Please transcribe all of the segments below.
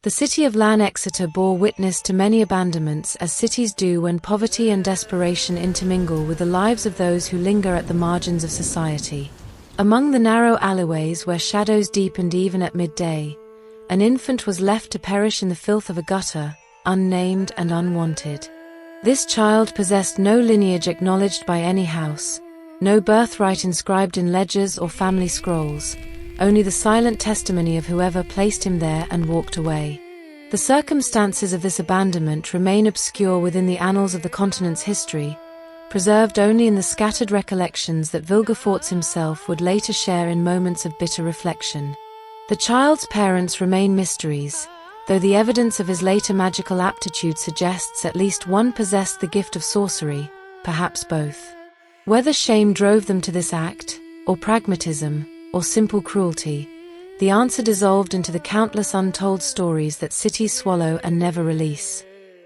The city of Lan Exeter bore witness to many abandonments, as cities do when poverty and desperation intermingle with the lives of those who linger at the margins of society. Among the narrow alleyways where shadows deepened even at midday, an infant was left to perish in the filth of a gutter, unnamed and unwanted. This child possessed no lineage acknowledged by any house, no birthright inscribed in ledgers or family scrolls, only the silent testimony of whoever placed him there and walked away. The circumstances of this abandonment remain obscure within the annals of the continent's history, preserved only in the scattered recollections that Vilgefortz himself would later share in moments of bitter reflection. The child's parents remain mysteries, though the evidence of his later magical aptitude suggests at least one possessed the gift of sorcery, perhaps both. Whether shame drove them to this act, or pragmatism, or simple cruelty, the answer dissolved into the countless untold stories that cities swallow and never release.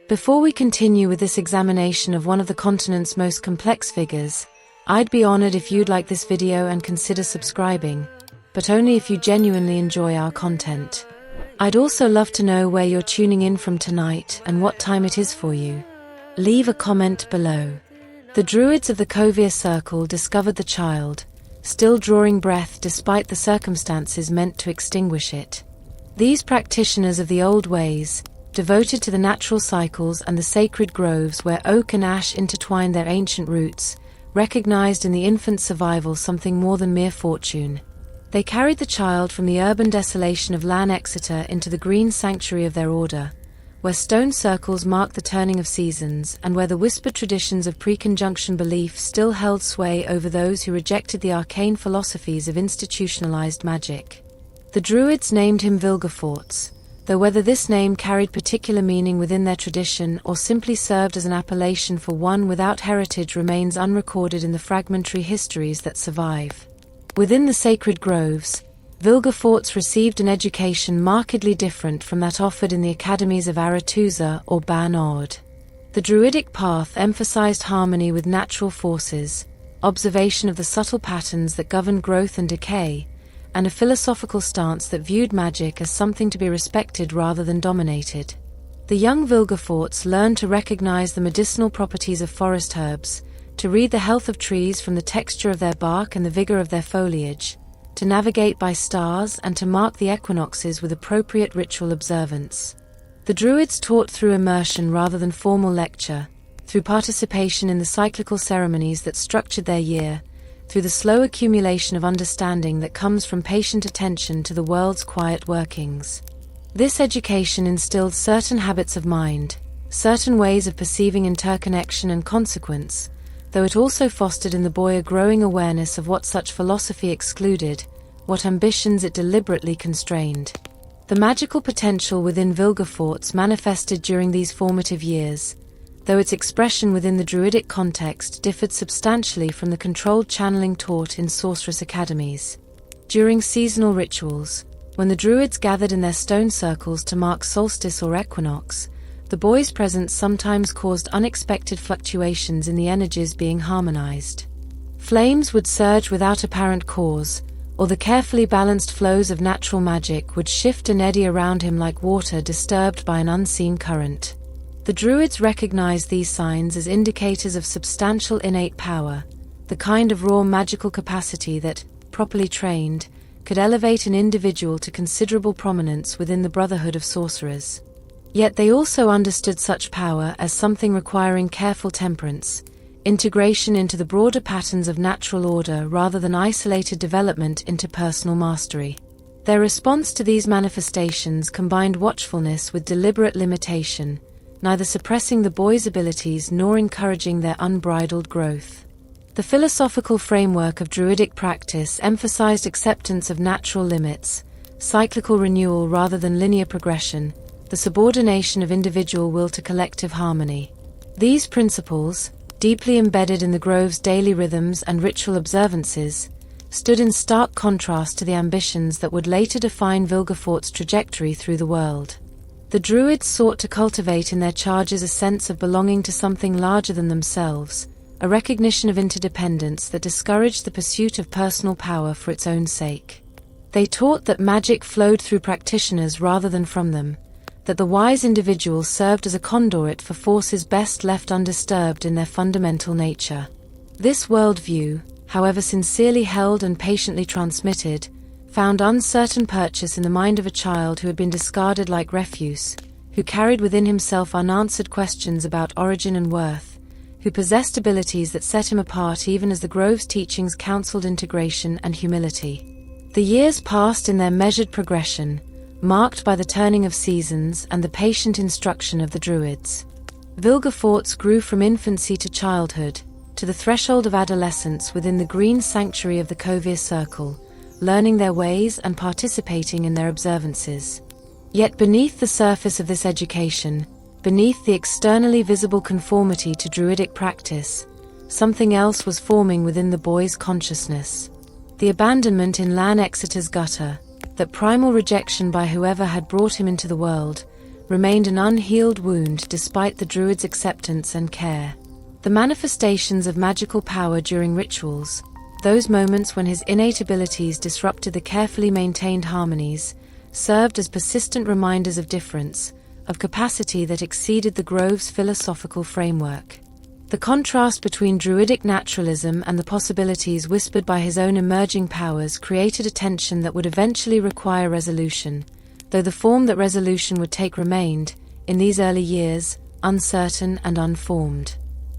Before we continue with this examination of one of the continent's most complex figures, I'd be honored if you'd like this video and consider subscribing, but only if you genuinely enjoy our content. I'd also love to know where you're tuning in from tonight and what time it is for you. Leave a comment below. The druids of the Kovir Circle discovered the child, still drawing breath despite the circumstances meant to extinguish it. These practitioners of the old ways, devoted to the natural cycles and the sacred groves where oak and ash intertwined their ancient roots, recognized in the infant's survival something more than mere fortune. They carried the child from the urban desolation of Lan Exeter into the green sanctuary of their order, where stone circles marked the turning of seasons and where the whispered traditions of preconjunction belief still held sway over those who rejected the arcane philosophies of institutionalized magic. The druids named him Vilgefortz, though whether this name carried particular meaning within their tradition or simply served as an appellation for one without heritage remains unrecorded in the fragmentary histories that survive. Within the sacred groves, Vilgefortz received an education markedly different from that offered in the academies of Aretuza or Ban Od. The druidic path emphasized harmony with natural forces, observation of the subtle patterns that govern growth and decay, and a philosophical stance that viewed magic as something to be respected rather than dominated. The young Vilgefortz learned to recognize the medicinal properties of forest herbs, to read the health of trees from the texture of their bark and the vigor of their foliage, to navigate by stars and to mark the equinoxes with appropriate ritual observance. The druids taught through immersion rather than formal lecture, through participation in the cyclical ceremonies that structured their year, through the slow accumulation of understanding that comes from patient attention to the world's quiet workings. This education instilled certain habits of mind, certain ways of perceiving interconnection and consequence, though it also fostered in the boy a growing awareness of what such philosophy excluded, what ambitions it deliberately constrained. The magical potential within Vilgefortz manifested during these formative years, though its expression within the druidic context differed substantially from the controlled channeling taught in sorceress academies. During seasonal rituals, when the druids gathered in their stone circles to mark solstice or equinox, the boy's presence sometimes caused unexpected fluctuations in the energies being harmonized. Flames would surge without apparent cause, or the carefully balanced flows of natural magic would shift and eddy around him like water disturbed by an unseen current. The druids recognized these signs as indicators of substantial innate power, the kind of raw magical capacity that, properly trained, could elevate an individual to considerable prominence within the Brotherhood of Sorcerers. Yet they also understood such power as something requiring careful temperance, integration into the broader patterns of natural order rather than isolated development into personal mastery. Their response to these manifestations combined watchfulness with deliberate limitation, neither suppressing the boy's abilities nor encouraging their unbridled growth. The philosophical framework of druidic practice emphasized acceptance of natural limits, cyclical renewal rather than linear progression, the subordination of individual will to collective harmony. These principles, deeply embedded in the grove's daily rhythms and ritual observances, stood in stark contrast to the ambitions that would later define Vilgefortz's trajectory through the world. The druids sought to cultivate in their charges a sense of belonging to something larger than themselves, a recognition of interdependence that discouraged the pursuit of personal power for its own sake. They taught that magic flowed through practitioners rather than from them, that the wise individual served as a conduit for forces best left undisturbed in their fundamental nature. This worldview, however sincerely held and patiently transmitted, found uncertain purchase in the mind of a child who had been discarded like refuse, who carried within himself unanswered questions about origin and worth, who possessed abilities that set him apart even as the Grove's teachings counseled integration and humility. The years passed in their measured progression, marked by the turning of seasons and the patient instruction of the druids. Vilgefortz grew from infancy to childhood, to the threshold of adolescence within the green sanctuary of the Covir Circle, learning their ways and participating in their observances. Yet beneath the surface of this education, beneath the externally visible conformity to druidic practice, something else was forming within the boy's consciousness. The abandonment in Lan Exeter's gutter, that primal rejection by whoever had brought him into the world, remained an unhealed wound despite the druid's acceptance and care. The manifestations of magical power during rituals, those moments when his innate abilities disrupted the carefully maintained harmonies, served as persistent reminders of difference, of capacity that exceeded the Grove's philosophical framework. The contrast between druidic naturalism and the possibilities whispered by his own emerging powers created a tension that would eventually require resolution, though the form that resolution would take remained, in these early years, uncertain and unformed.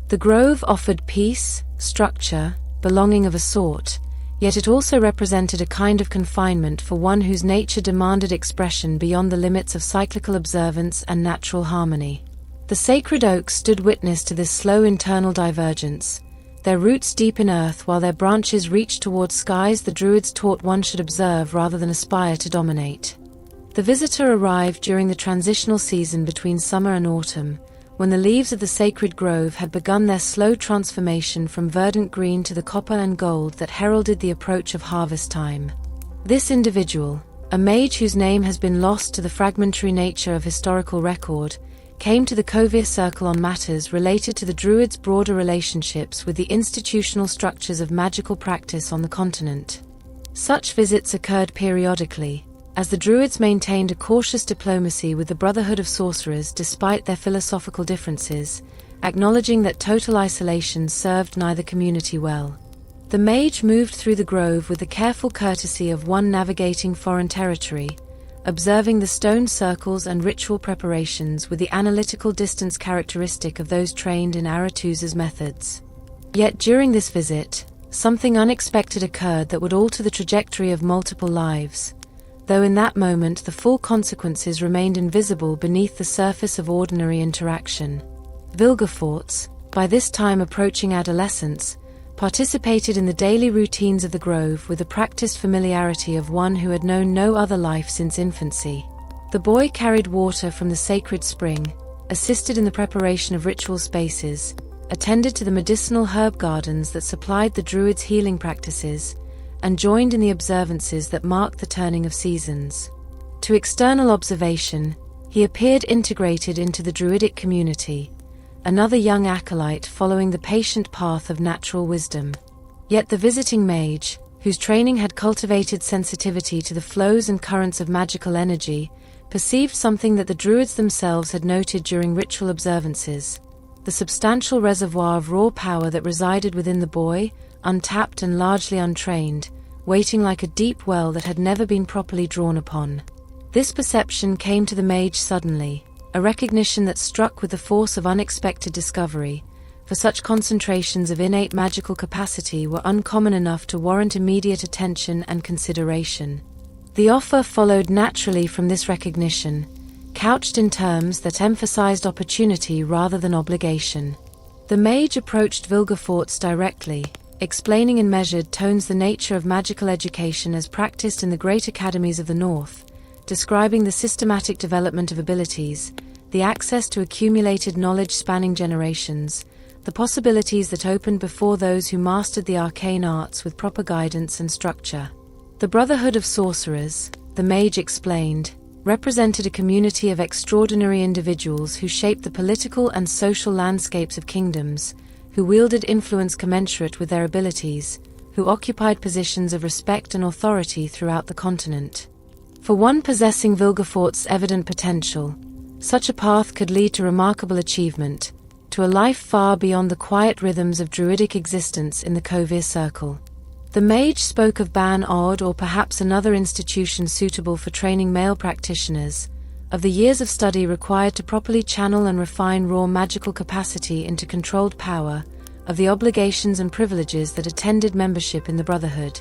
The Grove offered peace, structure, belonging of a sort, yet it also represented a kind of confinement for one whose nature demanded expression beyond the limits of cyclical observance and natural harmony. The sacred oaks stood witness to this slow internal divergence, their roots deep in earth while their branches reached toward skies the druids taught one should observe rather than aspire to dominate. The visitor arrived during the transitional season between summer and autumn, when the leaves of the sacred grove had begun their slow transformation from verdant green to the copper and gold that heralded the approach of harvest time. This individual, a mage whose name has been lost to the fragmentary nature of historical record, came to the Covir Circle on matters related to the druids' broader relationships with the institutional structures of magical practice on the continent. Such visits occurred periodically, as the druids maintained a cautious diplomacy with the Brotherhood of Sorcerers despite their philosophical differences, acknowledging that total isolation served neither community well. The mage moved through the grove with the careful courtesy of one navigating foreign territory, observing the stone circles and ritual preparations with the analytical distance characteristic of those trained in Aretusa's methods. Yet during this visit, something unexpected occurred that would alter the trajectory of multiple lives, though in that moment the full consequences remained invisible beneath the surface of ordinary interaction. Vilgefortz, by this time approaching adolescence, participated in the daily routines of the grove with the practiced familiarity of one who had known no other life since infancy. The boy carried water from the sacred spring, assisted in the preparation of ritual spaces, attended to the medicinal herb gardens that supplied the druids' healing practices, and joined in the observances that marked the turning of seasons. To external observation, he appeared integrated into the druidic community, another young acolyte following the patient path of natural wisdom. Yet the visiting mage, whose training had cultivated sensitivity to the flows and currents of magical energy, perceived something that the druids themselves had noted during ritual observances: the substantial reservoir of raw power that resided within the boy, untapped and largely untrained, waiting like a deep well that had never been properly drawn upon. This perception came to the mage suddenly, a recognition that struck with the force of unexpected discovery, for such concentrations of innate magical capacity were uncommon enough to warrant immediate attention and consideration. The offer followed naturally from this recognition, couched in terms that emphasized opportunity rather than obligation. The mage approached Vilgefortz directly, explaining in measured tones the nature of magical education as practiced in the great academies of the North, describing the systematic development of abilities, the access to accumulated knowledge spanning generations, the possibilities that opened before those who mastered the arcane arts with proper guidance and structure. The Brotherhood of Sorcerers, the mage explained, represented a community of extraordinary individuals who shaped the political and social landscapes of kingdoms, who wielded influence commensurate with their abilities, who occupied positions of respect and authority throughout the continent. For one possessing Vilgefortz's evident potential, Such a path could lead to remarkable achievement, to a life far beyond the quiet rhythms of druidic existence in the Kovir Circle. The mage spoke of Ban Odd, or perhaps another institution suitable for training male practitioners, of the years of study required to properly channel and refine raw magical capacity into controlled power, of the obligations and privileges that attended membership in the Brotherhood.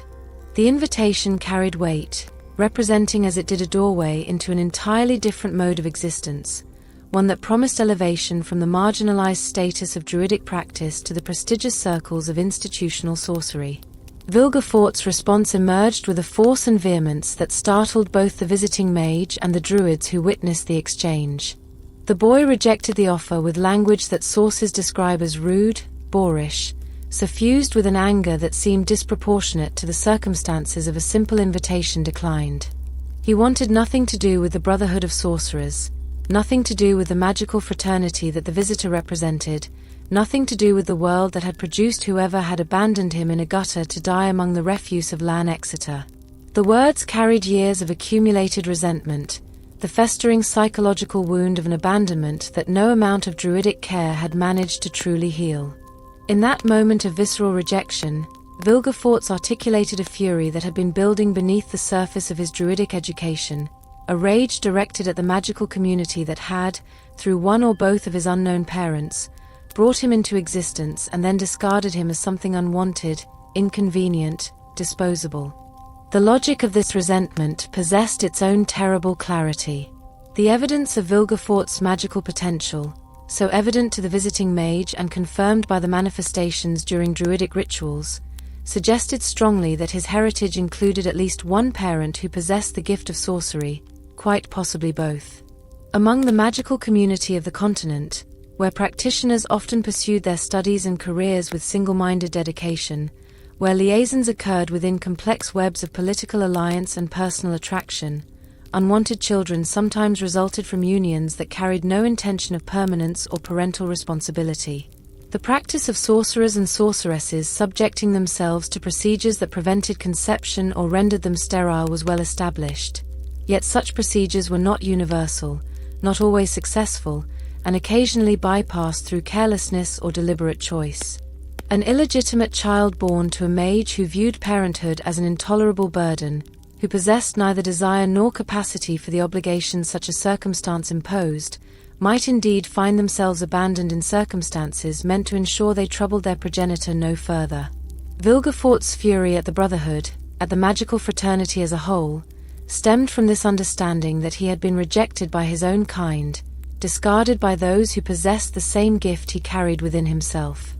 The invitation carried weight, representing as it did a doorway into an entirely different mode of existence, one that promised elevation from the marginalized status of druidic practice to the prestigious circles of institutional sorcery. Vilgefortz's response emerged with a force and vehemence that startled both the visiting mage and the druids who witnessed the exchange. The boy rejected the offer with language that sources describe as rude, boorish, suffused with an anger that seemed disproportionate to the circumstances of a simple invitation declined. He wanted nothing to do with the Brotherhood of Sorcerers, nothing to do with the magical fraternity that the visitor represented, nothing to do with the world that had produced whoever had abandoned him in a gutter to die among the refuse of Lan Exeter. The words carried years of accumulated resentment, the festering psychological wound of an abandonment that no amount of druidic care had managed to truly heal. In that moment of visceral rejection, Vilgefortz articulated a fury that had been building beneath the surface of his druidic education, a rage directed at the magical community that had, through one or both of his unknown parents, brought him into existence and then discarded him as something unwanted, inconvenient, disposable. The logic of this resentment possessed its own terrible clarity. The evidence of Vilgefortz's magical potential, so evident to the visiting mage and confirmed by the manifestations during druidic rituals, suggested strongly that his heritage included at least one parent who possessed the gift of sorcery, quite possibly both. Among the magical community of the continent, where practitioners often pursued their studies and careers with single-minded dedication, where liaisons occurred within complex webs of political alliance and personal attraction, unwanted children sometimes resulted from unions that carried no intention of permanence or parental responsibility. The practice of sorcerers and sorceresses subjecting themselves to procedures that prevented conception or rendered them sterile was well established. Yet such procedures were not universal, not always successful, and occasionally bypassed through carelessness or deliberate choice. An illegitimate child born to a mage who viewed parenthood as an intolerable burden, who possessed neither desire nor capacity for the obligations such a circumstance imposed, might indeed find themselves abandoned in circumstances meant to ensure they troubled their progenitor no further. Vilgefortz's fury at the Brotherhood, at the magical fraternity as a whole, stemmed from this understanding that he had been rejected by his own kind, discarded by those who possessed the same gift he carried within himself.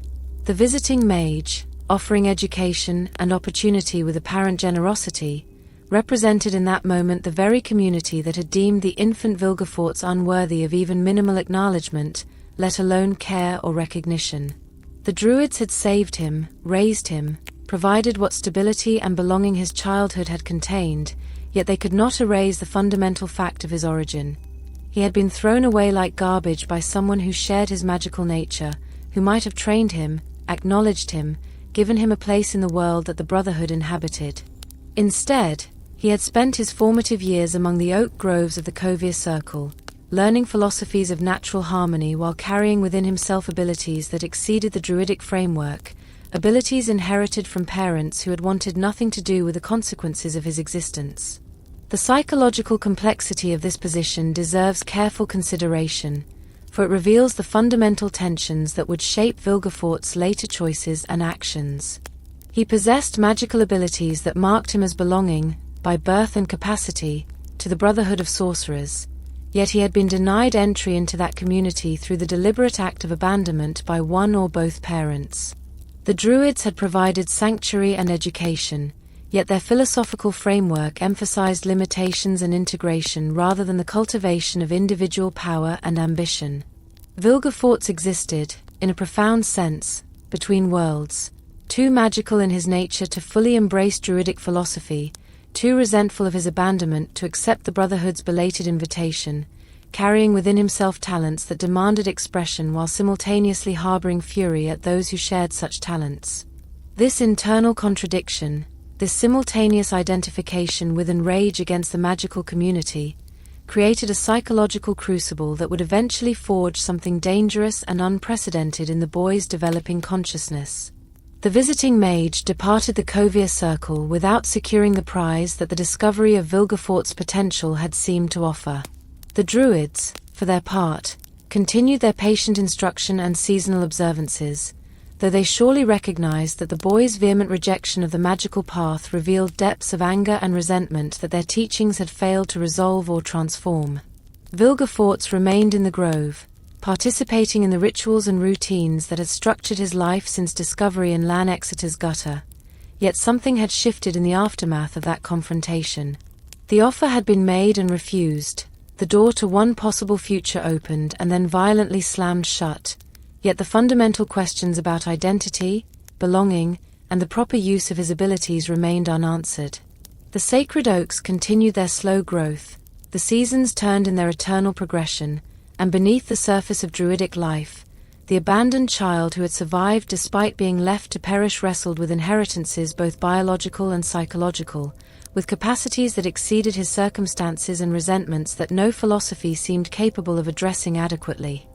The visiting mage, offering education and opportunity with apparent generosity, represented in that moment the very community that had deemed the infant Vilgefortz unworthy of even minimal acknowledgement, let alone care or recognition. The druids had saved him, raised him, provided what stability and belonging his childhood had contained, yet they could not erase the fundamental fact of his origin. He had been thrown away like garbage by someone who shared his magical nature, who might have trained him, acknowledged him, given him a place in the world that the Brotherhood inhabited. Instead, he had spent his formative years among the oak groves of the Kovir Circle, learning philosophies of natural harmony while carrying within himself abilities that exceeded the druidic framework, abilities inherited from parents who had wanted nothing to do with the consequences of his existence. The psychological complexity of this position deserves careful consideration, for it reveals the fundamental tensions that would shape Vilgefortz's later choices and actions. He possessed magical abilities that marked him as belonging, by birth and capacity, to the Brotherhood of Sorcerers, yet he had been denied entry into that community through the deliberate act of abandonment by one or both parents. The druids had provided sanctuary and education, yet their philosophical framework emphasized limitations and integration rather than the cultivation of individual power and ambition. Vilgefortz existed, in a profound sense, between worlds, too magical in his nature to fully embrace druidic philosophy, too resentful of his abandonment to accept the Brotherhood's belated invitation, carrying within himself talents that demanded expression while simultaneously harboring fury at those who shared such talents. This internal contradiction, this simultaneous identification with and rage against the magical community, created a psychological crucible that would eventually forge something dangerous and unprecedented in the boy's developing consciousness. The visiting mage departed the Covia Circle without securing the prize that the discovery of Vilgefortz's potential had seemed to offer. The druids, for their part, continued their patient instruction and seasonal observances, though they surely recognized that the boy's vehement rejection of the magical path revealed depths of anger and resentment that their teachings had failed to resolve or transform. Vilgefortz remained in the grove, participating in the rituals and routines that had structured his life since discovery in Lan Exeter's gutter. Yet something had shifted in the aftermath of that confrontation. The offer had been made and refused, the door to one possible future opened and then violently slammed shut. Yet the fundamental questions about identity, belonging, and the proper use of his abilities remained unanswered. The sacred oaks continued their slow growth, the seasons turned in their eternal progression, and beneath the surface of druidic life, the abandoned child who had survived despite being left to perish wrestled with inheritances both biological and psychological, with capacities that exceeded his circumstances and resentments that no philosophy seemed capable of addressing adequately.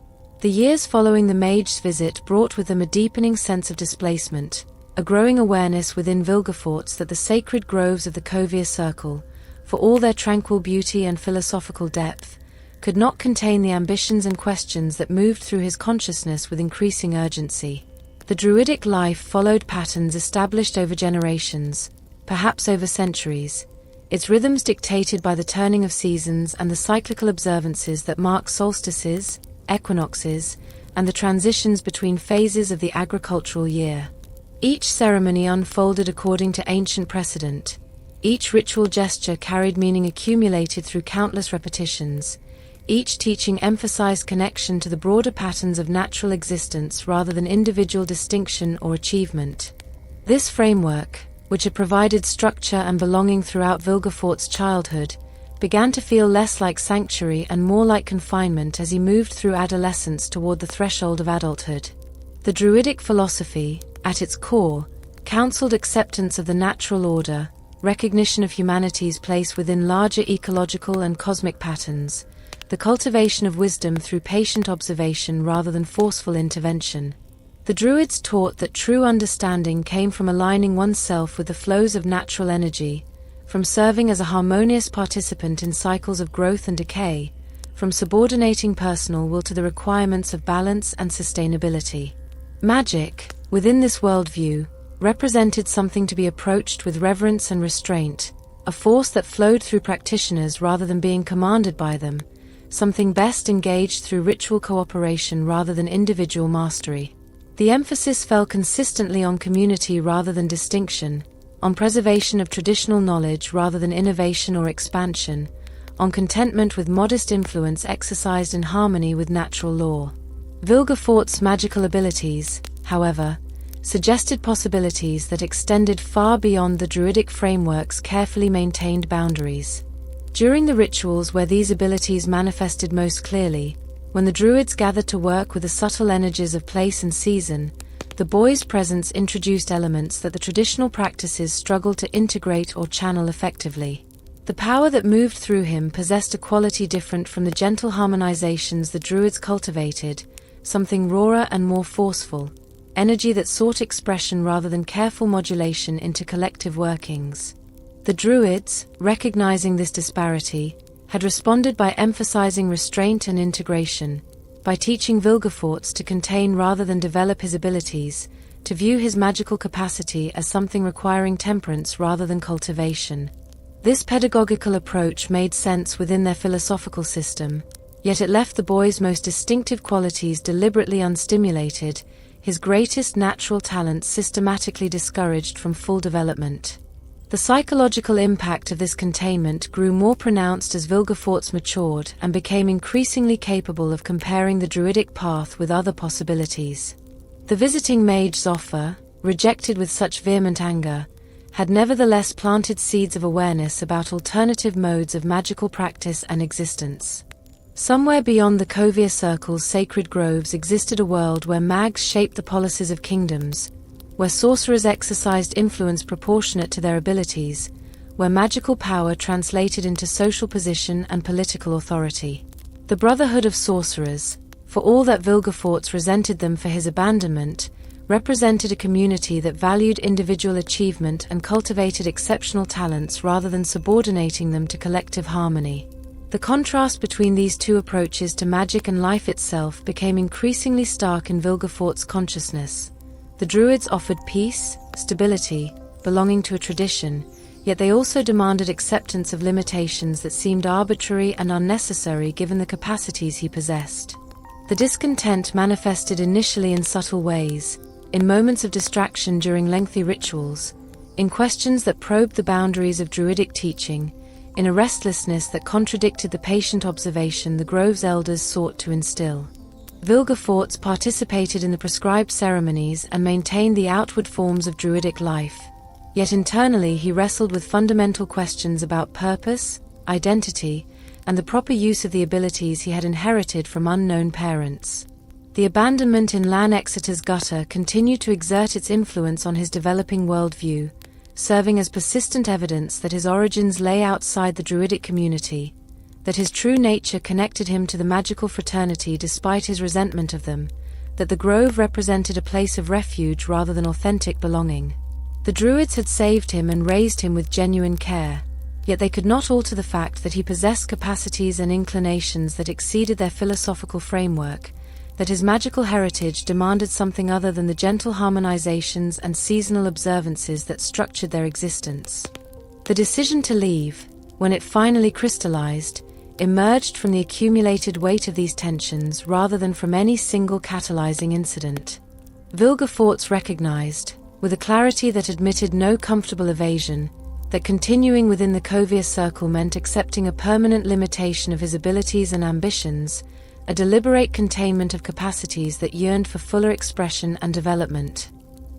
The years following the mage's visit brought with them a deepening sense of displacement, a growing awareness within Vilgefortz that the sacred groves of the Covia Circle, for all their tranquil beauty and philosophical depth, could not contain the ambitions and questions that moved through his consciousness with increasing urgency. The druidic life followed patterns established over generations, perhaps over centuries, its rhythms dictated by the turning of seasons and the cyclical observances that mark solstices, equinoxes, and the transitions between phases of the agricultural year. Each ceremony unfolded according to ancient precedent. Each ritual gesture carried meaning accumulated through countless repetitions. Each teaching emphasized connection to the broader patterns of natural existence rather than individual distinction or achievement. This framework, which had provided structure and belonging throughout Vilgefortz's childhood, began to feel less like sanctuary and more like confinement as he moved through adolescence toward the threshold of adulthood. The druidic philosophy, at its core, counseled acceptance of the natural order, recognition of humanity's place within larger ecological and cosmic patterns, the cultivation of wisdom through patient observation rather than forceful intervention. The druids taught that true understanding came from aligning oneself with the flows of natural energy, from serving as a harmonious participant in cycles of growth and decay, from subordinating personal will to the requirements of balance and sustainability. Magic, within this worldview, represented something to be approached with reverence and restraint, a force that flowed through practitioners rather than being commanded by them, something best engaged through ritual cooperation rather than individual mastery. The emphasis fell consistently on community rather than distinction, on preservation of traditional knowledge rather than innovation or expansion, on contentment with modest influence exercised in harmony with natural law. Vilgefortz's magical abilities, however, suggested possibilities that extended far beyond the druidic framework's carefully maintained boundaries. During the rituals where these abilities manifested most clearly, when the druids gathered to work with the subtle energies of place and season, the boy's presence introduced elements that the traditional practices struggled to integrate or channel effectively. The power that moved through him possessed a quality different from the gentle harmonizations the druids cultivated, something rawer and more forceful, energy that sought expression rather than careful modulation into collective workings. The druids, recognizing this disparity, had responded by emphasizing restraint and integration, by teaching Vilgefortz to contain rather than develop his abilities, to view his magical capacity as something requiring temperance rather than cultivation. This pedagogical approach made sense within their philosophical system, yet it left the boy's most distinctive qualities deliberately unstimulated, his greatest natural talents systematically discouraged from full development. The psychological impact of this containment grew more pronounced as Vilgefortz matured and became increasingly capable of comparing the druidic path with other possibilities. The visiting mage's offer, rejected with such vehement anger, had nevertheless planted seeds of awareness about alternative modes of magical practice and existence. Somewhere beyond the Covia Circle's sacred groves existed a world where mags shaped the policies of kingdoms, where sorcerers exercised influence proportionate to their abilities, where magical power translated into social position and political authority. The Brotherhood of Sorcerers, for all that Vilgefortz resented them for his abandonment, represented a community that valued individual achievement and cultivated exceptional talents rather than subordinating them to collective harmony. The contrast between these two approaches to magic and life itself became increasingly stark in Vilgefortz's consciousness. The druids offered peace, stability, belonging to a tradition, yet they also demanded acceptance of limitations that seemed arbitrary and unnecessary given the capacities he possessed. The discontent manifested initially in subtle ways, in moments of distraction during lengthy rituals, in questions that probed the boundaries of druidic teaching, in a restlessness that contradicted the patient observation the grove's elders sought to instill. Vilgefortz participated in the prescribed ceremonies and maintained the outward forms of druidic life, yet internally he wrestled with fundamental questions about purpose, identity, and the proper use of the abilities he had inherited from unknown parents. The abandonment in Lan Exeter's gutter continued to exert its influence on his developing worldview, serving as persistent evidence that his origins lay outside the druidic community, that his true nature connected him to the magical fraternity despite his resentment of them, that the grove represented a place of refuge rather than authentic belonging. The druids had saved him and raised him with genuine care, yet they could not alter the fact that he possessed capacities and inclinations that exceeded their philosophical framework, that his magical heritage demanded something other than the gentle harmonizations and seasonal observances that structured their existence. The decision to leave, when it finally crystallized, emerged from the accumulated weight of these tensions rather than from any single catalyzing incident. Vilgefortz recognized, with a clarity that admitted no comfortable evasion, that continuing within the Kovir circle meant accepting a permanent limitation of his abilities and ambitions, a deliberate containment of capacities that yearned for fuller expression and development.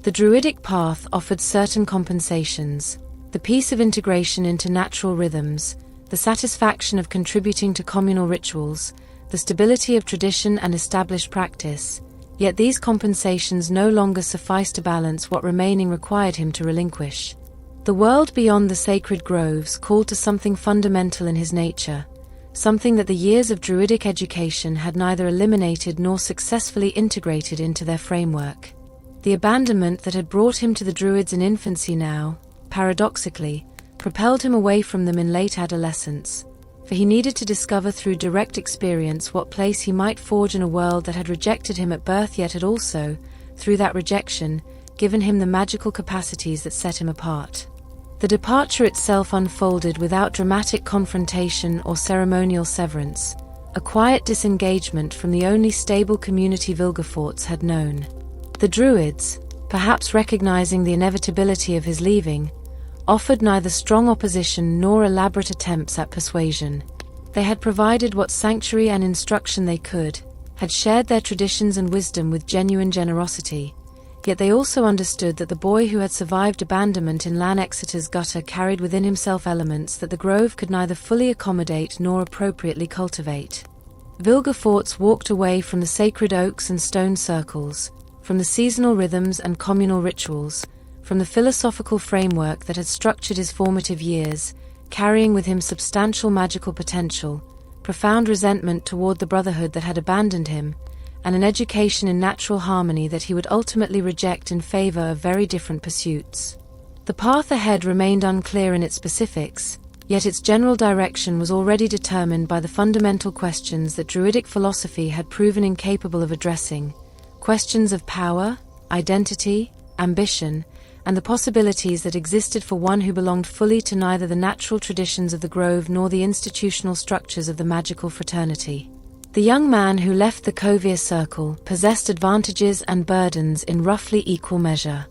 The druidic path offered certain compensations: the peace of integration into natural rhythms, the satisfaction of contributing to communal rituals, the stability of tradition and established practice, yet these compensations no longer sufficed to balance what remaining required him to relinquish. The world beyond the sacred groves called to something fundamental in his nature, something that the years of druidic education had neither eliminated nor successfully integrated into their framework. The abandonment that had brought him to the druids in infancy now, paradoxically, propelled him away from them in late adolescence, for he needed to discover through direct experience what place he might forge in a world that had rejected him at birth yet had also, through that rejection, given him the magical capacities that set him apart. The departure itself unfolded without dramatic confrontation or ceremonial severance, a quiet disengagement from the only stable community Vilgefortz had known. The druids, perhaps recognizing the inevitability of his leaving, offered neither strong opposition nor elaborate attempts at persuasion. They had provided what sanctuary and instruction they could, had shared their traditions and wisdom with genuine generosity, yet they also understood that the boy who had survived abandonment in Lan Exeter's gutter carried within himself elements that the grove could neither fully accommodate nor appropriately cultivate. Vilgefortz walked away from the sacred oaks and stone circles, from the seasonal rhythms and communal rituals, from the philosophical framework that had structured his formative years, carrying with him substantial magical potential, profound resentment toward the brotherhood that had abandoned him, and an education in natural harmony that he would ultimately reject in favor of very different pursuits. The path ahead remained unclear in its specifics, yet its general direction was already determined by the fundamental questions that druidic philosophy had proven incapable of addressing: questions of power, identity, ambition, and the possibilities that existed for one who belonged fully to neither the natural traditions of the grove nor the institutional structures of the magical fraternity. The young man who left the Kovir circle possessed advantages and burdens in roughly equal measure.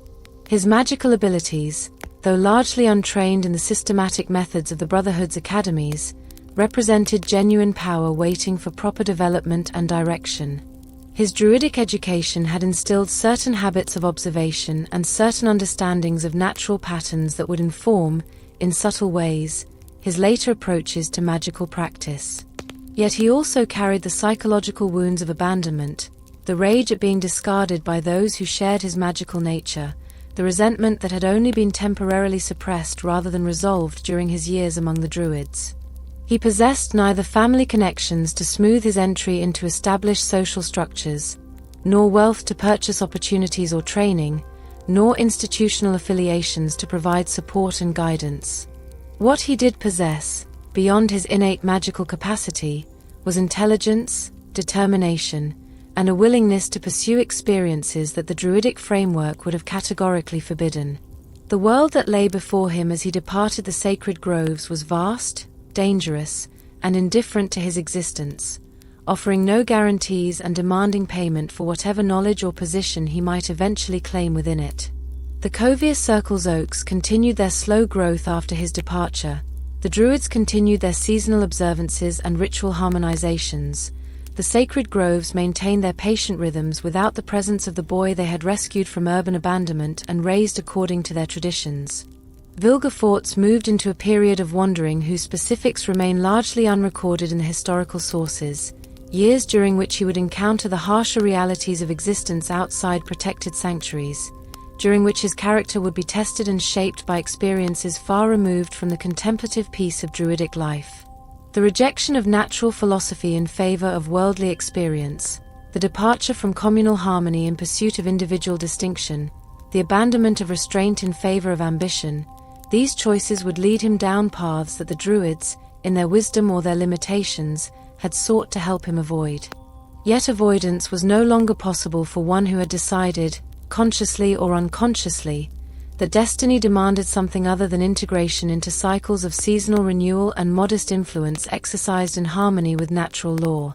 His magical abilities, though largely untrained in the systematic methods of the Brotherhood's academies, represented genuine power waiting for proper development and direction. His druidic education had instilled certain habits of observation and certain understandings of natural patterns that would inform, in subtle ways, his later approaches to magical practice. Yet he also carried the psychological wounds of abandonment, the rage at being discarded by those who shared his magical nature, the resentment that had only been temporarily suppressed rather than resolved during his years among the druids. He possessed neither family connections to smooth his entry into established social structures, nor wealth to purchase opportunities or training, nor institutional affiliations to provide support and guidance. What he did possess, beyond his innate magical capacity, was intelligence, determination, and a willingness to pursue experiences that the druidic framework would have categorically forbidden. The world that lay before him as he departed the sacred groves was vast, dangerous, and indifferent to his existence, offering no guarantees and demanding payment for whatever knowledge or position he might eventually claim within it. The Kovir Circle's oaks continued their slow growth after his departure. The druids continued their seasonal observances and ritual harmonizations. The sacred groves maintained their patient rhythms without the presence of the boy they had rescued from urban abandonment and raised according to their traditions. Vilgefortz moved into a period of wandering whose specifics remain largely unrecorded in the historical sources, years during which he would encounter the harsher realities of existence outside protected sanctuaries, during which his character would be tested and shaped by experiences far removed from the contemplative peace of druidic life. The rejection of natural philosophy in favor of worldly experience, the departure from communal harmony in pursuit of individual distinction, the abandonment of restraint in favor of ambition, these choices would lead him down paths that the druids, in their wisdom or their limitations, had sought to help him avoid. Yet avoidance was no longer possible for one who had decided, consciously or unconsciously, that destiny demanded something other than integration into cycles of seasonal renewal and modest influence exercised in harmony with natural law.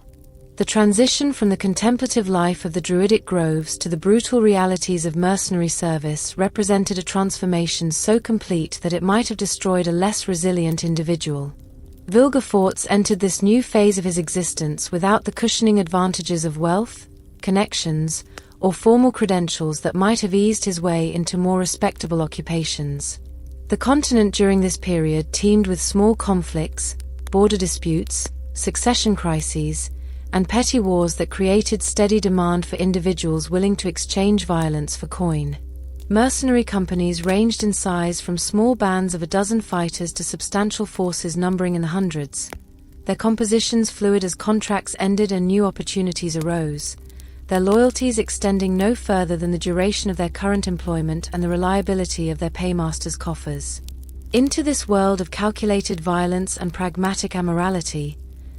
The transition from the contemplative life of the druidic groves to the brutal realities of mercenary service represented a transformation so complete that it might have destroyed a less resilient individual. Vilgefortz entered this new phase of his existence without the cushioning advantages of wealth, connections, or formal credentials that might have eased his way into more respectable occupations. The continent during this period teemed with small conflicts, border disputes, succession crises, and petty wars that created steady demand for individuals willing to exchange violence for coin. Mercenary companies ranged in size from small bands of a dozen fighters to substantial forces numbering in the hundreds. Their compositions fluid as contracts ended and new opportunities arose, their loyalties extending no further than the duration of their current employment and the reliability of their paymasters' coffers. Into this world of calculated violence and pragmatic amorality,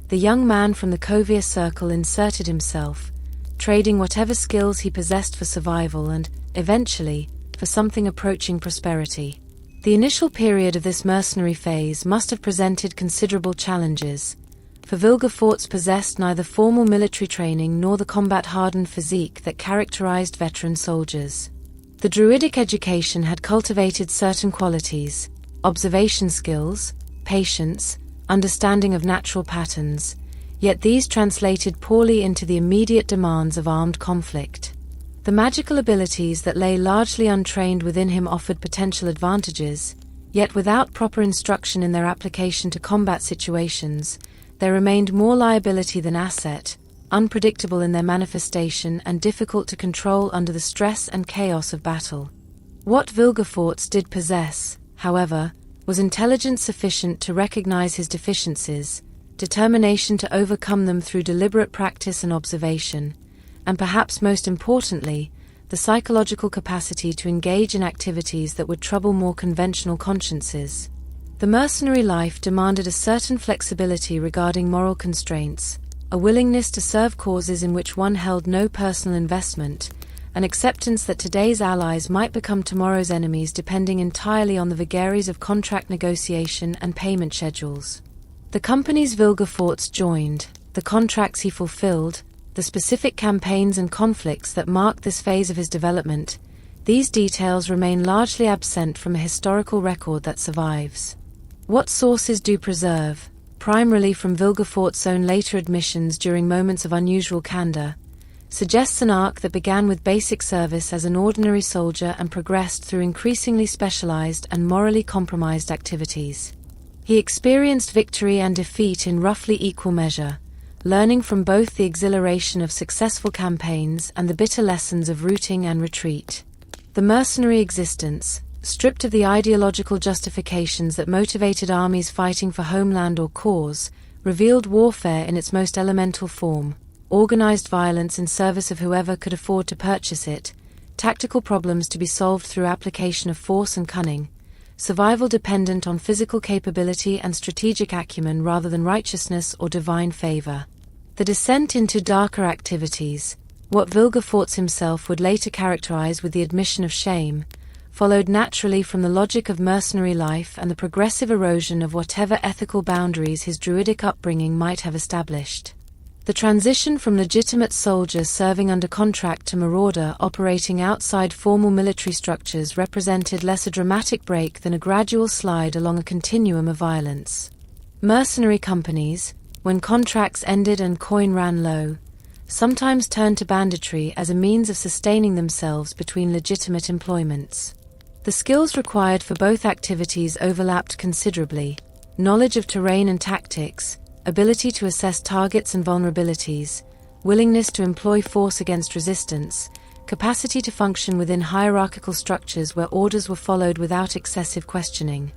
the young man from the Kovir Circle inserted himself, trading whatever skills he possessed for survival and, eventually, for something approaching prosperity. The initial period of this mercenary phase must have presented considerable challenges, for Vilgefortz possessed neither formal military training nor the combat-hardened physique that characterized veteran soldiers. The druidic education had cultivated certain qualities: observation skills, patience, understanding of natural patterns, yet these translated poorly into the immediate demands of armed conflict. The magical abilities that lay largely untrained within him offered potential advantages, yet without proper instruction in their application to combat situations, there remained more liability than asset, unpredictable in their manifestation and difficult to control under the stress and chaos of battle. What Vilgefortz did possess, however, was intelligence sufficient to recognize his deficiencies, determination to overcome them through deliberate practice and observation, and perhaps most importantly, the psychological capacity to engage in activities that would trouble more conventional consciences. The mercenary life demanded a certain flexibility regarding moral constraints, a willingness to serve causes in which one held no personal investment, an acceptance that today's allies might become tomorrow's enemies depending entirely on the vagaries of contract negotiation and payment schedules. The companies Vilgefortz joined, the contracts he fulfilled, the specific campaigns and conflicts that marked this phase of his development, these details remain largely absent from a historical record that survives. What sources do preserve, primarily from Vilgefortz's own later admissions during moments of unusual candor, suggests an arc that began with basic service as an ordinary soldier and progressed through increasingly specialized and morally compromised activities. He experienced victory and defeat in roughly equal measure, learning from both the exhilaration of successful campaigns and the bitter lessons of routing and retreat. The mercenary existence, stripped of the ideological justifications that motivated armies fighting for homeland or cause, revealed warfare in its most elemental form: organized violence in service of whoever could afford to purchase it, tactical problems to be solved through application of force and cunning, survival dependent on physical capability and strategic acumen rather than righteousness or divine favor. The descent into darker activities, what Vilgefortz himself would later characterize with the admission of shame, followed naturally from the logic of mercenary life and the progressive erosion of whatever ethical boundaries his druidic upbringing might have established. The transition from legitimate soldier serving under contract to marauder operating outside formal military structures represented less a dramatic break than a gradual slide along a continuum of violence. Mercenary companies, when contracts ended and coin ran low, sometimes turned to banditry as a means of sustaining themselves between legitimate employments. The skills required for both activities overlapped considerably: knowledge of terrain and tactics, ability to assess targets and vulnerabilities, willingness to employ force against resistance, capacity to function within hierarchical structures where orders were followed without excessive questioning.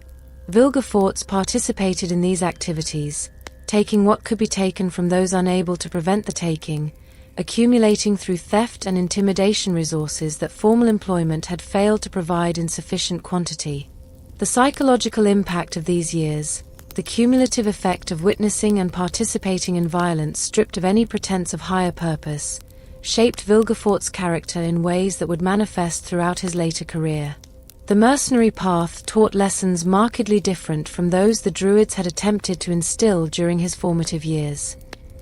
Vilgefortz participated in these activities, taking what could be taken from those unable to prevent the taking, accumulating through theft and intimidation resources that formal employment had failed to provide in sufficient quantity. The psychological impact of these years, the cumulative effect of witnessing and participating in violence stripped of any pretense of higher purpose, shaped Vilgefortz's character in ways that would manifest throughout his later career. The mercenary path taught lessons markedly different from those the druids had attempted to instill during his formative years.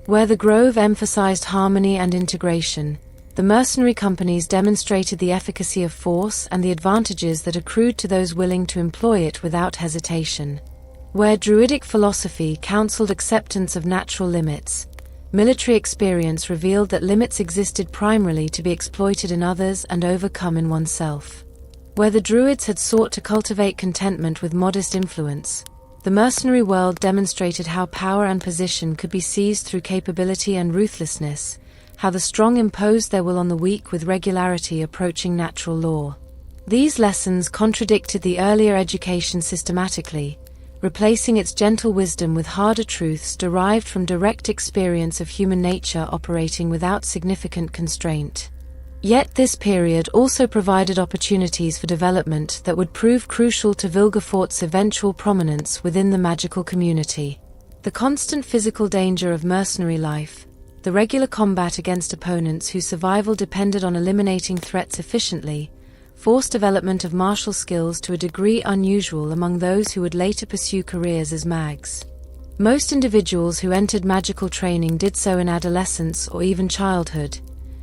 Where the Grove emphasized harmony and integration, the mercenary companies demonstrated the efficacy of force and the advantages that accrued to those willing to employ it without hesitation. Where druidic philosophy counseled acceptance of natural limits, military experience revealed that limits existed primarily to be exploited in others and overcome in oneself. Where the druids had sought to cultivate contentment with modest influence, the mercenary world demonstrated how power and position could be seized through capability and ruthlessness, how the strong imposed their will on the weak with regularity approaching natural law. These lessons contradicted the earlier education systematically, replacing its gentle wisdom with harder truths derived from direct experience of human nature operating without significant constraint. Yet this period also provided opportunities for development that would prove crucial to Vilgefortz's eventual prominence within the magical community. The constant physical danger of mercenary life, the regular combat against opponents whose survival depended on eliminating threats efficiently, forced development of martial skills to a degree unusual among those who would later pursue careers as mags. Most individuals who entered magical training did so in adolescence or even childhood,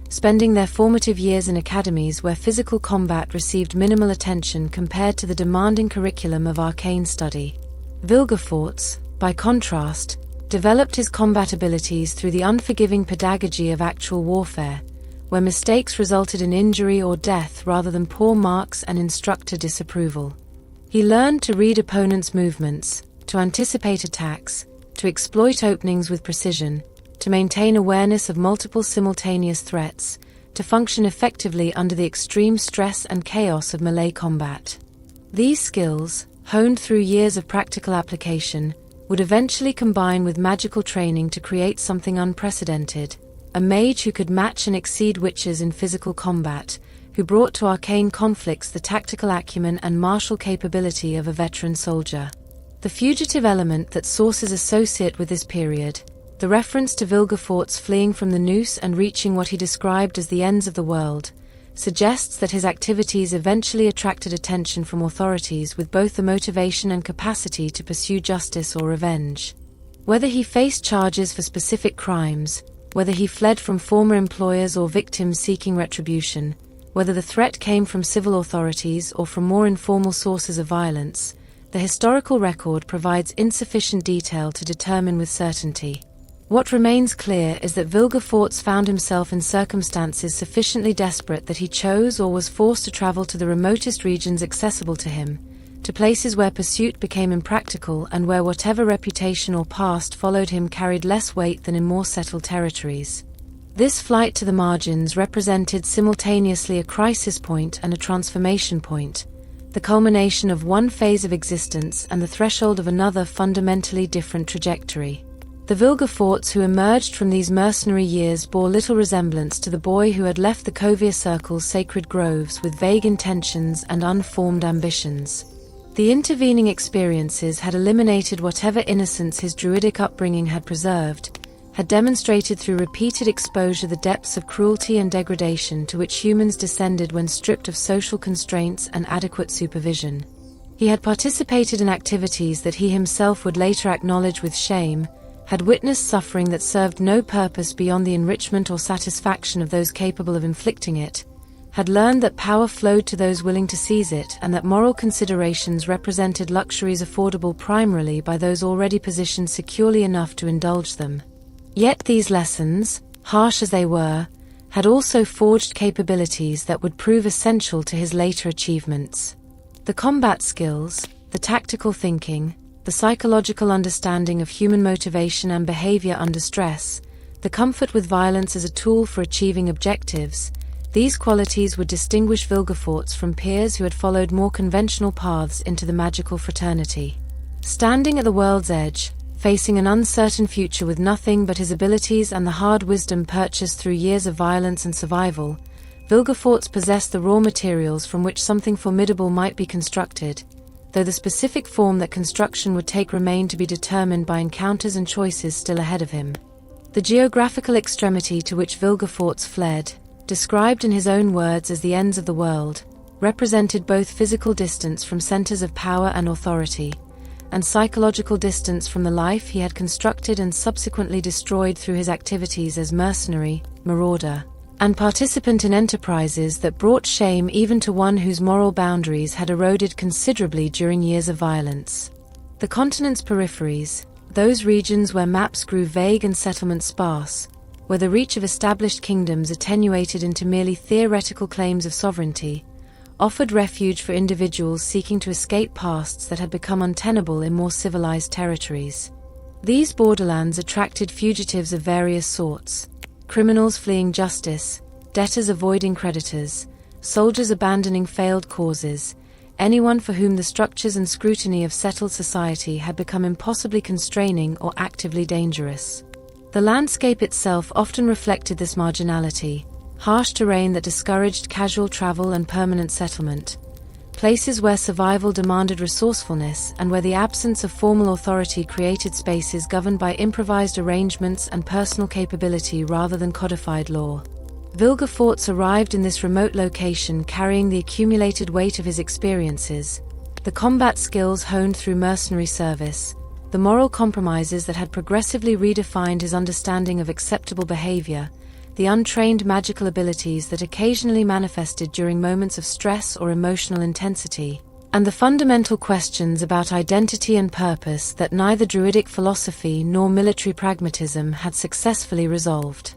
spending their formative years in academies where physical combat received minimal attention compared to the demanding curriculum of arcane study. Vilgefortz, by contrast, developed his combat abilities through the unforgiving pedagogy of actual warfare, where mistakes resulted in injury or death rather than poor marks and instructor disapproval. He learned to read opponents' movements, to anticipate attacks, to exploit openings with precision, to maintain awareness of multiple simultaneous threats, to function effectively under the extreme stress and chaos of melee combat. These skills, honed through years of practical application, would eventually combine with magical training to create something unprecedented: a mage who could match and exceed witches in physical combat, who brought to arcane conflicts the tactical acumen and martial capability of a veteran soldier. The fugitive element that sources associate with this period, the reference to Vilgefortz fleeing from the noose and reaching what he described as the ends of the world, suggests that his activities eventually attracted attention from authorities with both the motivation and capacity to pursue justice or revenge. Whether he faced charges for specific crimes, whether he fled from former employers or victims seeking retribution, whether the threat came from civil authorities or from more informal sources of violence, the historical record provides insufficient detail to determine with certainty. What remains clear is that Vilgefortz found himself in circumstances sufficiently desperate that he chose or was forced to travel to the remotest regions accessible to him, to places where pursuit became impractical and where whatever reputation or past followed him carried less weight than in more settled territories. This flight to the margins represented simultaneously a crisis point and a transformation point, the culmination of one phase of existence and the threshold of another fundamentally different trajectory. The Vilgefortz who emerged from these mercenary years bore little resemblance to the boy who had left the Covia Circle's sacred groves with vague intentions and unformed ambitions. The intervening experiences had eliminated whatever innocence his druidic upbringing had preserved, had demonstrated through repeated exposure the depths of cruelty and degradation to which humans descended when stripped of social constraints and adequate supervision. He had participated in activities that he himself would later acknowledge with shame, had witnessed suffering that served no purpose beyond the enrichment or satisfaction of those capable of inflicting it, had learned that power flowed to those willing to seize it and that moral considerations represented luxuries affordable primarily by those already positioned securely enough to indulge them. Yet these lessons, harsh as they were, had also forged capabilities that would prove essential to his later achievements. The combat skills, the tactical thinking, the psychological understanding of human motivation and behavior under stress, the comfort with violence as a tool for achieving objectives, these qualities would distinguish Vilgefortz from peers who had followed more conventional paths into the magical fraternity. Standing at the world's edge, facing an uncertain future with nothing but his abilities and the hard wisdom purchased through years of violence and survival, Vilgefortz possessed the raw materials from which something formidable might be constructed, though the specific form that construction would take remained to be determined by encounters and choices still ahead of him. The geographical extremity to which Vilgefortz fled, described in his own words as the ends of the world, represented both physical distance from centers of power and authority, and psychological distance from the life he had constructed and subsequently destroyed through his activities as mercenary, marauder, and participant in enterprises that brought shame even to one whose moral boundaries had eroded considerably during years of violence. The continent's peripheries, those regions where maps grew vague and settlements sparse, where the reach of established kingdoms attenuated into merely theoretical claims of sovereignty, offered refuge for individuals seeking to escape pasts that had become untenable in more civilized territories. These borderlands attracted fugitives of various sorts: criminals fleeing justice, debtors avoiding creditors, soldiers abandoning failed causes, anyone for whom the structures and scrutiny of settled society had become impossibly constraining or actively dangerous. The landscape itself often reflected this marginality: harsh terrain that discouraged casual travel and permanent settlement, places where survival demanded resourcefulness and where the absence of formal authority created spaces governed by improvised arrangements and personal capability rather than codified law. Vilgefortz arrived in this remote location carrying the accumulated weight of his experiences, the combat skills honed through mercenary service, the moral compromises that had progressively redefined his understanding of acceptable behavior, the untrained magical abilities that occasionally manifested during moments of stress or emotional intensity, and the fundamental questions about identity and purpose that neither druidic philosophy nor military pragmatism had successfully resolved.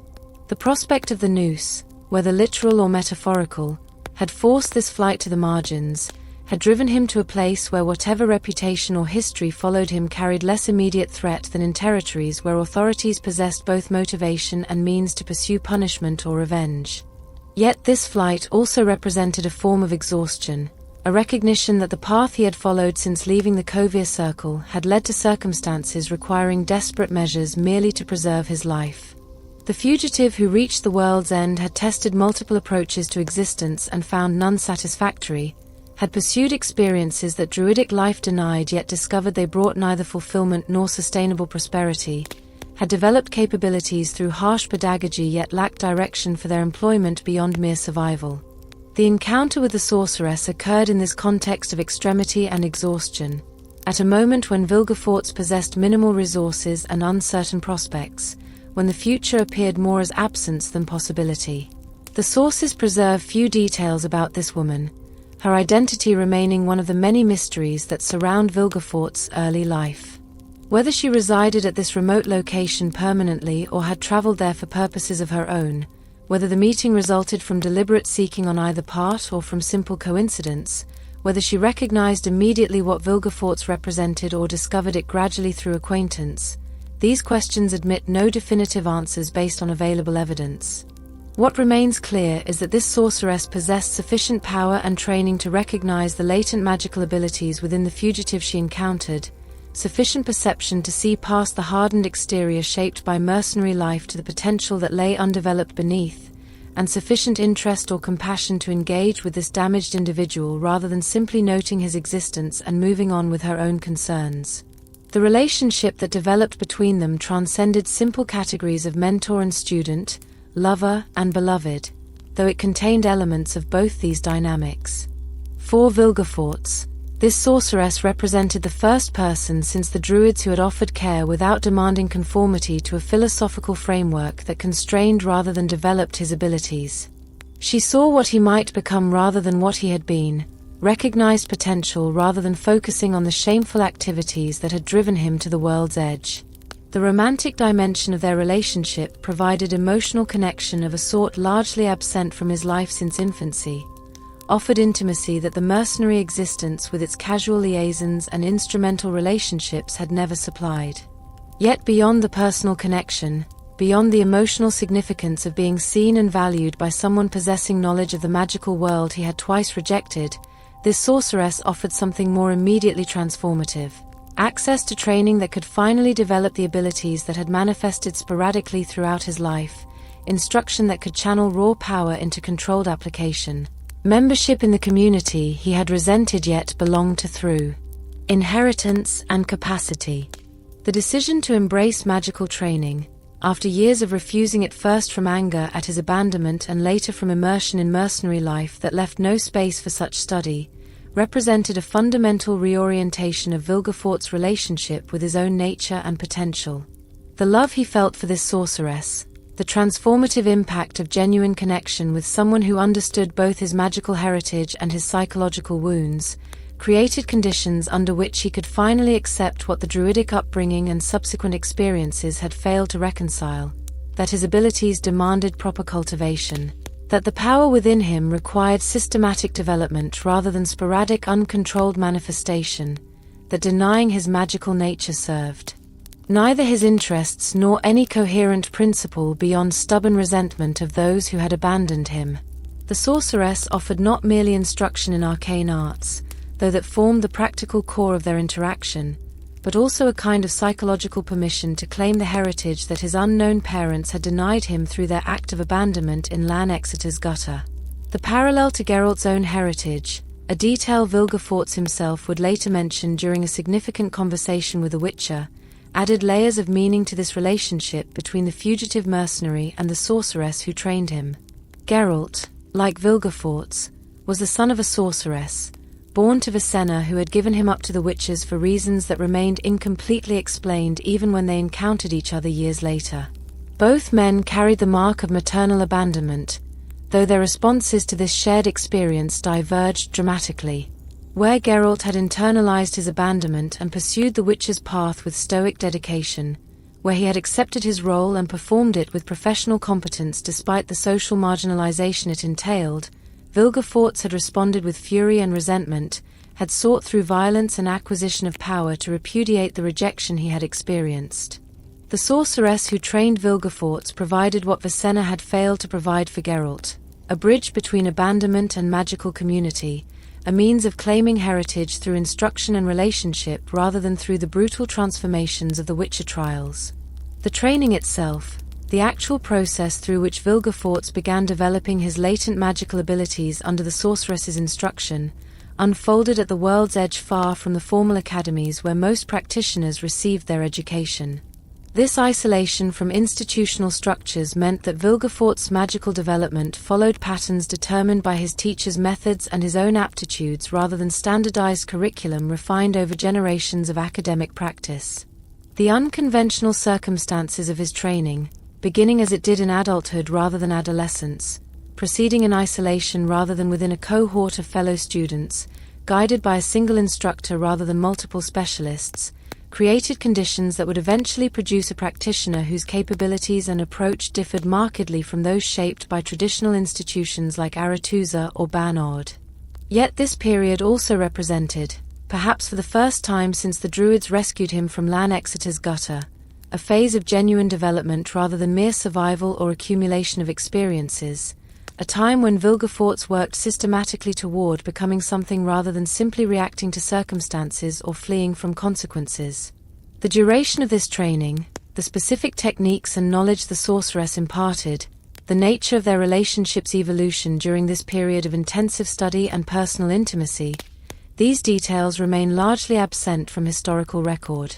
The prospect of the noose, whether literal or metaphorical, had forced this flight to the margins, had driven him to a place where whatever reputation or history followed him carried less immediate threat than in territories where authorities possessed both motivation and means to pursue punishment or revenge. Yet this flight also represented a form of exhaustion, a recognition that the path he had followed since leaving the Covia Circle had led to circumstances requiring desperate measures merely to preserve his life. The fugitive who reached the world's end had tested multiple approaches to existence and found none satisfactory, had pursued experiences that druidic life denied yet discovered they brought neither fulfillment nor sustainable prosperity, had developed capabilities through harsh pedagogy yet lacked direction for their employment beyond mere survival. The encounter with the sorceress occurred in this context of extremity and exhaustion, at a moment when Vilgefortz possessed minimal resources and uncertain prospects, when the future appeared more as absence than possibility. The sources preserve few details about this woman, her identity remaining one of the many mysteries that surround Vilgefortz's early life. Whether she resided at this remote location permanently or had traveled there for purposes of her own, whether the meeting resulted from deliberate seeking on either part or from simple coincidence, whether she recognized immediately what Vilgefortz represented or discovered it gradually through acquaintance, these questions admit no definitive answers based on available evidence. What remains clear is that this sorceress possessed sufficient power and training to recognize the latent magical abilities within the fugitive she encountered, sufficient perception to see past the hardened exterior shaped by mercenary life to the potential that lay undeveloped beneath, and sufficient interest or compassion to engage with this damaged individual rather than simply noting his existence and moving on with her own concerns. The relationship that developed between them transcended simple categories of mentor and student, lover and beloved, though it contained elements of both these dynamics. For Vilgefortz, this sorceress represented the first person since the druids who had offered care without demanding conformity to a philosophical framework that constrained rather than developed his abilities. She saw what he might become rather than what he had been, recognized potential rather than focusing on the shameful activities that had driven him to the world's edge. The romantic dimension of their relationship provided emotional connection of a sort largely absent from his life since infancy, offered intimacy that the mercenary existence with its casual liaisons and instrumental relationships had never supplied. Yet beyond the personal connection, beyond the emotional significance of being seen and valued by someone possessing knowledge of the magical world he had twice rejected, this sorceress offered something more immediately transformative. Access to training that could finally develop the abilities that had manifested sporadically throughout his life, instruction that could channel raw power into controlled application, membership in the community he had resented yet belonged to through inheritance and capacity. The decision to embrace magical training, after years of refusing it first from anger at his abandonment and later from immersion in mercenary life that left no space for such study, represented a fundamental reorientation of Vilgefortz's relationship with his own nature and potential. The love he felt for this sorceress, the transformative impact of genuine connection with someone who understood both his magical heritage and his psychological wounds, created conditions under which he could finally accept what the druidic upbringing and subsequent experiences had failed to reconcile, that his abilities demanded proper cultivation, that the power within him required systematic development rather than sporadic uncontrolled manifestation, that denying his magical nature served neither his interests nor any coherent principle beyond stubborn resentment of those who had abandoned him. The sorceress offered not merely instruction in arcane arts, though that formed the practical core of their interaction, but also a kind of psychological permission to claim the heritage that his unknown parents had denied him through their act of abandonment in Lan Exeter's gutter. The parallel to Geralt's own heritage, a detail Vilgefortz himself would later mention during a significant conversation with a witcher, added layers of meaning to this relationship between the fugitive mercenary and the sorceress who trained him. Geralt, like Vilgefortz, was the son of a sorceress, born to Vicenna who had given him up to the witches for reasons that remained incompletely explained even when they encountered each other years later. Both men carried the mark of maternal abandonment, though their responses to this shared experience diverged dramatically. Where Geralt had internalized his abandonment and pursued the witch's path with stoic dedication, where he had accepted his role and performed it with professional competence despite the social marginalization it entailed, Vilgefortz had responded with fury and resentment, had sought through violence and acquisition of power to repudiate the rejection he had experienced. The sorceress who trained Vilgefortz provided what Vicenna had failed to provide for Geralt, a bridge between abandonment and magical community, a means of claiming heritage through instruction and relationship rather than through the brutal transformations of the Witcher trials. The training itself, the actual process through which Vilgefortz began developing his latent magical abilities under the sorceress's instruction, unfolded at the world's edge far from the formal academies where most practitioners received their education. This isolation from institutional structures meant that Vilgefortz's magical development followed patterns determined by his teacher's methods and his own aptitudes rather than standardized curriculum refined over generations of academic practice. The unconventional circumstances of his training, beginning as it did in adulthood rather than adolescence, proceeding in isolation rather than within a cohort of fellow students, guided by a single instructor rather than multiple specialists, created conditions that would eventually produce a practitioner whose capabilities and approach differed markedly from those shaped by traditional institutions like Aretuza or Ban-Od. Yet this period also represented, perhaps for the first time since the druids rescued him from Lan Exeter's gutter, a phase of genuine development rather than mere survival or accumulation of experiences, a time when Vilgefortz worked systematically toward becoming something rather than simply reacting to circumstances or fleeing from consequences. The duration of this training, the specific techniques and knowledge the sorceress imparted, the nature of their relationship's evolution during this period of intensive study and personal intimacy, these details remain largely absent from historical record.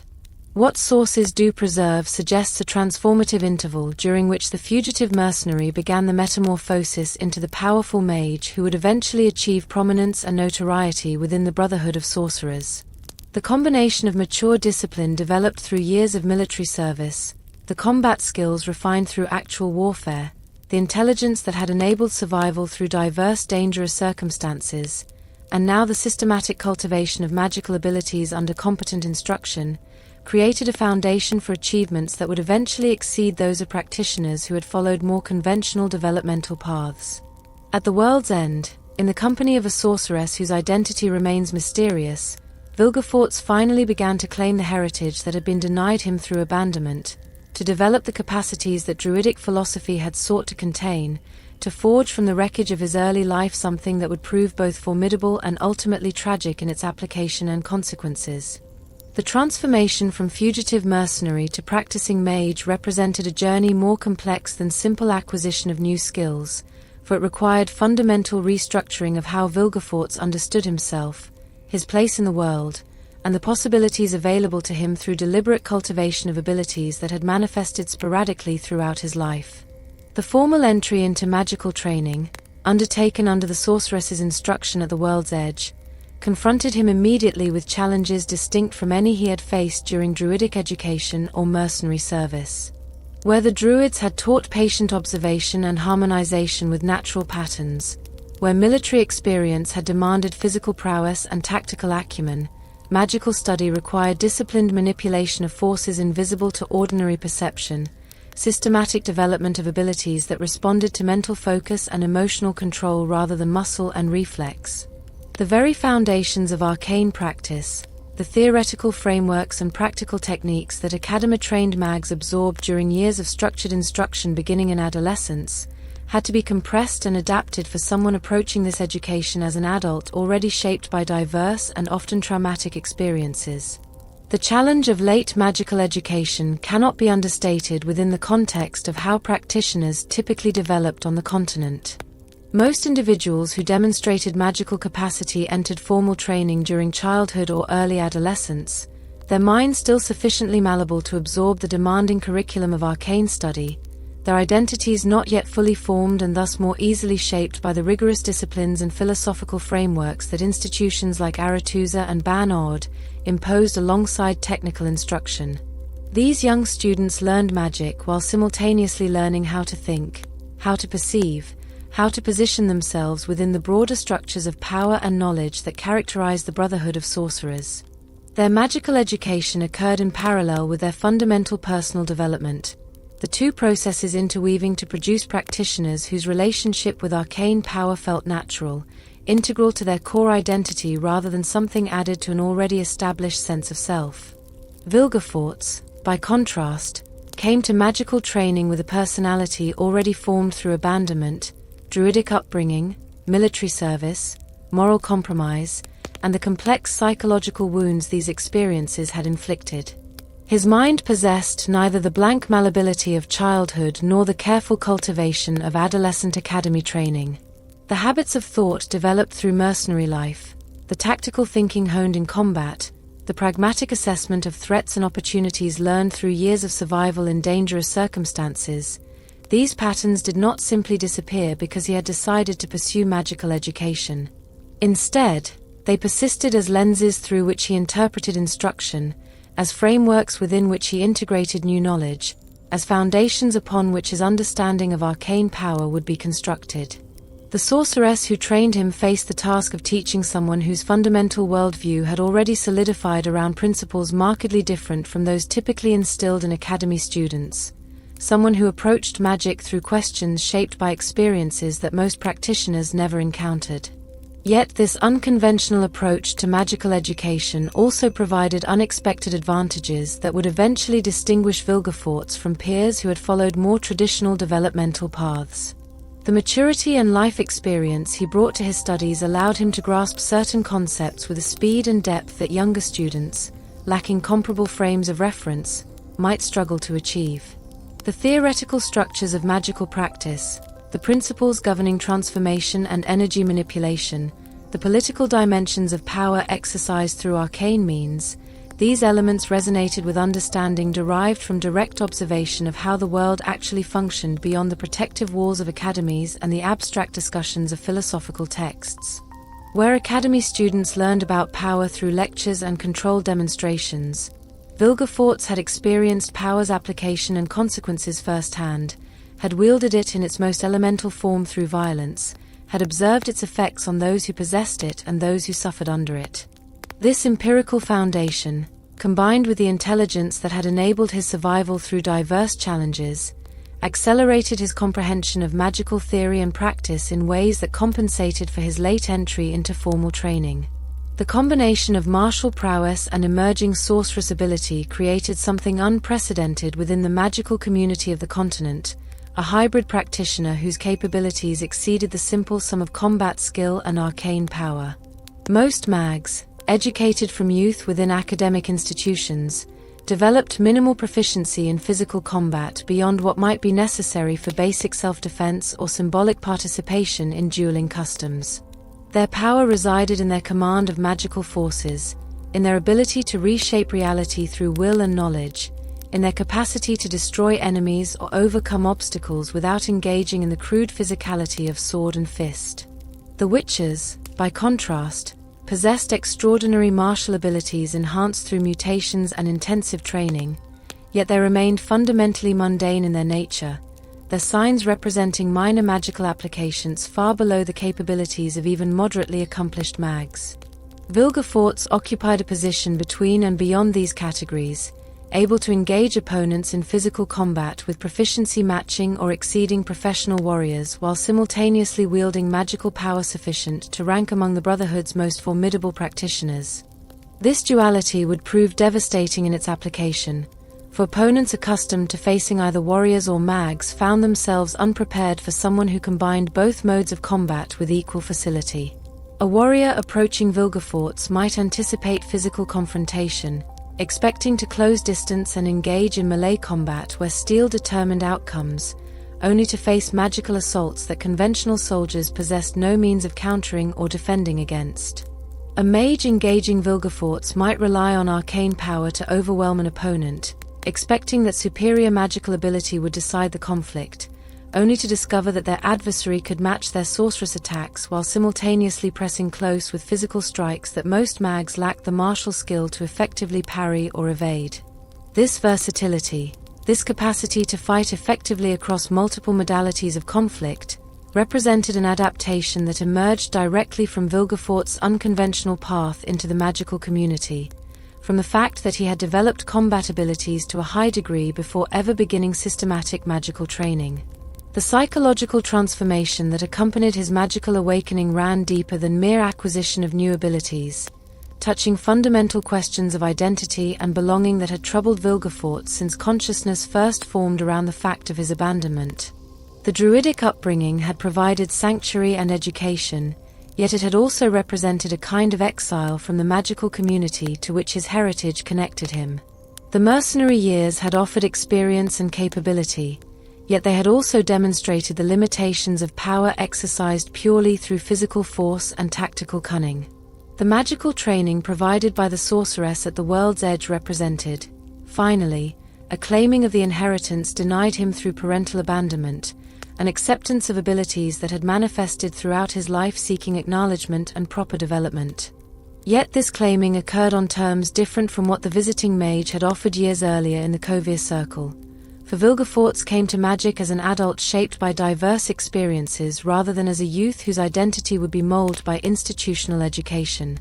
What sources do preserve suggests a transformative interval during which the fugitive mercenary began the metamorphosis into the powerful mage who would eventually achieve prominence and notoriety within the Brotherhood of Sorcerers. The combination of mature discipline developed through years of military service, the combat skills refined through actual warfare, the intelligence that had enabled survival through diverse dangerous circumstances, and now the systematic cultivation of magical abilities under competent instruction, created a foundation for achievements that would eventually exceed those of practitioners who had followed more conventional developmental paths. At the world's end, in the company of a sorceress whose identity remains mysterious, Vilgefortz finally began to claim the heritage that had been denied him through abandonment, to develop the capacities that druidic philosophy had sought to contain, to forge from the wreckage of his early life something that would prove both formidable and ultimately tragic in its application and consequences. The transformation from fugitive mercenary to practicing mage represented a journey more complex than simple acquisition of new skills, for it required fundamental restructuring of how Vilgefortz understood himself, his place in the world, and the possibilities available to him through deliberate cultivation of abilities that had manifested sporadically throughout his life. The formal entry into magical training, undertaken under the sorceress's instruction at the World's Edge, confronted him immediately with challenges distinct from any he had faced during druidic education or mercenary service. Where the druids had taught patient observation and harmonization with natural patterns, where military experience had demanded physical prowess and tactical acumen, magical study required disciplined manipulation of forces invisible to ordinary perception, systematic development of abilities that responded to mental focus and emotional control rather than muscle and reflex. The very foundations of arcane practice, the theoretical frameworks and practical techniques that academy-trained mags absorbed during years of structured instruction beginning in adolescence, had to be compressed and adapted for someone approaching this education as an adult already shaped by diverse and often traumatic experiences. The challenge of late magical education cannot be understated within the context of how practitioners typically developed on the continent. Most individuals who demonstrated magical capacity entered formal training during childhood or early adolescence, their minds still sufficiently malleable to absorb the demanding curriculum of arcane study, their identities not yet fully formed and thus more easily shaped by the rigorous disciplines and philosophical frameworks that institutions like Aretusa and Ban-Od imposed alongside technical instruction. These young students learned magic while simultaneously learning how to think, how to perceive, how to position themselves within the broader structures of power and knowledge that characterize the Brotherhood of Sorcerers. Their magical education occurred in parallel with their fundamental personal development, the two processes interweaving to produce practitioners whose relationship with arcane power felt natural, integral to their core identity rather than something added to an already established sense of self. Vilgefortz, by contrast, came to magical training with a personality already formed through abandonment, druidic upbringing, military service, moral compromise, and the complex psychological wounds these experiences had inflicted. His mind possessed neither the blank malleability of childhood nor the careful cultivation of adolescent academy training. The habits of thought developed through mercenary life, the tactical thinking honed in combat, the pragmatic assessment of threats and opportunities learned through years of survival in dangerous circumstances, these patterns did not simply disappear because he had decided to pursue magical education. Instead, they persisted as lenses through which he interpreted instruction, as frameworks within which he integrated new knowledge, as foundations upon which his understanding of arcane power would be constructed. The sorceress who trained him faced the task of teaching someone whose fundamental worldview had already solidified around principles markedly different from those typically instilled in academy students, someone who approached magic through questions shaped by experiences that most practitioners never encountered. Yet this unconventional approach to magical education also provided unexpected advantages that would eventually distinguish Vilgefortz from peers who had followed more traditional developmental paths. The maturity and life experience he brought to his studies allowed him to grasp certain concepts with a speed and depth that younger students, lacking comparable frames of reference, might struggle to achieve. The theoretical structures of magical practice, the principles governing transformation and energy manipulation, the political dimensions of power exercised through arcane means, these elements resonated with understanding derived from direct observation of how the world actually functioned beyond the protective walls of academies and the abstract discussions of philosophical texts. Where academy students learned about power through lectures and controlled demonstrations, Vilgefortz had experienced power's application and consequences firsthand, had wielded it in its most elemental form through violence, had observed its effects on those who possessed it and those who suffered under it. This empirical foundation, combined with the intelligence that had enabled his survival through diverse challenges, accelerated his comprehension of magical theory and practice in ways that compensated for his late entry into formal training. The combination of martial prowess and emerging sorceress ability created something unprecedented within the magical community of the continent, a hybrid practitioner whose capabilities exceeded the simple sum of combat skill and arcane power. Most mags, educated from youth within academic institutions, developed minimal proficiency in physical combat beyond what might be necessary for basic self-defense or symbolic participation in dueling customs. Their power resided in their command of magical forces, in their ability to reshape reality through will and knowledge, in their capacity to destroy enemies or overcome obstacles without engaging in the crude physicality of sword and fist. The witches, by contrast, possessed extraordinary martial abilities enhanced through mutations and intensive training, yet they remained fundamentally mundane in their nature, their signs representing minor magical applications far below the capabilities of even moderately accomplished mags. Vilgefortz occupied a position between and beyond these categories, able to engage opponents in physical combat with proficiency matching or exceeding professional warriors while simultaneously wielding magical power sufficient to rank among the Brotherhood's most formidable practitioners. This duality would prove devastating in its application, for opponents accustomed to facing either warriors or mags found themselves unprepared for someone who combined both modes of combat with equal facility. A warrior approaching Vilgefortz might anticipate physical confrontation, expecting to close distance and engage in melee combat where steel determined outcomes, only to face magical assaults that conventional soldiers possessed no means of countering or defending against. A mage engaging Vilgefortz might rely on arcane power to overwhelm an opponent, expecting that superior magical ability would decide the conflict, only to discover that their adversary could match their sorceress attacks while simultaneously pressing close with physical strikes that most mags lacked the martial skill to effectively parry or evade. This versatility, this capacity to fight effectively across multiple modalities of conflict, represented an adaptation that emerged directly from Vilgefortz's unconventional path into the magical community, from the fact that he had developed combat abilities to a high degree before ever beginning systematic magical training. The psychological transformation that accompanied his magical awakening ran deeper than mere acquisition of new abilities, touching fundamental questions of identity and belonging that had troubled Vilgefortz since consciousness first formed around the fact of his abandonment. The druidic upbringing had provided sanctuary and education, yet it had also represented a kind of exile from the magical community to which his heritage connected him. The mercenary years had offered experience and capability, yet they had also demonstrated the limitations of power exercised purely through physical force and tactical cunning. The magical training provided by the sorceress at the world's edge represented, finally, a claiming of the inheritance denied him through parental abandonment, an acceptance of abilities that had manifested throughout his life seeking acknowledgement and proper development. Yet this claiming occurred on terms different from what the visiting mage had offered years earlier in the Kovir Circle. For Vilgefortz came to magic as an adult shaped by diverse experiences rather than as a youth whose identity would be molded by institutional education.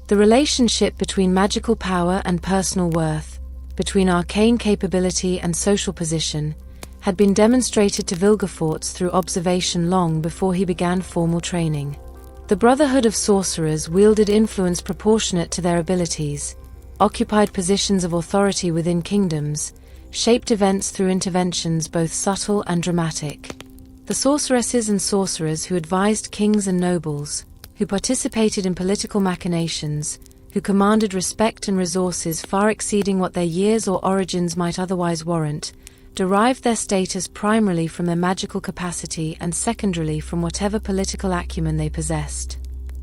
The relationship between magical power and personal worth, between arcane capability and social position, had been demonstrated to Vilgefortz through observation long before he began formal training. The Brotherhood of Sorcerers wielded influence proportionate to their abilities, occupied positions of authority within kingdoms, shaped events through interventions both subtle and dramatic. The sorceresses and sorcerers who advised kings and nobles, who participated in political machinations, who commanded respect and resources far exceeding what their years or origins might otherwise warrant, derived their status primarily from their magical capacity and secondarily from whatever political acumen they possessed.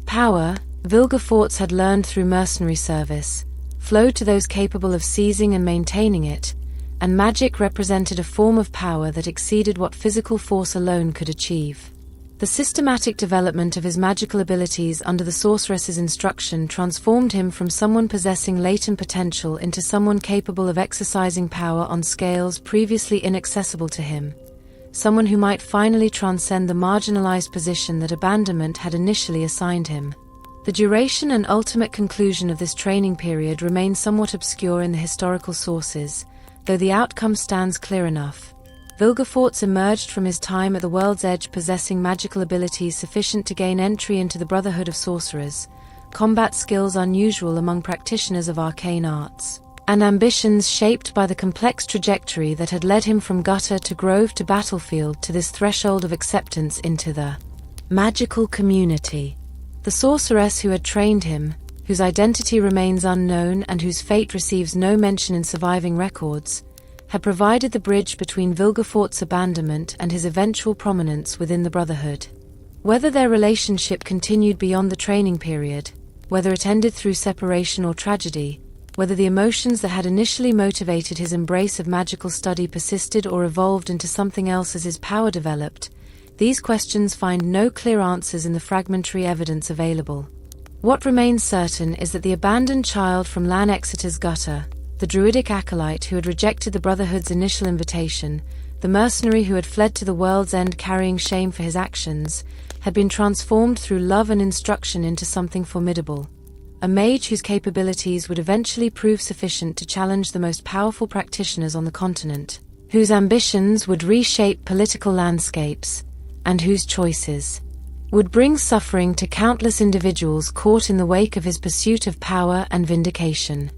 Power, Vilgefortz had learned through mercenary service, flowed to those capable of seizing and maintaining it, and magic represented a form of power that exceeded what physical force alone could achieve. The systematic development of his magical abilities under the sorceress's instruction transformed him from someone possessing latent potential into someone capable of exercising power on scales previously inaccessible to him, someone who might finally transcend the marginalized position that abandonment had initially assigned him. The duration and ultimate conclusion of this training period remain somewhat obscure in the historical sources, though the outcome stands clear enough. Vilgefortz emerged from his time at the World's Edge possessing magical abilities sufficient to gain entry into the Brotherhood of Sorcerers, combat skills unusual among practitioners of arcane arts, and ambitions shaped by the complex trajectory that had led him from gutter to grove to battlefield to this threshold of acceptance into the magical community. The sorceress who had trained him, whose identity remains unknown and whose fate receives no mention in surviving records, had provided the bridge between Vilgefortz's abandonment and his eventual prominence within the Brotherhood. Whether their relationship continued beyond the training period, whether it ended through separation or tragedy, whether the emotions that had initially motivated his embrace of magical study persisted or evolved into something else as his power developed, these questions find no clear answers in the fragmentary evidence available. What remains certain is that the abandoned child from Lan Exeter's gutter, the druidic acolyte who had rejected the Brotherhood's initial invitation, the mercenary who had fled to the world's end carrying shame for his actions, had been transformed through love and instruction into something formidable. A mage whose capabilities would eventually prove sufficient to challenge the most powerful practitioners on the continent, whose ambitions would reshape political landscapes, and whose choices would bring suffering to countless individuals caught in the wake of his pursuit of power and vindication.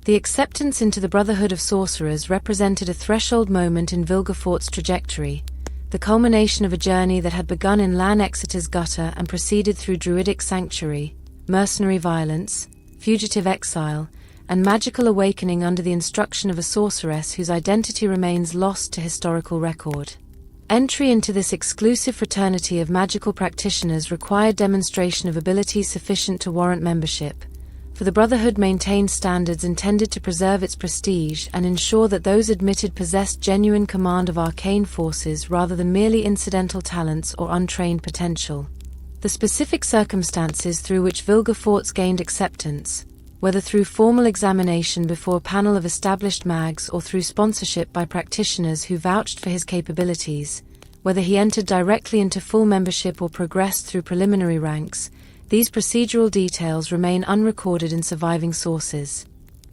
The acceptance into the Brotherhood of Sorcerers represented a threshold moment in Vilgefortz's trajectory, the culmination of a journey that had begun in Lan Exeter's gutter and proceeded through druidic sanctuary, mercenary violence, fugitive exile, and magical awakening under the instruction of a sorceress whose identity remains lost to historical record. Entry into this exclusive fraternity of magical practitioners required demonstration of abilities sufficient to warrant membership, for the Brotherhood maintained standards intended to preserve its prestige and ensure that those admitted possessed genuine command of arcane forces rather than merely incidental talents or untrained potential. The specific circumstances through which Vilgefortz gained acceptance, whether through formal examination before a panel of established mags or through sponsorship by practitioners who vouched for his capabilities, whether he entered directly into full membership or progressed through preliminary ranks, these procedural details remain unrecorded in surviving sources.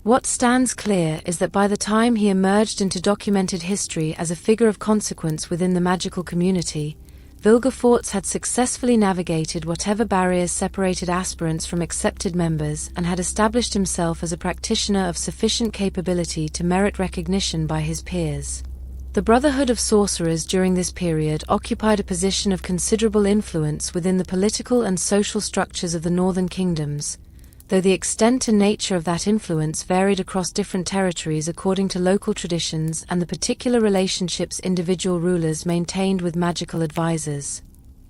What stands clear is that by the time he emerged into documented history as a figure of consequence within the magical community, Vilgefortz had successfully navigated whatever barriers separated aspirants from accepted members and had established himself as a practitioner of sufficient capability to merit recognition by his peers. The Brotherhood of Sorcerers during this period occupied a position of considerable influence within the political and social structures of the northern kingdoms, though the extent and nature of that influence varied across different territories according to local traditions and the particular relationships individual rulers maintained with magical advisors.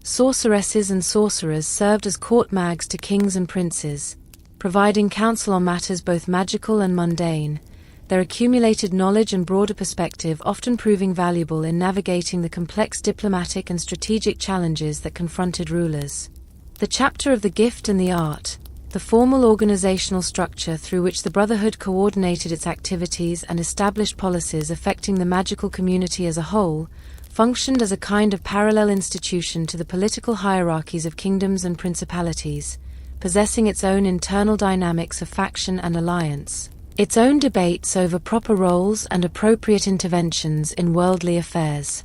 Sorceresses and sorcerers served as court mags to kings and princes, providing counsel on matters both magical and mundane, their accumulated knowledge and broader perspective often proving valuable in navigating the complex diplomatic and strategic challenges that confronted rulers. The chapter of the gift and the art, the formal organizational structure through which the Brotherhood coordinated its activities and established policies affecting the magical community as a whole, functioned as a kind of parallel institution to the political hierarchies of kingdoms and principalities, possessing its own internal dynamics of faction and alliance, its own debates over proper roles and appropriate interventions in worldly affairs.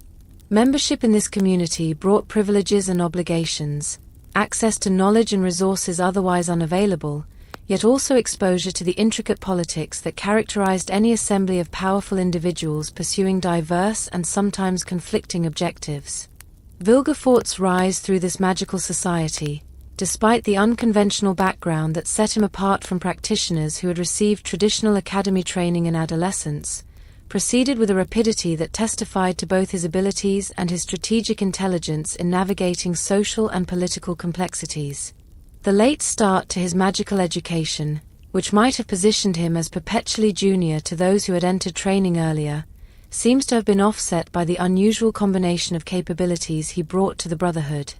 Membership in this community brought privileges and obligations, access to knowledge and resources otherwise unavailable, yet also exposure to the intricate politics that characterized any assembly of powerful individuals pursuing diverse and sometimes conflicting objectives. Vilgefortz's rise through this magical society, despite the unconventional background that set him apart from practitioners who had received traditional academy training in adolescence, proceeded with a rapidity that testified to both his abilities and his strategic intelligence in navigating social and political complexities. The late start to his magical education, which might have positioned him as perpetually junior to those who had entered training earlier, seems to have been offset by the unusual combination of capabilities he brought to the Brotherhood.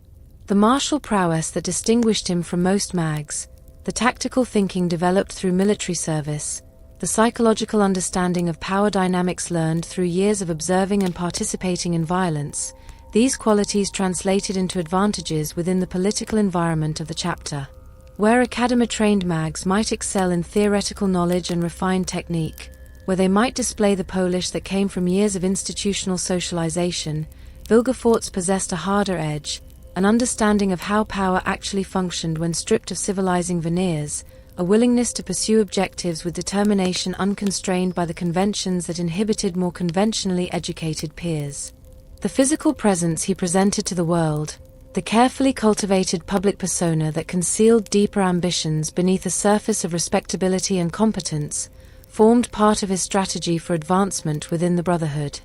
The martial prowess that distinguished him from most mags, the tactical thinking developed through military service, the psychological understanding of power dynamics learned through years of observing and participating in violence, these qualities translated into advantages within the political environment of the chapter. Where academy-trained mags might excel in theoretical knowledge and refined technique, where they might display the polish that came from years of institutional socialization, Vilgefortz possessed a harder edge, an understanding of how power actually functioned when stripped of civilizing veneers, a willingness to pursue objectives with determination unconstrained by the conventions that inhibited more conventionally educated peers. The physical presence he presented to the world, the carefully cultivated public persona that concealed deeper ambitions beneath a surface of respectability and competence, formed part of his strategy for advancement within the Brotherhood.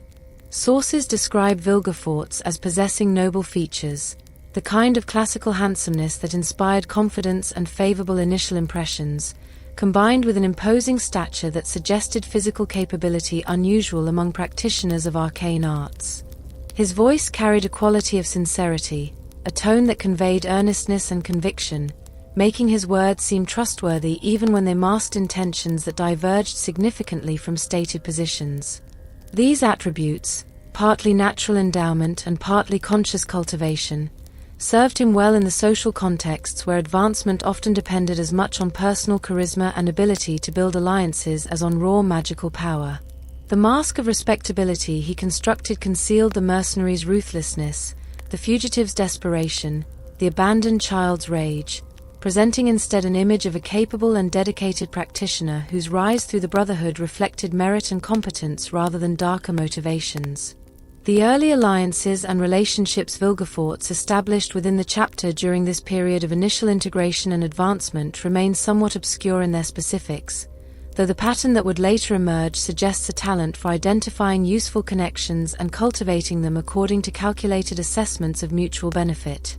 Sources describe Vilgefortz as possessing noble features, the kind of classical handsomeness that inspired confidence and favorable initial impressions, combined with an imposing stature that suggested physical capability unusual among practitioners of arcane arts. His voice carried a quality of sincerity, a tone that conveyed earnestness and conviction, making his words seem trustworthy even when they masked intentions that diverged significantly from stated positions. These attributes, partly natural endowment and partly conscious cultivation, served him well in the social contexts where advancement often depended as much on personal charisma and ability to build alliances as on raw magical power. The mask of respectability he constructed concealed the mercenary's ruthlessness, the fugitive's desperation, the abandoned child's rage, presenting instead an image of a capable and dedicated practitioner whose rise through the Brotherhood reflected merit and competence rather than darker motivations. The early alliances and relationships Vilgefortz established within the chapter during this period of initial integration and advancement remain somewhat obscure in their specifics, though the pattern that would later emerge suggests a talent for identifying useful connections and cultivating them according to calculated assessments of mutual benefit.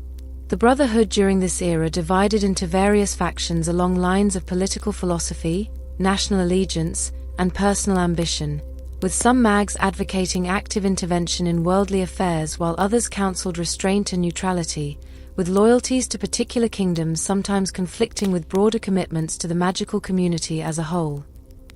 The Brotherhood during this era divided into various factions along lines of political philosophy, national allegiance, and personal ambition, with some mags advocating active intervention in worldly affairs while others counseled restraint and neutrality, with loyalties to particular kingdoms sometimes conflicting with broader commitments to the magical community as a whole.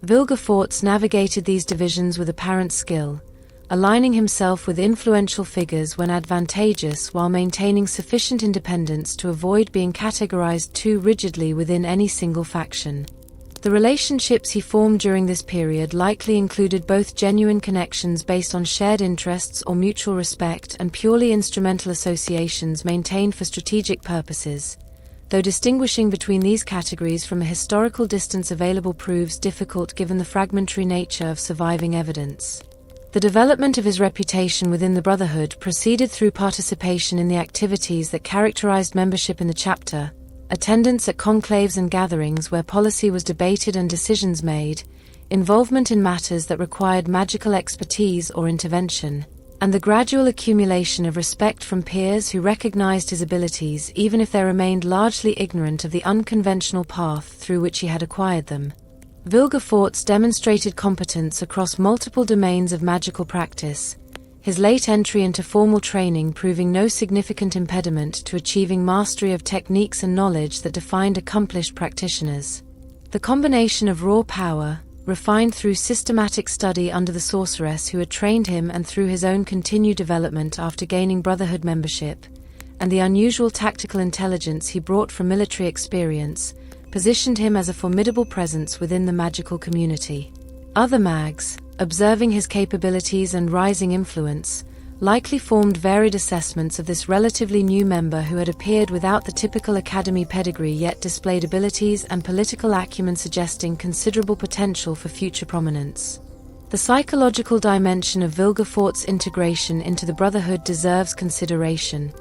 Vilgefortz navigated these divisions with apparent skill, aligning himself with influential figures when advantageous while maintaining sufficient independence to avoid being categorized too rigidly within any single faction. The relationships he formed during this period likely included both genuine connections based on shared interests or mutual respect and purely instrumental associations maintained for strategic purposes, though distinguishing between these categories from a historical distance available proves difficult given the fragmentary nature of surviving evidence. The development of his reputation within the Brotherhood proceeded through participation in the activities that characterized membership in the chapter, attendance at conclaves and gatherings where policy was debated and decisions made, involvement in matters that required magical expertise or intervention, and the gradual accumulation of respect from peers who recognized his abilities even if they remained largely ignorant of the unconventional path through which he had acquired them. Vilgefortz demonstrated competence across multiple domains of magical practice, his late entry into formal training proving no significant impediment to achieving mastery of techniques and knowledge that defined accomplished practitioners. The combination of raw power, refined through systematic study under the sorceress who had trained him and through his own continued development after gaining Brotherhood membership, and the unusual tactical intelligence he brought from military experience, positioned him as a formidable presence within the magical community. Other mags, observing his capabilities and rising influence, likely formed varied assessments of this relatively new member who had appeared without the typical academy pedigree yet displayed abilities and political acumen suggesting considerable potential for future prominence. The psychological dimension of Vilgefortz's integration into the Brotherhood deserves consideration,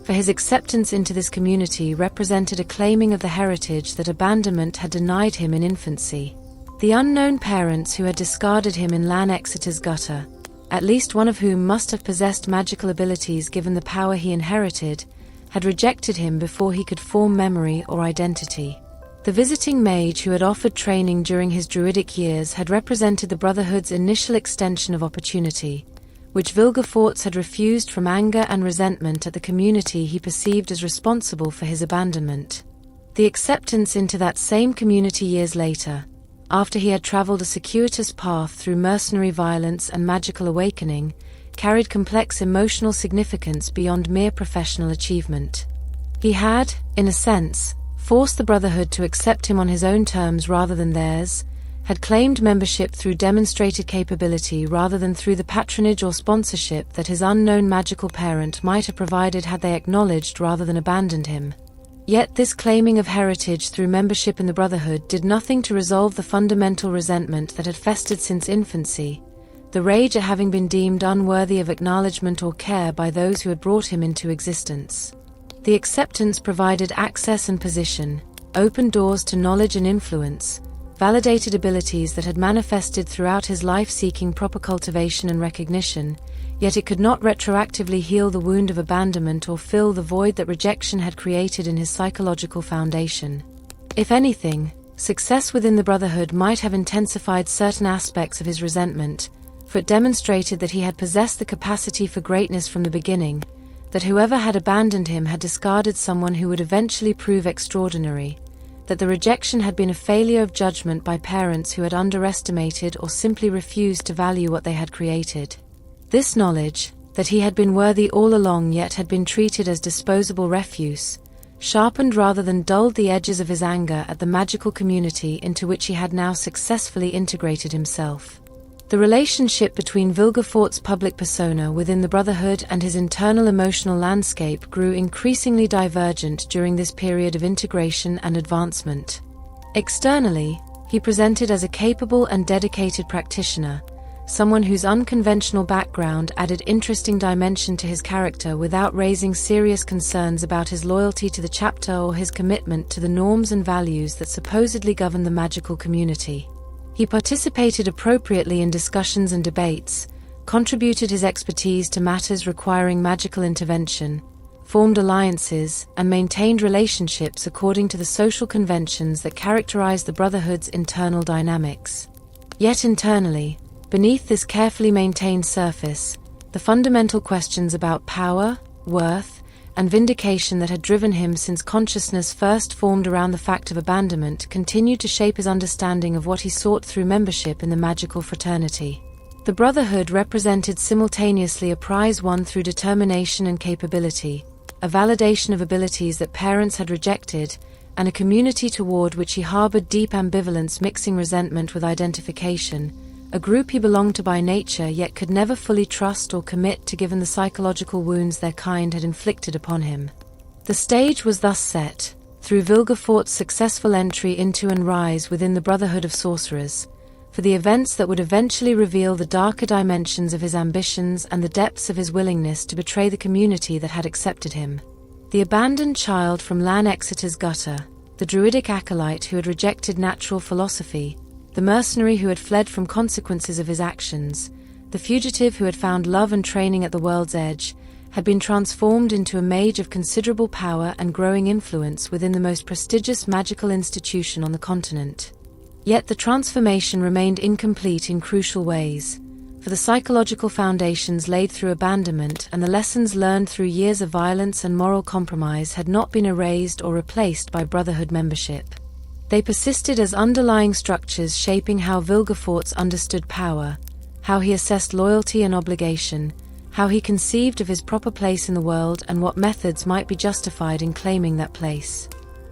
for his acceptance into this community represented a claiming of the heritage that abandonment had denied him in infancy. The unknown parents who had discarded him in Lan Exeter's gutter, at least one of whom must have possessed magical abilities given the power he inherited, had rejected him before he could form memory or identity. The visiting mage who had offered training during his druidic years had represented the Brotherhood's initial extension of opportunity, which Vilgefortz had refused from anger and resentment at the community he perceived as responsible for his abandonment. The acceptance into that same community years later, after he had traveled a circuitous path through mercenary violence and magical awakening, carried complex emotional significance beyond mere professional achievement. He had, in a sense, forced the Brotherhood to accept him on his own terms rather than theirs, had claimed membership through demonstrated capability rather than through the patronage or sponsorship that his unknown magical parent might have provided had they acknowledged rather than abandoned him. Yet this claiming of heritage through membership in the Brotherhood did nothing to resolve the fundamental resentment that had festered since infancy, the rage at having been deemed unworthy of acknowledgement or care by those who had brought him into existence. The acceptance provided access and position, opened doors to knowledge and influence, validated abilities that had manifested throughout his life seeking proper cultivation and recognition, yet it could not retroactively heal the wound of abandonment or fill the void that rejection had created in his psychological foundation. If anything, success within the Brotherhood might have intensified certain aspects of his resentment, for it demonstrated that he had possessed the capacity for greatness from the beginning, that whoever had abandoned him had discarded someone who would eventually prove extraordinary, that the rejection had been a failure of judgment by parents who had underestimated or simply refused to value what they had created. This knowledge, that he had been worthy all along yet had been treated as disposable refuse, sharpened rather than dulled the edges of his anger at the magical community into which he had now successfully integrated himself. The relationship between Vilgefortz's public persona within the Brotherhood and his internal emotional landscape grew increasingly divergent during this period of integration and advancement. Externally, he presented as a capable and dedicated practitioner, someone whose unconventional background added interesting dimension to his character without raising serious concerns about his loyalty to the chapter or his commitment to the norms and values that supposedly govern the magical community. He participated appropriately in discussions and debates, contributed his expertise to matters requiring magical intervention, formed alliances, and maintained relationships according to the social conventions that characterized the Brotherhood's internal dynamics. Yet internally, beneath this carefully maintained surface, the fundamental questions about power, worth, and vindication that had driven him since consciousness first formed around the fact of abandonment continued to shape his understanding of what he sought through membership in the magical fraternity. The Brotherhood represented simultaneously a prize won through determination and capability, a validation of abilities that parents had rejected, and a community toward which he harbored deep ambivalence mixing resentment with identification, a group he belonged to by nature yet could never fully trust or commit to given the psychological wounds their kind had inflicted upon him. The stage was thus set, through Vilgefortz's successful entry into and rise within the Brotherhood of Sorcerers, for the events that would eventually reveal the darker dimensions of his ambitions and the depths of his willingness to betray the community that had accepted him. The abandoned child from Lan Exeter's gutter, the druidic acolyte who had rejected natural philosophy, the mercenary who had fled from consequences of his actions, the fugitive who had found love and training at the world's edge, had been transformed into a mage of considerable power and growing influence within the most prestigious magical institution on the continent. Yet the transformation remained incomplete in crucial ways, for the psychological foundations laid through abandonment and the lessons learned through years of violence and moral compromise had not been erased or replaced by Brotherhood membership. They persisted as underlying structures shaping how Vilgefortz understood power, how he assessed loyalty and obligation, how he conceived of his proper place in the world and what methods might be justified in claiming that place.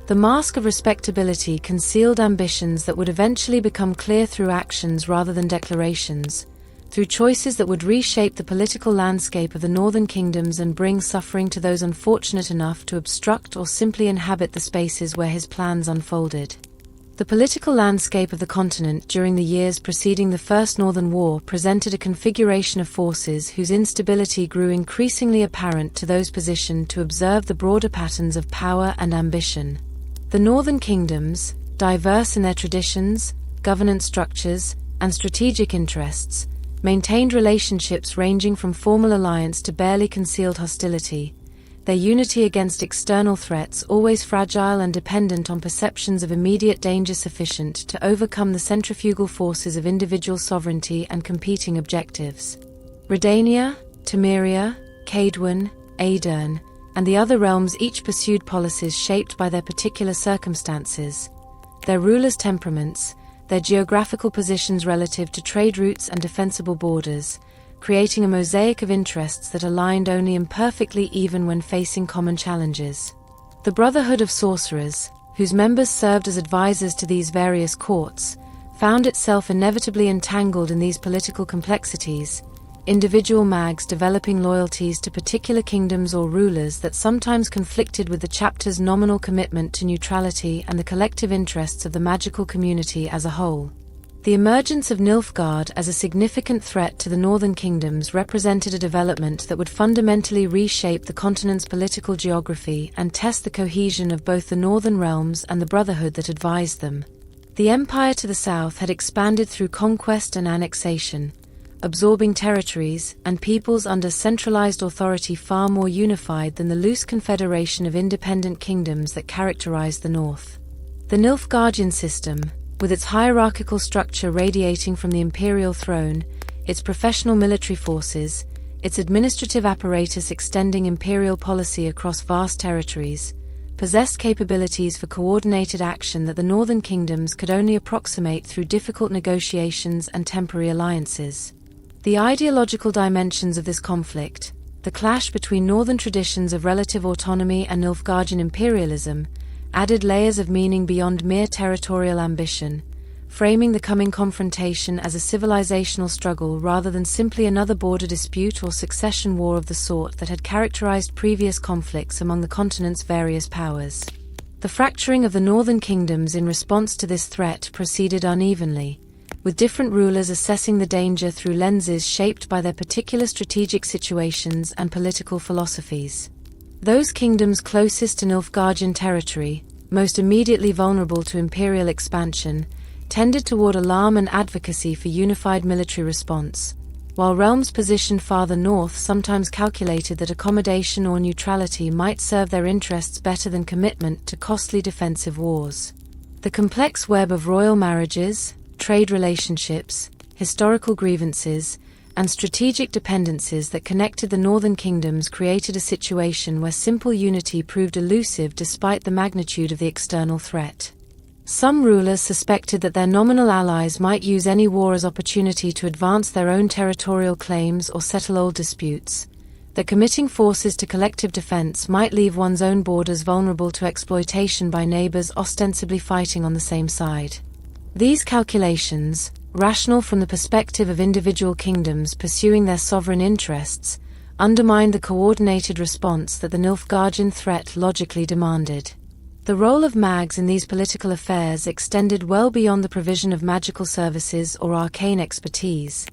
The mask of respectability concealed ambitions that would eventually become clear through actions rather than declarations, through choices that would reshape the political landscape of the northern kingdoms and bring suffering to those unfortunate enough to obstruct or simply inhabit the spaces where his plans unfolded. The political landscape of the continent during the years preceding the First Northern War presented a configuration of forces whose instability grew increasingly apparent to those positioned to observe the broader patterns of power and ambition. The northern kingdoms, diverse in their traditions, governance structures, and strategic interests, maintained relationships ranging from formal alliance to barely concealed hostility, their unity against external threats always fragile and dependent on perceptions of immediate danger sufficient to overcome the centrifugal forces of individual sovereignty and competing objectives. Redania, Temeria, Cadwyn, Aedirn, and the other realms each pursued policies shaped by their particular circumstances, their rulers' temperaments, their geographical positions relative to trade routes and defensible borders, creating a mosaic of interests that aligned only imperfectly even when facing common challenges. The Brotherhood of Sorcerers, whose members served as advisors to these various courts, found itself inevitably entangled in these political complexities, individual mags developing loyalties to particular kingdoms or rulers that sometimes conflicted with the chapter's nominal commitment to neutrality and the collective interests of the magical community as a whole. The emergence of Nilfgaard as a significant threat to the northern kingdoms represented a development that would fundamentally reshape the continent's political geography and test the cohesion of both the northern realms and the brotherhood that advised them. The empire to the south had expanded through conquest and annexation, absorbing territories and peoples under centralized authority far more unified than the loose confederation of independent kingdoms that characterized the north. The Nilfgaardian system, with its hierarchical structure radiating from the imperial throne, its professional military forces, its administrative apparatus extending imperial policy across vast territories, possessed capabilities for coordinated action that the northern kingdoms could only approximate through difficult negotiations and temporary alliances. The ideological dimensions of this conflict, the clash between northern traditions of relative autonomy and Nilfgaardian imperialism, added layers of meaning beyond mere territorial ambition, framing the coming confrontation as a civilizational struggle rather than simply another border dispute or succession war of the sort that had characterized previous conflicts among the continent's various powers. The fracturing of the northern kingdoms in response to this threat proceeded unevenly, with different rulers assessing the danger through lenses shaped by their particular strategic situations and political philosophies. Those kingdoms closest to Nilfgaardian territory, most immediately vulnerable to imperial expansion, tended toward alarm and advocacy for unified military response, while realms positioned farther north sometimes calculated that accommodation or neutrality might serve their interests better than commitment to costly defensive wars. The complex web of royal marriages, trade relationships, historical grievances, and strategic dependencies that connected the northern kingdoms created a situation where simple unity proved elusive despite the magnitude of the external threat. Some rulers suspected that their nominal allies might use any war as opportunity to advance their own territorial claims or settle old disputes, that committing forces to collective defense might leave one's own borders vulnerable to exploitation by neighbors ostensibly fighting on the same side. These calculations, rational from the perspective of individual kingdoms pursuing their sovereign interests, undermined the coordinated response that the Nilfgaardian threat logically demanded. The role of mags in these political affairs extended well beyond the provision of magical services or arcane expertise,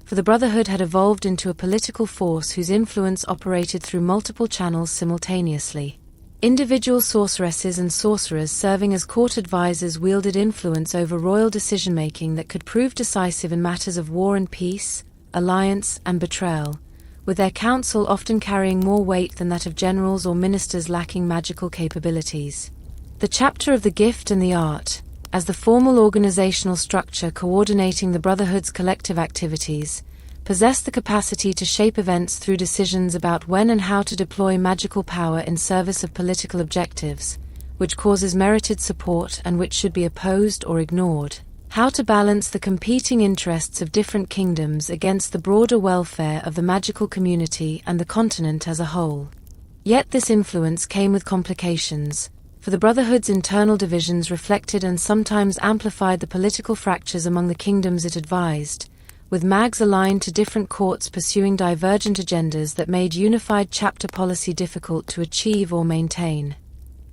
for the Brotherhood had evolved into a political force whose influence operated through multiple channels simultaneously. Individual sorceresses and sorcerers serving as court advisors wielded influence over royal decision-making that could prove decisive in matters of war and peace, alliance and betrayal, with their counsel often carrying more weight than that of generals or ministers lacking magical capabilities. The chapter of the gift and the art, as the formal organizational structure coordinating the Brotherhood's collective activities, possessed the capacity to shape events through decisions about when and how to deploy magical power in service of political objectives, which causes merited support and which should be opposed or ignored, how to balance the competing interests of different kingdoms against the broader welfare of the magical community and the continent as a whole. Yet this influence came with complications, for the Brotherhood's internal divisions reflected and sometimes amplified the political fractures among the kingdoms it advised, with mags aligned to different courts pursuing divergent agendas that made unified chapter policy difficult to achieve or maintain.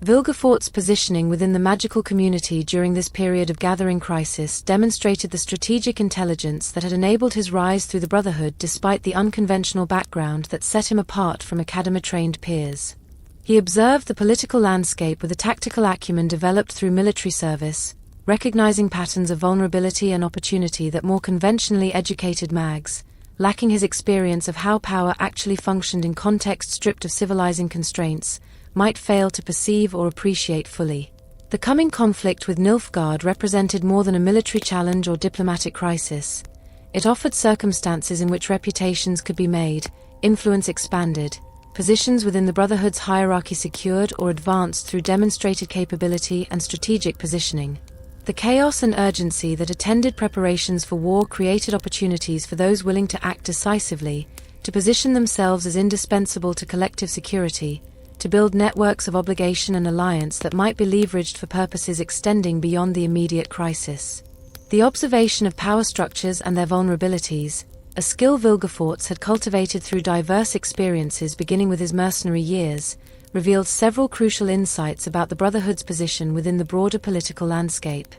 Vilgefortz's positioning within the magical community during this period of gathering crisis demonstrated the strategic intelligence that had enabled his rise through the Brotherhood despite the unconventional background that set him apart from academy-trained peers. He observed the political landscape with a tactical acumen developed through military service, recognizing patterns of vulnerability and opportunity that more conventionally educated mags, lacking his experience of how power actually functioned in context stripped of civilizing constraints, might fail to perceive or appreciate fully. The coming conflict with Nilfgaard represented more than a military challenge or diplomatic crisis. It offered circumstances in which reputations could be made, influence expanded, positions within the Brotherhood's hierarchy secured or advanced through demonstrated capability and strategic positioning. The chaos and urgency that attended preparations for war created opportunities for those willing to act decisively, to position themselves as indispensable to collective security, to build networks of obligation and alliance that might be leveraged for purposes extending beyond the immediate crisis. The observation of power structures and their vulnerabilities, a skill Vilgefortz had cultivated through diverse experiences beginning with his mercenary years, revealed several crucial insights about the Brotherhood's position within the broader political landscape.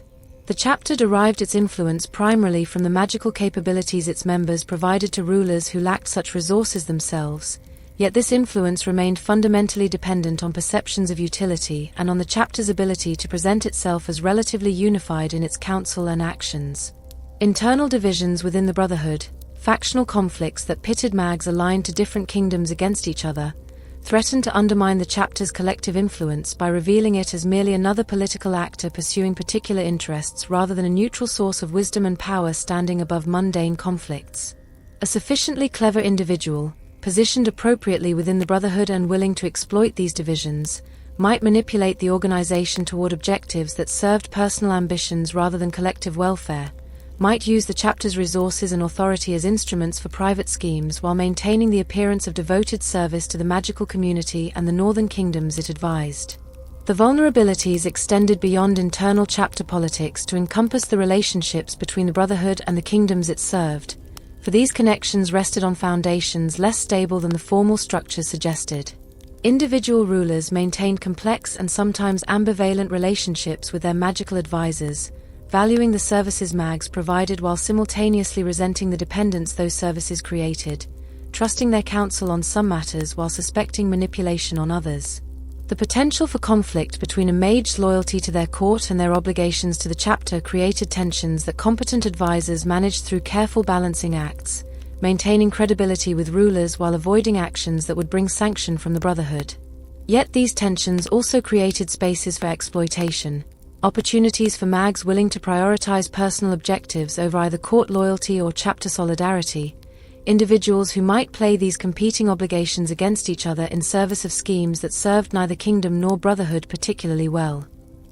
The chapter derived its influence primarily from the magical capabilities its members provided to rulers who lacked such resources themselves, yet this influence remained fundamentally dependent on perceptions of utility and on the chapter's ability to present itself as relatively unified in its counsel and actions. Internal divisions within the Brotherhood, factional conflicts that pitted mags aligned to different kingdoms against each other, threatened to undermine the chapter's collective influence by revealing it as merely another political actor pursuing particular interests rather than a neutral source of wisdom and power standing above mundane conflicts. A sufficiently clever individual, positioned appropriately within the Brotherhood and willing to exploit these divisions, might manipulate the organization toward objectives that served personal ambitions rather than collective welfare, might use the chapter's resources and authority as instruments for private schemes while maintaining the appearance of devoted service to the magical community and the northern kingdoms it advised. The vulnerabilities extended beyond internal chapter politics to encompass the relationships between the Brotherhood and the kingdoms it served, for these connections rested on foundations less stable than the formal structures suggested. Individual rulers maintained complex and sometimes ambivalent relationships with their magical advisors, valuing the services mags provided while simultaneously resenting the dependence those services created, trusting their counsel on some matters while suspecting manipulation on others. The potential for conflict between a mage's loyalty to their court and their obligations to the chapter created tensions that competent advisors managed through careful balancing acts, maintaining credibility with rulers while avoiding actions that would bring sanction from the Brotherhood. Yet these tensions also created spaces for exploitation, opportunities for mags willing to prioritize personal objectives over either court loyalty or chapter solidarity, individuals who might play these competing obligations against each other in service of schemes that served neither kingdom nor Brotherhood particularly well.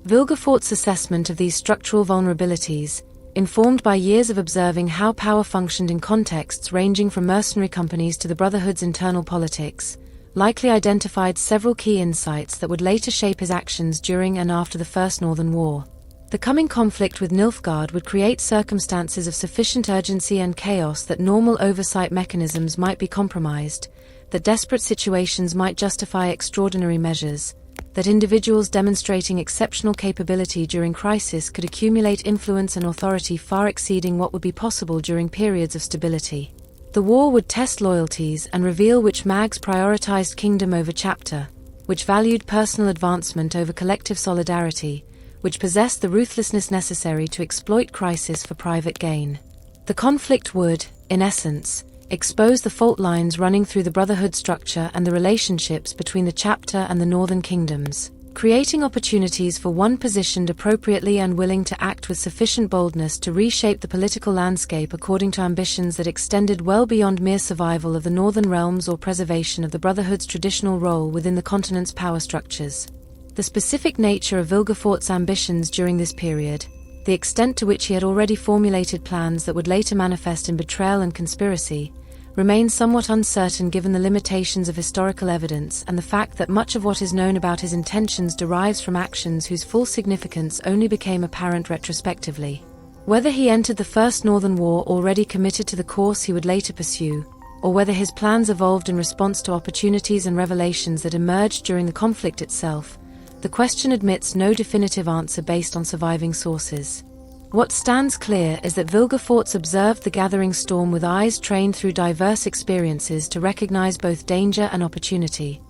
Vilgefortz's assessment of these structural vulnerabilities, informed by years of observing how power functioned in contexts ranging from mercenary companies to the Brotherhood's internal politics, likely identified several key insights that would later shape his actions during and after the First Northern War. The coming conflict with Nilfgaard would create circumstances of sufficient urgency and chaos that normal oversight mechanisms might be compromised, that desperate situations might justify extraordinary measures, that individuals demonstrating exceptional capability during crisis could accumulate influence and authority far exceeding what would be possible during periods of stability. The war would test loyalties and reveal which mags prioritized kingdom over chapter, which valued personal advancement over collective solidarity, which possessed the ruthlessness necessary to exploit crisis for private gain. The conflict would, in essence, expose the fault lines running through the Brotherhood structure and the relationships between the chapter and the northern kingdoms, creating opportunities for one positioned appropriately and willing to act with sufficient boldness to reshape the political landscape according to ambitions that extended well beyond mere survival of the northern realms or preservation of the Brotherhood's traditional role within the continent's power structures. The specific nature of Vilgefortz's ambitions during this period, the extent to which he had already formulated plans that would later manifest in betrayal and conspiracy, remains somewhat uncertain given the limitations of historical evidence and the fact that much of what is known about his intentions derives from actions whose full significance only became apparent retrospectively. Whether he entered the First Northern War already committed to the course he would later pursue, or whether his plans evolved in response to opportunities and revelations that emerged during the conflict itself, the question admits no definitive answer based on surviving sources. What stands clear is that Vilgefortz observed the gathering storm with eyes trained through diverse experiences to recognize both danger and opportunity,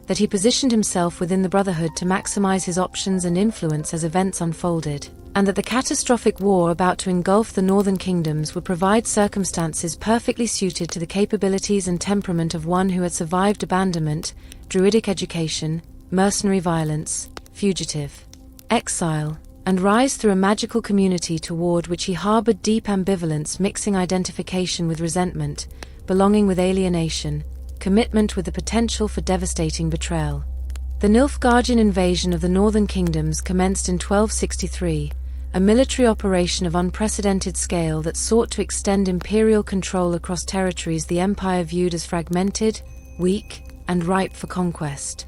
that he positioned himself within the Brotherhood to maximize his options and influence as events unfolded, and that the catastrophic war about to engulf the Northern Kingdoms would provide circumstances perfectly suited to the capabilities and temperament of one who had survived abandonment, druidic education, mercenary violence, fugitive, exile, and rise through a magical community toward which he harbored deep ambivalence, mixing identification with resentment, belonging with alienation, commitment with the potential for devastating betrayal. The Nilfgaardian invasion of the Northern Kingdoms commenced in 1263, a military operation of unprecedented scale that sought to extend imperial control across territories the empire viewed as fragmented, weak, and ripe for conquest.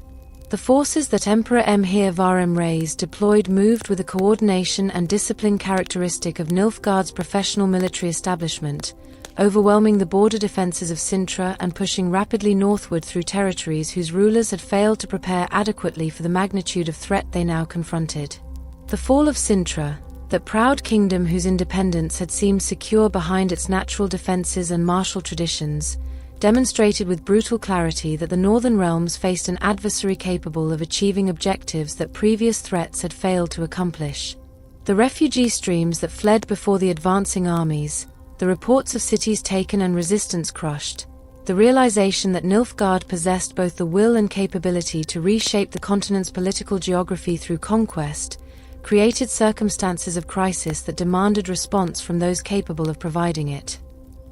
The forces that Emperor Emhyr raised deployed moved with the coordination and discipline characteristic of Nilfgaard's professional military establishment, overwhelming the border defences of Sintra and pushing rapidly northward through territories whose rulers had failed to prepare adequately for the magnitude of threat they now confronted. The fall of Sintra, that proud kingdom whose independence had seemed secure behind its natural defences and martial traditions, demonstrated with brutal clarity that the Northern realms faced an adversary capable of achieving objectives that previous threats had failed to accomplish. The refugee streams that fled before the advancing armies, the reports of cities taken and resistance crushed, the realization that Nilfgaard possessed both the will and capability to reshape the continent's political geography through conquest, created circumstances of crisis that demanded response from those capable of providing it.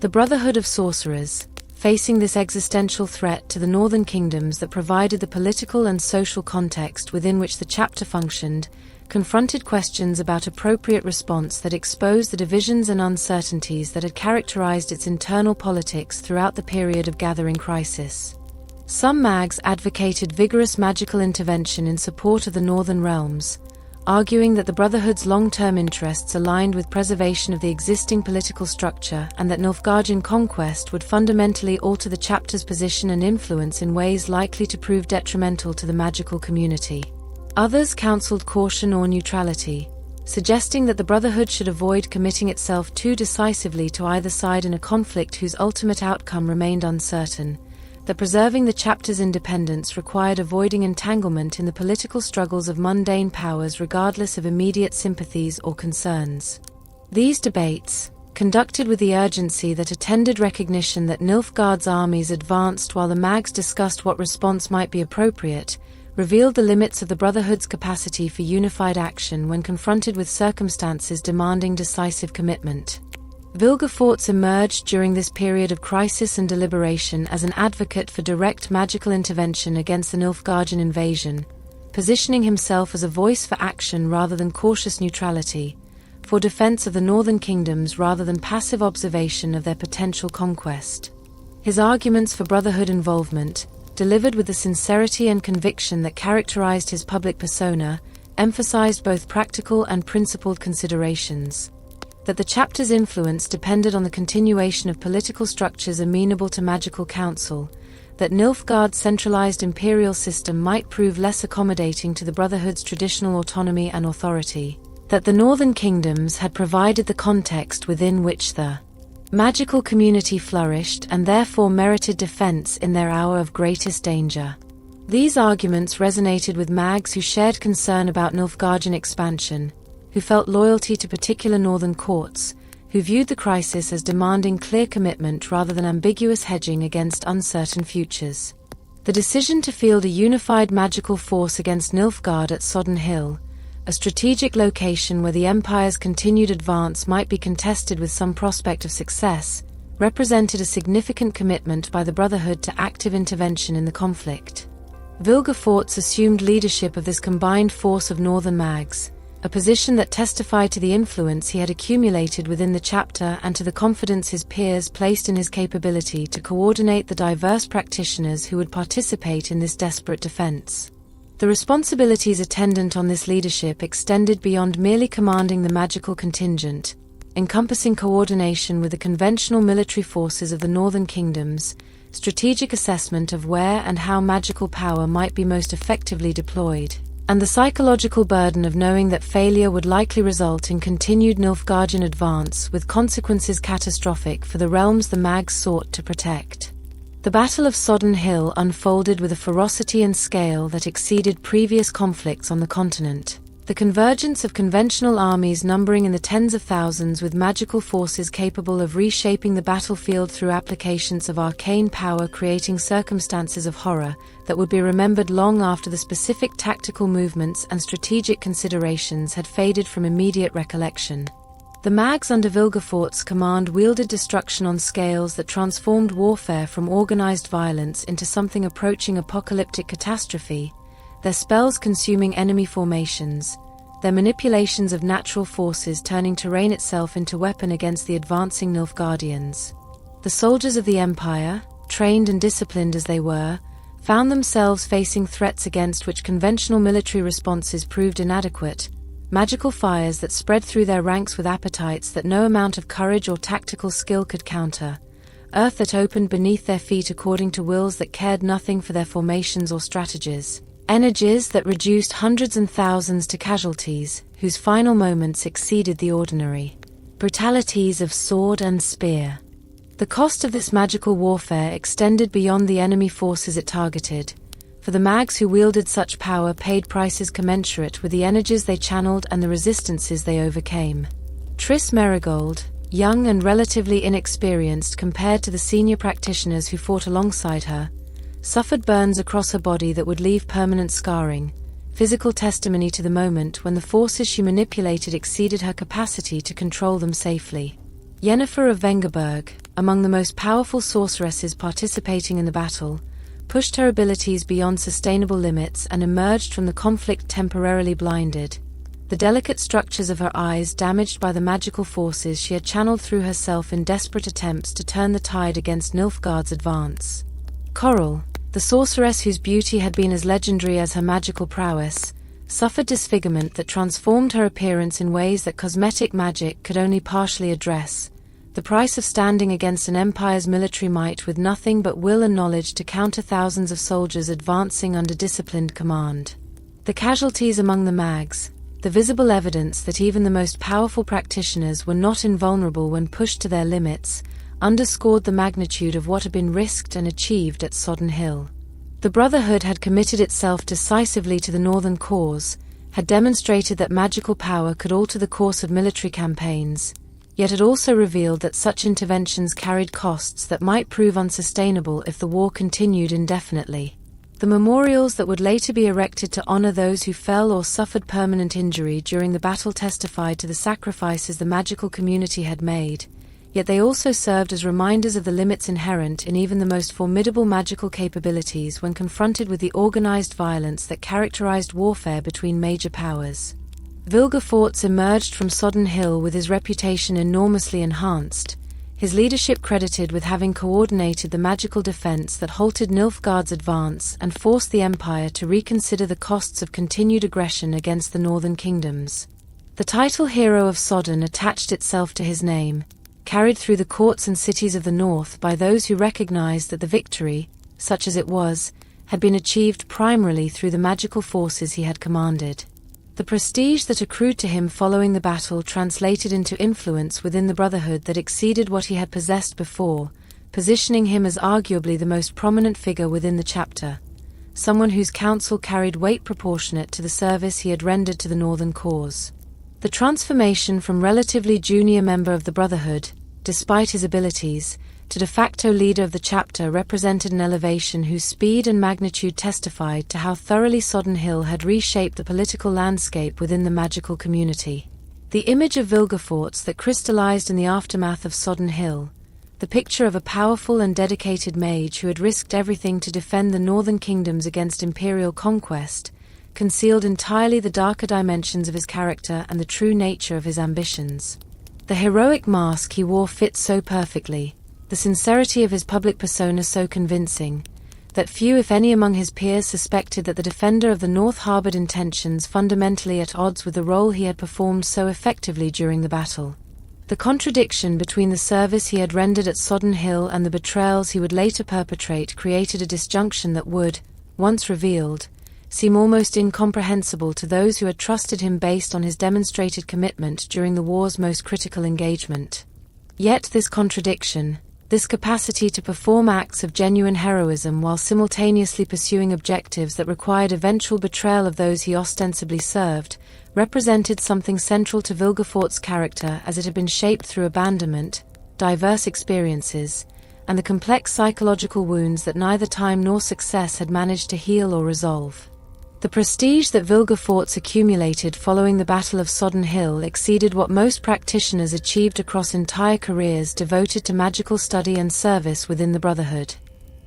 The Brotherhood of Sorcerers, facing this existential threat to the Northern Kingdoms that provided the political and social context within which the chapter functioned, confronted questions about appropriate response that exposed the divisions and uncertainties that had characterized its internal politics throughout the period of gathering crisis. Some mags advocated vigorous magical intervention in support of the Northern realms, arguing that the Brotherhood's long-term interests aligned with preservation of the existing political structure and that Nilfgaardian conquest would fundamentally alter the chapter's position and influence in ways likely to prove detrimental to the magical community. Others counseled caution or neutrality, suggesting that the Brotherhood should avoid committing itself too decisively to either side in a conflict whose ultimate outcome remained uncertain, that preserving the chapter's independence required avoiding entanglement in the political struggles of mundane powers regardless of immediate sympathies or concerns. These debates, conducted with the urgency that attended recognition that Nilfgaard's armies advanced while the mags discussed what response might be appropriate, revealed the limits of the Brotherhood's capacity for unified action when confronted with circumstances demanding decisive commitment. Vilgefortz emerged during this period of crisis and deliberation as an advocate for direct magical intervention against the Nilfgaardian invasion, positioning himself as a voice for action rather than cautious neutrality, for defense of the Northern Kingdoms rather than passive observation of their potential conquest. His arguments for Brotherhood involvement, delivered with the sincerity and conviction that characterized his public persona, emphasized both practical and principled considerations. That the chapter's influence depended on the continuation of political structures amenable to magical counsel, that Nilfgaard's centralized imperial system might prove less accommodating to the Brotherhood's traditional autonomy and authority, that the Northern Kingdoms had provided the context within which the magical community flourished and therefore merited defense in their hour of greatest danger. These arguments resonated with mags who shared concern about Nilfgaardian expansion, who felt loyalty to particular northern courts, who viewed the crisis as demanding clear commitment rather than ambiguous hedging against uncertain futures. The decision to field a unified magical force against Nilfgaard at Sodden Hill, a strategic location where the Empire's continued advance might be contested with some prospect of success, represented a significant commitment by the Brotherhood to active intervention in the conflict. Vilgefortz assumed leadership of this combined force of northern mags, a position that testified to the influence he had accumulated within the chapter and to the confidence his peers placed in his capability to coordinate the diverse practitioners who would participate in this desperate defense. The responsibilities attendant on this leadership extended beyond merely commanding the magical contingent, encompassing coordination with the conventional military forces of the northern kingdoms, strategic assessment of where and how magical power might be most effectively deployed, and the psychological burden of knowing that failure would likely result in continued Nilfgaardian advance with consequences catastrophic for the realms the mags sought to protect. The Battle of Sodden Hill unfolded with a ferocity and scale that exceeded previous conflicts on the continent. The convergence of conventional armies numbering in the tens of thousands with magical forces capable of reshaping the battlefield through applications of arcane power, creating circumstances of horror that would be remembered long after the specific tactical movements and strategic considerations had faded from immediate recollection. The mags under Vilgefortz's command wielded destruction on scales that transformed warfare from organized violence into something approaching apocalyptic catastrophe, their spells consuming enemy formations, their manipulations of natural forces turning terrain itself into weapon against the advancing Nilfgaardians. The soldiers of the Empire, trained and disciplined as they were, found themselves facing threats against which conventional military responses proved inadequate, magical fires that spread through their ranks with appetites that no amount of courage or tactical skill could counter, earth that opened beneath their feet according to wills that cared nothing for their formations or strategies. Energies that reduced hundreds and thousands to casualties, whose final moments exceeded the ordinary. Brutalities of sword and spear. The cost of this magical warfare extended beyond the enemy forces it targeted, for the mags who wielded such power paid prices commensurate with the energies they channeled and the resistances they overcame. Triss Merigold, young and relatively inexperienced compared to the senior practitioners who fought alongside her, suffered burns across her body that would leave permanent scarring, physical testimony to the moment when the forces she manipulated exceeded her capacity to control them safely. Yennefer of Vengerberg, among the most powerful sorceresses participating in the battle, pushed her abilities beyond sustainable limits and emerged from the conflict temporarily blinded, the delicate structures of her eyes damaged by the magical forces she had channeled through herself in desperate attempts to turn the tide against Nilfgaard's advance. Coral, the sorceress whose beauty had been as legendary as her magical prowess, suffered disfigurement that transformed her appearance in ways that cosmetic magic could only partially address, the price of standing against an empire's military might with nothing but will and knowledge to counter thousands of soldiers advancing under disciplined command. The casualties among the mags, the visible evidence that even the most powerful practitioners were not invulnerable when pushed to their limits, underscored the magnitude of what had been risked and achieved at Sodden Hill. The Brotherhood had committed itself decisively to the northern cause, had demonstrated that magical power could alter the course of military campaigns, yet had also revealed that such interventions carried costs that might prove unsustainable if the war continued indefinitely. The memorials that would later be erected to honor those who fell or suffered permanent injury during the battle testified to the sacrifices the magical community had made, yet they also served as reminders of the limits inherent in even the most formidable magical capabilities when confronted with the organized violence that characterized warfare between major powers. Vilgefortz emerged from Sodden Hill with his reputation enormously enhanced, his leadership credited with having coordinated the magical defense that halted Nilfgaard's advance and forced the Empire to reconsider the costs of continued aggression against the northern kingdoms. The title Hero of Sodden attached itself to his name, carried through the courts and cities of the north by those who recognized that the victory, such as it was, had been achieved primarily through the magical forces he had commanded. The prestige that accrued to him following the battle translated into influence within the Brotherhood that exceeded what he had possessed before, positioning him as arguably the most prominent figure within the chapter, someone whose counsel carried weight proportionate to the service he had rendered to the northern cause. The transformation from relatively junior member of the Brotherhood, despite his abilities, to de facto leader of the chapter represented an elevation whose speed and magnitude testified to how thoroughly Sodden Hill had reshaped the political landscape within the magical community. The image of Vilgefortz that crystallized in the aftermath of Sodden Hill, the picture of a powerful and dedicated mage who had risked everything to defend the northern kingdoms against imperial conquest, concealed entirely the darker dimensions of his character and the true nature of his ambitions. The heroic mask he wore fit so perfectly, the sincerity of his public persona so convincing, that few if any among his peers suspected that the defender of the North harbored intentions fundamentally at odds with the role he had performed so effectively during the battle. The contradiction between the service he had rendered at Sodden Hill and the betrayals he would later perpetrate created a disjunction that would, once revealed, seem almost incomprehensible to those who had trusted him based on his demonstrated commitment during the war's most critical engagement. Yet this contradiction, this capacity to perform acts of genuine heroism while simultaneously pursuing objectives that required eventual betrayal of those he ostensibly served, represented something central to Vilgefortz's character as it had been shaped through abandonment, diverse experiences, and the complex psychological wounds that neither time nor success had managed to heal or resolve. The prestige that Vilgefortz accumulated following the Battle of Sodden Hill exceeded what most practitioners achieved across entire careers devoted to magical study and service within the Brotherhood.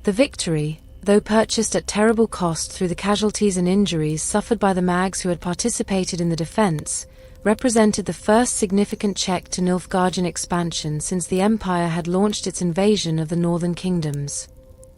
The victory, though purchased at terrible cost through the casualties and injuries suffered by the mags who had participated in the defense, represented the first significant check to Nilfgaardian expansion since the Empire had launched its invasion of the northern kingdoms.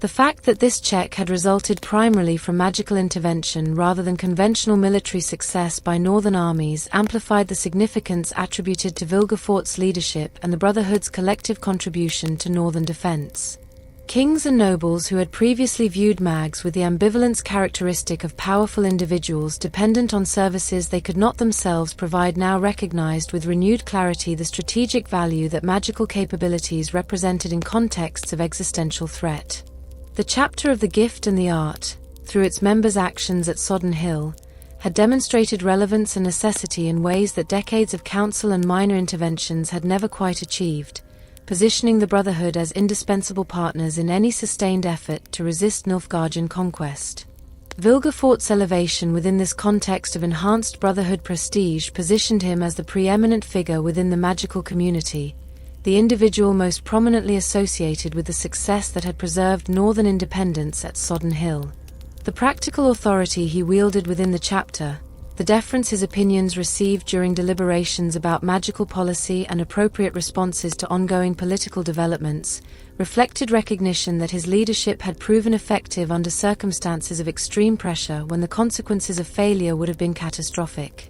The fact that this check had resulted primarily from magical intervention rather than conventional military success by northern armies amplified the significance attributed to Vilgefortz's leadership and the Brotherhood's collective contribution to northern defense. Kings and nobles who had previously viewed mags with the ambivalence characteristic of powerful individuals dependent on services they could not themselves provide now recognized with renewed clarity the strategic value that magical capabilities represented in contexts of existential threat. The chapter of the gift and the art, through its members' actions at Sodden Hill, had demonstrated relevance and necessity in ways that decades of council and minor interventions had never quite achieved, positioning the Brotherhood as indispensable partners in any sustained effort to resist Nilfgaardian conquest. Vilgefortz's elevation within this context of enhanced Brotherhood prestige positioned him as the preeminent figure within the magical community, the individual most prominently associated with the success that had preserved northern independence at Sodden Hill. The practical authority he wielded within the chapter, the deference his opinions received during deliberations about magical policy and appropriate responses to ongoing political developments, reflected recognition that his leadership had proven effective under circumstances of extreme pressure when the consequences of failure would have been catastrophic.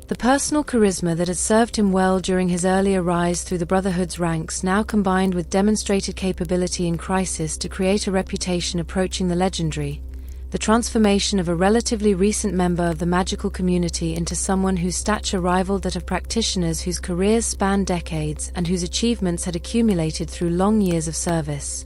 The personal charisma that had served him well during his earlier rise through the Brotherhood's ranks now combined with demonstrated capability in crisis to create a reputation approaching the legendary, the transformation of a relatively recent member of the magical community into someone whose stature rivaled that of practitioners whose careers spanned decades and whose achievements had accumulated through long years of service.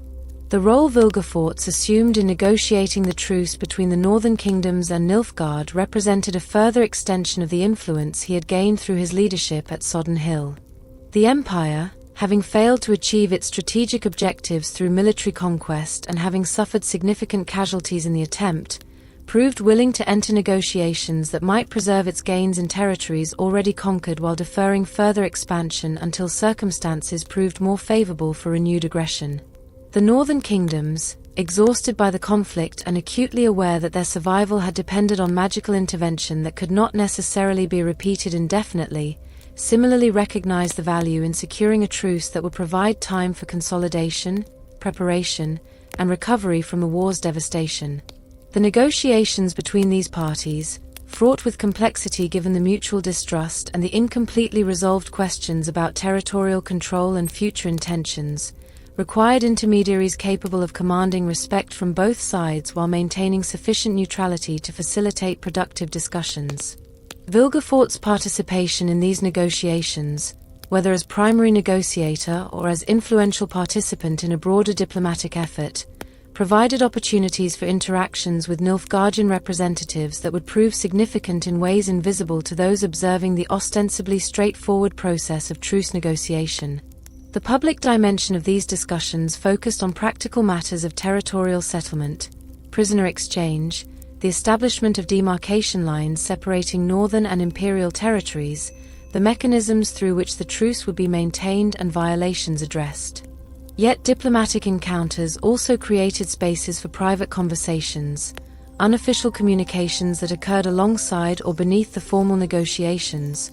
The role Vilgefortz assumed in negotiating the truce between the northern kingdoms and Nilfgaard represented a further extension of the influence he had gained through his leadership at Sodden Hill. The Empire, having failed to achieve its strategic objectives through military conquest and having suffered significant casualties in the attempt, proved willing to enter negotiations that might preserve its gains in territories already conquered while deferring further expansion until circumstances proved more favorable for renewed aggression. The northern kingdoms, exhausted by the conflict and acutely aware that their survival had depended on magical intervention that could not necessarily be repeated indefinitely, similarly recognized the value in securing a truce that would provide time for consolidation, preparation, and recovery from the war's devastation. The negotiations between these parties, fraught with complexity given the mutual distrust and the incompletely resolved questions about territorial control and future intentions, required intermediaries capable of commanding respect from both sides while maintaining sufficient neutrality to facilitate productive discussions. Vilgefortz's participation in these negotiations, whether as primary negotiator or as influential participant in a broader diplomatic effort, provided opportunities for interactions with Nilfgaardian representatives that would prove significant in ways invisible to those observing the ostensibly straightforward process of truce negotiation. The public dimension of these discussions focused on practical matters of territorial settlement, prisoner exchange, the establishment of demarcation lines separating northern and imperial territories, the mechanisms through which the truce would be maintained and violations addressed. Yet diplomatic encounters also created spaces for private conversations, unofficial communications that occurred alongside or beneath the formal negotiations,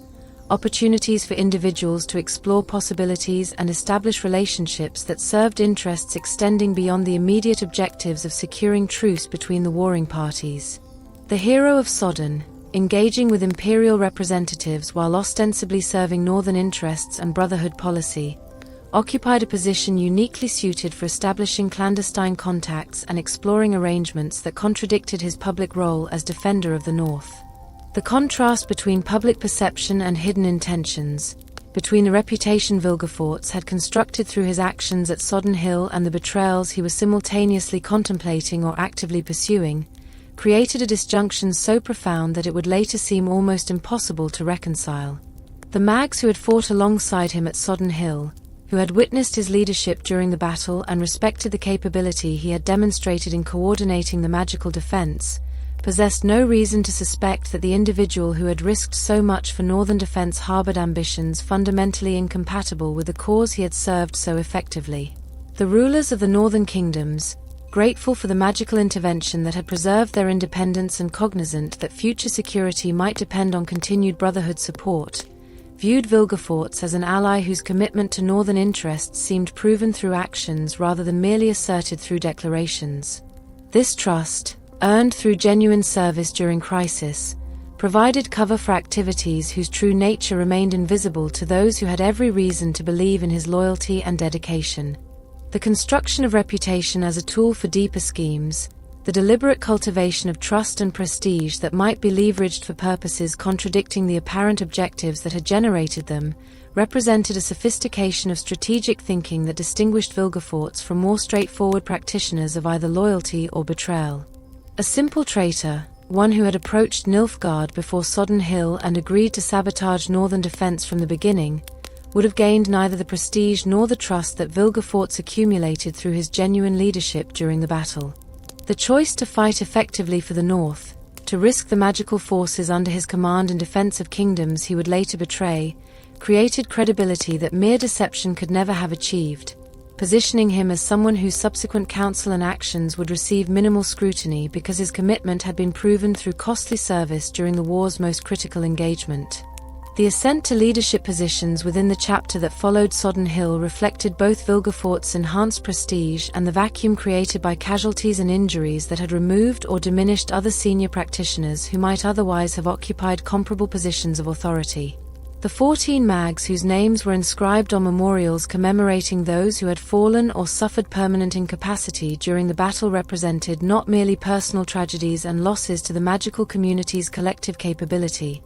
opportunities for individuals to explore possibilities and establish relationships that served interests extending beyond the immediate objectives of securing truce between the warring parties. The Hero of Sodden, engaging with imperial representatives while ostensibly serving northern interests and Brotherhood policy, occupied a position uniquely suited for establishing clandestine contacts and exploring arrangements that contradicted his public role as defender of the North. The contrast between public perception and hidden intentions, between the reputation Vilgefortz had constructed through his actions at Sodden Hill and the betrayals he was simultaneously contemplating or actively pursuing, created a disjunction so profound that it would later seem almost impossible to reconcile. The mags who had fought alongside him at Sodden Hill, who had witnessed his leadership during the battle and respected the capability he had demonstrated in coordinating the magical defense, possessed no reason to suspect that the individual who had risked so much for northern defense harbored ambitions fundamentally incompatible with the cause he had served so effectively. The rulers of the northern kingdoms, grateful for the magical intervention that had preserved their independence and cognizant that future security might depend on continued Brotherhood support, viewed Vilgefortz as an ally whose commitment to northern interests seemed proven through actions rather than merely asserted through declarations. This trust, earned through genuine service during crisis, provided cover for activities whose true nature remained invisible to those who had every reason to believe in his loyalty and dedication. The construction of reputation as a tool for deeper schemes, the deliberate cultivation of trust and prestige that might be leveraged for purposes contradicting the apparent objectives that had generated them, represented a sophistication of strategic thinking that distinguished Vilgefortz from more straightforward practitioners of either loyalty or betrayal. A simple traitor, one who had approached Nilfgaard before Sodden Hill and agreed to sabotage northern defense from the beginning, would have gained neither the prestige nor the trust that Vilgefortz accumulated through his genuine leadership during the battle. The choice to fight effectively for the North, to risk the magical forces under his command in defense of kingdoms he would later betray, created credibility that mere deception could never have achieved, positioning him as someone whose subsequent counsel and actions would receive minimal scrutiny because his commitment had been proven through costly service during the war's most critical engagement. The ascent to leadership positions within the chapter that followed Sodden Hill reflected both Vilgefortz's enhanced prestige and the vacuum created by casualties and injuries that had removed or diminished other senior practitioners who might otherwise have occupied comparable positions of authority. The 14 mags whose names were inscribed on memorials commemorating those who had fallen or suffered permanent incapacity during the battle represented not merely personal tragedies and losses to the magical community's collective capability,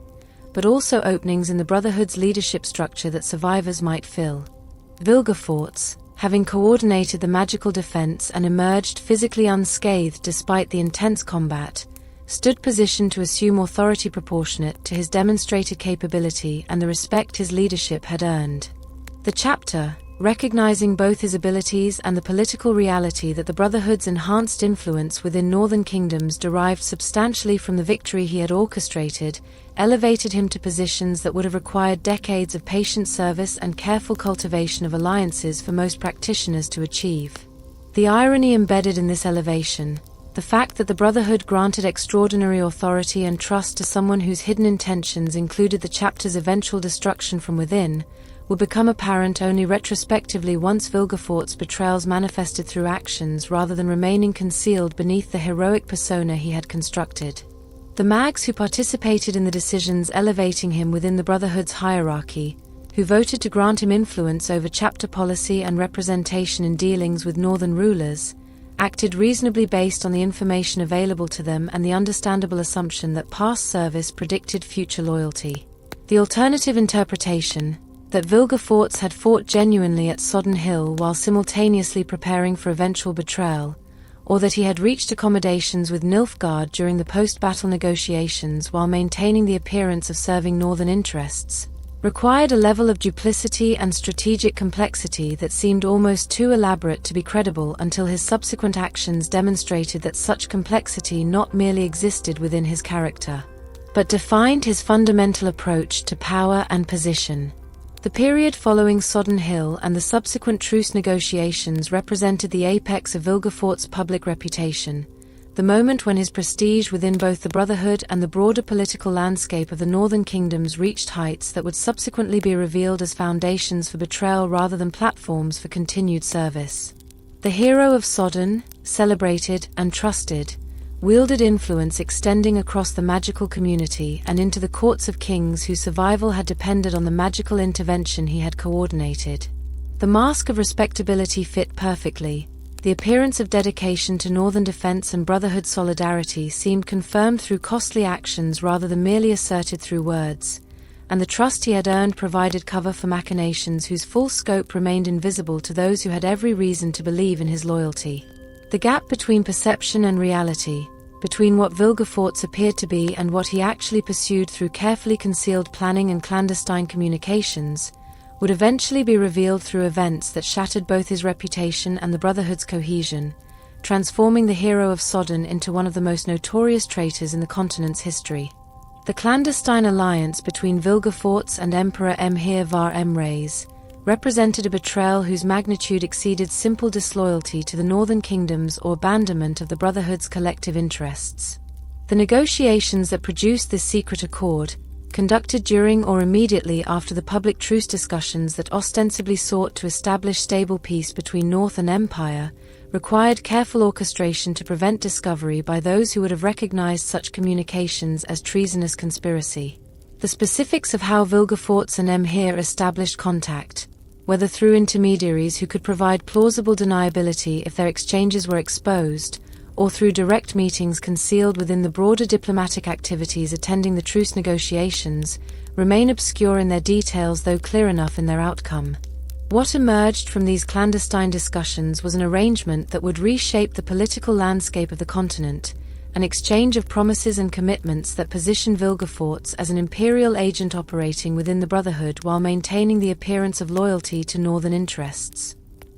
but also openings in the Brotherhood's leadership structure that survivors might fill. Vilgefortz, having coordinated the magical defense and emerged physically unscathed despite the intense combat, stood positioned to assume authority proportionate to his demonstrated capability and the respect his leadership had earned. The chapter, recognizing both his abilities and the political reality that the Brotherhood's enhanced influence within northern kingdoms derived substantially from the victory he had orchestrated, elevated him to positions that would have required decades of patient service and careful cultivation of alliances for most practitioners to achieve. The irony embedded in this elevation, the fact that the Brotherhood granted extraordinary authority and trust to someone whose hidden intentions included the chapter's eventual destruction from within, would become apparent only retrospectively once Vilgefortz's betrayals manifested through actions rather than remaining concealed beneath the heroic persona he had constructed. The mags who participated in the decisions elevating him within the Brotherhood's hierarchy, who voted to grant him influence over chapter policy and representation in dealings with northern rulers, acted reasonably based on the information available to them and the understandable assumption that past service predicted future loyalty. The alternative interpretation, that Vilgefortz had fought genuinely at Sodden Hill while simultaneously preparing for eventual betrayal, or that he had reached accommodations with Nilfgaard during the post-battle negotiations while maintaining the appearance of serving northern interests, required a level of duplicity and strategic complexity that seemed almost too elaborate to be credible until his subsequent actions demonstrated that such complexity not merely existed within his character, but defined his fundamental approach to power and position. The period following Sodden Hill and the subsequent truce negotiations represented the apex of Vilgefortz's public reputation, the moment when his prestige within both the Brotherhood and the broader political landscape of the northern kingdoms reached heights that would subsequently be revealed as foundations for betrayal rather than platforms for continued service. The Hero of Sodden, celebrated and trusted, wielded influence extending across the magical community and into the courts of kings whose survival had depended on the magical intervention he had coordinated. The mask of respectability fit perfectly. The appearance of dedication to Northern defense and Brotherhood solidarity seemed confirmed through costly actions rather than merely asserted through words, and the trust he had earned provided cover for machinations whose full scope remained invisible to those who had every reason to believe in his loyalty. The gap between perception and reality, between what Vilgefortz appeared to be and what he actually pursued through carefully concealed planning and clandestine communications, would eventually be revealed through events that shattered both his reputation and the Brotherhood's cohesion, transforming the Hero of Sodden into one of the most notorious traitors in the continent's history. The clandestine alliance between Vilgefortz and Emperor Emhyr var Emreis represented a betrayal whose magnitude exceeded simple disloyalty to the Northern Kingdoms or abandonment of the Brotherhood's collective interests. The negotiations that produced this secret accord, conducted during or immediately after the public truce discussions that ostensibly sought to establish stable peace between North and Empire, required careful orchestration to prevent discovery by those who would have recognized such communications as treasonous conspiracy. The specifics of how Vilgefortz and Emhyr established contact, whether through intermediaries who could provide plausible deniability if their exchanges were exposed, or through direct meetings concealed within the broader diplomatic activities attending the truce negotiations, remain obscure in their details though clear enough in their outcome. What emerged from these clandestine discussions was an arrangement that would reshape the political landscape of the continent, an exchange of promises and commitments that positioned Vilgefortz as an imperial agent operating within the Brotherhood while maintaining the appearance of loyalty to northern interests.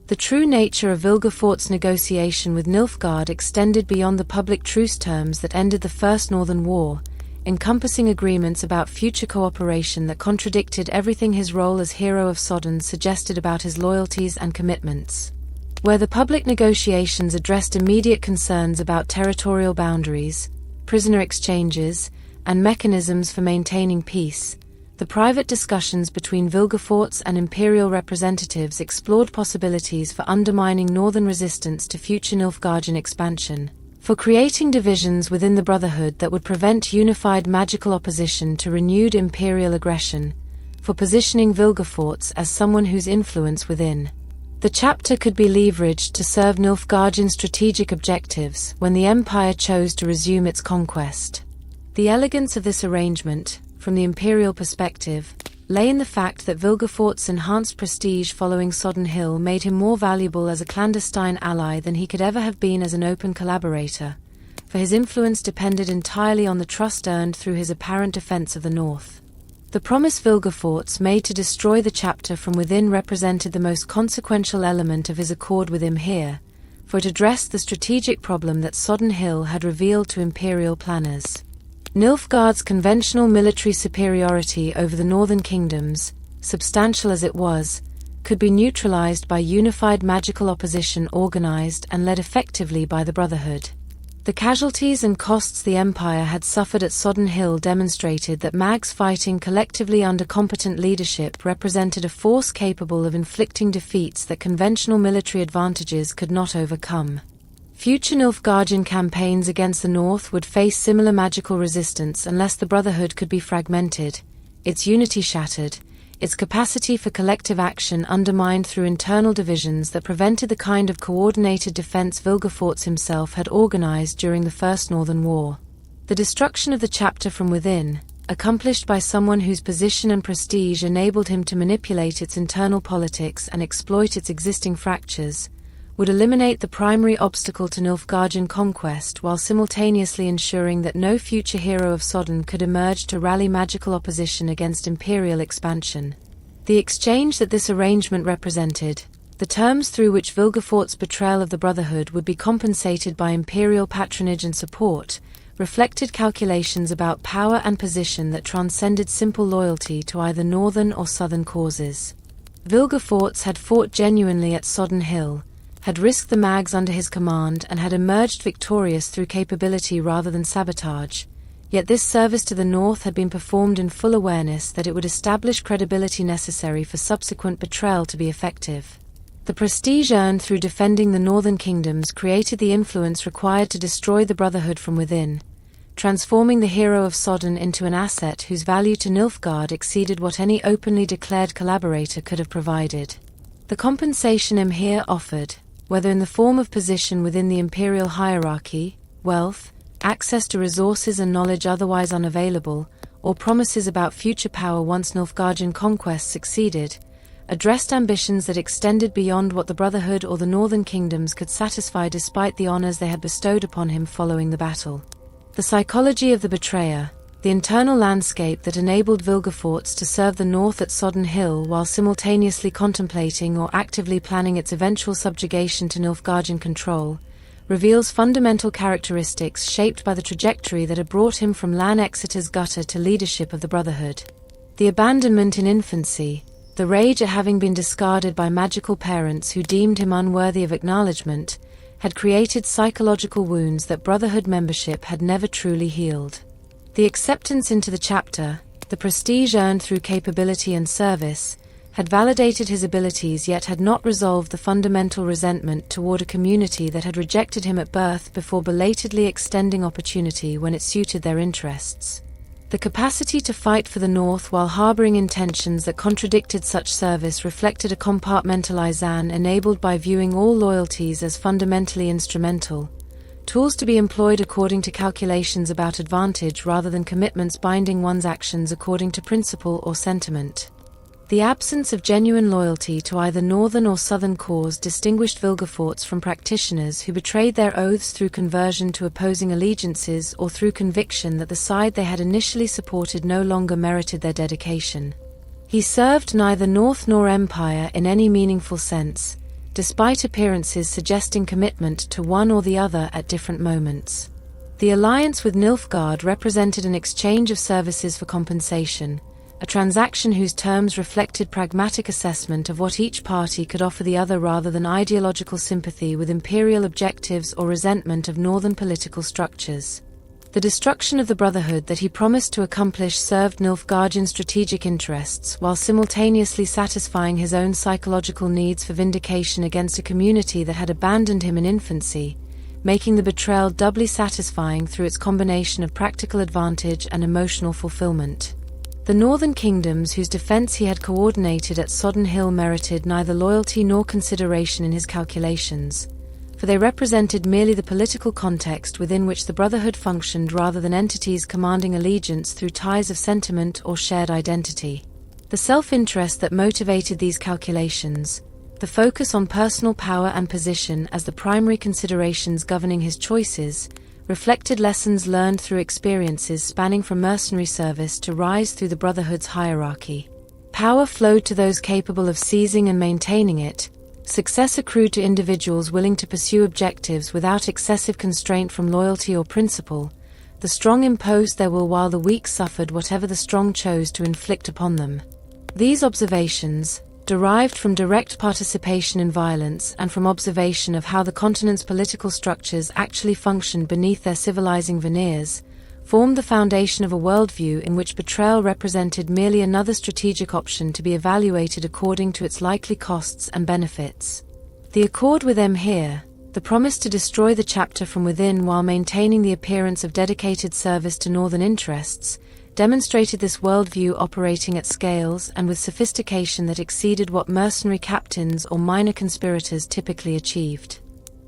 The true nature of Vilgefortz's negotiation with Nilfgaard extended beyond the public truce terms that ended the First Northern War, encompassing agreements about future cooperation that contradicted everything his role as Hero of Sodden suggested about his loyalties and commitments. Where the public negotiations addressed immediate concerns about territorial boundaries, prisoner exchanges, and mechanisms for maintaining peace, the private discussions between Vilgefortz and imperial representatives explored possibilities for undermining northern resistance to future Nilfgaardian expansion, for creating divisions within the Brotherhood that would prevent unified magical opposition to renewed imperial aggression, for positioning Vilgefortz as someone whose influence within the chapter could be leveraged to serve Nilfgaardian strategic objectives when the Empire chose to resume its conquest. The elegance of this arrangement, from the imperial perspective, lay in the fact that Vilgefortz's enhanced prestige following Sodden Hill made him more valuable as a clandestine ally than he could ever have been as an open collaborator, for his influence depended entirely on the trust earned through his apparent defense of the North. The promise Vilgefortz made to destroy the chapter from within represented the most consequential element of his accord with Emhyr, for it addressed the strategic problem that Sodden Hill had revealed to imperial planners. Nilfgaard's conventional military superiority over the northern kingdoms, substantial as it was, could be neutralized by unified magical opposition organized and led effectively by the Brotherhood. The casualties and costs the Empire had suffered at Sodden Hill demonstrated that mags fighting collectively under competent leadership represented a force capable of inflicting defeats that conventional military advantages could not overcome. Future Nilfgaardian campaigns against the North would face similar magical resistance unless the Brotherhood could be fragmented, its unity shattered, its capacity for collective action undermined through internal divisions that prevented the kind of coordinated defense Vilgefortz himself had organized during the First Northern War. The destruction of the chapter from within, accomplished by someone whose position and prestige enabled him to manipulate its internal politics and exploit its existing fractures, would eliminate the primary obstacle to Nilfgaardian conquest while simultaneously ensuring that no future Hero of Sodden could emerge to rally magical opposition against imperial expansion. The exchange that this arrangement represented, the terms through which Vilgefortz's betrayal of the Brotherhood would be compensated by imperial patronage and support, reflected calculations about power and position that transcended simple loyalty to either northern or southern causes. Vilgefortz had fought genuinely at Sodden Hill, had risked the mags under his command and had emerged victorious through capability rather than sabotage, yet this service to the North had been performed in full awareness that it would establish credibility necessary for subsequent betrayal to be effective. The prestige earned through defending the northern kingdoms created the influence required to destroy the Brotherhood from within, transforming the Hero of Sodden into an asset whose value to Nilfgaard exceeded what any openly declared collaborator could have provided. The compensation Emhyr offered, whether in the form of position within the imperial hierarchy, wealth, access to resources and knowledge otherwise unavailable, or promises about future power once Nilfgaardian conquest succeeded, addressed ambitions that extended beyond what the Brotherhood or the northern kingdoms could satisfy despite the honors they had bestowed upon him following the battle. The psychology of the betrayer, the internal landscape that enabled Vilgefortz to serve the north at Sodden Hill while simultaneously contemplating or actively planning its eventual subjugation to Nilfgaardian control, reveals fundamental characteristics shaped by the trajectory that had brought him from Lan Exeter's gutter to leadership of the Brotherhood. The abandonment in infancy, the rage at having been discarded by magical parents who deemed him unworthy of acknowledgement, had created psychological wounds that Brotherhood membership had never truly healed. The acceptance into the chapter, the prestige earned through capability and service, had validated his abilities yet had not resolved the fundamental resentment toward a community that had rejected him at birth before belatedly extending opportunity when it suited their interests. The capacity to fight for the North while harboring intentions that contradicted such service reflected a compartmentalization enabled by viewing all loyalties as fundamentally instrumental, tools to be employed according to calculations about advantage rather than commitments binding one's actions according to principle or sentiment. The absence of genuine loyalty to either northern or southern cause distinguished Vilgefortz from practitioners who betrayed their oaths through conversion to opposing allegiances or through conviction that the side they had initially supported no longer merited their dedication. He served neither North nor Empire in any meaningful sense, despite appearances suggesting commitment to one or the other at different moments. The alliance with Nilfgaard represented an exchange of services for compensation, a transaction whose terms reflected pragmatic assessment of what each party could offer the other rather than ideological sympathy with imperial objectives or resentment of northern political structures. The destruction of the Brotherhood that he promised to accomplish served Nilfgaardian strategic interests while simultaneously satisfying his own psychological needs for vindication against a community that had abandoned him in infancy, making the betrayal doubly satisfying through its combination of practical advantage and emotional fulfillment. The northern kingdoms whose defense he had coordinated at Sodden Hill merited neither loyalty nor consideration in his calculations, for they represented merely the political context within which the Brotherhood functioned rather than entities commanding allegiance through ties of sentiment or shared identity. The self-interest that motivated these calculations, the focus on personal power and position as the primary considerations governing his choices, reflected lessons learned through experiences spanning from mercenary service to rise through the Brotherhood's hierarchy. Power flowed to those capable of seizing and maintaining it. Success accrued to individuals willing to pursue objectives without excessive constraint from loyalty or principle. The strong imposed their will while the weak suffered whatever the strong chose to inflict upon them. These observations, derived from direct participation in violence and from observation of how the continent's political structures actually functioned beneath their civilizing veneers, formed the foundation of a worldview in which betrayal represented merely another strategic option to be evaluated according to its likely costs and benefits. The accord with Emhyr, the promise to destroy the chapter from within while maintaining the appearance of dedicated service to northern interests, demonstrated this worldview operating at scales and with sophistication that exceeded what mercenary captains or minor conspirators typically achieved.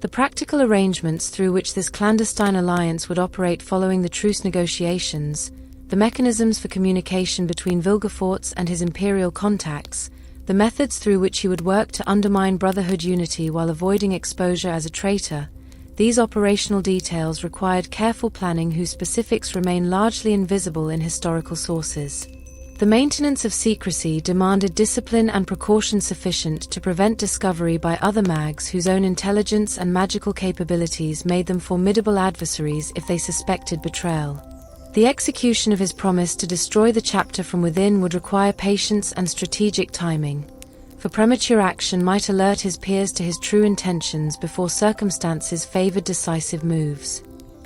The practical arrangements through which this clandestine alliance would operate following the truce negotiations, the mechanisms for communication between Vilgefortz and his imperial contacts, the methods through which he would work to undermine Brotherhood unity while avoiding exposure as a traitor, these operational details required careful planning whose specifics remain largely invisible in historical sources. The maintenance of secrecy demanded discipline and precaution sufficient to prevent discovery by other mags whose own intelligence and magical capabilities made them formidable adversaries if they suspected betrayal. The execution of his promise to destroy the chapter from within would require patience and strategic timing, for premature action might alert his peers to his true intentions before circumstances favored decisive moves.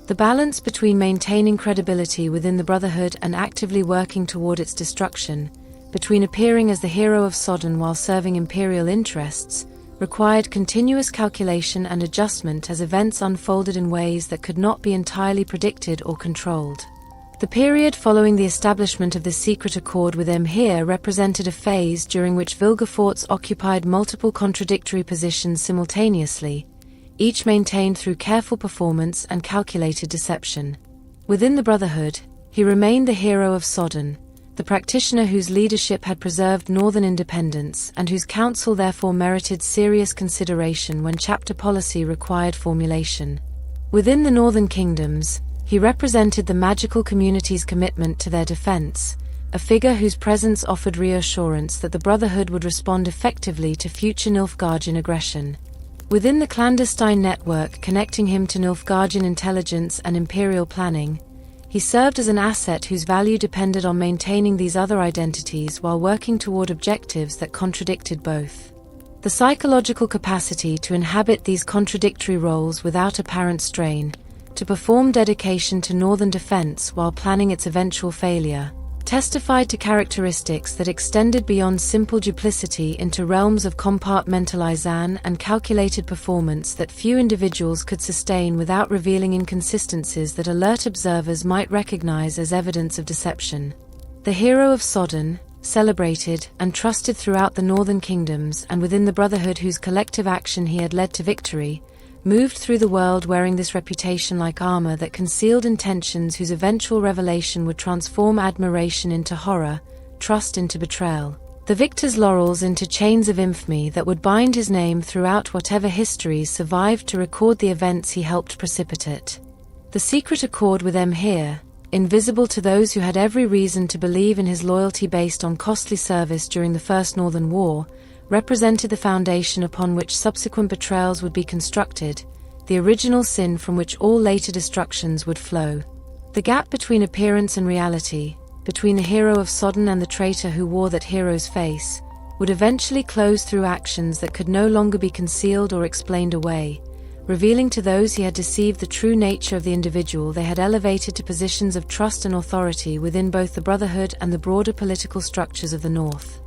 The balance between maintaining credibility within the Brotherhood and actively working toward its destruction, between appearing as the Hero of Sodden while serving imperial interests, required continuous calculation and adjustment as events unfolded in ways that could not be entirely predicted or controlled. The period following the establishment of this secret accord with Emhyr represented a phase during which Vilgefortz occupied multiple contradictory positions simultaneously, each maintained through careful performance and calculated deception. Within the Brotherhood, he remained the hero of Sodden, the practitioner whose leadership had preserved northern independence and whose counsel therefore merited serious consideration when chapter policy required formulation. Within the northern kingdoms, he represented the magical community's commitment to their defense, a figure whose presence offered reassurance that the Brotherhood would respond effectively to future Nilfgaardian aggression. Within the clandestine network connecting him to Nilfgaardian intelligence and imperial planning, he served as an asset whose value depended on maintaining these other identities while working toward objectives that contradicted both. The psychological capacity to inhabit these contradictory roles without apparent strain, to perform dedication to northern defense while planning its eventual failure, testified to characteristics that extended beyond simple duplicity into realms of compartmentalization and calculated performance that few individuals could sustain without revealing inconsistencies that alert observers might recognize as evidence of deception. The hero of Sodden, celebrated and trusted throughout the northern kingdoms and within the Brotherhood whose collective action he had led to victory, moved through the world wearing this reputation like armor that concealed intentions whose eventual revelation would transform admiration into horror, trust into betrayal, the victor's laurels into chains of infamy that would bind his name throughout whatever histories survived to record the events he helped precipitate. The secret accord with Emhyr, invisible to those who had every reason to believe in his loyalty based on costly service during the First Northern War, represented the foundation upon which subsequent betrayals would be constructed, the original sin from which all later destructions would flow. The gap between appearance and reality, between the hero of Sodden and the traitor who wore that hero's face, would eventually close through actions that could no longer be concealed or explained away, revealing to those he had deceived the true nature of the individual they had elevated to positions of trust and authority within both the Brotherhood and the broader political structures of the North.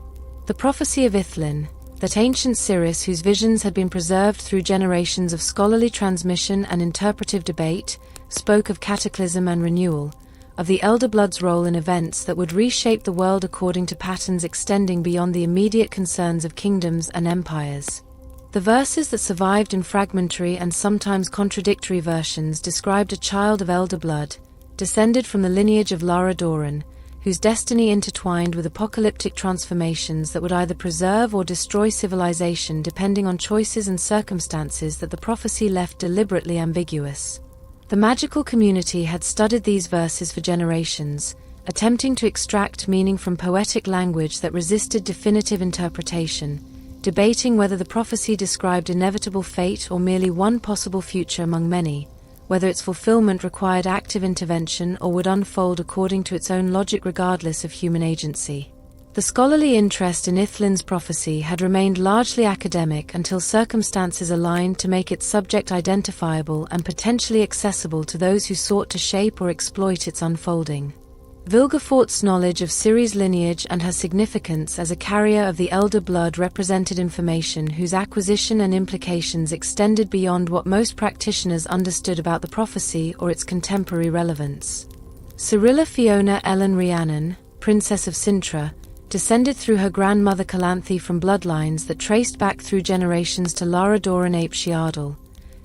The prophecy of Ithlin, that ancient Cirrus whose visions had been preserved through generations of scholarly transmission and interpretive debate, spoke of cataclysm and renewal, of the Elder Blood's role in events that would reshape the world according to patterns extending beyond the immediate concerns of kingdoms and empires. The verses that survived in fragmentary and sometimes contradictory versions described a child of Elder Blood, descended from the lineage of Lara Doran, whose destiny intertwined with apocalyptic transformations that would either preserve or destroy civilization depending on choices and circumstances that the prophecy left deliberately ambiguous. The magical community had studied these verses for generations, attempting to extract meaning from poetic language that resisted definitive interpretation, debating whether the prophecy described inevitable fate or merely one possible future among many, whether its fulfillment required active intervention or would unfold according to its own logic regardless of human agency. The scholarly interest in Ithlin's prophecy had remained largely academic until circumstances aligned to make its subject identifiable and potentially accessible to those who sought to shape or exploit its unfolding. Vilgefortz's knowledge of Ciri's lineage and her significance as a carrier of the Elder Blood represented information whose acquisition and implications extended beyond what most practitioners understood about the prophecy or its contemporary relevance. Cyrilla Fiona Ellen Rhiannon, Princess of Sintra, descended through her grandmother Calanthe from bloodlines that traced back through generations to Lara Doran Ape Shiardal,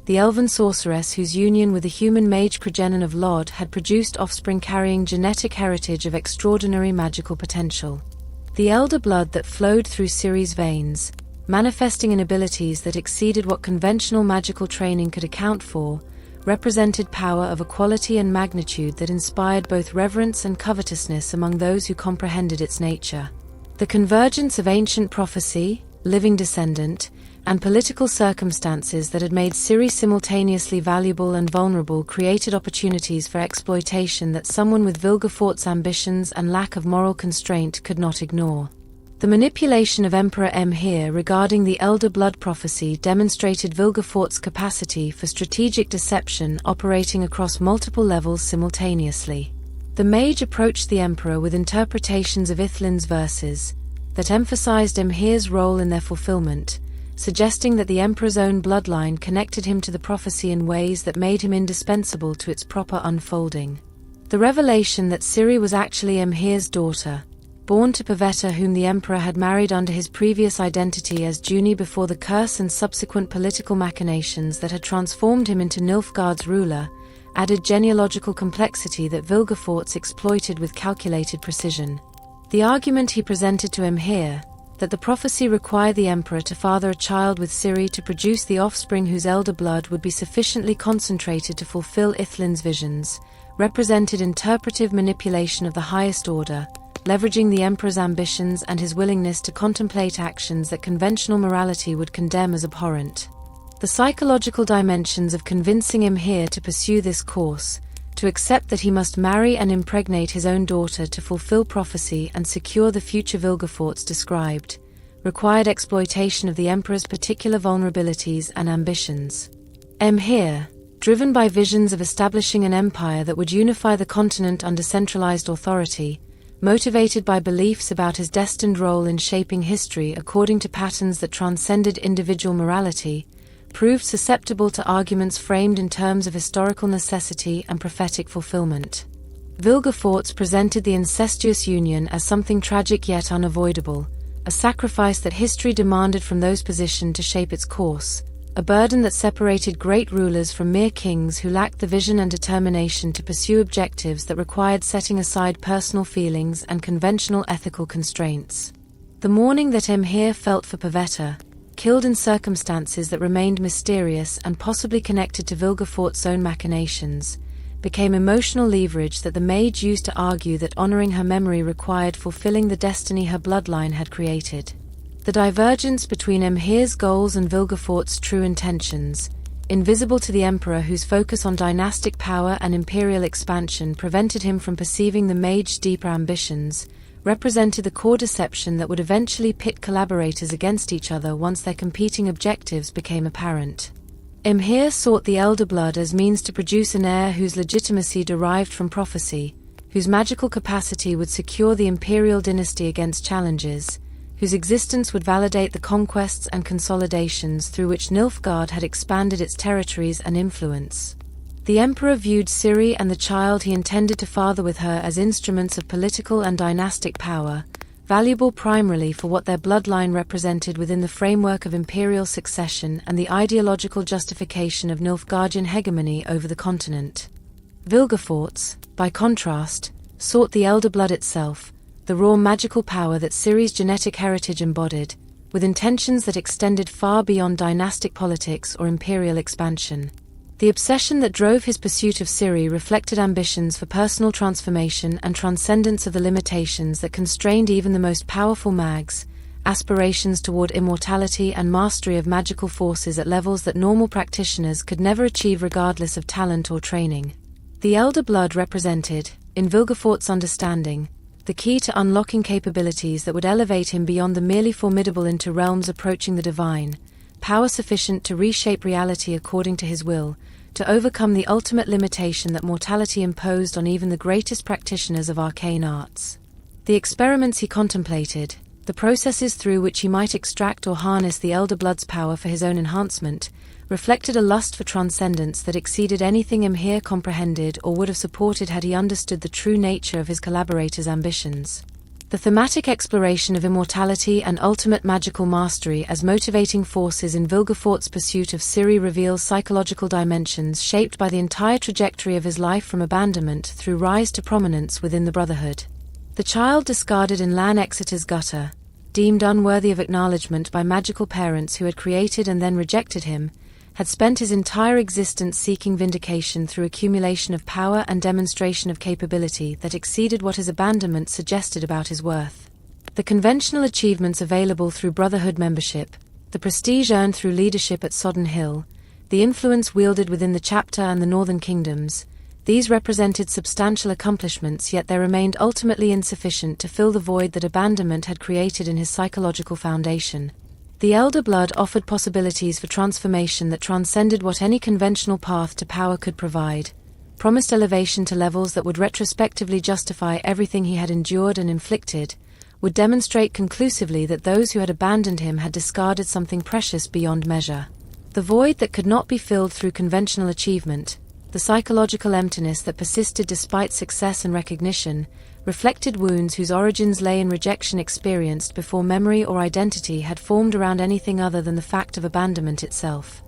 the elven sorceress whose union with the human mage Cregenan of Lod had produced offspring carrying genetic heritage of extraordinary magical potential. The elder blood that flowed through Ciri's veins, manifesting in abilities that exceeded what conventional magical training could account for, represented power of a quality and magnitude that inspired both reverence and covetousness among those who comprehended its nature. The convergence of ancient prophecy, living descendant, and political circumstances that had made Ciri simultaneously valuable and vulnerable created opportunities for exploitation that someone with Vilgefortz's ambitions and lack of moral constraint could not ignore. The manipulation of Emperor Emhyr regarding the Elder Blood prophecy demonstrated Vilgefortz's capacity for strategic deception operating across multiple levels simultaneously. The mage approached the Emperor with interpretations of Ithlin's verses that emphasized Emhyr's role in their fulfillment, suggesting that the Emperor's own bloodline connected him to the prophecy in ways that made him indispensable to its proper unfolding. The revelation that Ciri was actually Emhyr's daughter, born to Pavetta, whom the Emperor had married under his previous identity as Juni before the curse and subsequent political machinations that had transformed him into Nilfgaard's ruler, added genealogical complexity that Vilgefortz exploited with calculated precision. The argument he presented to Emhyr, that the prophecy required the Emperor to father a child with Ciri to produce the offspring whose elder blood would be sufficiently concentrated to fulfill Ithlin's visions, represented interpretive manipulation of the highest order, leveraging the Emperor's ambitions and his willingness to contemplate actions that conventional morality would condemn as abhorrent. The psychological dimensions of convincing Emhyr to pursue this course, to accept that he must marry and impregnate his own daughter to fulfill prophecy and secure the future Vilgefortz described, required exploitation of the Emperor's particular vulnerabilities and ambitions. Emhyr, driven by visions of establishing an empire that would unify the continent under centralized authority, motivated by beliefs about his destined role in shaping history according to patterns that transcended individual morality, proved susceptible to arguments framed in terms of historical necessity and prophetic fulfillment. Vilgefortz presented the incestuous union as something tragic yet unavoidable, a sacrifice that history demanded from those positioned to shape its course, a burden that separated great rulers from mere kings who lacked the vision and determination to pursue objectives that required setting aside personal feelings and conventional ethical constraints. The mourning that Emhyr felt for Pavetta, killed in circumstances that remained mysterious and possibly connected to Vilgefortz's own machinations, became emotional leverage that the mage used to argue that honoring her memory required fulfilling the destiny her bloodline had created. The divergence between Emhyr's goals and Vilgefortz's true intentions, invisible to the Emperor whose focus on dynastic power and imperial expansion prevented him from perceiving the mage's deeper ambitions, represented the core deception that would eventually pit collaborators against each other once their competing objectives became apparent. Emhyr sought the elder blood as means to produce an heir whose legitimacy derived from prophecy, whose magical capacity would secure the imperial dynasty against challenges, whose existence would validate the conquests and consolidations through which Nilfgaard had expanded its territories and influence. The Emperor viewed Ciri and the child he intended to father with her as instruments of political and dynastic power, valuable primarily for what their bloodline represented within the framework of imperial succession and the ideological justification of Nilfgaardian hegemony over the continent. Vilgefortz, by contrast, sought the elder blood itself, the raw magical power that Ciri's genetic heritage embodied, with intentions that extended far beyond dynastic politics or imperial expansion. The obsession that drove his pursuit of Ciri reflected ambitions for personal transformation and transcendence of the limitations that constrained even the most powerful mags, aspirations toward immortality and mastery of magical forces at levels that normal practitioners could never achieve regardless of talent or training. The elder blood represented, in Vilgefortz's understanding, the key to unlocking capabilities that would elevate him beyond the merely formidable into realms approaching the divine, power sufficient to reshape reality according to his will, to overcome the ultimate limitation that mortality imposed on even the greatest practitioners of arcane arts. The experiments he contemplated, the processes through which he might extract or harness the elder blood's power for his own enhancement, reflected a lust for transcendence that exceeded anything Emhyr comprehended or would have supported had he understood the true nature of his collaborators' ambitions. The thematic exploration of immortality and ultimate magical mastery as motivating forces in Vilgefortz's pursuit of Ciri reveals psychological dimensions shaped by the entire trajectory of his life from abandonment through rise to prominence within the Brotherhood. The child discarded in Lan Exeter's gutter, deemed unworthy of acknowledgement by magical parents who had created and then rejected him, had spent his entire existence seeking vindication through accumulation of power and demonstration of capability that exceeded what his abandonment suggested about his worth. The conventional achievements available through Brotherhood membership, the prestige earned through leadership at Sodden Hill, the influence wielded within the chapter and the northern kingdoms, these represented substantial accomplishments, yet they remained ultimately insufficient to fill the void that abandonment had created in his psychological foundation. The elder blood offered possibilities for transformation that transcended what any conventional path to power could provide, promised elevation to levels that would retrospectively justify everything he had endured and inflicted, would demonstrate conclusively that those who had abandoned him had discarded something precious beyond measure. The void that could not be filled through conventional achievement, the psychological emptiness that persisted despite success and recognition, reflected wounds whose origins lay in rejection experienced before memory or identity had formed around anything other than the fact of abandonment itself.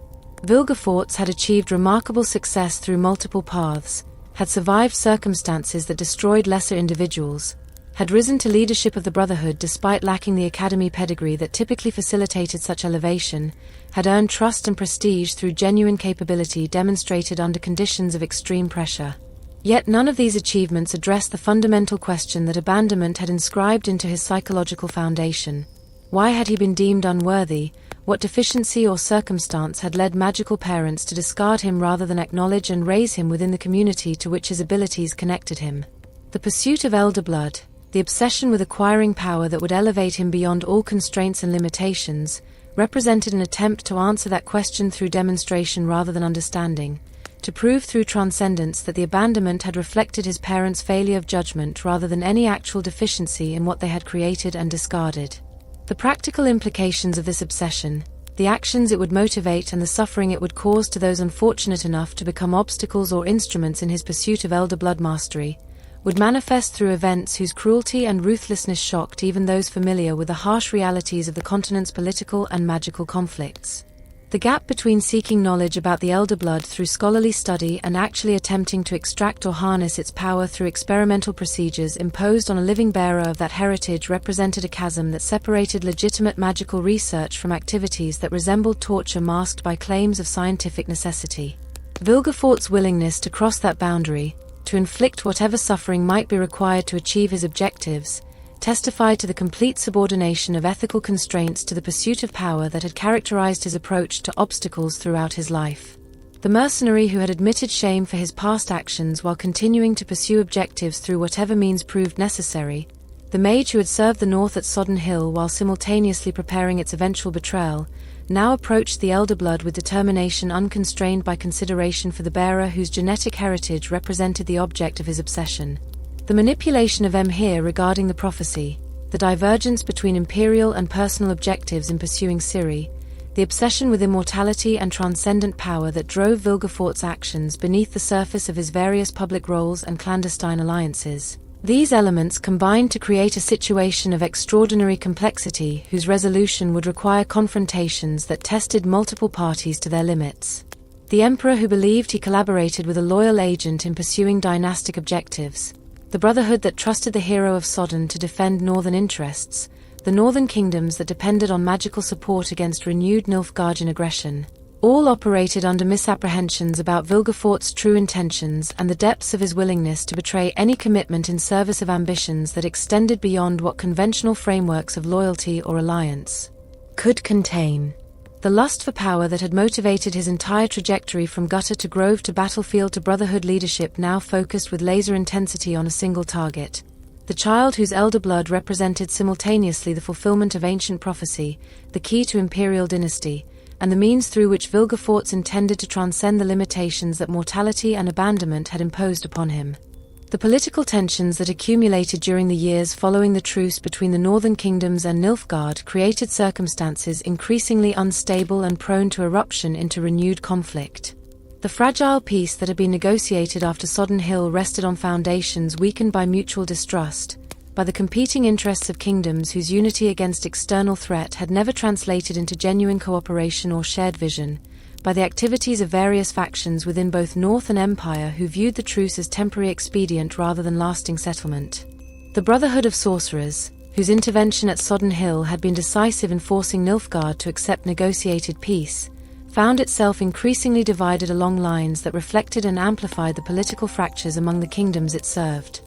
Vilgefortz had achieved remarkable success through multiple paths, had survived circumstances that destroyed lesser individuals, had risen to leadership of the Brotherhood despite lacking the academy pedigree that typically facilitated such elevation, had earned trust and prestige through genuine capability demonstrated under conditions of extreme pressure. Yet none of these achievements addressed the fundamental question that abandonment had inscribed into his psychological foundation. Why had he been deemed unworthy? What deficiency or circumstance had led magical parents to discard him rather than acknowledge and raise him within the community to which his abilities connected him? The pursuit of elder blood, the obsession with acquiring power that would elevate him beyond all constraints and limitations, represented an attempt to answer that question through demonstration rather than understanding, to prove through transcendence that the abandonment had reflected his parents' failure of judgment rather than any actual deficiency in what they had created and discarded. The practical implications of this obsession, the actions it would motivate and the suffering it would cause to those unfortunate enough to become obstacles or instruments in his pursuit of elder blood mastery, would manifest through events whose cruelty and ruthlessness shocked even those familiar with the harsh realities of the continent's political and magical conflicts. The gap between seeking knowledge about the elder blood through scholarly study and actually attempting to extract or harness its power through experimental procedures imposed on a living bearer of that heritage represented a chasm that separated legitimate magical research from activities that resembled torture masked by claims of scientific necessity. Vilgefortz's willingness to cross that boundary, to inflict whatever suffering might be required to achieve his objectives, testified to the complete subordination of ethical constraints to the pursuit of power that had characterized his approach to obstacles throughout his life. The mercenary who had admitted shame for his past actions while continuing to pursue objectives through whatever means proved necessary, the mage who had served the North at Sodden Hill while simultaneously preparing its eventual betrayal, now approached the elder blood with determination unconstrained by consideration for the bearer whose genetic heritage represented the object of his obsession. The manipulation of Emhyr regarding the prophecy, the divergence between imperial and personal objectives in pursuing Ciri, the obsession with immortality and transcendent power that drove Vilgefortz's actions beneath the surface of his various public roles and clandestine alliances. These elements combined to create a situation of extraordinary complexity whose resolution would require confrontations that tested multiple parties to their limits. The Emperor who believed he collaborated with a loyal agent in pursuing dynastic objectives, the Brotherhood that trusted the Hero of Sodden to defend northern interests, the northern kingdoms that depended on magical support against renewed Nilfgaardian aggression, all operated under misapprehensions about Vilgefortz's true intentions and the depths of his willingness to betray any commitment in service of ambitions that extended beyond what conventional frameworks of loyalty or alliance could contain. The lust for power that had motivated his entire trajectory from gutter to grove to battlefield to Brotherhood leadership now focused with laser intensity on a single target. The child whose elder blood represented simultaneously the fulfillment of ancient prophecy, the key to imperial dynasty, and the means through which Vilgefortz intended to transcend the limitations that mortality and abandonment had imposed upon him. The political tensions that accumulated during the years following the truce between the northern kingdoms and Nilfgaard created circumstances increasingly unstable and prone to eruption into renewed conflict. The fragile peace that had been negotiated after Sodden Hill rested on foundations weakened by mutual distrust, by the competing interests of kingdoms whose unity against external threat had never translated into genuine cooperation or shared vision, by the activities of various factions within both North and Empire who viewed the truce as temporary expedient rather than lasting settlement. The Brotherhood of Sorcerers, whose intervention at Sodden Hill had been decisive in forcing Nilfgaard to accept negotiated peace, found itself increasingly divided along lines that reflected and amplified the political fractures among the kingdoms it served.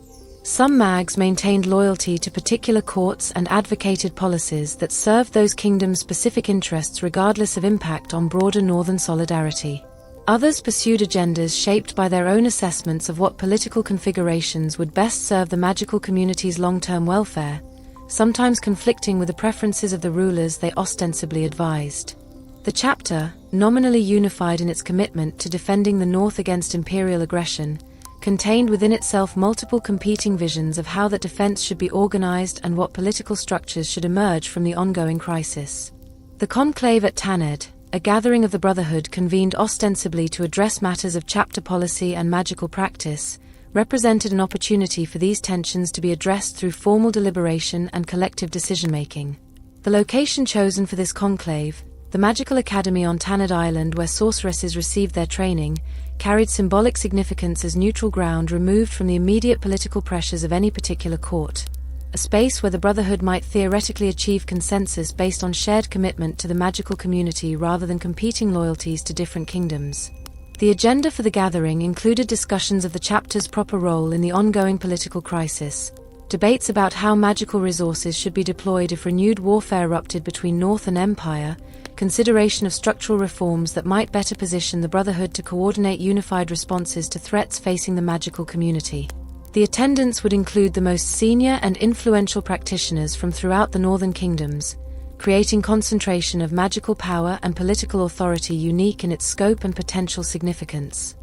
Some mags maintained loyalty to particular courts and advocated policies that served those kingdoms' specific interests regardless of impact on broader northern solidarity. Others pursued agendas shaped by their own assessments of what political configurations would best serve the magical community's long-term welfare, sometimes conflicting with the preferences of the rulers they ostensibly advised. The chapter, nominally unified in its commitment to defending the North against imperial aggression, contained within itself multiple competing visions of how that defense should be organized and what political structures should emerge from the ongoing crisis. The conclave at Thanedd, a gathering of the Brotherhood convened ostensibly to address matters of chapter policy and magical practice, represented an opportunity for these tensions to be addressed through formal deliberation and collective decision-making. The location chosen for this conclave, the Magical Academy on Thanedd Island where sorceresses received their training, carried symbolic significance as neutral ground removed from the immediate political pressures of any particular court, a space where the Brotherhood might theoretically achieve consensus based on shared commitment to the magical community rather than competing loyalties to different kingdoms. The agenda for the gathering included discussions of the chapter's proper role in the ongoing political crisis, debates about how magical resources should be deployed if renewed warfare erupted between North and Empire, consideration of structural reforms that might better position the Brotherhood to coordinate unified responses to threats facing the magical community. The attendance would include the most senior and influential practitioners from throughout the northern kingdoms, creating concentration of magical power and political authority unique in its scope and potential significance.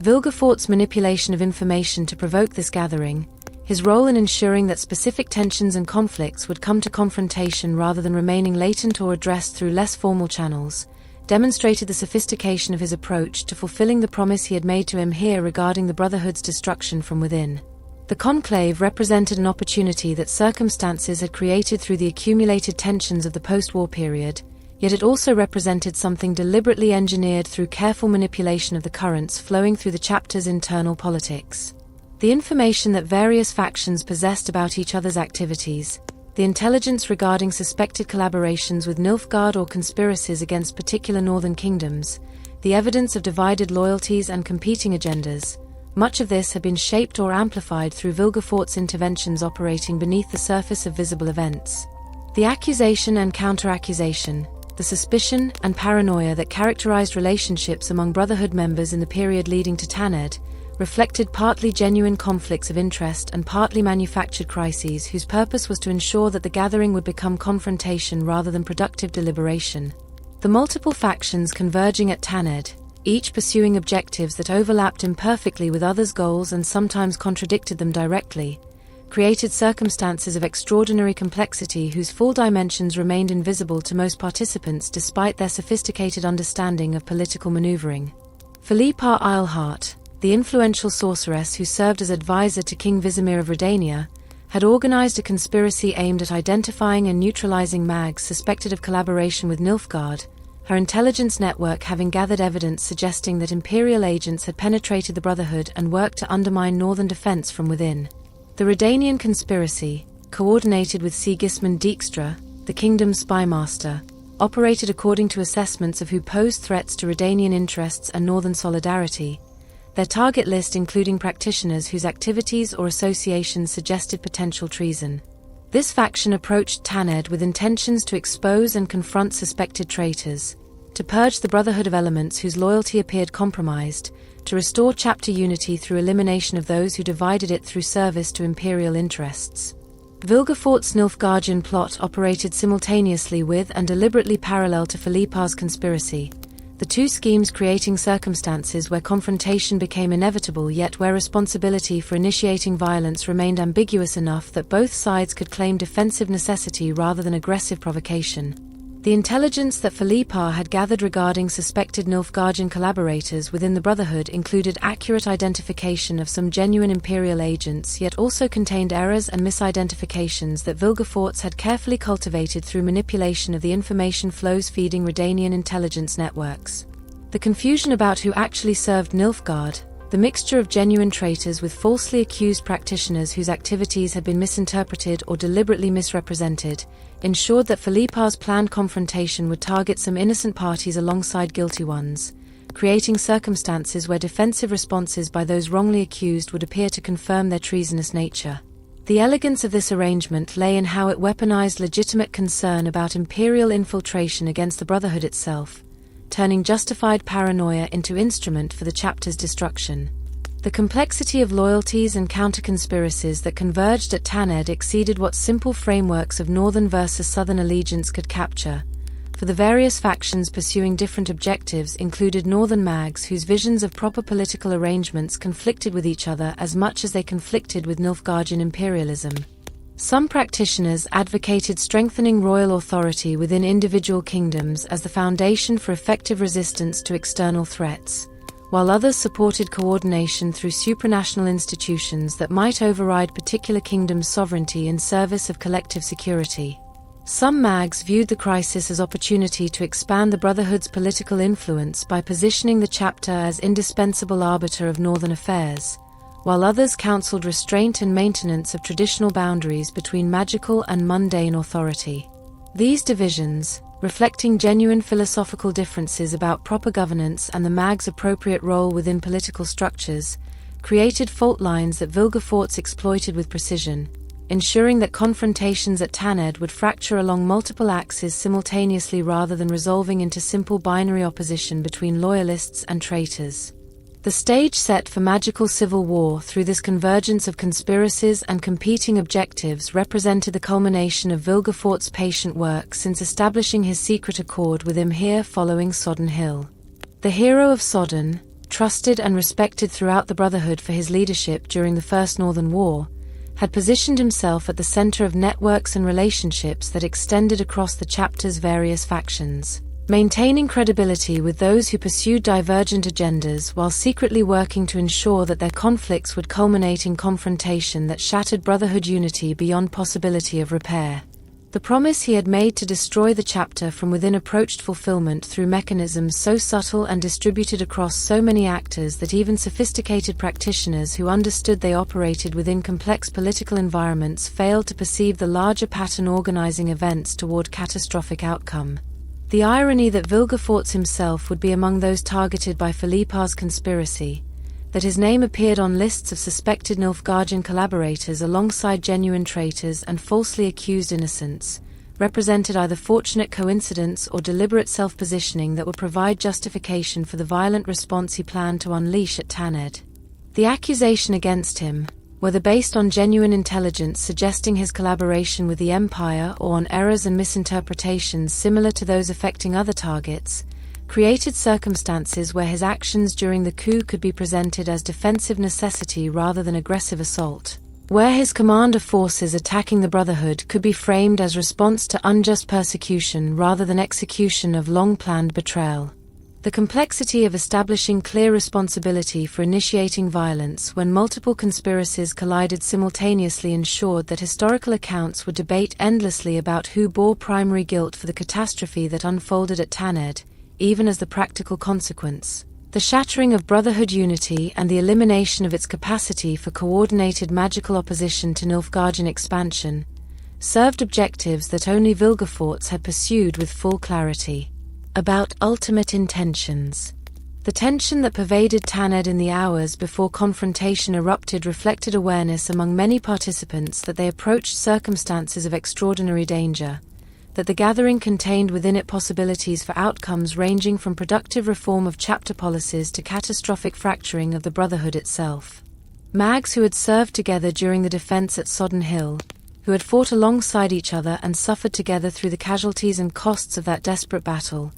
Vilgefortz's manipulation of information to provoke this gathering, his role in ensuring that specific tensions and conflicts would come to confrontation rather than remaining latent or addressed through less formal channels, demonstrated the sophistication of his approach to fulfilling the promise he had made to Emhyr regarding the Brotherhood's destruction from within. The conclave represented an opportunity that circumstances had created through the accumulated tensions of the post-war period, yet it also represented something deliberately engineered through careful manipulation of the currents flowing through the chapter's internal politics. The information that various factions possessed about each other's activities, the intelligence regarding suspected collaborations with Nilfgaard or conspiracies against particular northern kingdoms, the evidence of divided loyalties and competing agendas, much of this had been shaped or amplified through Vilgefortz's interventions operating beneath the surface of visible events. The accusation and counter-accusation, the suspicion and paranoia that characterized relationships among Brotherhood members in the period leading to Thanedd, reflected partly genuine conflicts of interest and partly manufactured crises whose purpose was to ensure that the gathering would become confrontation rather than productive deliberation. The multiple factions converging at Thanedd, each pursuing objectives that overlapped imperfectly with others' goals and sometimes contradicted them directly, created circumstances of extraordinary complexity whose full dimensions remained invisible to most participants despite their sophisticated understanding of political maneuvering. Philippa Eilhart, the influential sorceress who served as advisor to King Vizimir of Redania, had organized a conspiracy aimed at identifying and neutralizing mags suspected of collaboration with Nilfgaard, her intelligence network having gathered evidence suggesting that Imperial agents had penetrated the Brotherhood and worked to undermine northern defense from within. The Redanian conspiracy, coordinated with Sigismund Dijkstra, the kingdom's spymaster, operated according to assessments of who posed threats to Redanian interests and northern solidarity, their target list including practitioners whose activities or associations suggested potential treason. This faction approached Thanedd with intentions to expose and confront suspected traitors, to purge the Brotherhood of elements whose loyalty appeared compromised, to restore chapter unity through elimination of those who divided it through service to imperial interests. Vilgefortz's Nilfgaardian plot operated simultaneously with and deliberately parallel to Philippa's conspiracy, the two schemes creating circumstances where confrontation became inevitable yet where responsibility for initiating violence remained ambiguous enough that both sides could claim defensive necessity rather than aggressive provocation. The intelligence that Philippa had gathered regarding suspected Nilfgaardian collaborators within the Brotherhood included accurate identification of some genuine Imperial agents yet also contained errors and misidentifications that Vilgefortz had carefully cultivated through manipulation of the information flows feeding Redanian intelligence networks. The confusion about who actually served Nilfgaard, the mixture of genuine traitors with falsely accused practitioners whose activities had been misinterpreted or deliberately misrepresented, ensured that Philippa's planned confrontation would target some innocent parties alongside guilty ones, creating circumstances where defensive responses by those wrongly accused would appear to confirm their treasonous nature. The elegance of this arrangement lay in how it weaponized legitimate concern about imperial infiltration against the Brotherhood itself, turning justified paranoia into instrument for the chapter's destruction. The complexity of loyalties and counter-conspiracies that converged at Thanedd exceeded what simple frameworks of northern versus southern allegiance could capture, for the various factions pursuing different objectives included northern mags whose visions of proper political arrangements conflicted with each other as much as they conflicted with Nilfgaardian imperialism. Some practitioners advocated strengthening royal authority within individual kingdoms as the foundation for effective resistance to external threats, while others supported coordination through supranational institutions that might override particular kingdoms' sovereignty in service of collective security. Some mags viewed the crisis as opportunity to expand the Brotherhood's political influence by positioning the chapter as indispensable arbiter of northern affairs, while others counseled restraint and maintenance of traditional boundaries between magical and mundane authority. These divisions, reflecting genuine philosophical differences about proper governance and the mag's appropriate role within political structures, created fault lines that Vilgefortz exploited with precision, ensuring that confrontations at Thanedd would fracture along multiple axes simultaneously rather than resolving into simple binary opposition between loyalists and traitors. The stage set for magical civil war through this convergence of conspiracies and competing objectives represented the culmination of Vilgefortz's patient work since establishing his secret accord with Emhyr following Sodden Hill. The Hero of Sodden, trusted and respected throughout the Brotherhood for his leadership during the First Northern War, had positioned himself at the center of networks and relationships that extended across the chapter's various factions, maintaining credibility with those who pursued divergent agendas while secretly working to ensure that their conflicts would culminate in confrontation that shattered Brotherhood unity beyond possibility of repair. The promise he had made to destroy the chapter from within approached fulfillment through mechanisms so subtle and distributed across so many actors that even sophisticated practitioners who understood they operated within complex political environments failed to perceive the larger pattern organizing events toward catastrophic outcome. The irony that Vilgefortz himself would be among those targeted by Philippa's conspiracy, that his name appeared on lists of suspected Nilfgaardian collaborators alongside genuine traitors and falsely accused innocents, represented either fortunate coincidence or deliberate self-positioning that would provide justification for the violent response he planned to unleash at Thanedd. The accusation against him, whether based on genuine intelligence suggesting his collaboration with the Empire or on errors and misinterpretations similar to those affecting other targets, created circumstances where his actions during the coup could be presented as defensive necessity rather than aggressive assault, where his command of forces attacking the Brotherhood could be framed as response to unjust persecution rather than execution of long-planned betrayal. The complexity of establishing clear responsibility for initiating violence when multiple conspiracies collided simultaneously ensured that historical accounts would debate endlessly about who bore primary guilt for the catastrophe that unfolded at Thanedd, even as the practical consequence, the shattering of Brotherhood unity and the elimination of its capacity for coordinated magical opposition to Nilfgaardian expansion, served objectives that only Vilgefortz had pursued with full clarity. About ultimate intentions. The tension that pervaded Thanedd in the hours before confrontation erupted reflected awareness among many participants that they approached circumstances of extraordinary danger, that the gathering contained within it possibilities for outcomes ranging from productive reform of chapter policies to catastrophic fracturing of the Brotherhood itself. Mags who had served together during the defense at Sodden Hill, who had fought alongside each other and suffered together through the casualties and costs of that desperate battle,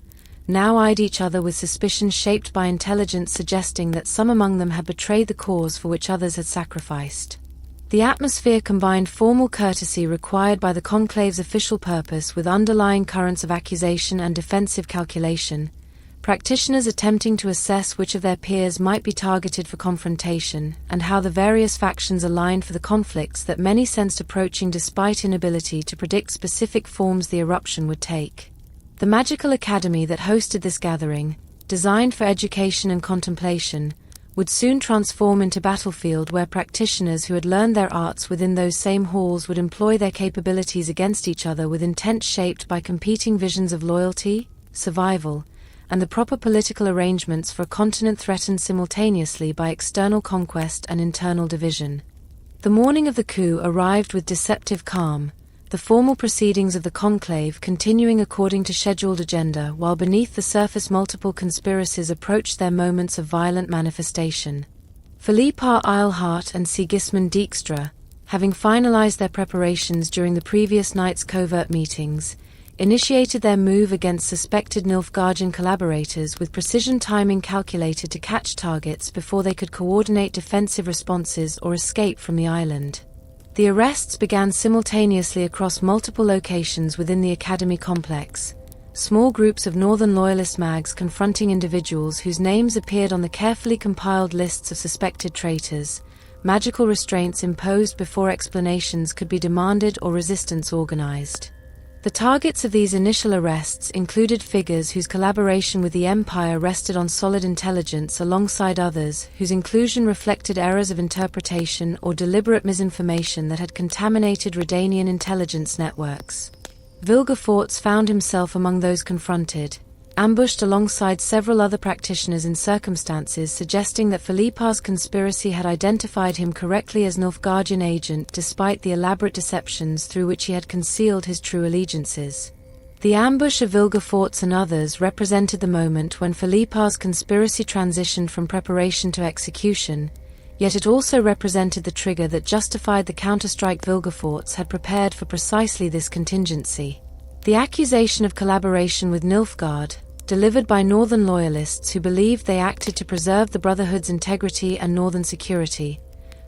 now eyed each other with suspicion shaped by intelligence suggesting that some among them had betrayed the cause for which others had sacrificed. The atmosphere combined formal courtesy required by the conclave's official purpose with underlying currents of accusation and defensive calculation, practitioners attempting to assess which of their peers might be targeted for confrontation, and how the various factions aligned for the conflicts that many sensed approaching despite inability to predict specific forms the eruption would take. The magical academy that hosted this gathering, designed for education and contemplation, would soon transform into battlefield where practitioners who had learned their arts within those same halls would employ their capabilities against each other with intent shaped by competing visions of loyalty, survival, and the proper political arrangements for a continent threatened simultaneously by external conquest and internal division. The morning of the coup arrived with deceptive calm, the formal proceedings of the conclave continuing according to scheduled agenda while beneath the surface multiple conspiracies approached their moments of violent manifestation. Philippa Eilhart and Sigismund Dijkstra, having finalized their preparations during the previous night's covert meetings, initiated their move against suspected Nilfgaardian collaborators with precision timing calculated to catch targets before they could coordinate defensive responses or escape from the island. The arrests began simultaneously across multiple locations within the Academy complex. Small groups of Northern Loyalist mags confronting individuals whose names appeared on the carefully compiled lists of suspected traitors, magical restraints imposed before explanations could be demanded or resistance organized. The targets of these initial arrests included figures whose collaboration with the Empire rested on solid intelligence alongside others whose inclusion reflected errors of interpretation or deliberate misinformation that had contaminated Redanian intelligence networks. Vilgefortz found himself among those confronted, ambushed alongside several other practitioners in circumstances suggesting that Philippa's conspiracy had identified him correctly as Nilfgaardian agent despite the elaborate deceptions through which he had concealed his true allegiances. The ambush of Vilgefortz and others represented the moment when Philippa's conspiracy transitioned from preparation to execution, yet it also represented the trigger that justified the counterstrike Vilgefortz had prepared for precisely this contingency. The accusation of collaboration with Nilfgaard, delivered by Northern Loyalists who believed they acted to preserve the Brotherhood's integrity and Northern security,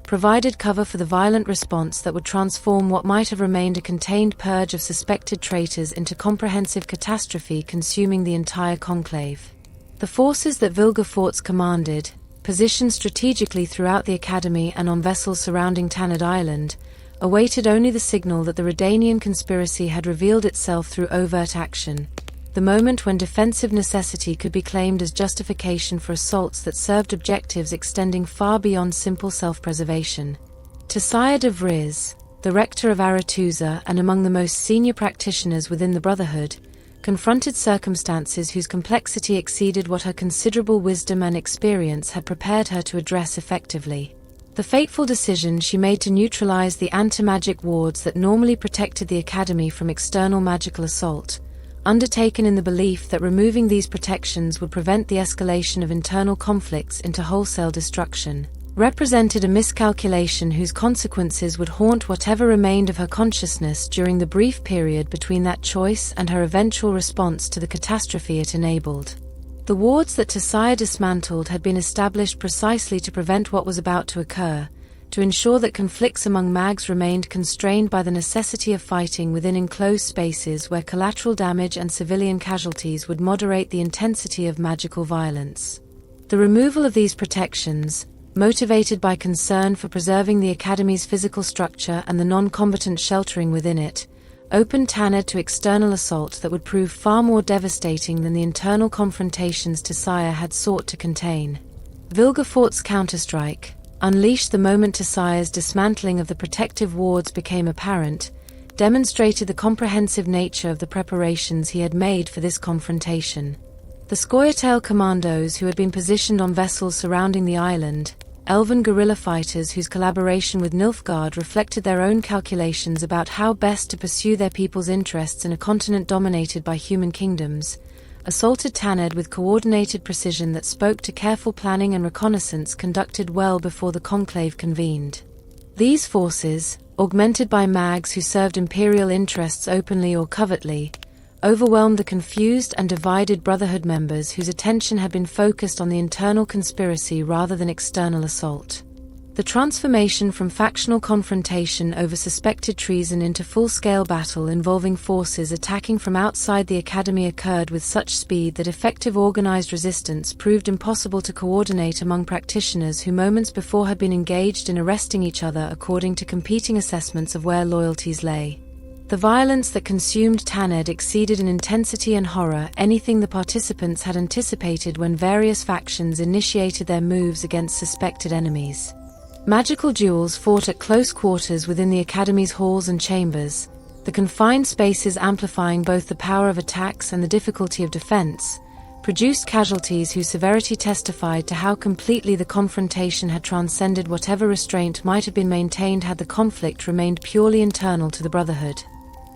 provided cover for the violent response that would transform what might have remained a contained purge of suspected traitors into comprehensive catastrophe consuming the entire conclave. The forces that Vilgefortz commanded, positioned strategically throughout the Academy and on vessels surrounding Thanedd Island, awaited only the signal that the Redanian conspiracy had revealed itself through overt action, the moment when defensive necessity could be claimed as justification for assaults that served objectives extending far beyond simple self-preservation. Thanedd of Rivia, the rector of Aretuza and among the most senior practitioners within the Brotherhood, confronted circumstances whose complexity exceeded what her considerable wisdom and experience had prepared her to address effectively. The fateful decision she made to neutralize the anti-magic wards that normally protected the Academy from external magical assault, undertaken in the belief that removing these protections would prevent the escalation of internal conflicts into wholesale destruction, represented a miscalculation whose consequences would haunt whatever remained of her consciousness during the brief period between that choice and her eventual response to the catastrophe it enabled. The wards that Thanedd dismantled had been established precisely to prevent what was about to occur, to ensure that conflicts among mags remained constrained by the necessity of fighting within enclosed spaces where collateral damage and civilian casualties would moderate the intensity of magical violence. The removal of these protections, motivated by concern for preserving the Academy's physical structure and the non-combatant sheltering within it, opened Thanedd to external assault that would prove far more devastating than the internal confrontations Thanedd had sought to contain. Vilgefortz's counterstrike, unleashed the moment Thaned's dismantling of the protective wards became apparent, demonstrated the comprehensive nature of the preparations he had made for this confrontation. The Scoia'tael commandos who had been positioned on vessels surrounding the island, elven guerrilla fighters whose collaboration with Nilfgaard reflected their own calculations about how best to pursue their people's interests in a continent dominated by human kingdoms, assaulted Thanedd with coordinated precision that spoke to careful planning and reconnaissance conducted well before the conclave convened. These forces, augmented by mags who served imperial interests openly or covertly, overwhelmed the confused and divided Brotherhood members whose attention had been focused on the internal conspiracy rather than external assault. The transformation from factional confrontation over suspected treason into full-scale battle involving forces attacking from outside the Academy occurred with such speed that effective organized resistance proved impossible to coordinate among practitioners who moments before had been engaged in arresting each other according to competing assessments of where loyalties lay. The violence that consumed Thanedd exceeded in intensity and horror anything the participants had anticipated when various factions initiated their moves against suspected enemies. Magical duels fought at close quarters within the Academy's halls and chambers, the confined spaces amplifying both the power of attacks and the difficulty of defense, produced casualties whose severity testified to how completely the confrontation had transcended whatever restraint might have been maintained had the conflict remained purely internal to the Brotherhood.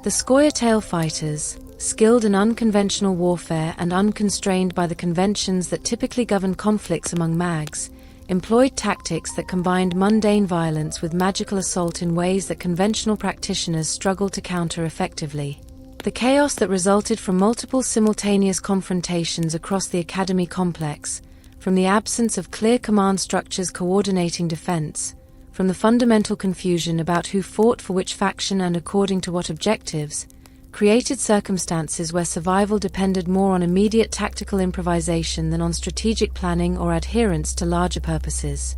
The Scoia'tael fighters, skilled in unconventional warfare and unconstrained by the conventions that typically govern conflicts among mags, employed tactics that combined mundane violence with magical assault in ways that conventional practitioners struggled to counter effectively. The chaos that resulted from multiple simultaneous confrontations across the Academy complex, from the absence of clear command structures coordinating defense, from the fundamental confusion about who fought for which faction and according to what objectives, created circumstances where survival depended more on immediate tactical improvisation than on strategic planning or adherence to larger purposes.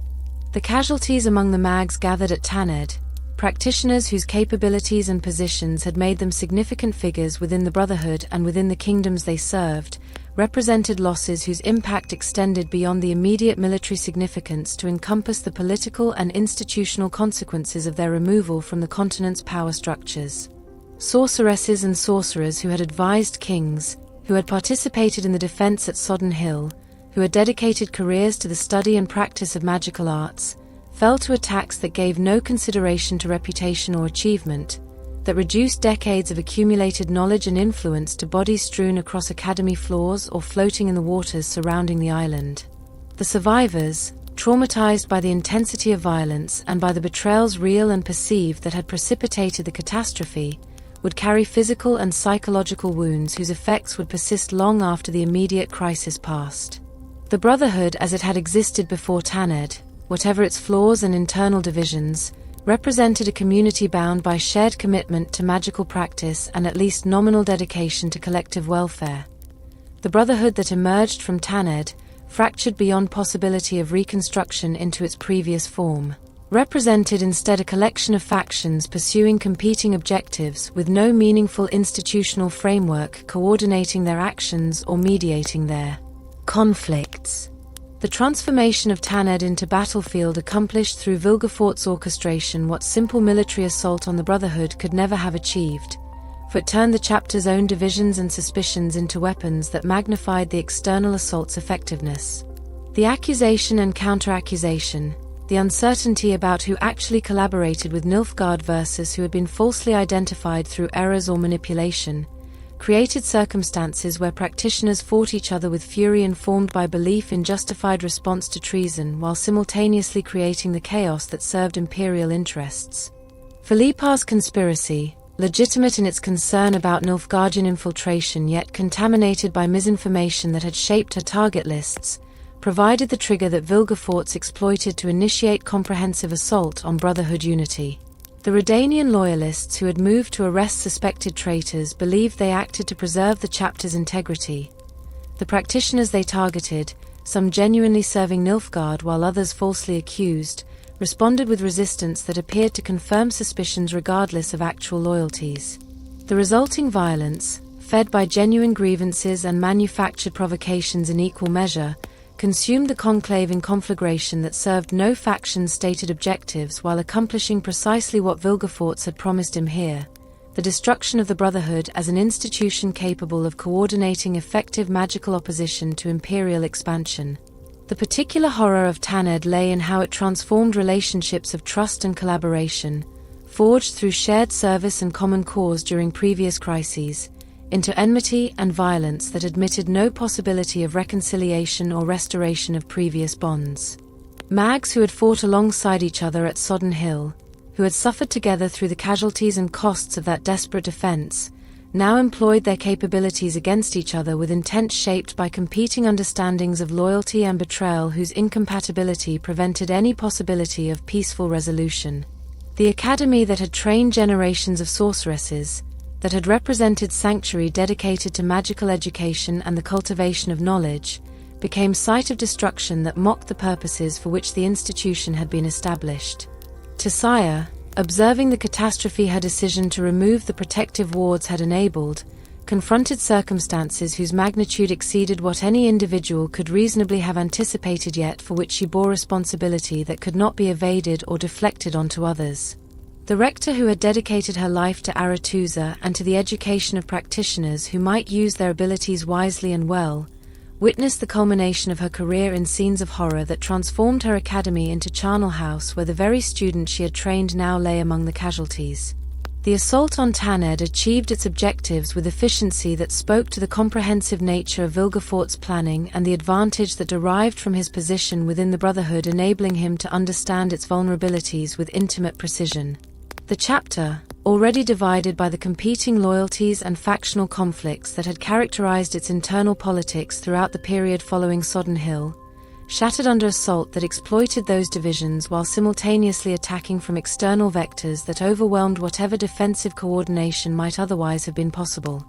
The casualties among the mags gathered at Thanedd, practitioners whose capabilities and positions had made them significant figures within the Brotherhood and within the kingdoms they served, represented losses whose impact extended beyond the immediate military significance to encompass the political and institutional consequences of their removal from the continent's power structures. Sorceresses and sorcerers who had advised kings, who had participated in the defense at Sodden Hill, who had dedicated careers to the study and practice of magical arts, fell to attacks that gave no consideration to reputation or achievement, that reduced decades of accumulated knowledge and influence to bodies strewn across Academy floors or floating in the waters surrounding the island. The survivors, traumatized by the intensity of violence and by the betrayals real and perceived that had precipitated the catastrophe, would carry physical and psychological wounds whose effects would persist long after the immediate crisis passed. The Brotherhood as it had existed before Thanedd, whatever its flaws and internal divisions, represented a community bound by shared commitment to magical practice and at least nominal dedication to collective welfare. The Brotherhood that emerged from Thanedd, fractured beyond possibility of reconstruction into its previous form, represented instead a collection of factions pursuing competing objectives with no meaningful institutional framework coordinating their actions or mediating their conflicts. The transformation of Thanedd into battlefield accomplished through Vilgefortz orchestration what simple military assault on the Brotherhood could never have achieved, for it turned the chapter's own divisions and suspicions into weapons that magnified the external assault's effectiveness. The accusation and counter-accusation, the uncertainty about who actually collaborated with Nilfgaard versus who had been falsely identified through errors or manipulation, created circumstances where practitioners fought each other with fury informed by belief in justified response to treason while simultaneously creating the chaos that served imperial interests. Philippa's conspiracy, legitimate in its concern about Nilfgaardian infiltration yet contaminated by misinformation that had shaped her target lists, provided the trigger that Vilgefortz exploited to initiate comprehensive assault on Brotherhood unity. The Redanian loyalists who had moved to arrest suspected traitors believed they acted to preserve the chapter's integrity. The practitioners they targeted, some genuinely serving Nilfgaard while others falsely accused, responded with resistance that appeared to confirm suspicions regardless of actual loyalties. The resulting violence, fed by genuine grievances and manufactured provocations in equal measure, consumed the conclave in conflagration that served no faction's stated objectives while accomplishing precisely what Vilgefortz had promised Emhyr: the destruction of the Brotherhood as an institution capable of coordinating effective magical opposition to imperial expansion. The particular horror of Thanedd lay in how it transformed relationships of trust and collaboration, forged through shared service and common cause during previous crises, into enmity and violence that admitted no possibility of reconciliation or restoration of previous bonds. Mags who had fought alongside each other at Sodden Hill, who had suffered together through the casualties and costs of that desperate defense, now employed their capabilities against each other with intent shaped by competing understandings of loyalty and betrayal whose incompatibility prevented any possibility of peaceful resolution. The Academy that had trained generations of sorceresses, that had represented sanctuary dedicated to magical education and the cultivation of knowledge, became site of destruction that mocked the purposes for which the institution had been established. Tisaya, observing the catastrophe her decision to remove the protective wards had enabled, confronted circumstances whose magnitude exceeded what any individual could reasonably have anticipated yet for which she bore responsibility that could not be evaded or deflected onto others. The rector who had dedicated her life to Aretusa and to the education of practitioners who might use their abilities wisely and well, witnessed the culmination of her career in scenes of horror that transformed her academy into charnel house where the very student she had trained now lay among the casualties. The assault on Thanedd achieved its objectives with efficiency that spoke to the comprehensive nature of Vilgefortz's planning and the advantage that derived from his position within the Brotherhood, enabling him to understand its vulnerabilities with intimate precision. The chapter, already divided by the competing loyalties and factional conflicts that had characterized its internal politics throughout the period following Sodden Hill, shattered under assault that exploited those divisions while simultaneously attacking from external vectors that overwhelmed whatever defensive coordination might otherwise have been possible.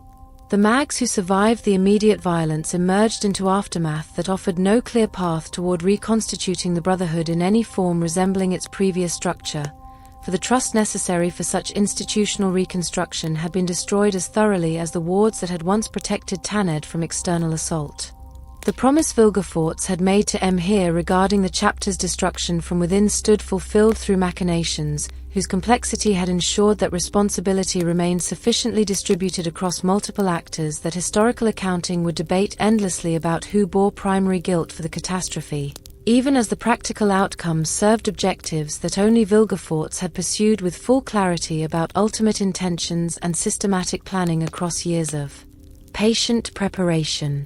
The mags who survived the immediate violence emerged into aftermath that offered no clear path toward reconstituting the Brotherhood in any form resembling its previous structure, for the trust necessary for such institutional reconstruction had been destroyed as thoroughly as the wards that had once protected Thanedd from external assault. The promise Vilgefortz had made to Emhyr regarding the chapter's destruction from within stood fulfilled through machinations, whose complexity had ensured that responsibility remained sufficiently distributed across multiple actors that historical accounting would debate endlessly about who bore primary guilt for the catastrophe, even as the practical outcomes served objectives that only Vilgefortz had pursued with full clarity about ultimate intentions and systematic planning across years of patient preparation.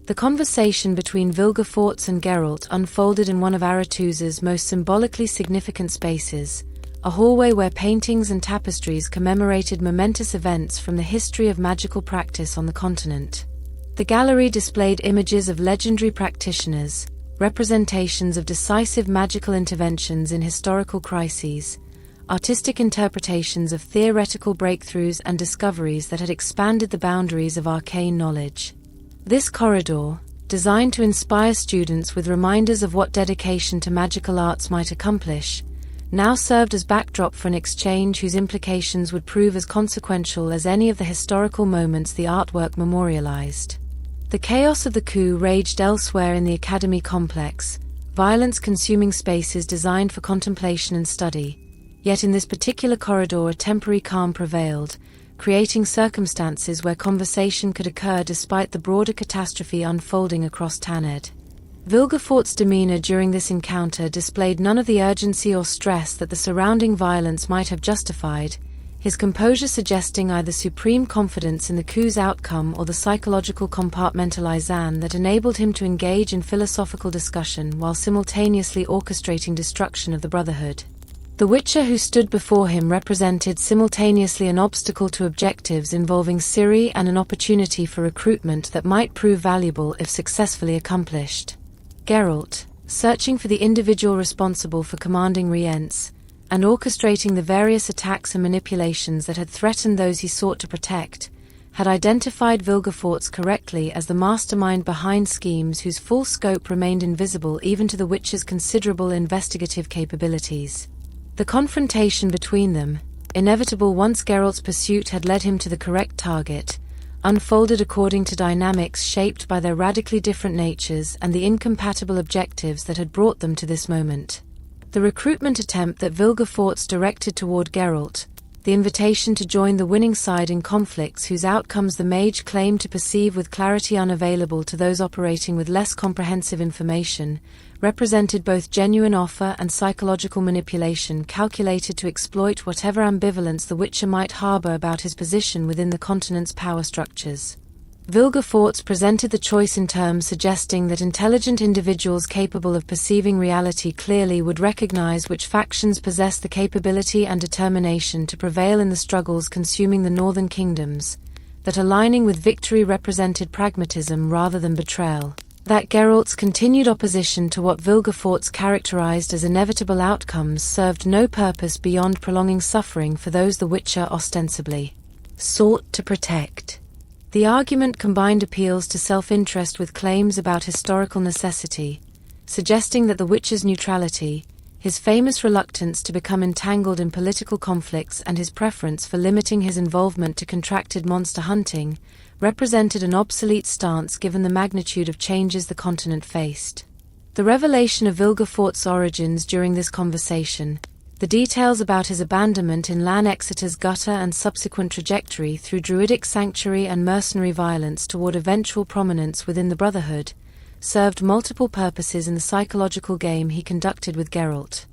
The conversation between Vilgefortz and Geralt unfolded in one of Aretus's most symbolically significant spaces, a hallway where paintings and tapestries commemorated momentous events from the history of magical practice on the continent. The gallery displayed images of legendary practitioners, representations of decisive magical interventions in historical crises, artistic interpretations of theoretical breakthroughs and discoveries that had expanded the boundaries of arcane knowledge. This corridor, designed to inspire students with reminders of what dedication to magical arts might accomplish, now served as backdrop for an exchange whose implications would prove as consequential as any of the historical moments the artwork memorialized. The chaos of the coup raged elsewhere in the Academy complex, violence consuming spaces designed for contemplation and study, yet in this particular corridor a temporary calm prevailed, creating circumstances where conversation could occur despite the broader catastrophe unfolding across Thanedd. Vilgefortz's demeanor during this encounter displayed none of the urgency or stress that the surrounding violence might have justified, his composure suggesting either supreme confidence in the coup's outcome or the psychological compartmentalization that enabled him to engage in philosophical discussion while simultaneously orchestrating destruction of the Brotherhood. The Witcher who stood before him represented simultaneously an obstacle to objectives involving Ciri and an opportunity for recruitment that might prove valuable if successfully accomplished. Geralt, searching for the individual responsible for commanding Rience, and orchestrating the various attacks and manipulations that had threatened those he sought to protect, had identified Vilgefortz correctly as the mastermind behind schemes whose full scope remained invisible even to the Witcher's considerable investigative capabilities. The confrontation between them, inevitable once Geralt's pursuit had led him to the correct target, unfolded according to dynamics shaped by their radically different natures and the incompatible objectives that had brought them to this moment. The recruitment attempt that Vilgefortz directed toward Geralt, the invitation to join the winning side in conflicts whose outcomes the mage claimed to perceive with clarity unavailable to those operating with less comprehensive information, represented both genuine offer and psychological manipulation calculated to exploit whatever ambivalence the Witcher might harbor about his position within the continent's power structures. Vilgefortz presented the choice in terms suggesting that intelligent individuals capable of perceiving reality clearly would recognize which factions possess the capability and determination to prevail in the struggles consuming the northern kingdoms, that aligning with victory represented pragmatism rather than betrayal, that Geralt's continued opposition to what Vilgefortz characterized as inevitable outcomes served no purpose beyond prolonging suffering for those the Witcher ostensibly sought to protect. The argument combined appeals to self-interest with claims about historical necessity, suggesting that the Witcher's neutrality, his famous reluctance to become entangled in political conflicts and his preference for limiting his involvement to contracted monster hunting, represented an obsolete stance given the magnitude of changes the continent faced. The revelation of Vilgefortz's origins during this conversation, the details about his abandonment in Lan Exeter's gutter and subsequent trajectory through druidic sanctuary and mercenary violence toward eventual prominence within the Brotherhood, served multiple purposes in the psychological game he conducted with Geralt.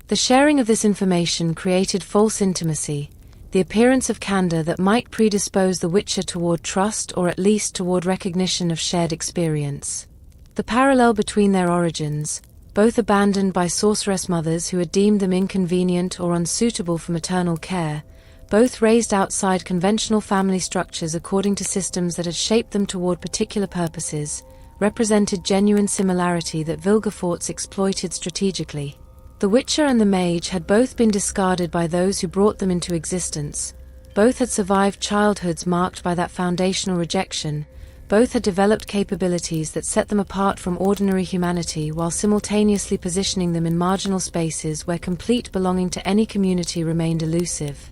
The sharing of this information created false intimacy, the appearance of candor that might predispose the Witcher toward trust or at least toward recognition of shared experience. The parallel between their origins, both abandoned by sorceress mothers who had deemed them inconvenient or unsuitable for maternal care, both raised outside conventional family structures according to systems that had shaped them toward particular purposes, represented genuine similarity that Vilgefortz exploited strategically. The Witcher and the Mage had both been discarded by those who brought them into existence. Both had survived childhoods marked by that foundational rejection. Both had developed capabilities that set them apart from ordinary humanity while simultaneously positioning them in marginal spaces where complete belonging to any community remained elusive.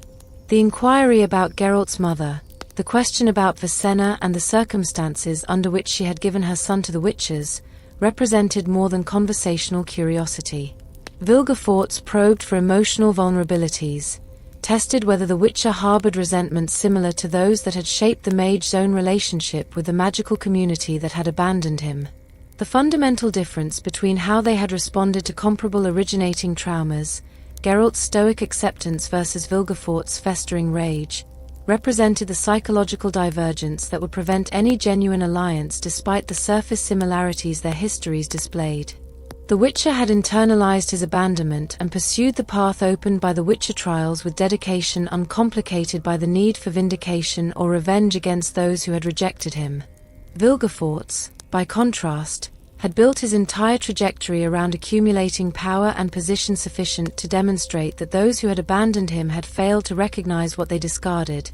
The inquiry about Geralt's mother, the question about Vicenna and the circumstances under which she had given her son to the Witchers, represented more than conversational curiosity. Vilgefortz probed for emotional vulnerabilities, tested whether the Witcher harbored resentments similar to those that had shaped the Mage's own relationship with the magical community that had abandoned him. The fundamental difference between how they had responded to comparable originating traumas, Geralt's stoic acceptance versus Vilgefortz's festering rage, represented the psychological divergence that would prevent any genuine alliance despite the surface similarities their histories displayed. The Witcher had internalized his abandonment and pursued the path opened by the Witcher trials with dedication uncomplicated by the need for vindication or revenge against those who had rejected him. Vilgefortz, by contrast, had built his entire trajectory around accumulating power and position sufficient to demonstrate that those who had abandoned him had failed to recognize what they discarded,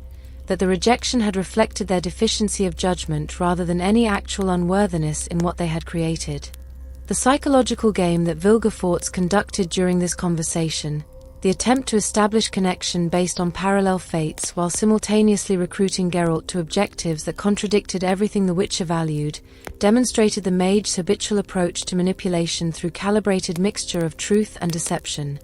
that the rejection had reflected their deficiency of judgment rather than any actual unworthiness in what they had created. The psychological game that Vilgefortz conducted during this conversation, the attempt to establish connection based on parallel fates while simultaneously recruiting Geralt to objectives that contradicted everything the Witcher valued, demonstrated the Mage's habitual approach to manipulation through calibrated mixture of truth and deception.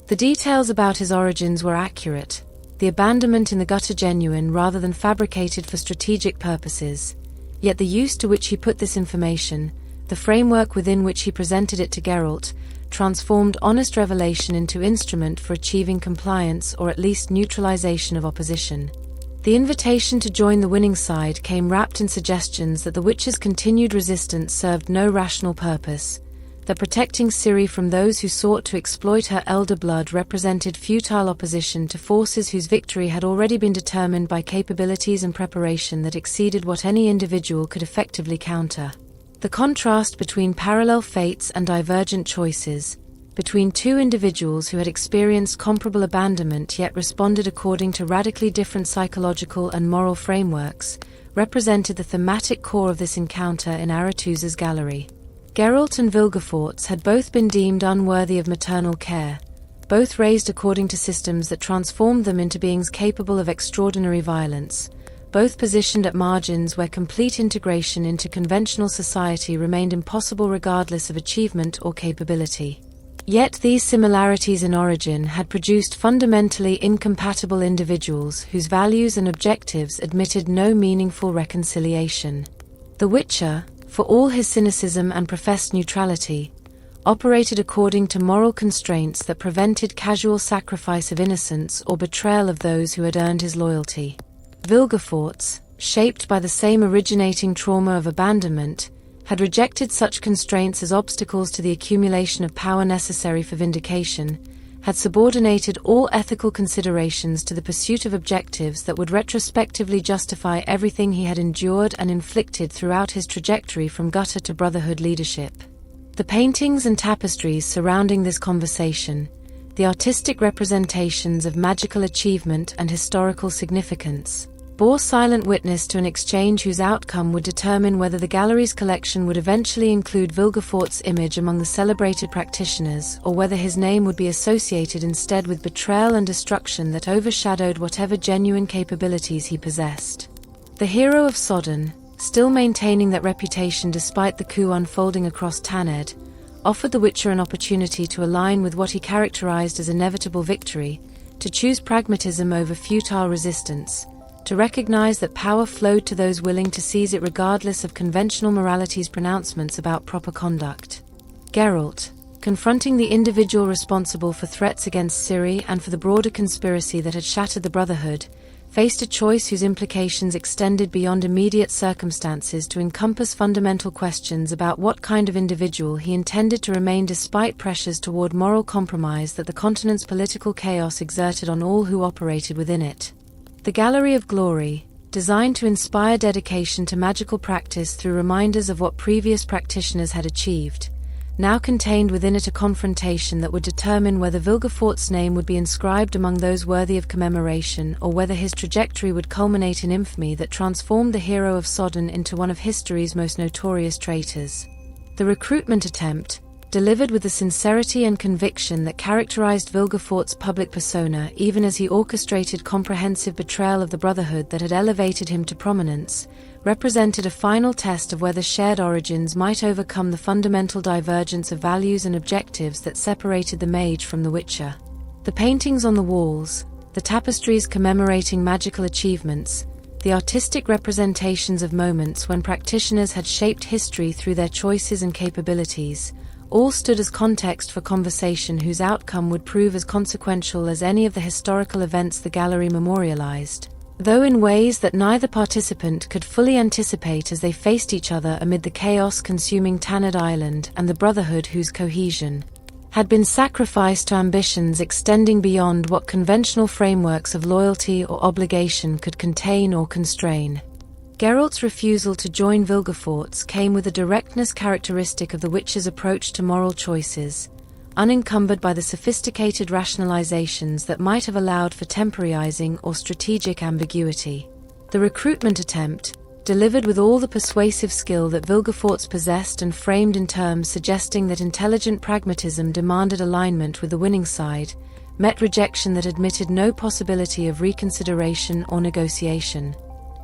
The details about his origins were accurate, the abandonment in the gutter genuine rather than fabricated for strategic purposes, yet the use to which he put this information, the framework within which he presented it to Geralt, transformed honest revelation into instrument for achieving compliance or at least neutralization of opposition. The invitation to join the winning side came wrapped in suggestions that the Witcher's continued resistance served no rational purpose, that protecting Ciri from those who sought to exploit her elder blood represented futile opposition to forces whose victory had already been determined by capabilities and preparation that exceeded what any individual could effectively counter. The contrast between parallel fates and divergent choices, between two individuals who had experienced comparable abandonment yet responded according to radically different psychological and moral frameworks, represented the thematic core of this encounter in Arethusa's gallery. Geralt and Vilgefortz had both been deemed unworthy of maternal care, both raised according to systems that transformed them into beings capable of extraordinary violence, both positioned at margins where complete integration into conventional society remained impossible regardless of achievement or capability. Yet these similarities in origin had produced fundamentally incompatible individuals whose values and objectives admitted no meaningful reconciliation. The Witcher, for all his cynicism and professed neutrality, operated according to moral constraints that prevented casual sacrifice of innocence or betrayal of those who had earned his loyalty. Vilgefortz, shaped by the same originating trauma of abandonment, had rejected such constraints as obstacles to the accumulation of power necessary for vindication, had subordinated all ethical considerations to the pursuit of objectives that would retrospectively justify everything he had endured and inflicted throughout his trajectory from gutter to Brotherhood leadership. The paintings and tapestries surrounding this conversation, the artistic representations of magical achievement and historical significance, bore silent witness to an exchange whose outcome would determine whether the gallery's collection would eventually include Vilgefortz's image among the celebrated practitioners or whether his name would be associated instead with betrayal and destruction that overshadowed whatever genuine capabilities he possessed. The Hero of Sodden, still maintaining that reputation despite the coup unfolding across Thanedd, offered the Witcher an opportunity to align with what he characterized as inevitable victory, to choose pragmatism over futile resistance, to recognize that power flowed to those willing to seize it regardless of conventional morality's pronouncements about proper conduct. Geralt, confronting the individual responsible for threats against Ciri and for the broader conspiracy that had shattered the Brotherhood, faced a choice whose implications extended beyond immediate circumstances to encompass fundamental questions about what kind of individual he intended to remain despite pressures toward moral compromise that the continent's political chaos exerted on all who operated within it. The Gallery of Glory, designed to inspire dedication to magical practice through reminders of what previous practitioners had achieved, now contained within it a confrontation that would determine whether Vilgefortz's name would be inscribed among those worthy of commemoration or whether his trajectory would culminate in infamy that transformed the Hero of Sodden into one of history's most notorious traitors. The recruitment attempt, delivered with the sincerity and conviction that characterized Vilgefortz's public persona even as he orchestrated comprehensive betrayal of the Brotherhood that had elevated him to prominence, represented a final test of whether shared origins might overcome the fundamental divergence of values and objectives that separated the mage from the witcher. The paintings on the walls, the tapestries commemorating magical achievements, the artistic representations of moments when practitioners had shaped history through their choices and capabilities, all stood as context for conversation whose outcome would prove as consequential as any of the historical events the gallery memorialized, though in ways that neither participant could fully anticipate as they faced each other amid the chaos-consuming Thanedd Island and the Brotherhood whose cohesion had been sacrificed to ambitions extending beyond what conventional frameworks of loyalty or obligation could contain or constrain. Geralt's refusal to join Vilgefortz came with a directness characteristic of the Witcher's approach to moral choices, unencumbered by the sophisticated rationalizations that might have allowed for temporizing or strategic ambiguity. The recruitment attempt, delivered with all the persuasive skill that Vilgefortz possessed and framed in terms suggesting that intelligent pragmatism demanded alignment with the winning side, met rejection that admitted no possibility of reconsideration or negotiation.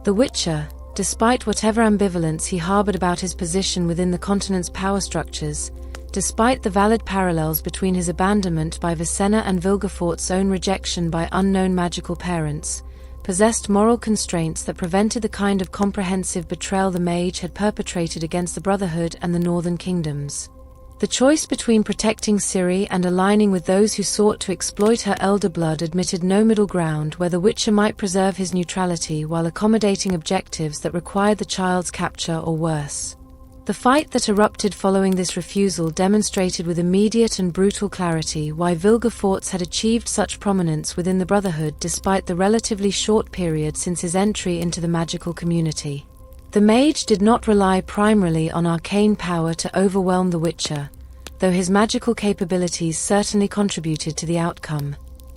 The Witcher, despite whatever ambivalence he harbored about his position within the continent's power structures, despite the valid parallels between his abandonment by Vicenna and Vilgefortz's own rejection by unknown magical parents, possessed moral constraints that prevented the kind of comprehensive betrayal the mage had perpetrated against the Brotherhood and the Northern Kingdoms. The choice between protecting Ciri and aligning with those who sought to exploit her elder blood admitted no middle ground where the Witcher might preserve his neutrality while accommodating objectives that required the child's capture or worse. The fight that erupted following this refusal demonstrated with immediate and brutal clarity why Vilgefortz had achieved such prominence within the Brotherhood despite the relatively short period since his entry into the magical community. The mage did not rely primarily on arcane power to overwhelm the Witcher, though his magical capabilities certainly contributed to the outcome.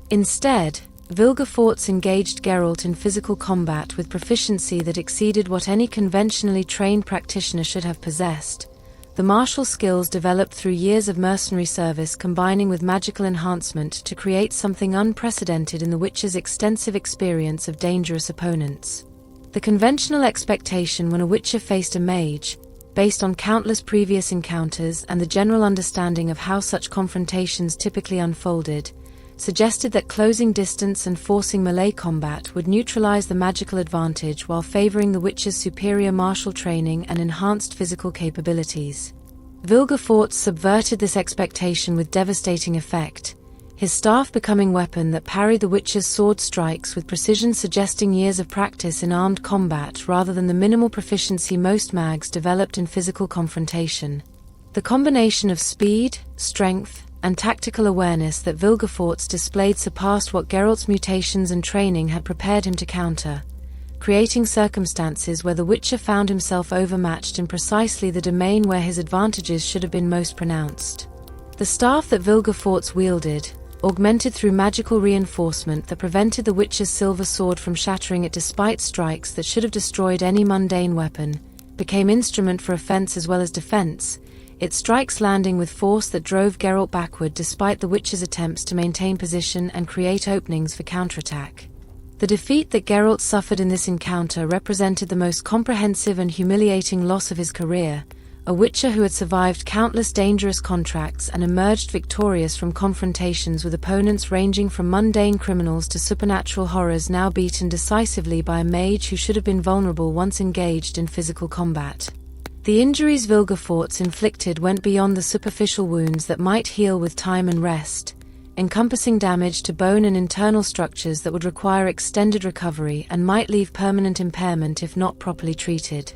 Instead, Vilgefortz engaged Geralt in physical combat with proficiency that exceeded what any conventionally trained practitioner should have possessed, the martial skills developed through years of mercenary service combining with magical enhancement to create something unprecedented in the Witcher's extensive experience of dangerous opponents. The conventional expectation when a Witcher faced a mage, based on countless previous encounters and the general understanding of how such confrontations typically unfolded, suggested that closing distance and forcing melee combat would neutralize the magical advantage while favoring the Witcher's superior martial training and enhanced physical capabilities. Vilgefortz subverted this expectation with devastating effect, his staff becoming weapon that parried the Witcher's sword strikes with precision suggesting years of practice in armed combat rather than the minimal proficiency most mags developed in physical confrontation. The combination of speed, strength, and tactical awareness that Vilgefortz displayed surpassed what Geralt's mutations and training had prepared him to counter, creating circumstances where the Witcher found himself overmatched in precisely the domain where his advantages should have been most pronounced. The staff that Vilgefortz wielded, augmented through magical reinforcement that prevented the Witcher's silver sword from shattering it despite strikes that should have destroyed any mundane weapon, became instrument for offense as well as defense, its strikes landing with force that drove Geralt backward despite the Witcher's attempts to maintain position and create openings for counterattack. The defeat that Geralt suffered in this encounter represented the most comprehensive and humiliating loss of his career, a Witcher who had survived countless dangerous contracts and emerged victorious from confrontations with opponents ranging from mundane criminals to supernatural horrors, now beaten decisively by a mage who should have been vulnerable once engaged in physical combat. The injuries Vilgefortz inflicted went beyond the superficial wounds that might heal with time and rest, encompassing damage to bone and internal structures that would require extended recovery and might leave permanent impairment if not properly treated.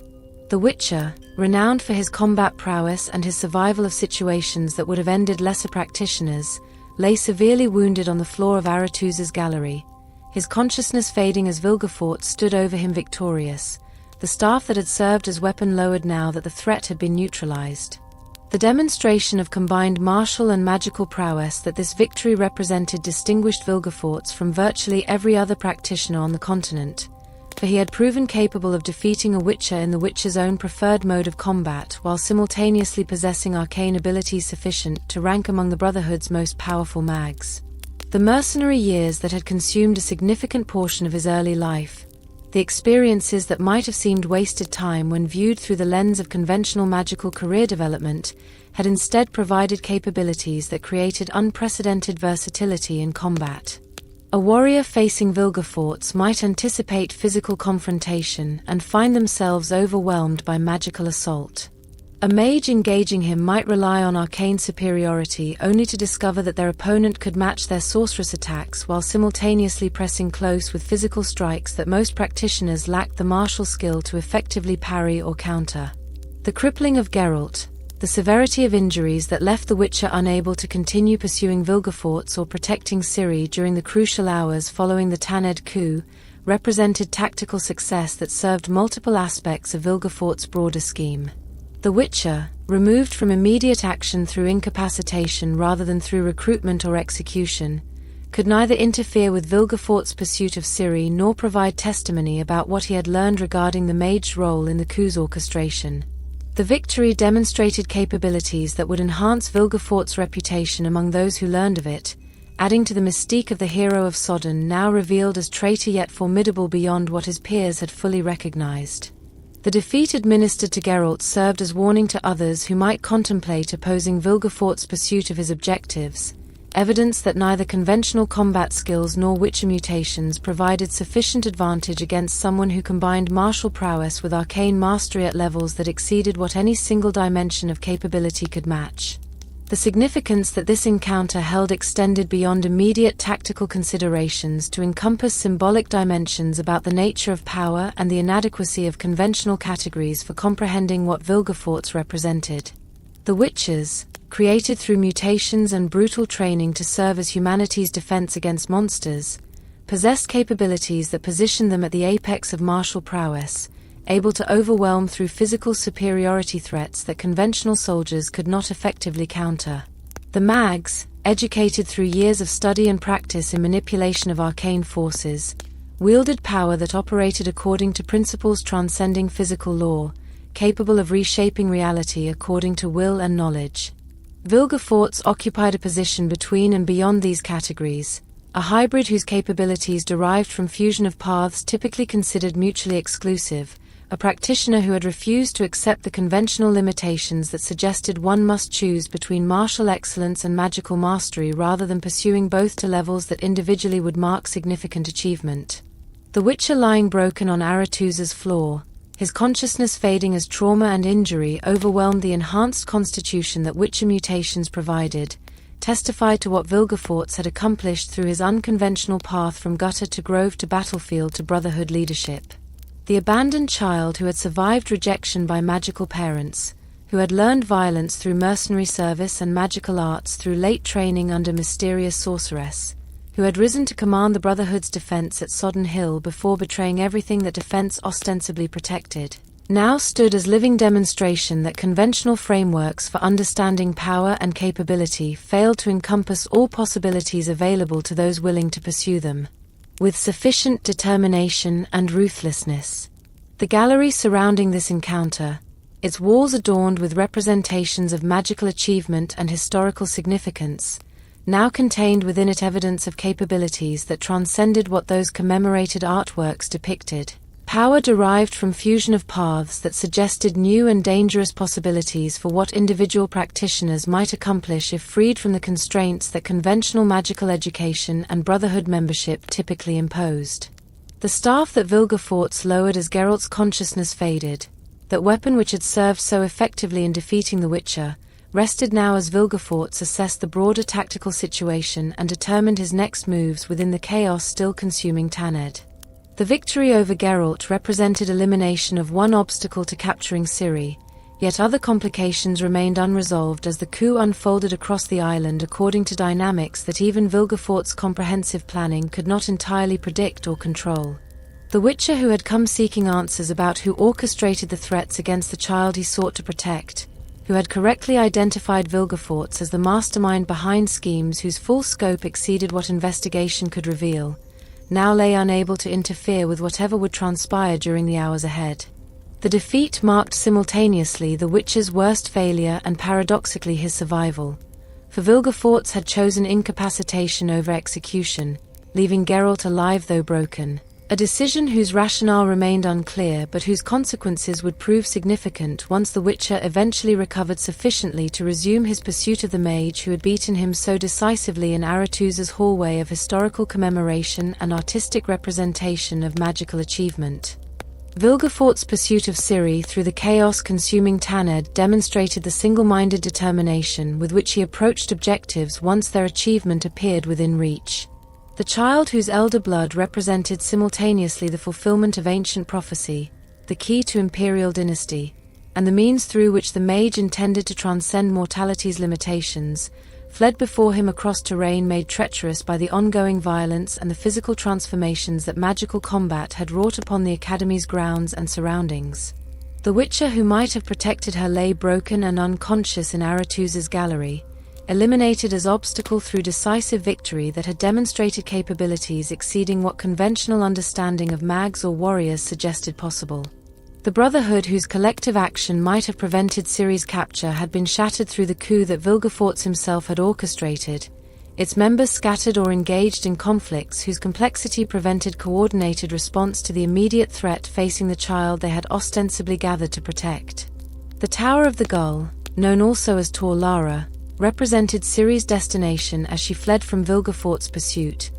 The Witcher, renowned for his combat prowess and his survival of situations that would have ended lesser practitioners, lay severely wounded on the floor of Aretuza's gallery, his consciousness fading as Vilgefortz stood over him victorious, the staff that had served as weapon lowered now that the threat had been neutralized. The demonstration of combined martial and magical prowess that this victory represented distinguished Vilgefortz from virtually every other practitioner on the continent, for he had proven capable of defeating a Witcher in the Witcher's own preferred mode of combat while simultaneously possessing arcane abilities sufficient to rank among the Brotherhood's most powerful mags. The mercenary years that had consumed a significant portion of his early life, the experiences that might have seemed wasted time when viewed through the lens of conventional magical career development, had instead provided capabilities that created unprecedented versatility in combat. A warrior facing Vilgefortz might anticipate physical confrontation and find themselves overwhelmed by magical assault. A mage engaging him might rely on arcane superiority only to discover that their opponent could match their sorceress attacks while simultaneously pressing close with physical strikes that most practitioners lacked the martial skill to effectively parry or counter. The crippling of Geralt, the severity of injuries that left the Witcher unable to continue pursuing Vilgefortz or protecting Ciri during the crucial hours following the Thanedd coup, represented tactical success that served multiple aspects of Vilgefortz's broader scheme. The Witcher, removed from immediate action through incapacitation rather than through recruitment or execution, could neither interfere with Vilgefortz's pursuit of Ciri nor provide testimony about what he had learned regarding the mage's role in the coup's orchestration. The victory demonstrated capabilities that would enhance Vilgefortz's reputation among those who learned of it, adding to the mystique of the Hero of Sodden, now revealed as traitor yet formidable beyond what his peers had fully recognized. The defeat administered to Geralt served as warning to others who might contemplate opposing Vilgefortz's pursuit of his objectives, evidence that neither conventional combat skills nor Witcher mutations provided sufficient advantage against someone who combined martial prowess with arcane mastery at levels that exceeded what any single dimension of capability could match. The significance that this encounter held extended beyond immediate tactical considerations to encompass symbolic dimensions about the nature of power and the inadequacy of conventional categories for comprehending what Vilgefortz represented. The Witchers, created through mutations and brutal training to serve as humanity's defense against monsters, possessed capabilities that positioned them at the apex of martial prowess, able to overwhelm through physical superiority threats that conventional soldiers could not effectively counter. The mags, educated through years of study and practice in manipulation of arcane forces, wielded power that operated according to principles transcending physical law, capable of reshaping reality according to will and knowledge. Vilgefortz occupied a position between and beyond these categories, a hybrid whose capabilities derived from fusion of paths typically considered mutually exclusive, a practitioner who had refused to accept the conventional limitations that suggested one must choose between martial excellence and magical mastery rather than pursuing both to levels that individually would mark significant achievement. The Witcher lying broken on Aretuza's floor, his consciousness fading as trauma and injury overwhelmed the enhanced constitution that Witcher mutations provided, testified to what Vilgefortz had accomplished through his unconventional path from gutter to grove to battlefield to Brotherhood leadership. The abandoned child who had survived rejection by magical parents, who had learned violence through mercenary service and magical arts through late training under mysterious sorceress, who had risen to command the Brotherhood's defense at Sodden Hill before betraying everything that defense ostensibly protected, now stood as living demonstration that conventional frameworks for understanding power and capability failed to encompass all possibilities available to those willing to pursue them. With sufficient determination and ruthlessness. The gallery surrounding this encounter, its walls adorned with representations of magical achievement and historical significance, now contained within it evidence of capabilities that transcended what those commemorated artworks depicted. Power derived from fusion of paths that suggested new and dangerous possibilities for what individual practitioners might accomplish if freed from the constraints that conventional magical education and Brotherhood membership typically imposed. The staff that Vilgefortz lowered as Geralt's consciousness faded, that weapon which had served so effectively in defeating the Witcher, rested now as Vilgefortz assessed the broader tactical situation and determined his next moves within the chaos still consuming Thanedd. The victory over Geralt represented elimination of one obstacle to capturing Ciri, yet other complications remained unresolved as the coup unfolded across the island according to dynamics that even Vilgefortz's comprehensive planning could not entirely predict or control. The Witcher, who had come seeking answers about who orchestrated the threats against the child he sought to protect, who had correctly identified Vilgefortz as the mastermind behind schemes whose full scope exceeded what investigation could reveal, now lay unable to interfere with whatever would transpire during the hours ahead. The defeat marked simultaneously the Witcher's worst failure and paradoxically his survival, for Vilgefortz had chosen incapacitation over execution, leaving Geralt alive though broken, a decision whose rationale remained unclear but whose consequences would prove significant once the Witcher eventually recovered sufficiently to resume his pursuit of the mage who had beaten him so decisively in Aretuza's hallway of historical commemoration and artistic representation of magical achievement. Vilgefortz's pursuit of Ciri through the chaos-consuming Thanedd demonstrated the single-minded determination with which he approached objectives once their achievement appeared within reach. The child whose elder blood represented simultaneously the fulfillment of ancient prophecy, the key to imperial dynasty, and the means through which the mage intended to transcend mortality's limitations, fled before him across terrain made treacherous by the ongoing violence and the physical transformations that magical combat had wrought upon the Academy's grounds and surroundings. The Witcher who might have protected her lay broken and unconscious in Aretuza's gallery, eliminated as obstacle through decisive victory that had demonstrated capabilities exceeding what conventional understanding of mags or warriors suggested possible. The Brotherhood, whose collective action might have prevented Ciri's capture, had been shattered through the coup that Vilgefortz himself had orchestrated, its members scattered or engaged in conflicts whose complexity prevented coordinated response to the immediate threat facing the child they had ostensibly gathered to protect. The Tower of the Gull, known also as Tor Lara, represented Ciri's destination as she fled from Vilgefortz's pursuit,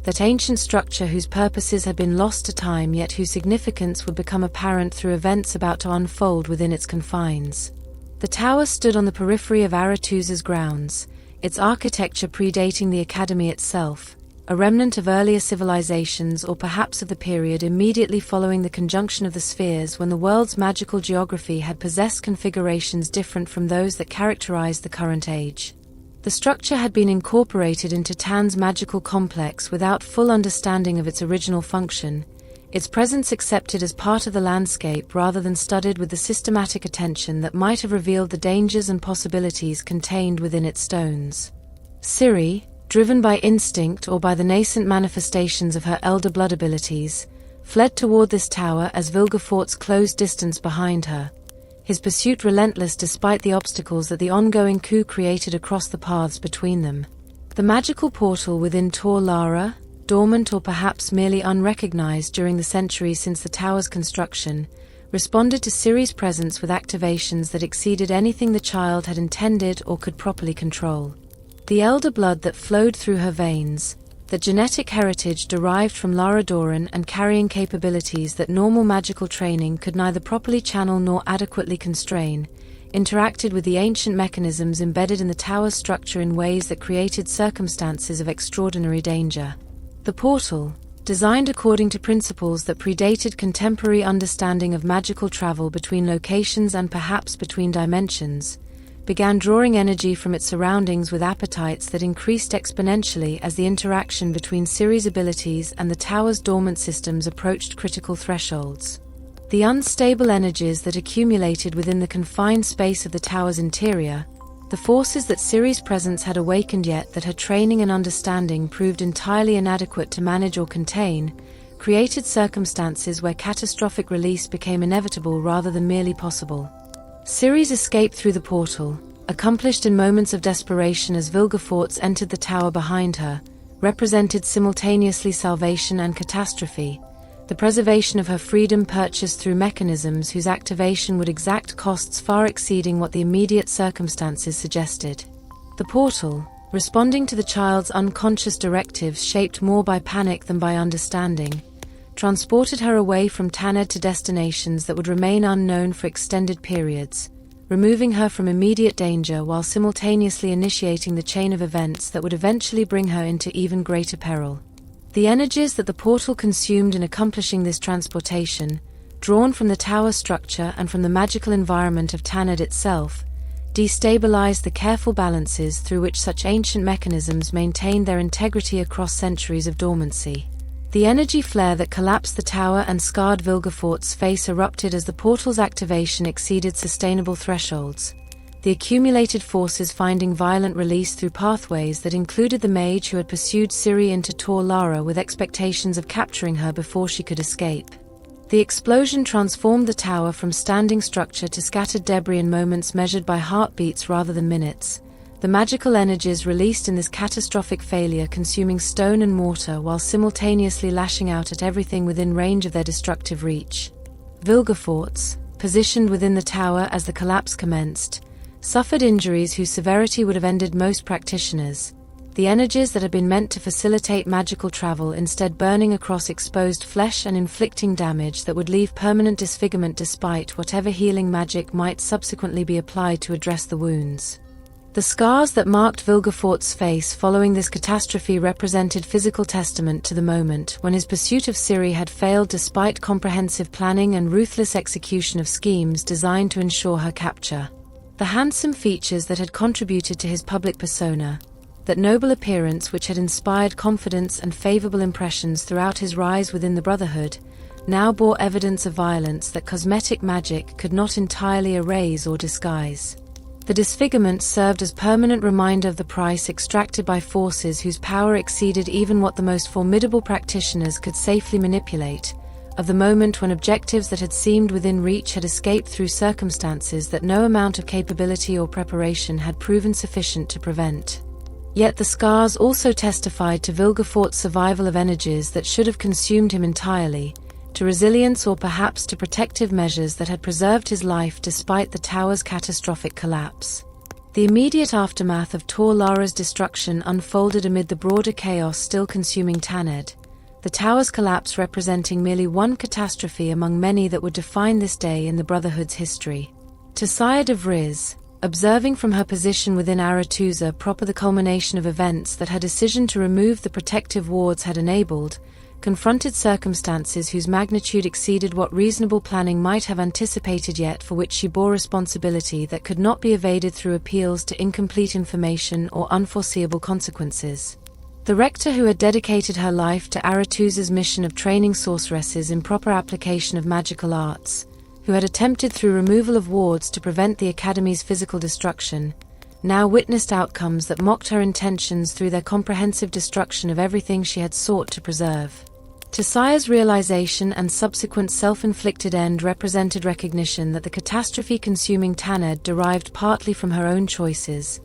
that ancient structure whose purposes had been lost to time yet whose significance would become apparent through events about to unfold within its confines. The tower stood on the periphery of Aretuza's grounds, its architecture predating the Academy itself, a remnant of earlier civilizations or perhaps of the period immediately following the conjunction of the spheres when the world's magical geography had possessed configurations different from those that characterized the current age. The structure had been incorporated into Tanned's magical complex without full understanding of its original function, its presence accepted as part of the landscape rather than studied with the systematic attention that might have revealed the dangers and possibilities contained within its stones. Ciri, driven by instinct or by the nascent manifestations of her elder blood abilities, fled toward this tower as Vilgefortz closed distance behind her, his pursuit relentless despite the obstacles that the ongoing coup created across the paths between them. The magical portal within Tor Lara, dormant or perhaps merely unrecognized during the centuries since the tower's construction, responded to Ciri's presence with activations that exceeded anything the child had intended or could properly control. The elder blood that flowed through her veins, the genetic heritage derived from Lara Doran and carrying capabilities that normal magical training could neither properly channel nor adequately constrain, interacted with the ancient mechanisms embedded in the tower's structure in ways that created circumstances of extraordinary danger. The portal, designed according to principles that predated contemporary understanding of magical travel between locations and perhaps between dimensions, began drawing energy from its surroundings with appetites that increased exponentially as the interaction between Ciri's abilities and the tower's dormant systems approached critical thresholds. The unstable energies that accumulated within the confined space of the tower's interior, the forces that Ciri's presence had awakened yet that her training and understanding proved entirely inadequate to manage or contain, created circumstances where catastrophic release became inevitable rather than merely possible. Ciri's escape through the portal, accomplished in moments of desperation as Vilgefortz entered the tower behind her, represented simultaneously salvation and catastrophe, the preservation of her freedom purchased through mechanisms whose activation would exact costs far exceeding what the immediate circumstances suggested. The portal, responding to the child's unconscious directives shaped more by panic than by understanding, transported her away from Thanedd to destinations that would remain unknown for extended periods, removing her from immediate danger while simultaneously initiating the chain of events that would eventually bring her into even greater peril. The energies that the portal consumed in accomplishing this transportation, drawn from the tower structure and from the magical environment of Thanedd itself, destabilized the careful balances through which such ancient mechanisms maintained their integrity across centuries of dormancy. The energy flare that collapsed the tower and scarred Vilgefortz's face erupted as the portal's activation exceeded sustainable thresholds, the accumulated forces finding violent release through pathways that included the mage who had pursued Ciri into Tor Lara with expectations of capturing her before she could escape. The explosion transformed the tower from standing structure to scattered debris in moments measured by heartbeats rather than minutes, the magical energies released in this catastrophic failure consuming stone and mortar while simultaneously lashing out at everything within range of their destructive reach. Vilgefortz, positioned within the tower as the collapse commenced, suffered injuries whose severity would have ended most practitioners, the energies that had been meant to facilitate magical travel instead burning across exposed flesh and inflicting damage that would leave permanent disfigurement despite whatever healing magic might subsequently be applied to address the wounds. The scars that marked Vilgefortz's face following this catastrophe represented physical testament to the moment when his pursuit of Ciri had failed despite comprehensive planning and ruthless execution of schemes designed to ensure her capture. The handsome features that had contributed to his public persona, that noble appearance which had inspired confidence and favorable impressions throughout his rise within the Brotherhood, now bore evidence of violence that cosmetic magic could not entirely erase or disguise. The disfigurement served as permanent reminder of the price extracted by forces whose power exceeded even what the most formidable practitioners could safely manipulate, of the moment when objectives that had seemed within reach had escaped through circumstances that no amount of capability or preparation had proven sufficient to prevent. Yet the scars also testified to Vilgefortz's survival of energies that should have consumed him entirely, to resilience or perhaps to protective measures that had preserved his life despite the tower's catastrophic collapse. The immediate aftermath of Tor Lara's destruction unfolded amid the broader chaos still consuming Thanedd, the tower's collapse representing merely one catastrophe among many that would define this day in the Brotherhood's history. Thanedd of Riz, observing from her position within Aretuza proper the culmination of events that her decision to remove the protective wards had enabled, confronted circumstances whose magnitude exceeded what reasonable planning might have anticipated yet for which she bore responsibility that could not be evaded through appeals to incomplete information or unforeseeable consequences. The rector who had dedicated her life to Aretuza's mission of training sorceresses in proper application of magical arts, who had attempted through removal of wards to prevent the Academy's physical destruction, now witnessed outcomes that mocked her intentions through their comprehensive destruction of everything she had sought to preserve. Thannedd's realization and subsequent self-inflicted end represented recognition that the catastrophe consuming Thanedd derived partly from her own choices,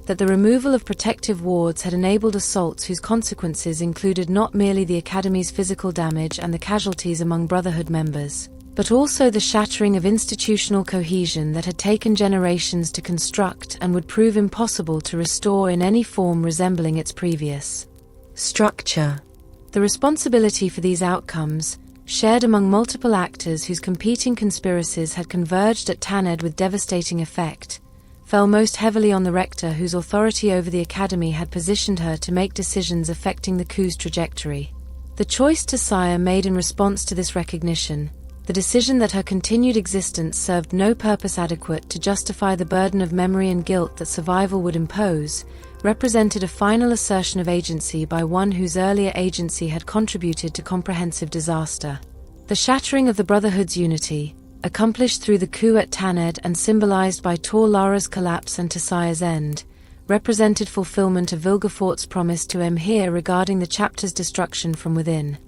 that the removal of protective wards had enabled assaults whose consequences included not merely the Academy's physical damage and the casualties among Brotherhood members, but also the shattering of institutional cohesion that had taken generations to construct and would prove impossible to restore in any form resembling its previous structure. The responsibility for these outcomes, shared among multiple actors whose competing conspiracies had converged at Thanedd with devastating effect, fell most heavily on the rector whose authority over the Academy had positioned her to make decisions affecting the coup's trajectory. The choice Thanedd made in response to this recognition, the decision that her continued existence served no purpose adequate to justify the burden of memory and guilt that survival would impose, represented a final assertion of agency by one whose earlier agency had contributed to comprehensive disaster. The shattering of the Brotherhood's unity, accomplished through the coup at Thanedd and symbolized by Tor Lara's collapse and Thannedd's end, represented fulfillment of Vilgefortz's promise to Emhyr regarding the chapter's destruction from within.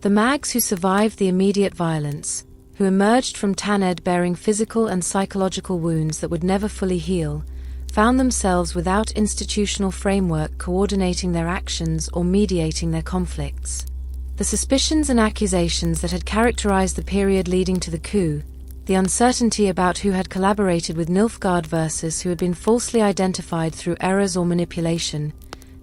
The mags who survived the immediate violence, who emerged from Thanedd bearing physical and psychological wounds that would never fully heal, found themselves without institutional framework coordinating their actions or mediating their conflicts. The suspicions and accusations that had characterized the period leading to the coup, the uncertainty about who had collaborated with Nilfgaard versus who had been falsely identified through errors or manipulation,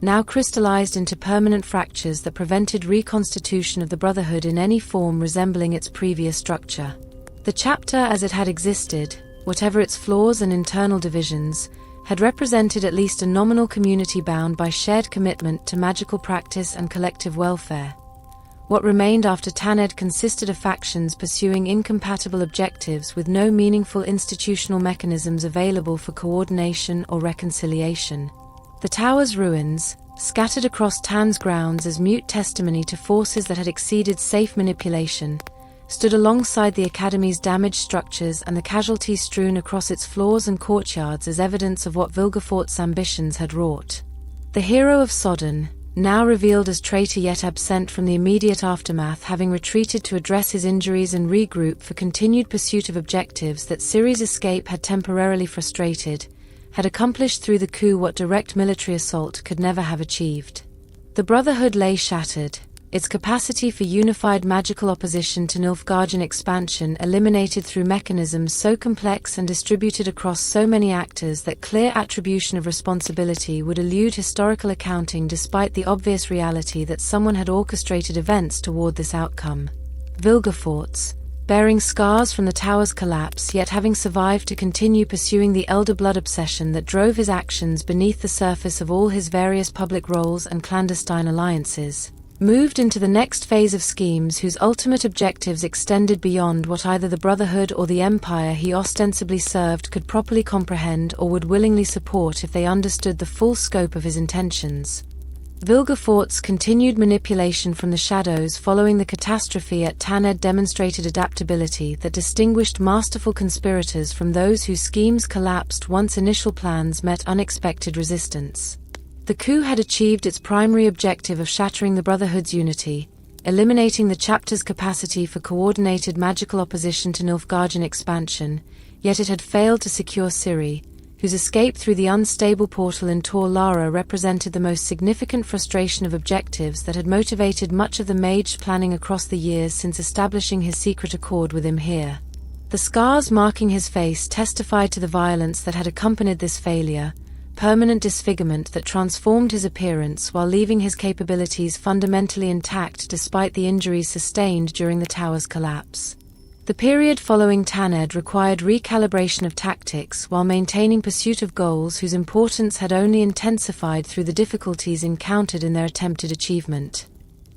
now crystallized into permanent fractures that prevented reconstitution of the Brotherhood in any form resembling its previous structure. The chapter as it had existed, whatever its flaws and internal divisions, had represented at least a nominal community bound by shared commitment to magical practice and collective welfare. What remained after Thanedd consisted of factions pursuing incompatible objectives with no meaningful institutional mechanisms available for coordination or reconciliation. The tower's ruins, scattered across Tanned's grounds as mute testimony to forces that had exceeded safe manipulation, stood alongside the Academy's damaged structures and the casualties strewn across its floors and courtyards as evidence of what Vilgefortz's ambitions had wrought. The Hero of Sodden, now revealed as traitor yet absent from the immediate aftermath, having retreated to address his injuries and regroup for continued pursuit of objectives that Ciri's escape had temporarily frustrated, had accomplished through the coup what direct military assault could never have achieved. The Brotherhood lay shattered, its capacity for unified magical opposition to Nilfgaardian expansion eliminated through mechanisms so complex and distributed across so many actors that clear attribution of responsibility would elude historical accounting despite the obvious reality that someone had orchestrated events toward this outcome. Vilgefortz, bearing scars from the tower's collapse yet having survived to continue pursuing the elder blood obsession that drove his actions beneath the surface of all his various public roles and clandestine alliances, moved into the next phase of schemes whose ultimate objectives extended beyond what either the Brotherhood or the Empire he ostensibly served could properly comprehend or would willingly support if they understood the full scope of his intentions. Vilgefortz's continued manipulation from the shadows following the catastrophe at Thanedd demonstrated adaptability that distinguished masterful conspirators from those whose schemes collapsed once initial plans met unexpected resistance. The coup had achieved its primary objective of shattering the Brotherhood's unity, eliminating the chapter's capacity for coordinated magical opposition to Nilfgaardian expansion, yet it had failed to secure Ciri, whose escape through the unstable portal in Tor Lara represented the most significant frustration of objectives that had motivated much of the mage's planning across the years since establishing his secret accord with Emhyr. The scars marking his face testified to the violence that had accompanied this failure, permanent disfigurement that transformed his appearance while leaving his capabilities fundamentally intact despite the injuries sustained during the tower's collapse. The period following Thanedd required recalibration of tactics while maintaining pursuit of goals whose importance had only intensified through the difficulties encountered in their attempted achievement.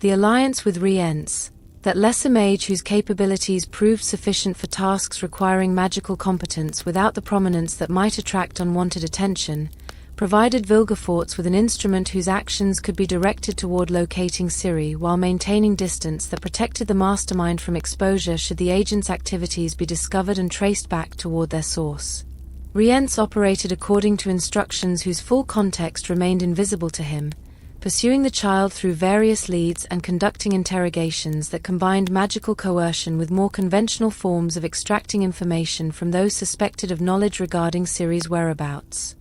The alliance with Rience, that lesser mage whose capabilities proved sufficient for tasks requiring magical competence without the prominence that might attract unwanted attention, provided Vilgefortz with an instrument whose actions could be directed toward locating Ciri while maintaining distance that protected the mastermind from exposure should the agent's activities be discovered and traced back toward their source. Rience operated according to instructions whose full context remained invisible to him, pursuing the child through various leads and conducting interrogations that combined magical coercion with more conventional forms of extracting information from those suspected of knowledge regarding Ciri's whereabouts.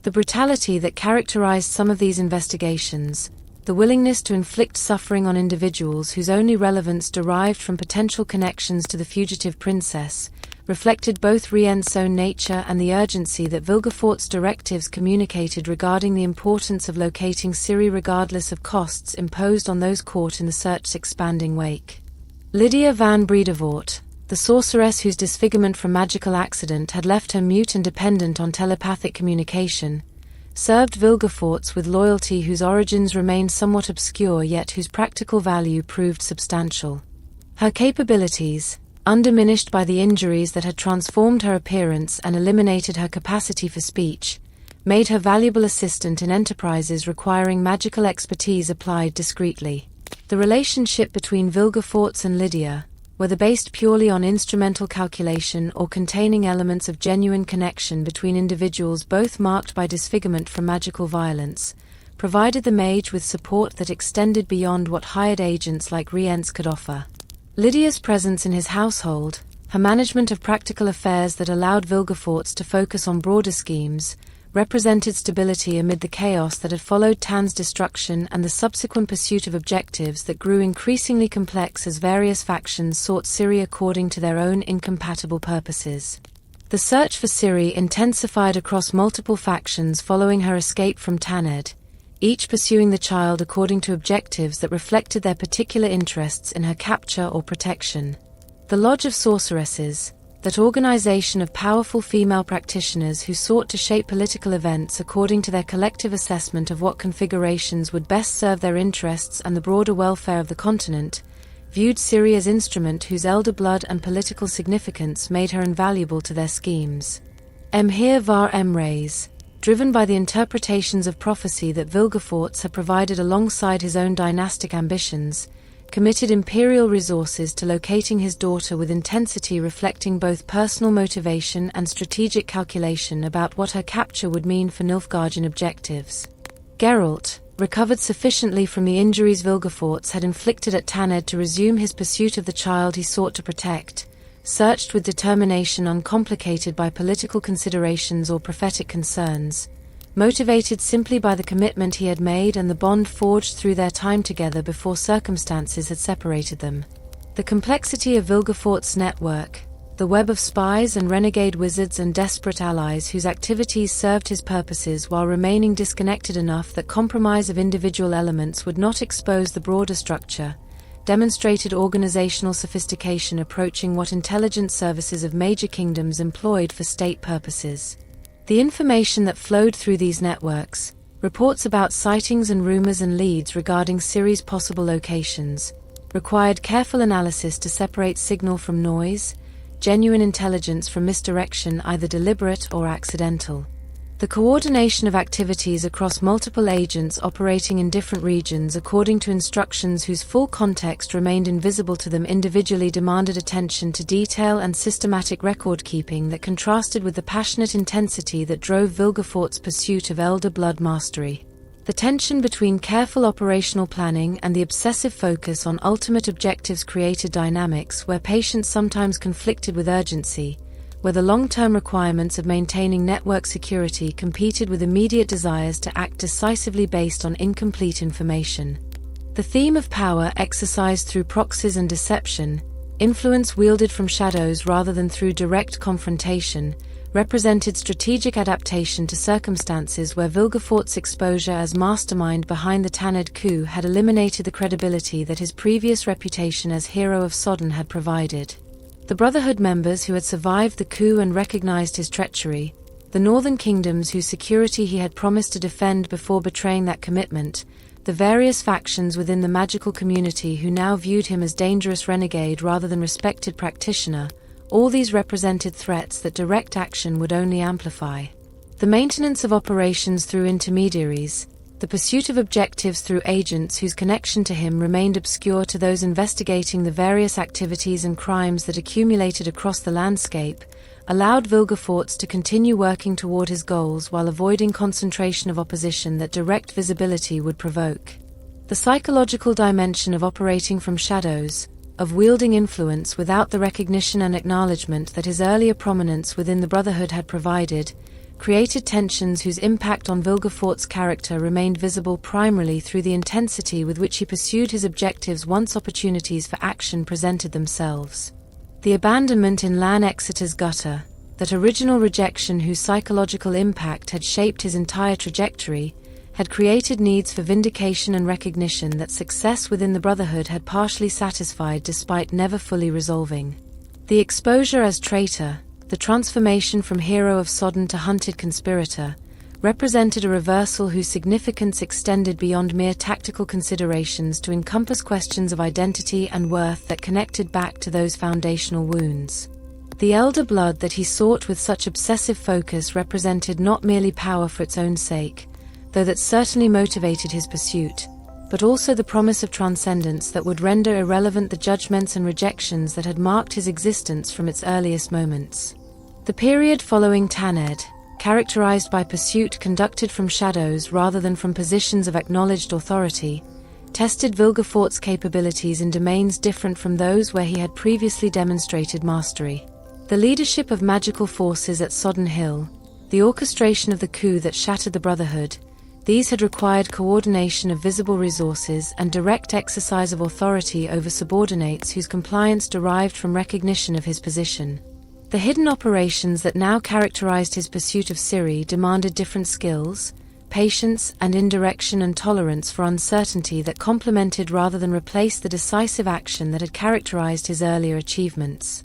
The brutality that characterized some of these investigations, the willingness to inflict suffering on individuals whose only relevance derived from potential connections to the fugitive princess, reflected both Rience's own nature and the urgency that Vilgefortz's directives communicated regarding the importance of locating Ciri regardless of costs imposed on those caught in the search's expanding wake. Lydia van Bredevoort, the sorceress whose disfigurement from magical accident had left her mute and dependent on telepathic communication, served Vilgefortz with loyalty whose origins remained somewhat obscure yet whose practical value proved substantial. Her capabilities, undiminished by the injuries that had transformed her appearance and eliminated her capacity for speech, made her valuable assistant in enterprises requiring magical expertise applied discreetly. The relationship between Vilgefortz and Lydia, whether based purely on instrumental calculation or containing elements of genuine connection between individuals both marked by disfigurement from magical violence, provided the mage with support that extended beyond what hired agents like Rience could offer. Lydia's presence in his household, her management of practical affairs that allowed Vilgefortz to focus on broader schemes, represented stability amid the chaos that had followed Tanned's destruction and the subsequent pursuit of objectives that grew increasingly complex as various factions sought Ciri according to their own incompatible purposes. The search for Ciri intensified across multiple factions following her escape from Thanedd, each pursuing the child according to objectives that reflected their particular interests in her capture or protection. The Lodge of Sorceresses, that organization of powerful female practitioners who sought to shape political events according to their collective assessment of what configurations would best serve their interests and the broader welfare of the continent, viewed Ciri as instrument whose elder blood and political significance made her invaluable to their schemes. Emhyr var Emreis, driven by the interpretations of prophecy that Vilgefortz had provided alongside his own dynastic ambitions, committed imperial resources to locating his daughter with intensity reflecting both personal motivation and strategic calculation about what her capture would mean for Nilfgaardian objectives. Geralt, recovered sufficiently from the injuries Vilgefortz had inflicted at Thanedd to resume his pursuit of the child he sought to protect, searched with determination uncomplicated by political considerations or prophetic concerns, motivated simply by the commitment he had made and the bond forged through their time together before circumstances had separated them. The complexity of Vilgefortz's network, the web of spies and renegade wizards and desperate allies whose activities served his purposes while remaining disconnected enough that compromise of individual elements would not expose the broader structure, demonstrated organizational sophistication approaching what intelligence services of major kingdoms employed for state purposes. The information that flowed through these networks, reports about sightings and rumors and leads regarding Ciri's possible locations, required careful analysis to separate signal from noise, genuine intelligence from misdirection either deliberate or accidental. The coordination of activities across multiple agents operating in different regions according to instructions whose full context remained invisible to them individually demanded attention to detail and systematic record-keeping that contrasted with the passionate intensity that drove Vilgefortz's pursuit of elder blood mastery. The tension between careful operational planning and the obsessive focus on ultimate objectives created dynamics where patience sometimes conflicted with urgency, where the long-term requirements of maintaining network security competed with immediate desires to act decisively based on incomplete information. The theme of power exercised through proxies and deception, influence wielded from shadows rather than through direct confrontation, represented strategic adaptation to circumstances where Vilgefortz's exposure as mastermind behind the Thanedd coup had eliminated the credibility that his previous reputation as Hero of Sodden had provided. The Brotherhood members who had survived the coup and recognized his treachery, the northern kingdoms whose security he had promised to defend before betraying that commitment, the various factions within the magical community who now viewed him as dangerous renegade rather than respected practitioner, all these represented threats that direct action would only amplify. The maintenance of operations through intermediaries, the pursuit of objectives through agents whose connection to him remained obscure to those investigating the various activities and crimes that accumulated across the landscape, allowed Vilgefortz to continue working toward his goals while avoiding concentration of opposition that direct visibility would provoke. The psychological dimension of operating from shadows, of wielding influence without the recognition and acknowledgement that his earlier prominence within the Brotherhood had provided, created tensions whose impact on Vilgefortz's character remained visible primarily through the intensity with which he pursued his objectives once opportunities for action presented themselves. The abandonment in Lan Exeter's gutter, that original rejection whose psychological impact had shaped his entire trajectory, had created needs for vindication and recognition that success within the Brotherhood had partially satisfied despite never fully resolving. The exposure as traitor, the transformation from Hero of Sodden to hunted conspirator, represented a reversal whose significance extended beyond mere tactical considerations to encompass questions of identity and worth that connected back to those foundational wounds. The elder blood that he sought with such obsessive focus represented not merely power for its own sake, though that certainly motivated his pursuit, but also the promise of transcendence that would render irrelevant the judgments and rejections that had marked his existence from its earliest moments. The period following Thanedd, characterized by pursuit conducted from shadows rather than from positions of acknowledged authority, tested Vilgefortz's capabilities in domains different from those where he had previously demonstrated mastery. The leadership of magical forces at Sodden Hill, the orchestration of the coup that shattered the Brotherhood, these had required coordination of visible resources and direct exercise of authority over subordinates whose compliance derived from recognition of his position. The hidden operations that now characterized his pursuit of Ciri demanded different skills, patience and indirection and tolerance for uncertainty that complemented rather than replaced the decisive action that had characterized his earlier achievements.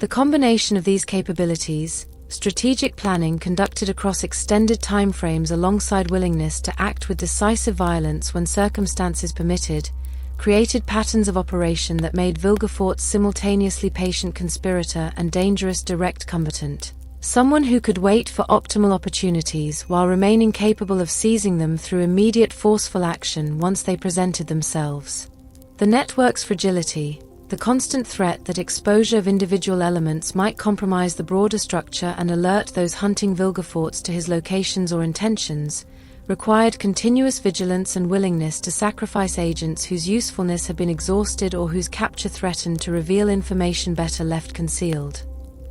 The combination of these capabilities, strategic planning conducted across extended timeframes alongside willingness to act with decisive violence when circumstances permitted, created patterns of operation that made Vilgefortz simultaneously patient conspirator and dangerous direct combatant. Someone who could wait for optimal opportunities while remaining capable of seizing them through immediate forceful action once they presented themselves. The network's fragility, the constant threat that exposure of individual elements might compromise the broader structure and alert those hunting Vilgefortz to his locations or intentions, required continuous vigilance and willingness to sacrifice agents whose usefulness had been exhausted or whose capture threatened to reveal information better left concealed.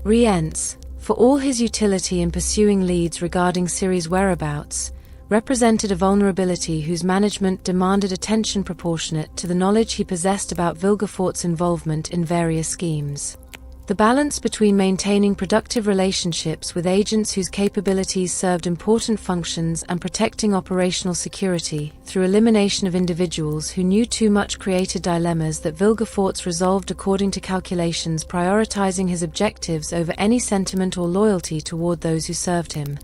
Rience, for all his utility in pursuing leads regarding Ciri's whereabouts, represented a vulnerability whose management demanded attention proportionate to the knowledge he possessed about Vilgefortz's involvement in various schemes. The balance between maintaining productive relationships with agents whose capabilities served important functions and protecting operational security through elimination of individuals who knew too much created dilemmas that Vilgefortz resolved according to calculations, prioritizing his objectives over any sentiment or loyalty toward those who served him.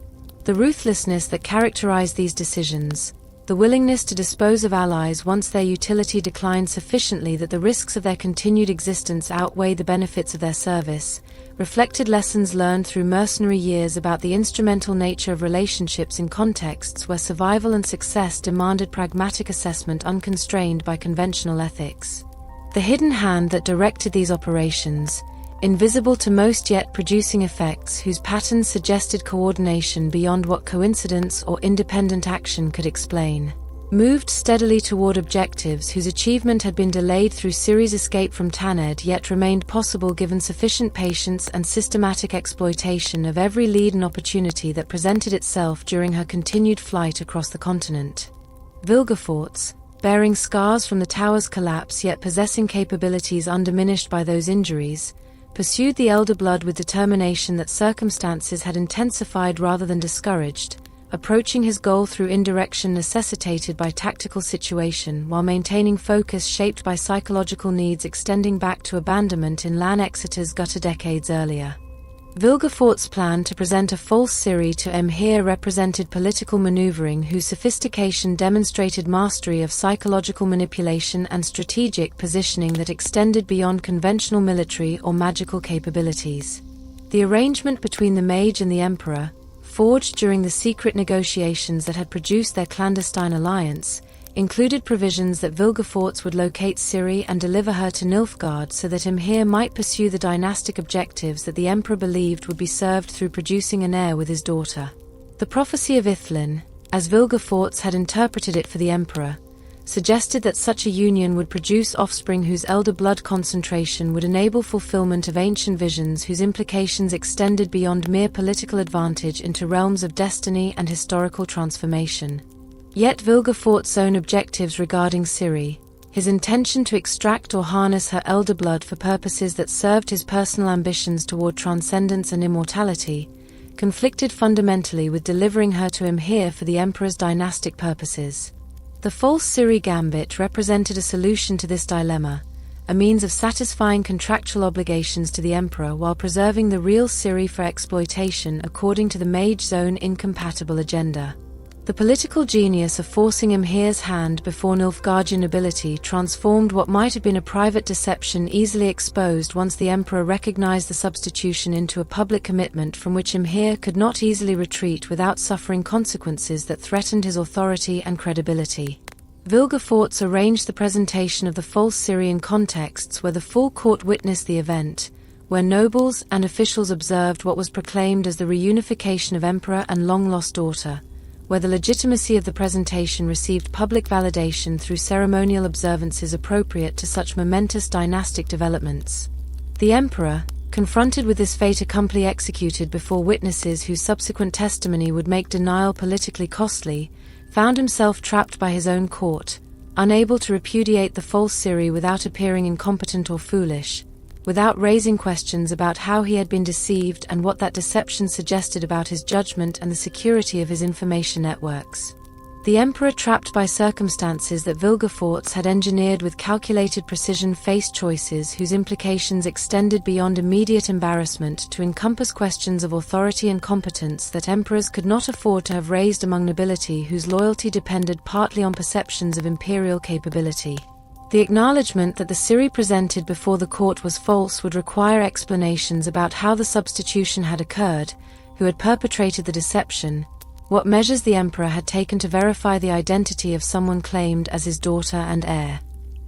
The ruthlessness that characterized these decisions, the willingness to dispose of allies once their utility declined sufficiently that the risks of their continued existence outweighed the benefits of their service, reflected lessons learned through mercenary years about the instrumental nature of relationships in contexts where survival and success demanded pragmatic assessment unconstrained by conventional ethics. The hidden hand that directed these operations, invisible to most yet producing effects whose patterns suggested coordination beyond what coincidence or independent action could explain, moved steadily toward objectives whose achievement had been delayed through Ciri's escape from Thanedd yet remained possible given sufficient patience and systematic exploitation of every lead and opportunity that presented itself during her continued flight across the continent. Vilgefortz, bearing scars from the tower's collapse yet possessing capabilities undiminished by those injuries, pursued the elder blood with determination that circumstances had intensified rather than discouraged, approaching his goal through indirection necessitated by tactical situation while maintaining focus shaped by psychological needs extending back to abandonment in Lan Exeter's gutter decades earlier. Vilgefortz's plan to present a false Ciri to Emhyr represented political maneuvering whose sophistication demonstrated mastery of psychological manipulation and strategic positioning that extended beyond conventional military or magical capabilities. The arrangement between the mage and the emperor, forged during the secret negotiations that had produced their clandestine alliance, included provisions that Vilgefortz would locate Ciri and deliver her to Nilfgaard so that Emhyr might pursue the dynastic objectives that the emperor believed would be served through producing an heir with his daughter. The prophecy of Ithlin, as Vilgefortz had interpreted it for the emperor, suggested that such a union would produce offspring whose elder blood concentration would enable fulfillment of ancient visions whose implications extended beyond mere political advantage into realms of destiny and historical transformation. Yet Vilgefortz's own objectives regarding Ciri, his intention to extract or harness her elder blood for purposes that served his personal ambitions toward transcendence and immortality, conflicted fundamentally with delivering her to Emhyr for the emperor's dynastic purposes. The false Ciri gambit represented a solution to this dilemma, a means of satisfying contractual obligations to the emperor while preserving the real Ciri for exploitation according to the mage's own incompatible agenda. The political genius of forcing Emhyr's hand before Nilfgaardian nobility transformed what might have been a private deception easily exposed once the emperor recognized the substitution into a public commitment from which Emhyr could not easily retreat without suffering consequences that threatened his authority and credibility. Vilgefortz arranged the presentation of the false Ciri in contexts where the full court witnessed the event, where nobles and officials observed what was proclaimed as the reunification of emperor and long-lost daughter, where the legitimacy of the presentation received public validation through ceremonial observances appropriate to such momentous dynastic developments. The emperor, confronted with this fait accompli executed before witnesses whose subsequent testimony would make denial politically costly, found himself trapped by his own court, unable to repudiate the false Ciri without appearing incompetent or foolish, without raising questions about how he had been deceived and what that deception suggested about his judgment and the security of his information networks. The Emperor, trapped by circumstances that Vilgefortz had engineered with calculated precision, faced choices whose implications extended beyond immediate embarrassment to encompass questions of authority and competence that emperors could not afford to have raised among nobility whose loyalty depended partly on perceptions of imperial capability. The acknowledgement that the Ciri presented before the court was false would require explanations about how the substitution had occurred, who had perpetrated the deception, what measures the Emperor had taken to verify the identity of someone claimed as his daughter and heir.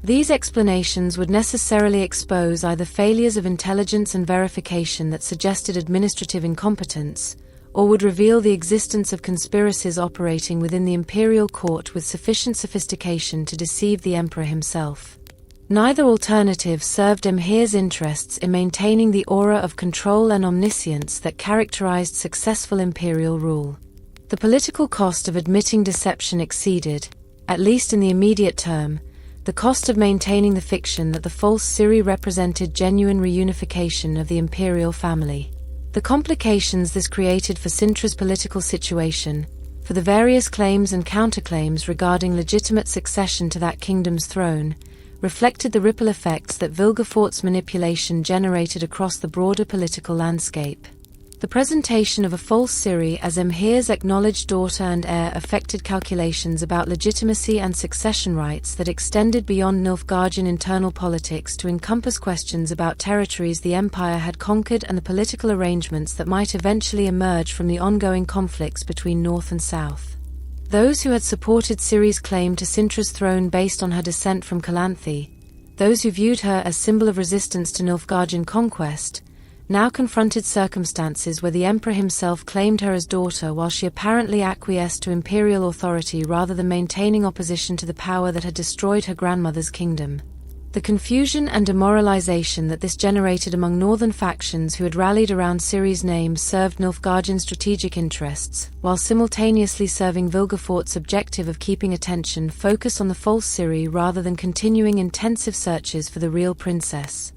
These explanations would necessarily expose either failures of intelligence and verification that suggested administrative incompetence, or would reveal the existence of conspiracies operating within the imperial court with sufficient sophistication to deceive the Emperor himself. Neither alternative served Emhyr's interests in maintaining the aura of control and omniscience that characterized successful imperial rule. The political cost of admitting deception exceeded, at least in the immediate term, the cost of maintaining the fiction that the false Ciri represented genuine reunification of the imperial family. The complications this created for Cintra's political situation, for the various claims and counterclaims regarding legitimate succession to that kingdom's throne, reflected the ripple effects that Vilgefortz's manipulation generated across the broader political landscape. The presentation of a false Ciri as Emhyr's acknowledged daughter and heir affected calculations about legitimacy and succession rights that extended beyond Nilfgaardian internal politics to encompass questions about territories the Empire had conquered and the political arrangements that might eventually emerge from the ongoing conflicts between North and South. Those who had supported Ciri's claim to Cintra's throne based on her descent from Calanthe, those who viewed her as symbol of resistance to Nilfgaardian conquest, now confronted circumstances where the Emperor himself claimed her as daughter while she apparently acquiesced to imperial authority rather than maintaining opposition to the power that had destroyed her grandmother's kingdom. The confusion and demoralization that this generated among northern factions who had rallied around Ciri's name served Nilfgaardian strategic interests, while simultaneously serving Vilgefortz's objective of keeping attention focused on the false Ciri rather than continuing intensive searches for the real princess.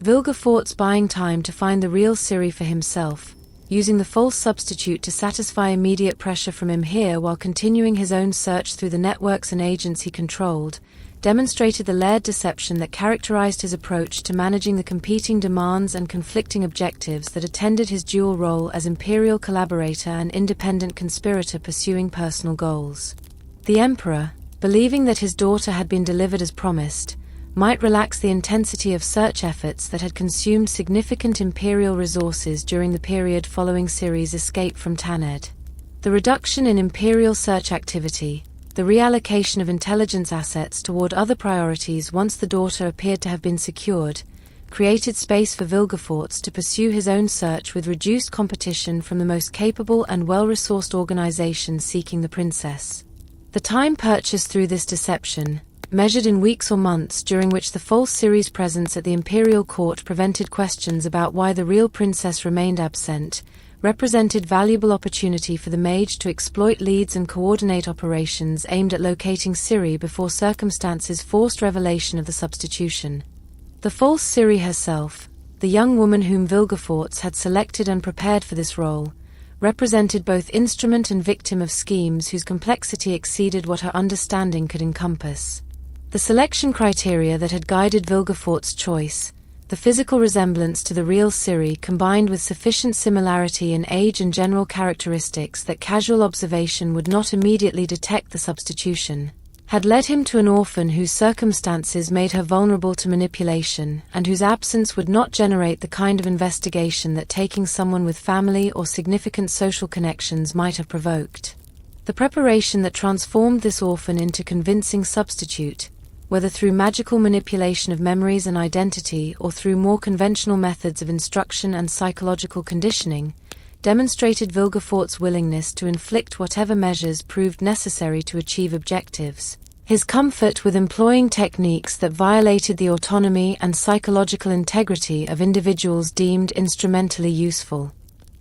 Vilgefortz buying time to find the real Ciri for himself, using the false substitute to satisfy immediate pressure from Emhyr while continuing his own search through the networks and agents he controlled, demonstrated the layered deception that characterized his approach to managing the competing demands and conflicting objectives that attended his dual role as imperial collaborator and independent conspirator pursuing personal goals. The Emperor, believing that his daughter had been delivered as promised, might relax the intensity of search efforts that had consumed significant imperial resources during the period following Ciri's escape from Thanedd. The reduction in imperial search activity, the reallocation of intelligence assets toward other priorities once the daughter appeared to have been secured, created space for Vilgefortz to pursue his own search with reduced competition from the most capable and well-resourced organizations seeking the princess. The time purchased through this deception, measured in weeks or months during which the false Ciri's presence at the imperial court prevented questions about why the real princess remained absent, represented valuable opportunity for the mage to exploit leads and coordinate operations aimed at locating Ciri before circumstances forced revelation of the substitution. The false Ciri herself, the young woman whom Vilgefortz had selected and prepared for this role, represented both instrument and victim of schemes whose complexity exceeded what her understanding could encompass. The selection criteria that had guided Vilgefortz's choice, the physical resemblance to the real Ciri combined with sufficient similarity in age and general characteristics that casual observation would not immediately detect the substitution, had led him to an orphan whose circumstances made her vulnerable to manipulation and whose absence would not generate the kind of investigation that taking someone with family or significant social connections might have provoked. The preparation that transformed this orphan into convincing substitute, whether through magical manipulation of memories and identity or through more conventional methods of instruction and psychological conditioning, demonstrated Vilgefortz's willingness to inflict whatever measures proved necessary to achieve objectives. His comfort with employing techniques that violated the autonomy and psychological integrity of individuals deemed instrumentally useful.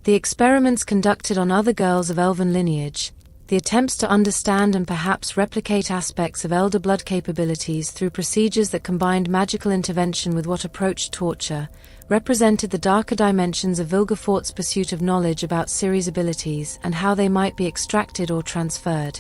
The experiments conducted on other girls of elven lineage, the attempts to understand and perhaps replicate aspects of elder blood capabilities through procedures that combined magical intervention with what approached torture, represented the darker dimensions of Vilgefortz's pursuit of knowledge about Ciri's abilities and how they might be extracted or transferred.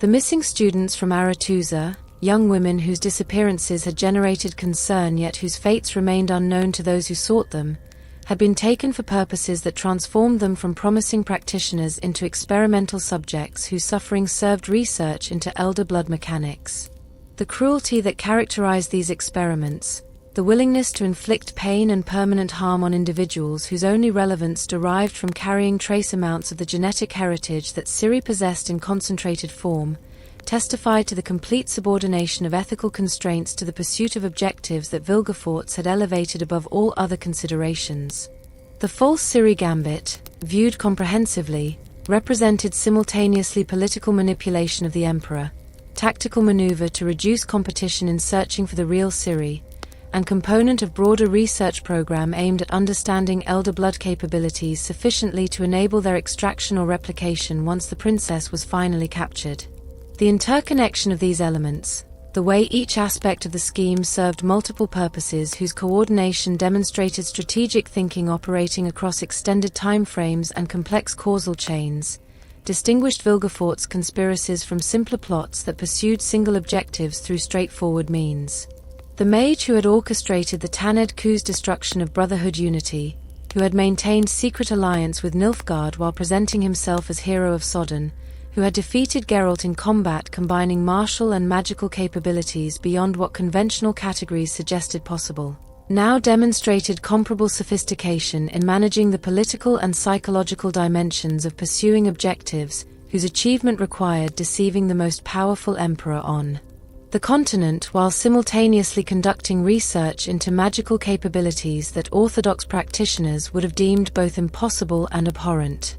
The missing students from Aretusa, young women whose disappearances had generated concern yet whose fates remained unknown to those who sought them, had been taken for purposes that transformed them from promising practitioners into experimental subjects whose suffering served research into elder blood mechanics. The cruelty that characterized these experiments, the willingness to inflict pain and permanent harm on individuals whose only relevance derived from carrying trace amounts of the genetic heritage that Ciri possessed in concentrated form, testified to the complete subordination of ethical constraints to the pursuit of objectives that Vilgefortz had elevated above all other considerations. The false Ciri gambit, viewed comprehensively, represented simultaneously political manipulation of the Emperor, tactical maneuver to reduce competition in searching for the real Ciri, and component of broader research program aimed at understanding elder blood capabilities sufficiently to enable their extraction or replication once the princess was finally captured. The interconnection of these elements, the way each aspect of the scheme served multiple purposes whose coordination demonstrated strategic thinking operating across extended timeframes and complex causal chains, distinguished Vilgefortz's conspiracies from simpler plots that pursued single objectives through straightforward means. The mage who had orchestrated the Thanedd coup's destruction of Brotherhood unity, who had maintained secret alliance with Nilfgaard while presenting himself as Hero of Sodden, who had defeated Geralt in combat combining martial and magical capabilities beyond what conventional categories suggested possible, now demonstrated comparable sophistication in managing the political and psychological dimensions of pursuing objectives whose achievement required deceiving the most powerful emperor on the continent while simultaneously conducting research into magical capabilities that orthodox practitioners would have deemed both impossible and abhorrent.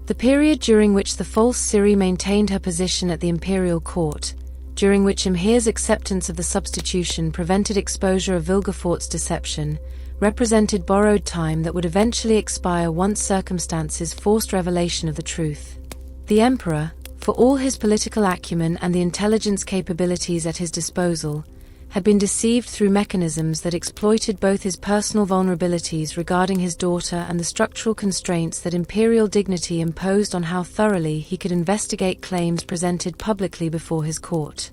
The period during which the false Ciri maintained her position at the imperial court, during which Emhyr's acceptance of the substitution prevented exposure of Vilgefortz's deception, represented borrowed time that would eventually expire once circumstances forced revelation of the truth. The Emperor, for all his political acumen and the intelligence capabilities at his disposal, had been deceived through mechanisms that exploited both his personal vulnerabilities regarding his daughter and the structural constraints that imperial dignity imposed on how thoroughly he could investigate claims presented publicly before his court.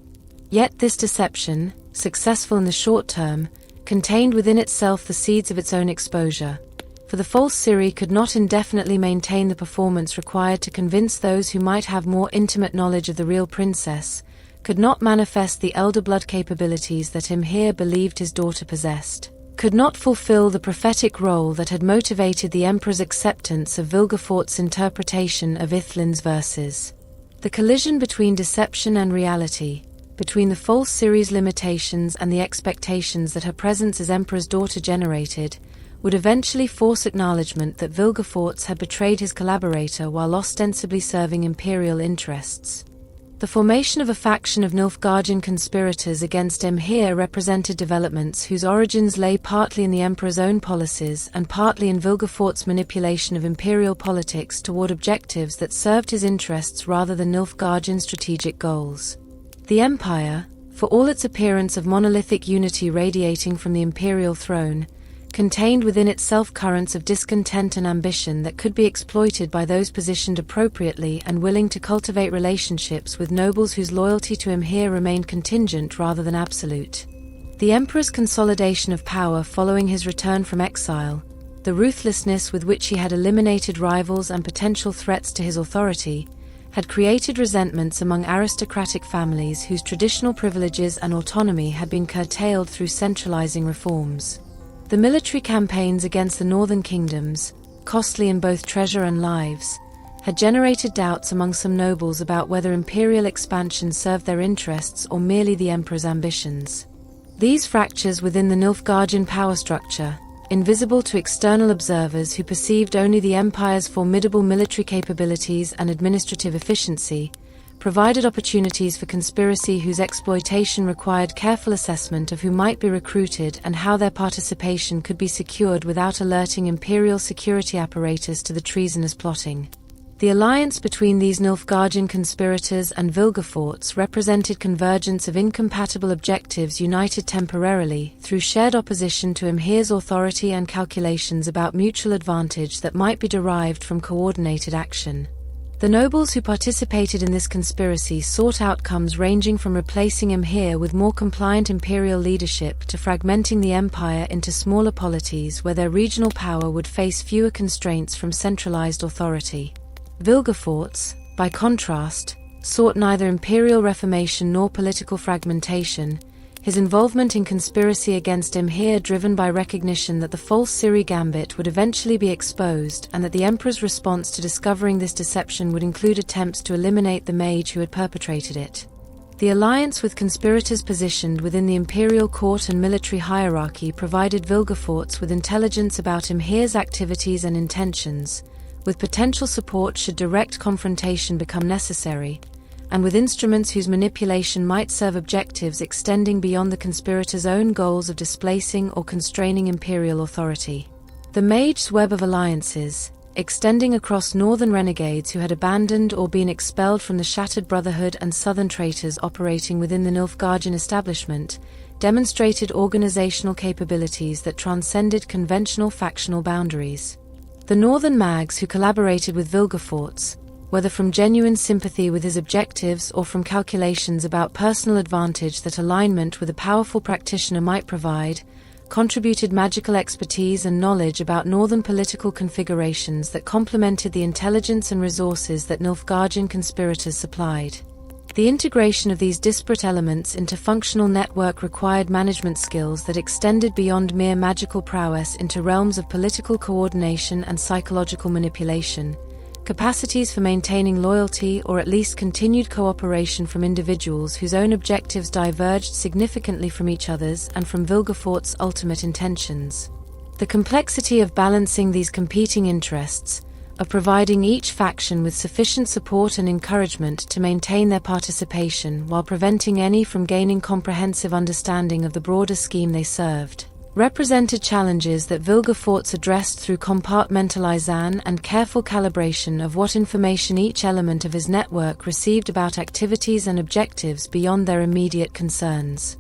Yet this deception, successful in the short term, contained within itself the seeds of its own exposure. For the false Ciri could not indefinitely maintain the performance required to convince those who might have more intimate knowledge of the real princess, could not manifest the elder blood capabilities that Emhyr believed his daughter possessed, could not fulfill the prophetic role that had motivated the Emperor's acceptance of Vilgefortz's interpretation of Ithlin's verses. The collision between deception and reality, between the false Ciri's limitations and the expectations that her presence as Emperor's daughter generated, would eventually force acknowledgement that Vilgefortz had betrayed his collaborator while ostensibly serving imperial interests. The formation of a faction of Nilfgaardian conspirators against Emhyr represented developments whose origins lay partly in the Emperor's own policies and partly in Vilgefortz's manipulation of imperial politics toward objectives that served his interests rather than Nilfgaardian strategic goals. The Empire, for all its appearance of monolithic unity radiating from the imperial throne, contained within itself currents of discontent and ambition that could be exploited by those positioned appropriately and willing to cultivate relationships with nobles whose loyalty to Emhyr remained contingent rather than absolute. The Emperor's consolidation of power following his return from exile, the ruthlessness with which he had eliminated rivals and potential threats to his authority, had created resentments among aristocratic families whose traditional privileges and autonomy had been curtailed through centralizing reforms. The military campaigns against the northern kingdoms, costly in both treasure and lives, had generated doubts among some nobles about whether imperial expansion served their interests or merely the emperor's ambitions. These fractures within the Nilfgaardian power structure, invisible to external observers who perceived only the empire's formidable military capabilities and administrative efficiency, provided opportunities for conspiracy whose exploitation required careful assessment of who might be recruited and how their participation could be secured without alerting imperial security apparatus to the treasonous plotting. The alliance between these Nilfgaardian conspirators and Vilgefortz represented convergence of incompatible objectives united temporarily through shared opposition to Emhyr's authority and calculations about mutual advantage that might be derived from coordinated action. The nobles who participated in this conspiracy sought outcomes ranging from replacing Emhyr with more compliant imperial leadership to fragmenting the empire into smaller polities where their regional power would face fewer constraints from centralized authority. Vilgefortz, by contrast, sought neither imperial reformation nor political fragmentation, his involvement in conspiracy against Emhyr driven by recognition that the false Ciri gambit would eventually be exposed and that the emperor's response to discovering this deception would include attempts to eliminate the mage who had perpetrated it. The alliance with conspirators positioned within the imperial court and military hierarchy provided Vilgefortz with intelligence about Emhyr's activities and intentions, with potential support should direct confrontation become necessary, and with instruments whose manipulation might serve objectives extending beyond the conspirators' own goals of displacing or constraining imperial authority. The Mage's web of alliances, extending across northern renegades who had abandoned or been expelled from the shattered Brotherhood and southern traitors operating within the Nilfgaardian establishment, demonstrated organizational capabilities that transcended conventional factional boundaries. The northern mags who collaborated with Vilgefortz, whether from genuine sympathy with his objectives or from calculations about personal advantage that alignment with a powerful practitioner might provide, contributed magical expertise and knowledge about northern political configurations that complemented the intelligence and resources that Nilfgaardian conspirators supplied. The integration of these disparate elements into functional network required management skills that extended beyond mere magical prowess into realms of political coordination and psychological manipulation, capacities for maintaining loyalty or at least continued cooperation from individuals whose own objectives diverged significantly from each other's and from Vilgefortz's ultimate intentions. The complexity of balancing these competing interests, of providing each faction with sufficient support and encouragement to maintain their participation while preventing any from gaining comprehensive understanding of the broader scheme they served, represented challenges that Vilgefortz addressed through compartmentalization and careful calibration of what information each element of his network received about activities and objectives beyond their immediate concerns.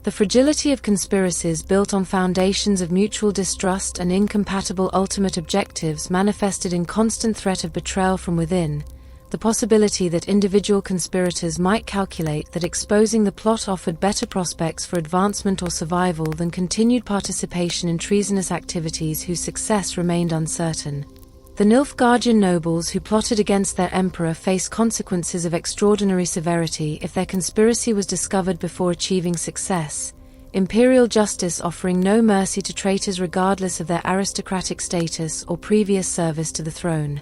The fragility of conspiracies built on foundations of mutual distrust and incompatible ultimate objectives manifested in constant threat of betrayal from within, the possibility that individual conspirators might calculate that exposing the plot offered better prospects for advancement or survival than continued participation in treasonous activities whose success remained uncertain. The Nilfgaardian nobles who plotted against their emperor faced consequences of extraordinary severity if their conspiracy was discovered before achieving success, imperial justice offering no mercy to traitors regardless of their aristocratic status or previous service to the throne.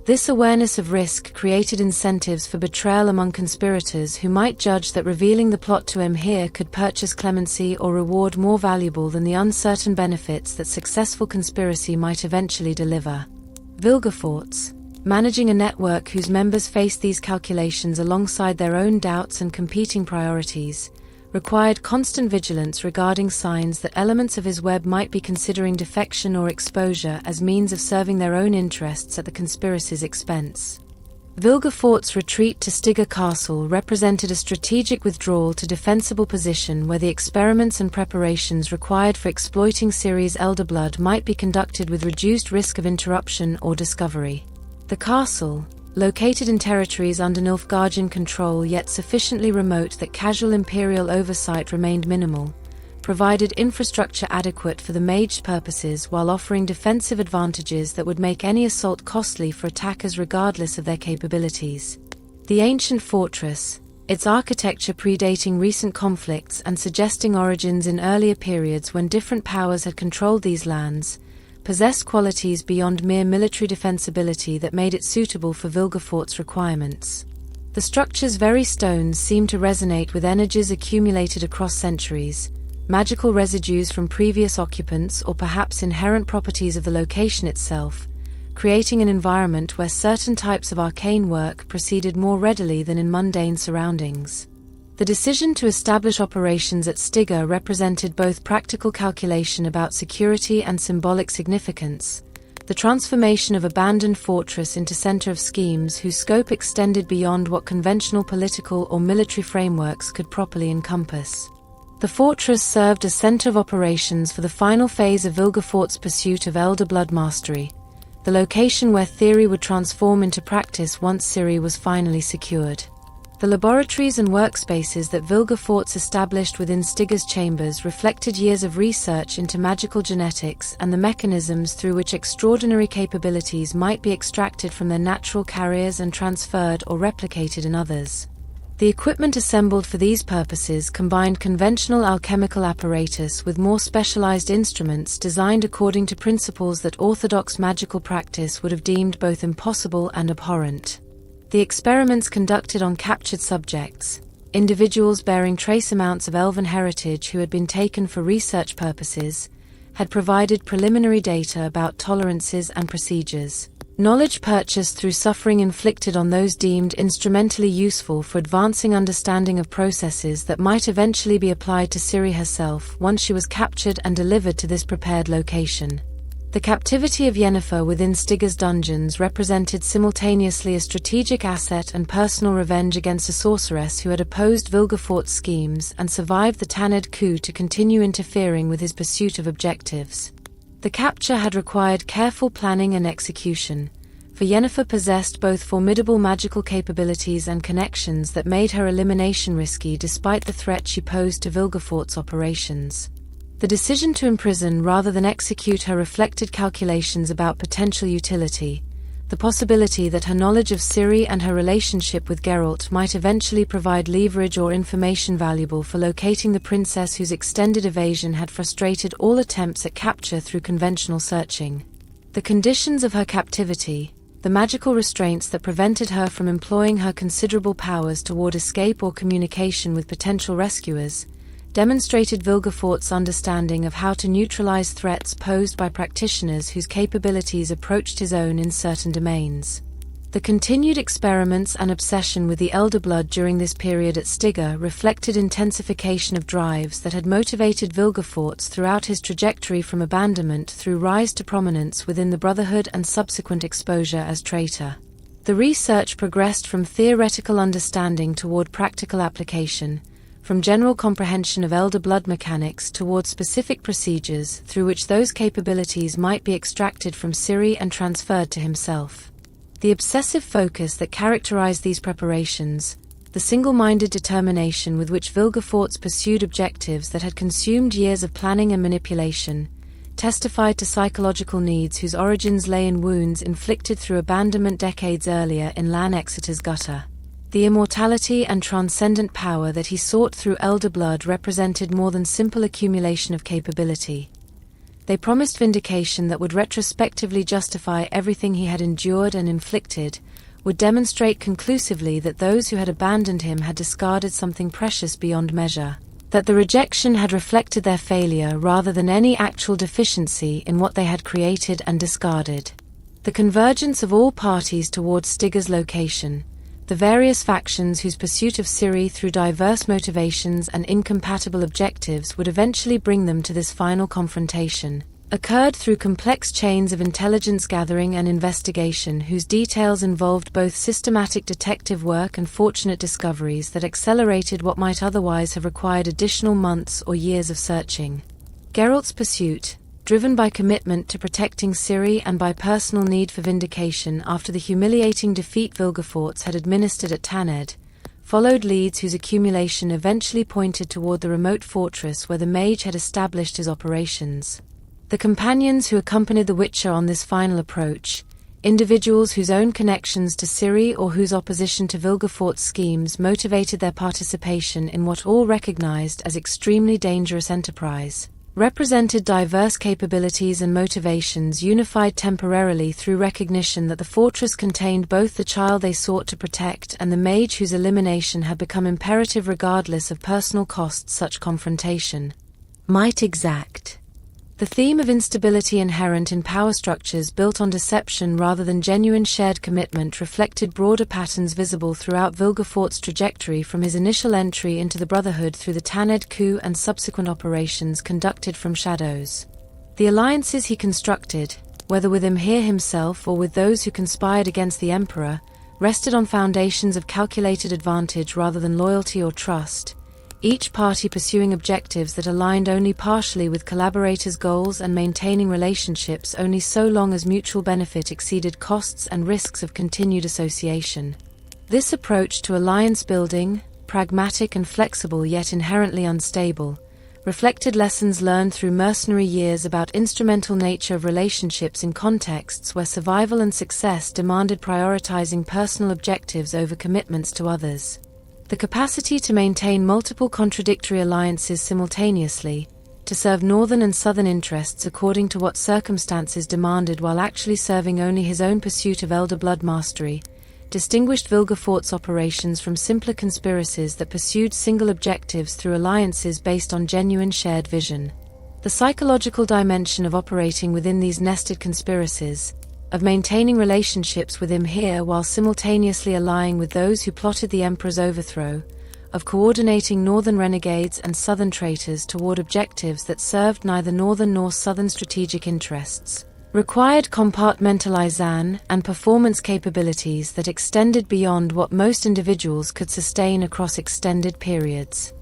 This awareness of risk created incentives for betrayal among conspirators who might judge that revealing the plot to Emhyr could purchase clemency or reward more valuable than the uncertain benefits that successful conspiracy might eventually deliver. Vilgefortz, managing a network whose members faced these calculations alongside their own doubts and competing priorities, required constant vigilance regarding signs that elements of his web might be considering defection or exposure as means of serving their own interests at the conspiracy's expense. Vilgefortz's retreat to Stygga Castle represented a strategic withdrawal to defensible position where the experiments and preparations required for exploiting Ciri's elder blood might be conducted with reduced risk of interruption or discovery. The castle, located in territories under Nilfgaardian control yet sufficiently remote that casual imperial oversight remained minimal, provided infrastructure adequate for the mage's purposes while offering defensive advantages that would make any assault costly for attackers regardless of their capabilities. The ancient fortress, its architecture predating recent conflicts and suggesting origins in earlier periods when different powers had controlled these lands, possessed qualities beyond mere military defensibility that made it suitable for Vilgefortz's requirements. The structure's very stones seemed to resonate with energies accumulated across centuries, magical residues from previous occupants or perhaps inherent properties of the location itself, creating an environment where certain types of arcane work proceeded more readily than in mundane surroundings. The decision to establish operations at Stygga represented both practical calculation about security and symbolic significance, the transformation of abandoned fortress into center of schemes whose scope extended beyond what conventional political or military frameworks could properly encompass. The fortress served as center of operations for the final phase of Vilgefortz's pursuit of elder blood mastery, the location where theory would transform into practice once Ciri was finally secured. The laboratories and workspaces that Vilgefortz established within Stygga's chambers reflected years of research into magical genetics and the mechanisms through which extraordinary capabilities might be extracted from their natural carriers and transferred or replicated in others. The equipment assembled for these purposes combined conventional alchemical apparatus with more specialized instruments designed according to principles that orthodox magical practice would have deemed both impossible and abhorrent. The experiments conducted on captured subjects, individuals bearing trace amounts of elven heritage who had been taken for research purposes, had provided preliminary data about tolerances and procedures. Knowledge purchased through suffering inflicted on those deemed instrumentally useful for advancing understanding of processes that might eventually be applied to Ciri herself once she was captured and delivered to this prepared location. The captivity of Yennefer within Stygga's dungeons represented simultaneously a strategic asset and personal revenge against a sorceress who had opposed Vilgefortz's schemes and survived the Thanedd coup to continue interfering with his pursuit of objectives. The capture had required careful planning and execution, for Yennefer possessed both formidable magical capabilities and connections that made her elimination risky despite the threat she posed to Vilgefortz's operations. The decision to imprison rather than execute her reflected calculations about potential utility, the possibility that her knowledge of Ciri and her relationship with Geralt might eventually provide leverage or information valuable for locating the princess whose extended evasion had frustrated all attempts at capture through conventional searching. The conditions of her captivity, the magical restraints that prevented her from employing her considerable powers toward escape or communication with potential rescuers, demonstrated Vilgefortz's understanding of how to neutralize threats posed by practitioners whose capabilities approached his own in certain domains. The continued experiments and obsession with the Elder Blood during this period at Stygga reflected intensification of drives that had motivated Vilgefortz throughout his trajectory from abandonment through rise to prominence within the Brotherhood and subsequent exposure as traitor. The research progressed from theoretical understanding toward practical application, from general comprehension of Elder Blood mechanics toward specific procedures through which those capabilities might be extracted from Ciri and transferred to himself. The obsessive focus that characterized these preparations, the single-minded determination with which Vilgefortz pursued objectives that had consumed years of planning and manipulation, testified to psychological needs whose origins lay in wounds inflicted through abandonment decades earlier in Lan Exeter's gutter. The immortality and transcendent power that he sought through Elder Blood represented more than simple accumulation of capability. They promised vindication that would retrospectively justify everything he had endured and inflicted, would demonstrate conclusively that those who had abandoned him had discarded something precious beyond measure, that the rejection had reflected their failure rather than any actual deficiency in what they had created and discarded. The convergence of all parties towards Stygga's location, the various factions whose pursuit of Ciri through diverse motivations and incompatible objectives would eventually bring them to this final confrontation, occurred through complex chains of intelligence gathering and investigation whose details involved both systematic detective work and fortunate discoveries that accelerated what might otherwise have required additional months or years of searching. Geralt's pursuit, driven by commitment to protecting Ciri and by personal need for vindication after the humiliating defeat Vilgefortz had administered at Thanedd, followed leads whose accumulation eventually pointed toward the remote fortress where the mage had established his operations. The companions who accompanied the Witcher on this final approach, individuals whose own connections to Ciri or whose opposition to Vilgefortz's schemes motivated their participation in what all recognized as extremely dangerous enterprise, represented diverse capabilities and motivations unified temporarily through recognition that the fortress contained both the child they sought to protect and the mage whose elimination had become imperative regardless of personal costs such confrontation might exact. The theme of instability inherent in power structures built on deception rather than genuine shared commitment reflected broader patterns visible throughout Vilgefortz's trajectory from his initial entry into the Brotherhood through the Thanedd coup and subsequent operations conducted from shadows. The alliances he constructed, whether with Emhyr himself or with those who conspired against the Emperor, rested on foundations of calculated advantage rather than loyalty or trust, each party pursuing objectives that aligned only partially with collaborators' goals and maintaining relationships only so long as mutual benefit exceeded costs and risks of continued association. This approach to alliance building, pragmatic and flexible yet inherently unstable, reflected lessons learned through mercenary years about instrumental nature of relationships in contexts where survival and success demanded prioritizing personal objectives over commitments to others. The capacity to maintain multiple contradictory alliances simultaneously, to serve northern and southern interests according to what circumstances demanded while actually serving only his own pursuit of elder blood mastery, distinguished Vilgefortz's operations from simpler conspiracies that pursued single objectives through alliances based on genuine shared vision. The psychological dimension of operating within these nested conspiracies, of maintaining relationships with Emhyr while simultaneously allying with those who plotted the Emperor's overthrow, of coordinating northern renegades and southern traitors toward objectives that served neither northern nor southern strategic interests, required compartmentalization and performance capabilities that extended beyond what most individuals could sustain across extended periods.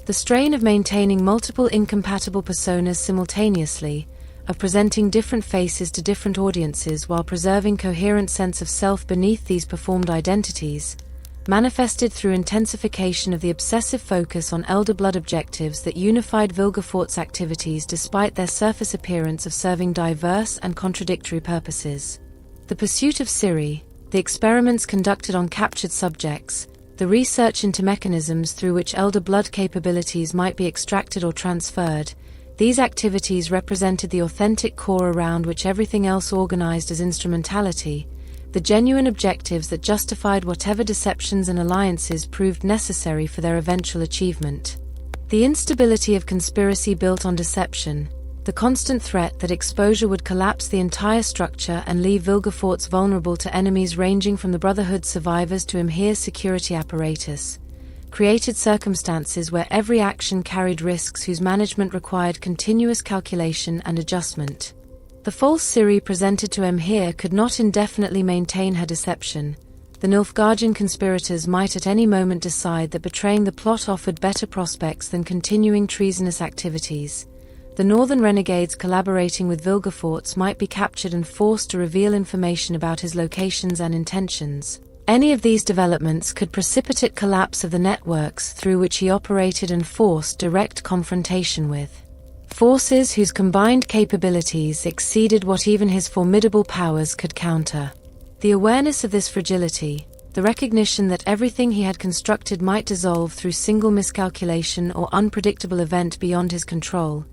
The strain of maintaining multiple incompatible personas simultaneously, of presenting different faces to different audiences while preserving coherent sense of self beneath these performed identities, manifested through intensification of the obsessive focus on elder blood objectives that unified Vilgefortz's activities despite their surface appearance of serving diverse and contradictory purposes. The pursuit of Ciri, the experiments conducted on captured subjects, the research into mechanisms through which elder blood capabilities might be extracted or transferred, these activities represented the authentic core around which everything else organized as instrumentality, the genuine objectives that justified whatever deceptions and alliances proved necessary for their eventual achievement. The instability of conspiracy built on deception, the constant threat that exposure would collapse the entire structure and leave Vilgefortz vulnerable to enemies ranging from the Brotherhood survivors to Emhyr's security apparatus, created circumstances where every action carried risks whose management required continuous calculation and adjustment. The false Ciri presented to Emhyr could not indefinitely maintain her deception. The Nilfgaardian conspirators might at any moment decide that betraying the plot offered better prospects than continuing treasonous activities. The northern renegades collaborating with Vilgefortz might be captured and forced to reveal information about his locations and intentions. Any of these developments could precipitate collapse of the networks through which he operated and force direct confrontation with forces whose combined capabilities exceeded what even his formidable powers could counter. The awareness of this fragility, the recognition that everything he had constructed might dissolve through single miscalculation or unpredictable event beyond his control,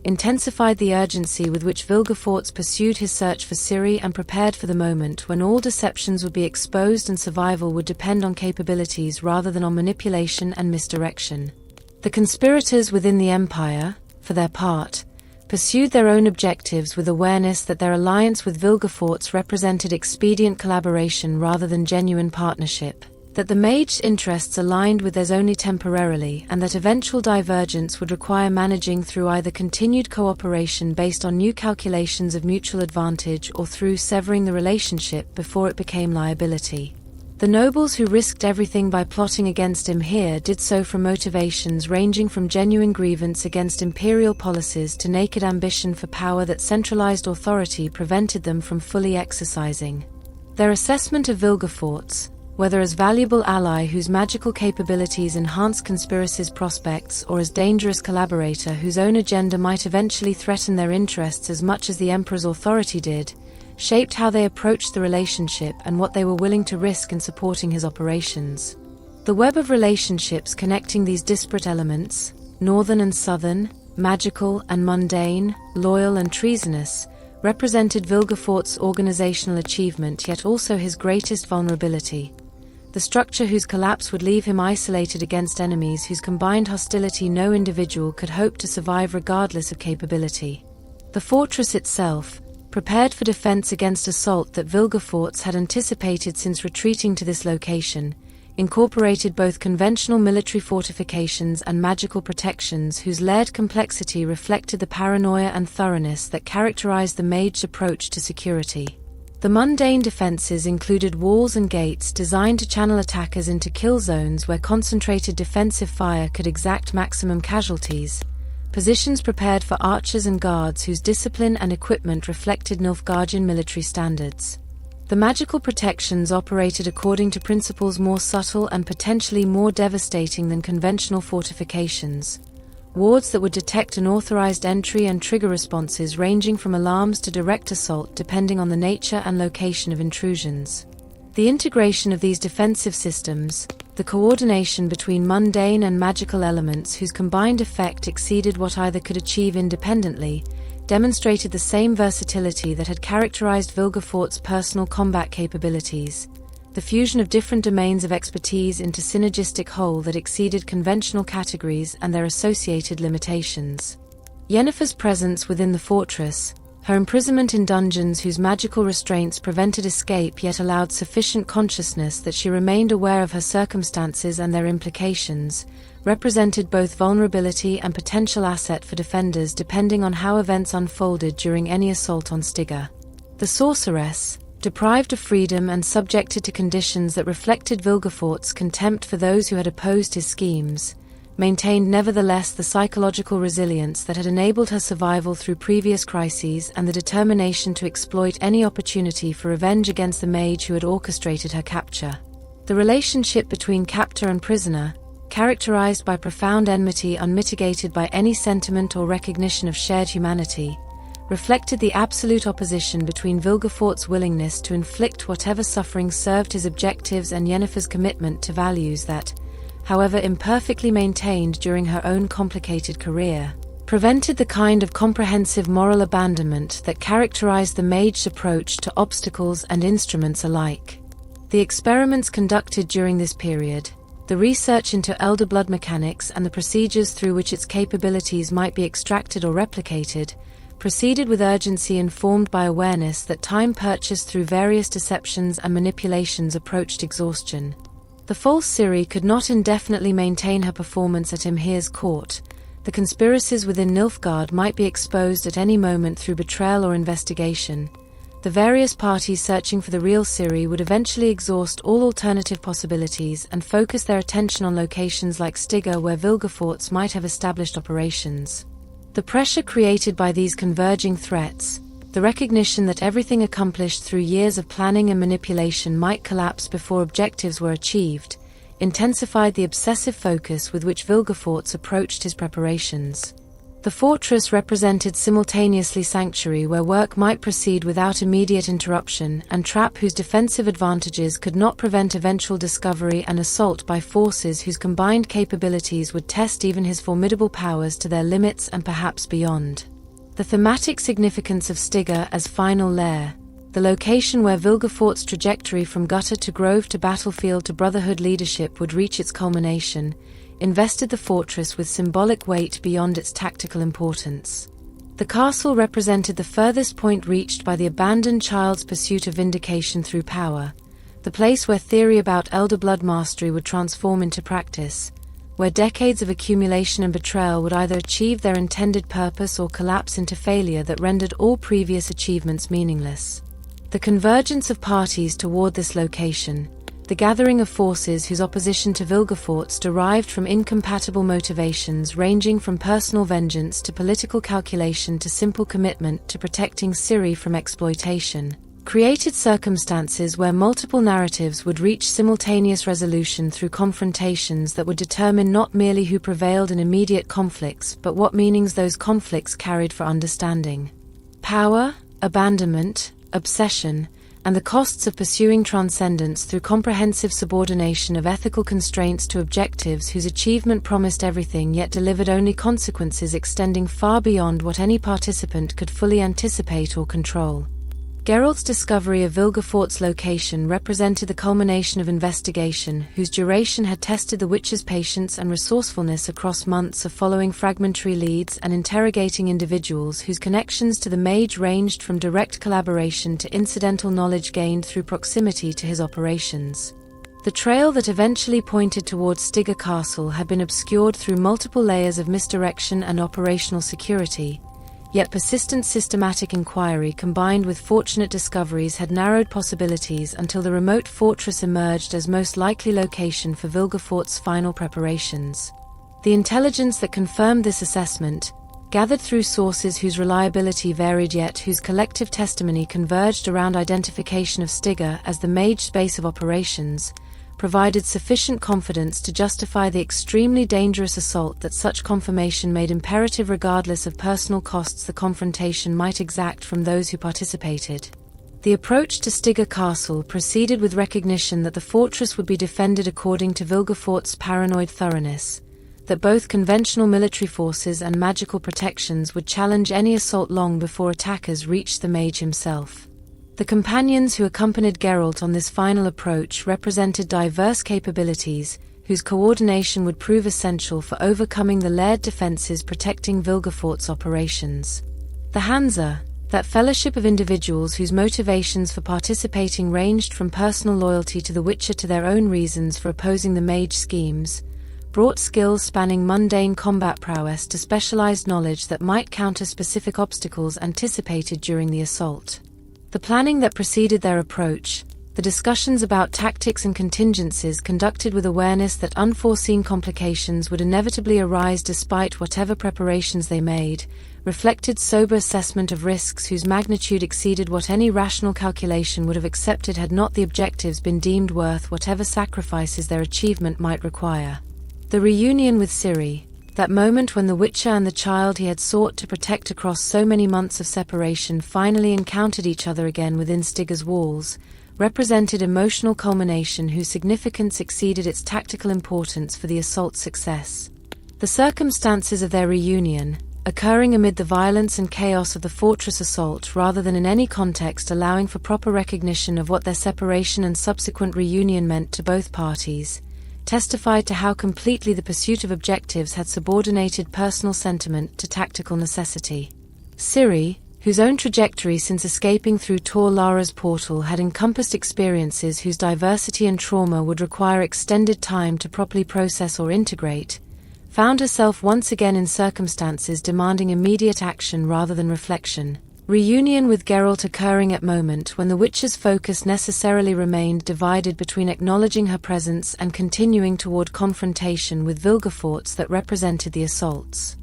intensified the urgency with which Vilgefortz pursued his search for Ciri and prepared for the moment when all deceptions would be exposed and survival would depend on capabilities rather than on manipulation and misdirection. The conspirators within the Empire, for their part, pursued their own objectives with awareness that their alliance with Vilgefortz represented expedient collaboration rather than genuine partnership, that the mage's interests aligned with theirs only temporarily, and that eventual divergence would require managing through either continued cooperation based on new calculations of mutual advantage or through severing the relationship before it became liability. The nobles who risked everything by plotting against Emhyr did so from motivations ranging from genuine grievance against imperial policies to naked ambition for power that centralized authority prevented them from fully exercising. Their assessment of Vilgefortz, whether as valuable ally whose magical capabilities enhanced conspiracy's prospects or as dangerous collaborator whose own agenda might eventually threaten their interests as much as the Emperor's authority did, shaped how they approached the relationship and what they were willing to risk in supporting his operations. The web of relationships connecting these disparate elements, northern and southern, magical and mundane, loyal and treasonous, represented Vilgefortz's organizational achievement yet also his greatest vulnerability. The structure whose collapse would leave him isolated against enemies whose combined hostility no individual could hope to survive regardless of capability. The fortress itself, prepared for defense against assault that Vilgefortz had anticipated since retreating to this location, incorporated both conventional military fortifications and magical protections whose layered complexity reflected the paranoia and thoroughness that characterized the mage's approach to security. The mundane defenses included walls and gates designed to channel attackers into kill zones where concentrated defensive fire could exact maximum casualties, positions prepared for archers and guards whose discipline and equipment reflected Nilfgaardian military standards. The magical protections operated according to principles more subtle and potentially more devastating than conventional fortifications. Wards that would detect unauthorized entry and trigger responses ranging from alarms to direct assault depending on the nature and location of intrusions. The integration of these defensive systems, the coordination between mundane and magical elements whose combined effect exceeded what either could achieve independently, demonstrated the same versatility that had characterized Vilgefortz's personal combat capabilities, the fusion of different domains of expertise into synergistic whole that exceeded conventional categories and their associated limitations. Yennefer's presence within the fortress, her imprisonment in dungeons whose magical restraints prevented escape yet allowed sufficient consciousness that she remained aware of her circumstances and their implications, represented both vulnerability and potential asset for defenders depending on how events unfolded during any assault on Stygga. The sorceress, deprived of freedom and subjected to conditions that reflected Vilgefortz's contempt for those who had opposed his schemes, maintained nevertheless the psychological resilience that had enabled her survival through previous crises and the determination to exploit any opportunity for revenge against the mage who had orchestrated her capture. The relationship between captor and prisoner, characterized by profound enmity unmitigated by any sentiment or recognition of shared humanity, reflected the absolute opposition between Vilgefortz's willingness to inflict whatever suffering served his objectives and Yennefer's commitment to values that, however imperfectly maintained during her own complicated career, prevented the kind of comprehensive moral abandonment that characterized the mage's approach to obstacles and instruments alike. The experiments conducted during this period, the research into elder blood mechanics and the procedures through which its capabilities might be extracted or replicated, proceeded with urgency informed by awareness that time purchased through various deceptions and manipulations approached exhaustion. The false Ciri could not indefinitely maintain her performance at Emhyr's court. The conspiracies within Nilfgaard might be exposed at any moment through betrayal or investigation. The various parties searching for the real Ciri would eventually exhaust all alternative possibilities and focus their attention on locations like Stygga where Vilgefortz might have established operations. The pressure created by these converging threats, the recognition that everything accomplished through years of planning and manipulation might collapse before objectives were achieved, intensified the obsessive focus with which Vilgefortz approached his preparations. The fortress represented simultaneously sanctuary where work might proceed without immediate interruption and trap whose defensive advantages could not prevent eventual discovery and assault by forces whose combined capabilities would test even his formidable powers to their limits and perhaps beyond. The thematic significance of Stygga as final lair, the location where Vilgefortz's trajectory from gutter to grove to battlefield to Brotherhood leadership would reach its culmination, invested the fortress with symbolic weight beyond its tactical importance. The castle represented the furthest point reached by the abandoned child's pursuit of vindication through power, the place where theory about elder blood mastery would transform into practice, where decades of accumulation and betrayal would either achieve their intended purpose or collapse into failure that rendered all previous achievements meaningless. The convergence of parties toward this location, the gathering of forces whose opposition to Vilgefortz derived from incompatible motivations ranging from personal vengeance to political calculation to simple commitment to protecting Ciri from exploitation, created circumstances where multiple narratives would reach simultaneous resolution through confrontations that would determine not merely who prevailed in immediate conflicts but what meanings those conflicts carried for understanding. Power, abandonment, obsession, and the costs of pursuing transcendence through comprehensive subordination of ethical constraints to objectives whose achievement promised everything yet delivered only consequences extending far beyond what any participant could fully anticipate or control. Geralt's discovery of Vilgefortz's location represented the culmination of investigation whose duration had tested the witch's patience and resourcefulness across months of following fragmentary leads and interrogating individuals whose connections to the mage ranged from direct collaboration to incidental knowledge gained through proximity to his operations. The trail that eventually pointed towards Stygga Castle had been obscured through multiple layers of misdirection and operational security, Yet persistent systematic inquiry combined with fortunate discoveries had narrowed possibilities until the remote fortress emerged as most likely location for Vilgefortz's final preparations. The intelligence that confirmed this assessment, gathered through sources whose reliability varied yet whose collective testimony converged around identification of Stygga as the mage base of operations, provided sufficient confidence to justify the extremely dangerous assault that such confirmation made imperative regardless of personal costs the confrontation might exact from those who participated. The approach to Stygga Castle proceeded with recognition that the fortress would be defended according to Vilgefortz's paranoid thoroughness, that both conventional military forces and magical protections would challenge any assault long before attackers reached the mage himself. The companions who accompanied Geralt on this final approach represented diverse capabilities, whose coordination would prove essential for overcoming the layered defenses protecting Vilgefortz's operations. The Hansa, that fellowship of individuals whose motivations for participating ranged from personal loyalty to the Witcher to their own reasons for opposing the mage schemes, brought skills spanning mundane combat prowess to specialized knowledge that might counter specific obstacles anticipated during the assault. The planning that preceded their approach, the discussions about tactics and contingencies conducted with awareness that unforeseen complications would inevitably arise despite whatever preparations they made, reflected sober assessment of risks whose magnitude exceeded what any rational calculation would have accepted had not the objectives been deemed worth whatever sacrifices their achievement might require. The reunion with Ciri, that moment when the Witcher and the child he had sought to protect across so many months of separation finally encountered each other again within Stygga's walls, represented emotional culmination whose significance exceeded its tactical importance for the assault's success. The circumstances of their reunion, occurring amid the violence and chaos of the fortress assault rather than in any context allowing for proper recognition of what their separation and subsequent reunion meant to both parties, testified to how completely the pursuit of objectives had subordinated personal sentiment to tactical necessity. Ciri, whose own trajectory since escaping through Tor Lara's portal had encompassed experiences whose diversity and trauma would require extended time to properly process or integrate, found herself once again in circumstances demanding immediate action rather than reflection. Reunion with Geralt occurring at moment when the Witcher's focus necessarily remained divided between acknowledging her presence and continuing toward confrontation with Vilgefortz that represented the assault's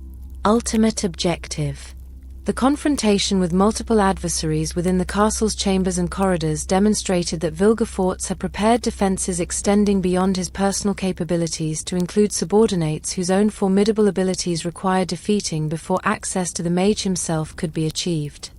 ultimate objective. The confrontation with multiple adversaries within the castle's chambers and corridors demonstrated that Vilgefortz had prepared defenses extending beyond his personal capabilities to include subordinates whose own formidable abilities required defeating before access to the mage himself could be achieved.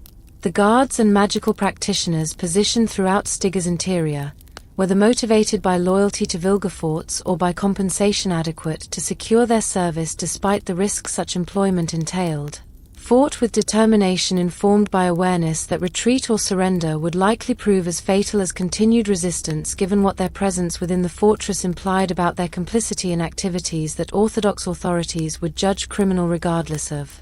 The guards and magical practitioners positioned throughout Stygga's interior, whether motivated by loyalty to Vilgefortz or by compensation adequate to secure their service despite the risks such employment entailed, fought with determination informed by awareness that retreat or surrender would likely prove as fatal as continued resistance given what their presence within the fortress implied about their complicity in activities that orthodox authorities would judge criminal regardless of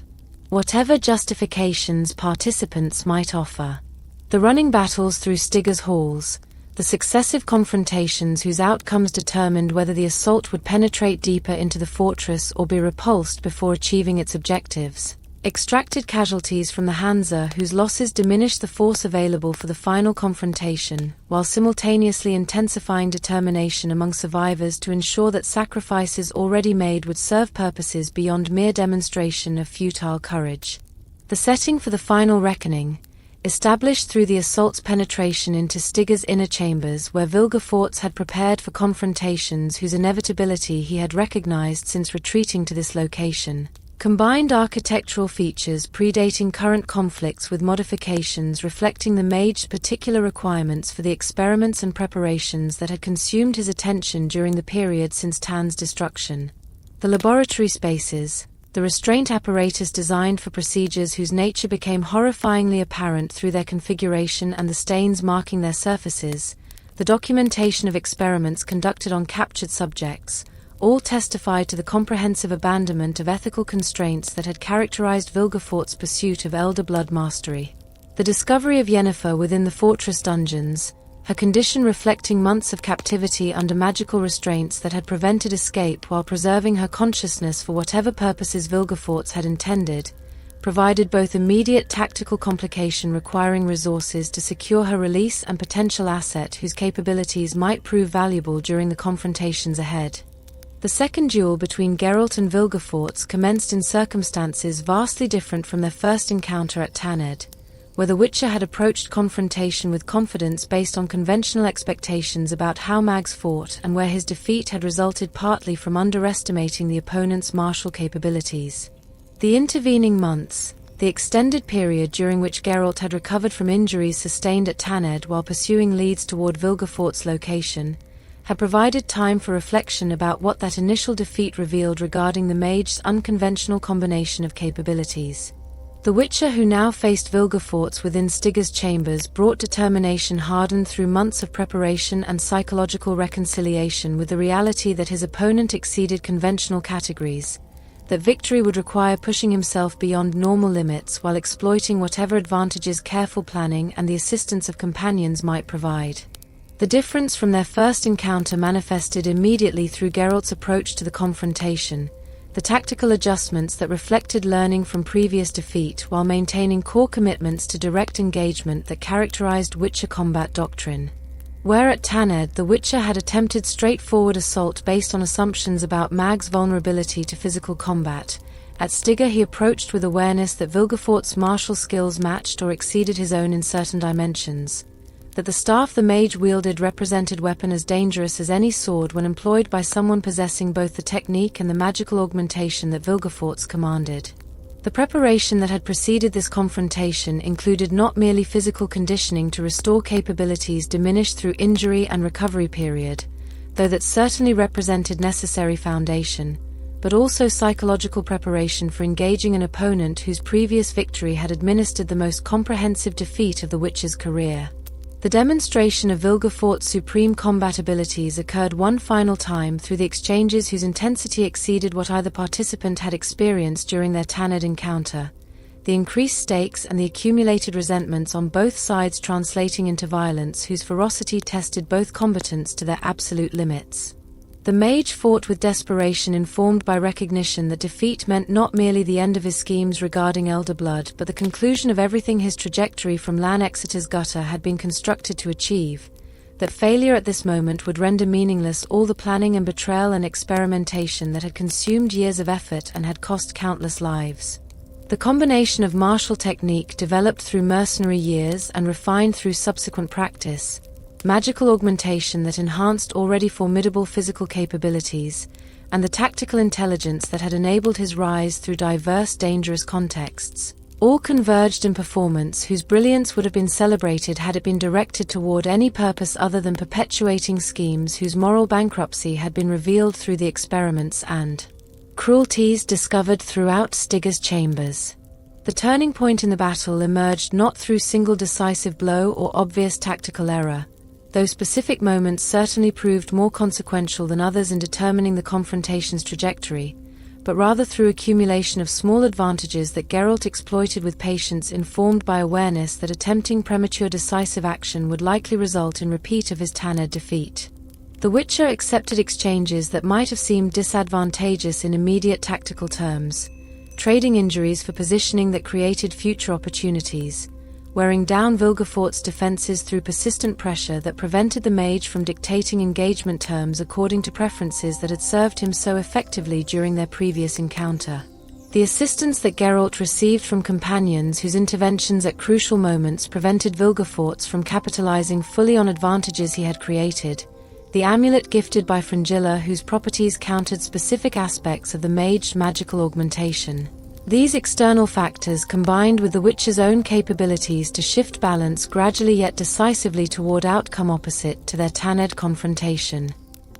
whatever justifications participants might offer. The running battles through Stygga's halls, the successive confrontations whose outcomes determined whether the assault would penetrate deeper into the fortress or be repulsed before achieving its objectives, extracted casualties from the Hansa whose losses diminished the force available for the final confrontation, while simultaneously intensifying determination among survivors to ensure that sacrifices already made would serve purposes beyond mere demonstration of futile courage. The setting for the final reckoning, established through the assault's penetration into Stygga's inner chambers where Vilgefortz had prepared for confrontations whose inevitability he had recognized since retreating to this location, combined architectural features predating current conflicts with modifications reflecting the mage's particular requirements for the experiments and preparations that had consumed his attention during the period since Tannedd's destruction. The laboratory spaces, the restraint apparatus designed for procedures whose nature became horrifyingly apparent through their configuration and the stains marking their surfaces, the documentation of experiments conducted on captured subjects, all testified to the comprehensive abandonment of ethical constraints that had characterized Vilgefortz's pursuit of elder blood mastery. The discovery of Yennefer within the fortress dungeons, her condition reflecting months of captivity under magical restraints that had prevented escape while preserving her consciousness for whatever purposes Vilgefortz had intended, provided both immediate tactical complication requiring resources to secure her release and potential asset whose capabilities might prove valuable during the confrontations ahead. The second duel between Geralt and Vilgefortz commenced in circumstances vastly different from their first encounter at Thanedd, where the Witcher had approached confrontation with confidence based on conventional expectations about how mags fought, and where his defeat had resulted partly from underestimating the opponent's martial capabilities. The intervening months, the extended period during which Geralt had recovered from injuries sustained at Thanedd while pursuing leads toward Vilgefortz's location, had provided time for reflection about what that initial defeat revealed regarding the mage's unconventional combination of capabilities. The Witcher who now faced Vilgefortz within Stygga's chambers brought determination hardened through months of preparation and psychological reconciliation with the reality that his opponent exceeded conventional categories, that victory would require pushing himself beyond normal limits while exploiting whatever advantages careful planning and the assistance of companions might provide. The difference from their first encounter manifested immediately through Geralt's approach to the confrontation, the tactical adjustments that reflected learning from previous defeat while maintaining core commitments to direct engagement that characterized Witcher combat doctrine. Where at Thanedd the Witcher had attempted straightforward assault based on assumptions about mag's vulnerability to physical combat, at Stygga he approached with awareness that Vilgefortz's martial skills matched or exceeded his own in certain dimensions, that the staff the mage wielded represented weapon as dangerous as any sword when employed by someone possessing both the technique and the magical augmentation that Vilgefortz commanded. The preparation that had preceded this confrontation included not merely physical conditioning to restore capabilities diminished through injury and recovery period, though that certainly represented necessary foundation, but also psychological preparation for engaging an opponent whose previous victory had administered the most comprehensive defeat of the Witcher's career. The demonstration of Vilgefortz's supreme combat abilities occurred one final time through the exchanges whose intensity exceeded what either participant had experienced during their Thanedd encounter, the increased stakes and the accumulated resentments on both sides translating into violence whose ferocity tested both combatants to their absolute limits. The mage fought with desperation informed by recognition that defeat meant not merely the end of his schemes regarding Elder Blood but the conclusion of everything his trajectory from Lan Exeter's gutter had been constructed to achieve, that failure at this moment would render meaningless all the planning and betrayal and experimentation that had consumed years of effort and had cost countless lives. The combination of martial technique developed through mercenary years and refined through subsequent practice, magical augmentation that enhanced already formidable physical capabilities, and the tactical intelligence that had enabled his rise through diverse dangerous contexts, all converged in performance whose brilliance would have been celebrated had it been directed toward any purpose other than perpetuating schemes whose moral bankruptcy had been revealed through the experiments and cruelties discovered throughout Stygga's chambers. The turning point in the battle emerged not through single decisive blow or obvious tactical error, though specific moments certainly proved more consequential than others in determining the confrontation's trajectory, but rather through accumulation of small advantages that Geralt exploited with patience informed by awareness that attempting premature decisive action would likely result in repeat of his Thanedd defeat. The Witcher accepted exchanges that might have seemed disadvantageous in immediate tactical terms, trading injuries for positioning that created future opportunities, wearing down Vilgefortz's defenses through persistent pressure that prevented the mage from dictating engagement terms according to preferences that had served him so effectively during their previous encounter. The assistance that Geralt received from companions whose interventions at crucial moments prevented Vilgefortz from capitalizing fully on advantages he had created, the amulet gifted by Fringilla whose properties countered specific aspects of the mage's magical augmentation. These external factors combined with the Witcher's own capabilities to shift balance gradually yet decisively toward outcome opposite to their Thanedd confrontation.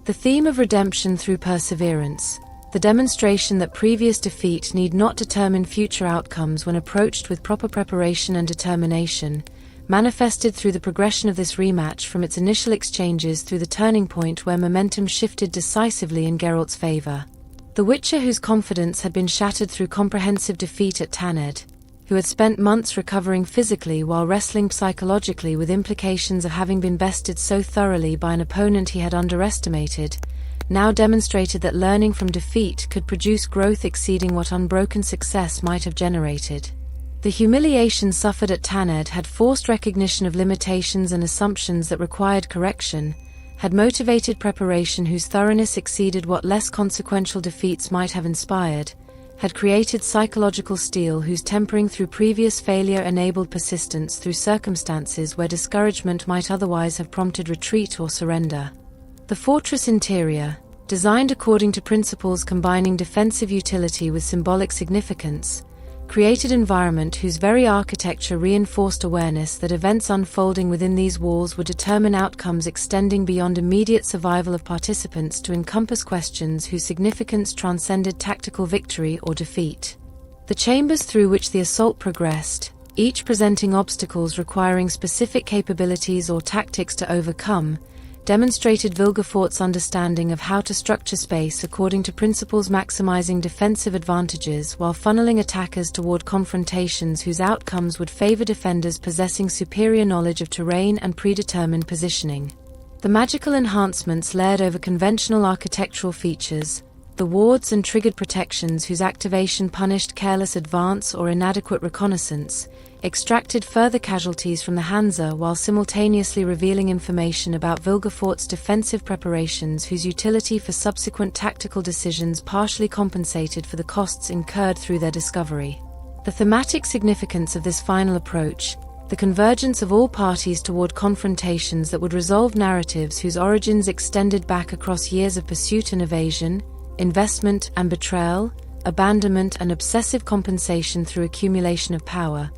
The theme of redemption through perseverance, the demonstration that previous defeat need not determine future outcomes when approached with proper preparation and determination, manifested through the progression of this rematch from its initial exchanges through the turning point where momentum shifted decisively in Geralt's favor. The Witcher whose confidence had been shattered through comprehensive defeat at Thanedd, who had spent months recovering physically while wrestling psychologically with implications of having been bested so thoroughly by an opponent he had underestimated, now demonstrated that learning from defeat could produce growth exceeding what unbroken success might have generated. The humiliation suffered at Thanedd had forced recognition of limitations and assumptions that required correction, had motivated preparation whose thoroughness exceeded what less consequential defeats might have inspired, had created psychological steel whose tempering through previous failure enabled persistence through circumstances where discouragement might otherwise have prompted retreat or surrender. The fortress interior, designed according to principles combining defensive utility with symbolic significance, created environment whose very architecture reinforced awareness that events unfolding within these walls would determine outcomes extending beyond immediate survival of participants to encompass questions whose significance transcended tactical victory or defeat. The chambers through which the assault progressed, each presenting obstacles requiring specific capabilities or tactics to overcome, demonstrated Vilgefortz's understanding of how to structure space according to principles maximizing defensive advantages while funneling attackers toward confrontations whose outcomes would favor defenders possessing superior knowledge of terrain and predetermined positioning. The magical enhancements layered over conventional architectural features, the wards and triggered protections whose activation punished careless advance or inadequate reconnaissance, extracted further casualties from the Hansa while simultaneously revealing information about Vilgefortz's defensive preparations whose utility for subsequent tactical decisions partially compensated for the costs incurred through their discovery. The thematic significance of this final approach, the convergence of all parties toward confrontations that would resolve narratives whose origins extended back across years of pursuit and evasion, investment and betrayal, abandonment and obsessive compensation through accumulation of power,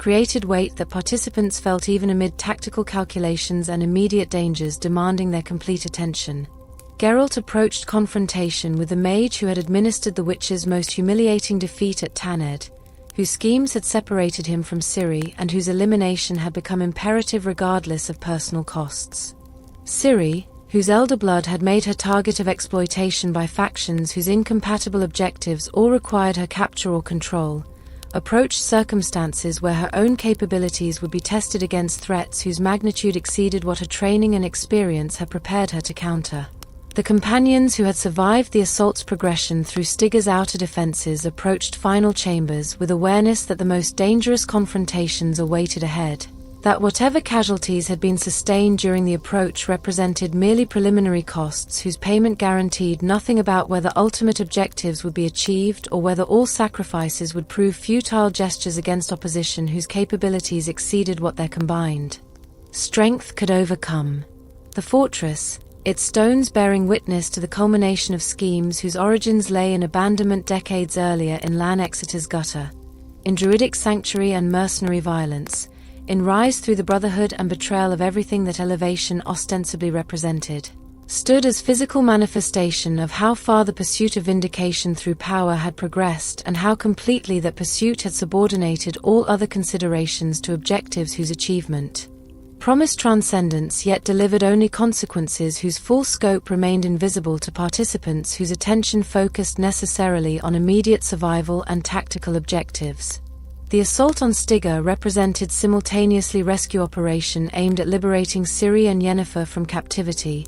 created weight that participants felt even amid tactical calculations and immediate dangers demanding their complete attention. Geralt approached confrontation with the mage who had administered the witch's most humiliating defeat at Thanedd, whose schemes had separated him from Ciri and whose elimination had become imperative regardless of personal costs. Ciri, whose elder blood had made her target of exploitation by factions whose incompatible objectives all required her capture or control, approached circumstances where her own capabilities would be tested against threats whose magnitude exceeded what her training and experience had prepared her to counter. The companions who had survived the assault's progression through Stygga's outer defenses approached final chambers with awareness that the most dangerous confrontations awaited ahead, that whatever casualties had been sustained during the approach represented merely preliminary costs whose payment guaranteed nothing about whether ultimate objectives would be achieved or whether all sacrifices would prove futile gestures against opposition whose capabilities exceeded what their combined strength could overcome. The fortress, its stones bearing witness to the culmination of schemes whose origins lay in abandonment decades earlier in Lan Exeter's gutter, in druidic sanctuary and mercenary violence, in rise through the brotherhood and betrayal of everything that elevation ostensibly represented, stood as physical manifestation of how far the pursuit of vindication through power had progressed and how completely that pursuit had subordinated all other considerations to objectives whose achievement promised transcendence yet delivered only consequences whose full scope remained invisible to participants whose attention focused necessarily on immediate survival and tactical objectives. The assault on Stygga represented simultaneously rescue operation aimed at liberating Ciri and Yennefer from captivity,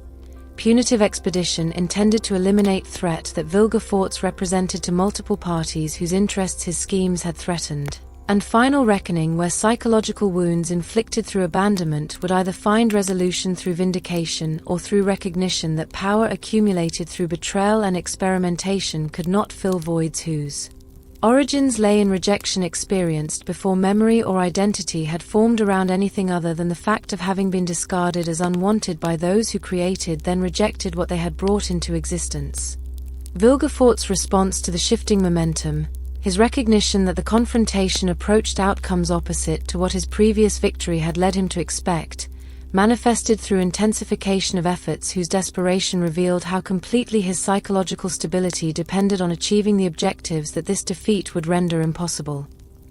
punitive expedition intended to eliminate threat that Vilgefortz represented to multiple parties whose interests his schemes had threatened, and final reckoning where psychological wounds inflicted through abandonment would either find resolution through vindication or through recognition that power accumulated through betrayal and experimentation could not fill voids whose origins lay in rejection experienced before memory or identity had formed around anything other than the fact of having been discarded as unwanted by those who created then rejected what they had brought into existence. Vilgefortz's response to the shifting momentum, his recognition that the confrontation approached outcomes opposite to what his previous victory had led him to expect, manifested through intensification of efforts whose desperation revealed how completely his psychological stability depended on achieving the objectives that this defeat would render impossible.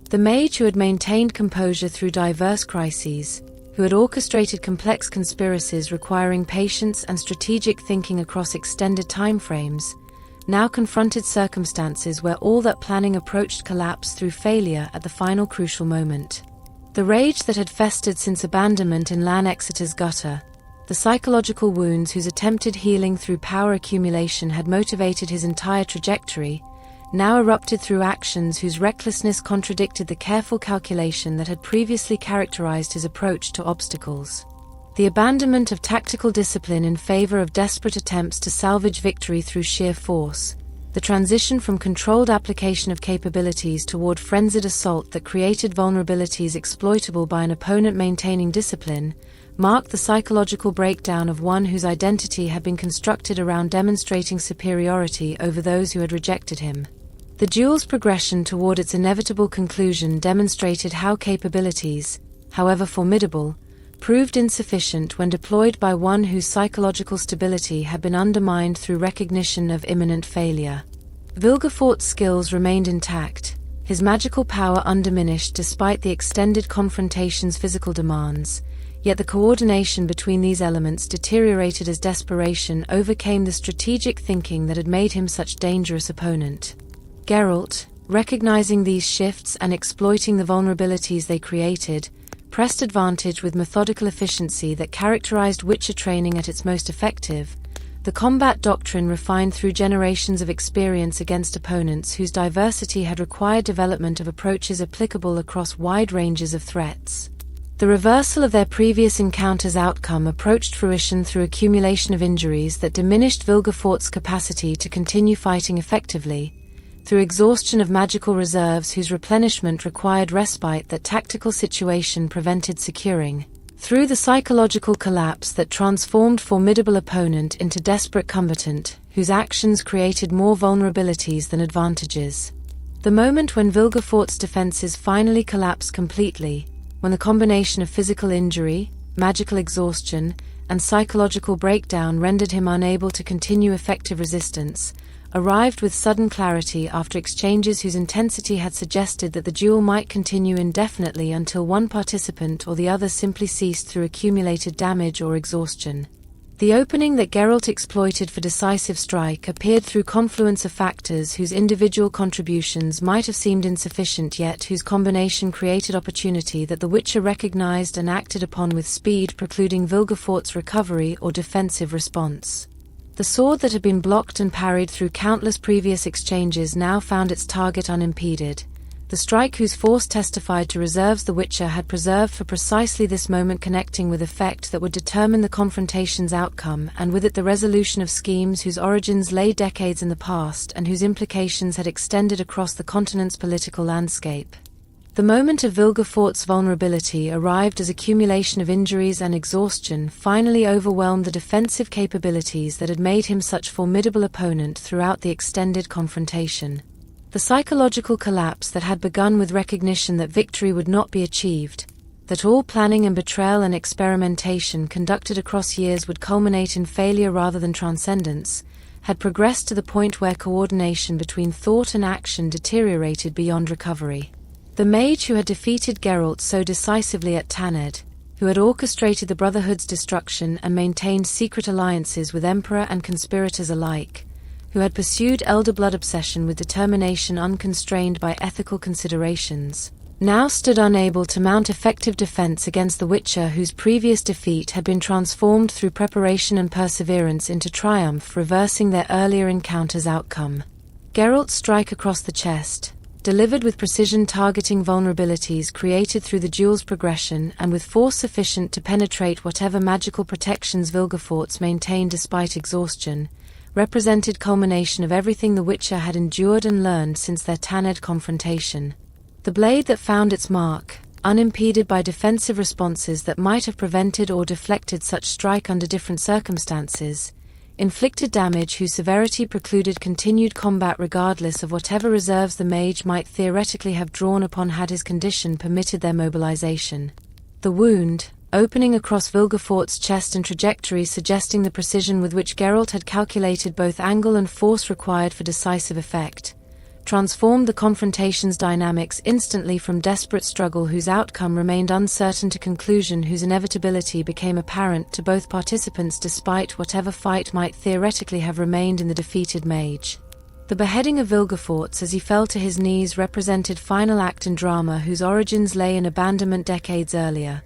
The mage who had maintained composure through diverse crises, who had orchestrated complex conspiracies requiring patience and strategic thinking across extended timeframes, now confronted circumstances where all that planning approached collapse through failure at the final crucial moment. The rage that had festered since abandonment in Lan Exeter's gutter, The psychological wounds whose attempted healing through power accumulation had motivated his entire trajectory, now erupted through actions whose recklessness contradicted the careful calculation that had previously characterized his approach to obstacles. The abandonment of tactical discipline in favor of desperate attempts to salvage victory through sheer force, the transition from controlled application of capabilities toward frenzied assault that created vulnerabilities exploitable by an opponent maintaining discipline, marked the psychological breakdown of one whose identity had been constructed around demonstrating superiority over those who had rejected him. The duel's progression toward its inevitable conclusion demonstrated how capabilities, however formidable, proved insufficient when deployed by one whose psychological stability had been undermined through recognition of imminent failure. Vilgefortz's skills remained intact, his magical power undiminished despite the extended confrontation's physical demands, yet the coordination between these elements deteriorated as desperation overcame the strategic thinking that had made him such a dangerous opponent. Geralt, recognizing these shifts and exploiting the vulnerabilities they created, pressed advantage with methodical efficiency that characterized Witcher training at its most effective, the combat doctrine refined through generations of experience against opponents whose diversity had required development of approaches applicable across wide ranges of threats. The reversal of their previous encounter's outcome approached fruition through accumulation of injuries that diminished Vilgefortz's capacity to continue fighting effectively, through exhaustion of magical reserves whose replenishment required respite that tactical situation prevented securing, through the psychological collapse that transformed formidable opponent into desperate combatant, whose actions created more vulnerabilities than advantages. The moment when Vilgefortz's defenses finally collapsed completely, when the combination of physical injury, magical exhaustion, and psychological breakdown rendered him unable to continue effective resistance, arrived with sudden clarity after exchanges whose intensity had suggested that the duel might continue indefinitely until one participant or the other simply ceased through accumulated damage or exhaustion. The opening that Geralt exploited for decisive strike appeared through confluence of factors whose individual contributions might have seemed insufficient yet whose combination created opportunity that the Witcher recognized and acted upon with speed, precluding Vilgefortz's recovery or defensive response. The sword that had been blocked and parried through countless previous exchanges now found its target unimpeded. The strike whose force testified to reserves the Witcher had preserved for precisely this moment, connecting with effect that would determine the confrontation's outcome, and with it the resolution of schemes whose origins lay decades in the past and whose implications had extended across the continent's political landscape. The moment of Vilgefortz's vulnerability arrived as accumulation of injuries and exhaustion finally overwhelmed the defensive capabilities that had made him such a formidable opponent throughout the extended confrontation. The psychological collapse that had begun with recognition that victory would not be achieved, that all planning and betrayal and experimentation conducted across years would culminate in failure rather than transcendence, had progressed to the point where coordination between thought and action deteriorated beyond recovery. The mage who had defeated Geralt so decisively at Thanedd, who had orchestrated the Brotherhood's destruction and maintained secret alliances with Emperor and conspirators alike, who had pursued elder blood obsession with determination unconstrained by ethical considerations, now stood unable to mount effective defense against the Witcher whose previous defeat had been transformed through preparation and perseverance into triumph, reversing their earlier encounter's outcome. Geralt's strike across the chest, delivered with precision targeting vulnerabilities created through the duel's progression and with force sufficient to penetrate whatever magical protections Vilgefortz maintained despite exhaustion, represented culmination of everything the Witcher had endured and learned since their Thanedd confrontation. The blade that found its mark, unimpeded by defensive responses that might have prevented or deflected such strike under different circumstances, inflicted damage whose severity precluded continued combat regardless of whatever reserves the mage might theoretically have drawn upon had his condition permitted their mobilization. The wound, opening across Vilgefortz's chest and trajectory suggesting the precision with which Geralt had calculated both angle and force required for decisive effect, transformed the confrontation's dynamics instantly from desperate struggle whose outcome remained uncertain to conclusion whose inevitability became apparent to both participants despite whatever fight might theoretically have remained in the defeated mage. The beheading of Vilgefortz as he fell to his knees represented final act in drama whose origins lay in abandonment decades earlier,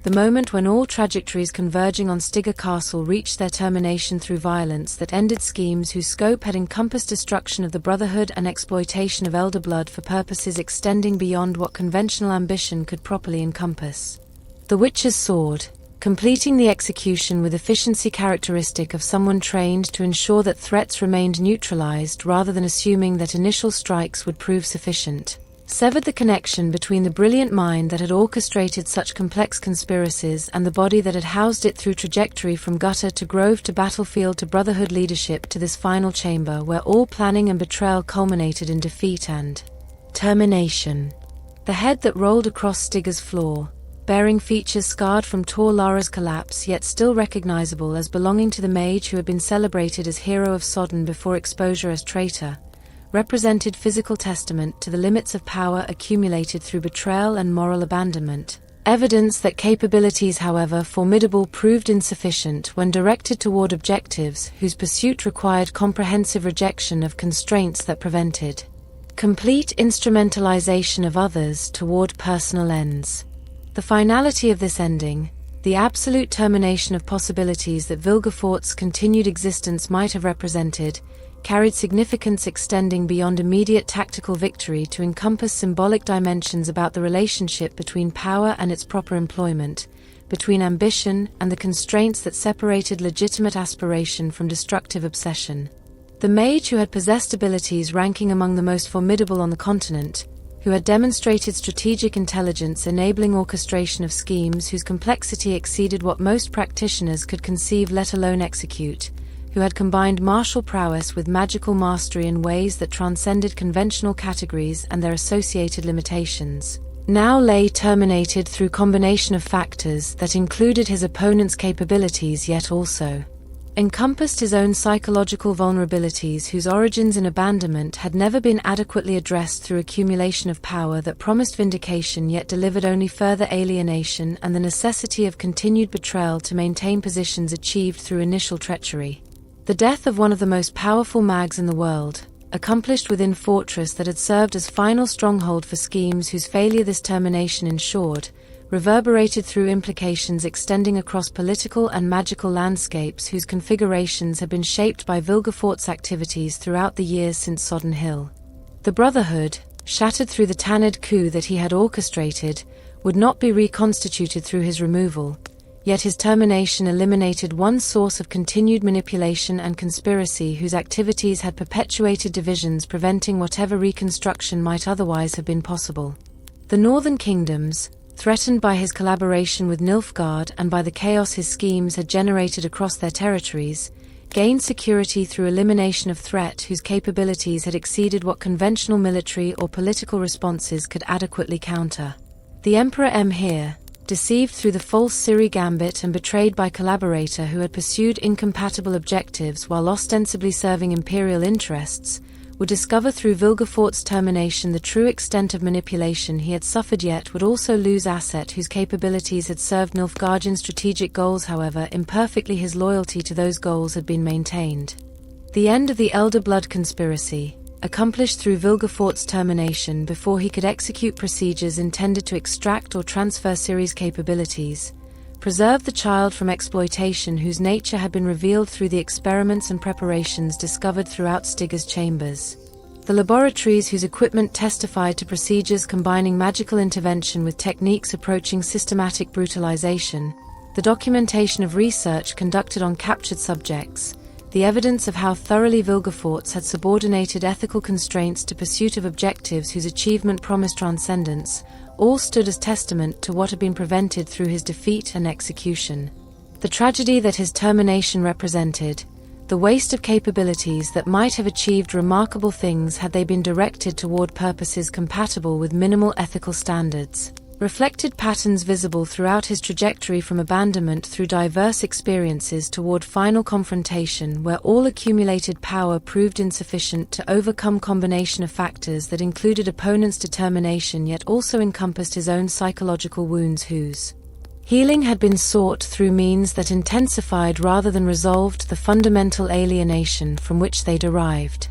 the moment when all trajectories converging on Stygga Castle reached their termination through violence that ended schemes whose scope had encompassed destruction of the Brotherhood and exploitation of elder blood for purposes extending beyond what conventional ambition could properly encompass. The Witcher's Sword, completing the execution with efficiency characteristic of someone trained to ensure that threats remained neutralized rather than assuming that initial strikes would prove sufficient, severed the connection between the brilliant mind that had orchestrated such complex conspiracies and the body that had housed it through trajectory from gutter to grove to battlefield to Brotherhood leadership to this final chamber where all planning and betrayal culminated in defeat and termination. The head that rolled across Stygga's floor, bearing features scarred from Tor Lara's collapse yet still recognizable as belonging to the mage who had been celebrated as Hero of Sodden before exposure as traitor, represented physical testament to the limits of power accumulated through betrayal and moral abandonment. Evidence that capabilities, however formidable, proved insufficient when directed toward objectives whose pursuit required comprehensive rejection of constraints that prevented complete instrumentalization of others toward personal ends. The finality of this ending, the absolute termination of possibilities that Vilgefortz's continued existence might have represented, carried significance extending beyond immediate tactical victory to encompass symbolic dimensions about the relationship between power and its proper employment, between ambition and the constraints that separated legitimate aspiration from destructive obsession. The mage who had possessed abilities ranking among the most formidable on the continent, who had demonstrated strategic intelligence enabling orchestration of schemes whose complexity exceeded what most practitioners could conceive let alone execute, who had combined martial prowess with magical mastery in ways that transcended conventional categories and their associated limitations, now lay terminated through combination of factors that included his opponent's capabilities yet also encompassed his own psychological vulnerabilities whose origins in abandonment had never been adequately addressed through accumulation of power that promised vindication yet delivered only further alienation and the necessity of continued betrayal to maintain positions achieved through initial treachery. The death of one of the most powerful mags in the world, accomplished within fortress that had served as final stronghold for schemes whose failure this termination ensured, reverberated through implications extending across political and magical landscapes whose configurations had been shaped by Vilgefortz's activities throughout the years since Sodden Hill. The Brotherhood, shattered through the Thanedd coup that he had orchestrated, would not be reconstituted through his removal, yet his termination eliminated one source of continued manipulation and conspiracy whose activities had perpetuated divisions preventing whatever reconstruction might otherwise have been possible. The northern kingdoms, threatened by his collaboration with Nilfgaard and by the chaos his schemes had generated across their territories, gained security through elimination of threat whose capabilities had exceeded what conventional military or political responses could adequately counter. The Emperor Emhyr, deceived through the false Ciri gambit and betrayed by collaborator who had pursued incompatible objectives while ostensibly serving imperial interests, would discover through Vilgefortz's termination the true extent of manipulation he had suffered yet would also lose asset whose capabilities had served Nilfgaardian strategic goals. However imperfectly his loyalty to those goals had been maintained. The end of the Elder Blood conspiracy, accomplished through Vilgefortz's termination before he could execute procedures intended to extract or transfer Ciri's capabilities, preserved the child from exploitation whose nature had been revealed through the experiments and preparations discovered throughout Stygga's chambers. The laboratories whose equipment testified to procedures combining magical intervention with techniques approaching systematic brutalization, the documentation of research conducted on captured subjects, the evidence of how thoroughly Vilgefortz had subordinated ethical constraints to pursuit of objectives whose achievement promised transcendence, all stood as testament to what had been prevented through his defeat and execution. The tragedy that his termination represented, the waste of capabilities that might have achieved remarkable things had they been directed toward purposes compatible with minimal ethical standards, reflected patterns visible throughout his trajectory from abandonment through diverse experiences toward final confrontation where all accumulated power proved insufficient to overcome combination of factors that included opponent's determination yet also encompassed his own psychological wounds whose healing had been sought through means that intensified rather than resolved the fundamental alienation from which they derived.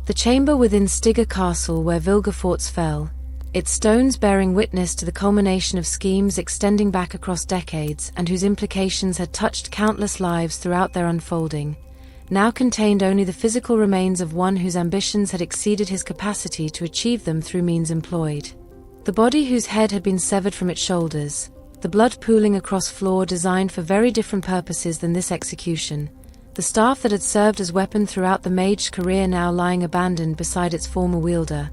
The chamber within Stygga Castle where Vilgefortz fell, its stones bearing witness to the culmination of schemes extending back across decades and whose implications had touched countless lives throughout their unfolding, now contained only the physical remains of one whose ambitions had exceeded his capacity to achieve them through means employed. The body whose head had been severed from its shoulders, the blood pooling across floor designed for very different purposes than this execution, the staff that had served as weapon throughout the mage's career now lying abandoned beside its former wielder.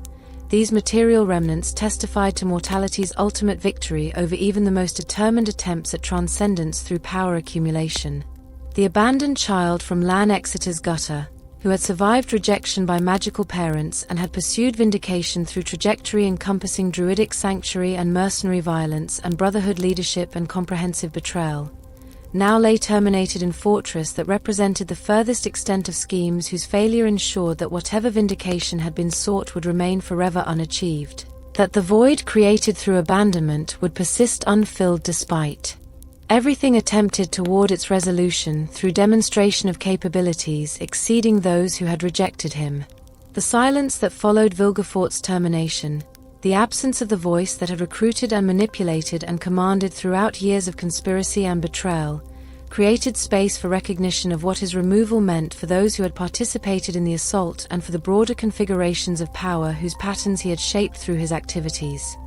These material remnants testified to mortality's ultimate victory over even the most determined attempts at transcendence through power accumulation. The abandoned child from Lan Exeter's gutter, who had survived rejection by magical parents and had pursued vindication through trajectory encompassing druidic sanctuary and mercenary violence and brotherhood leadership and comprehensive betrayal, now lay terminated in fortress that represented the furthest extent of schemes whose failure ensured that whatever vindication had been sought would remain forever unachieved, that the void created through abandonment would persist unfilled despite everything attempted toward its resolution through demonstration of capabilities exceeding those who had rejected him. The silence that followed Vilgefortz's termination, the absence of the voice that had recruited and manipulated and commanded throughout years of conspiracy and betrayal, created space for recognition of what his removal meant for those who had participated in the assault and for the broader configurations of power whose patterns he had shaped through his activities.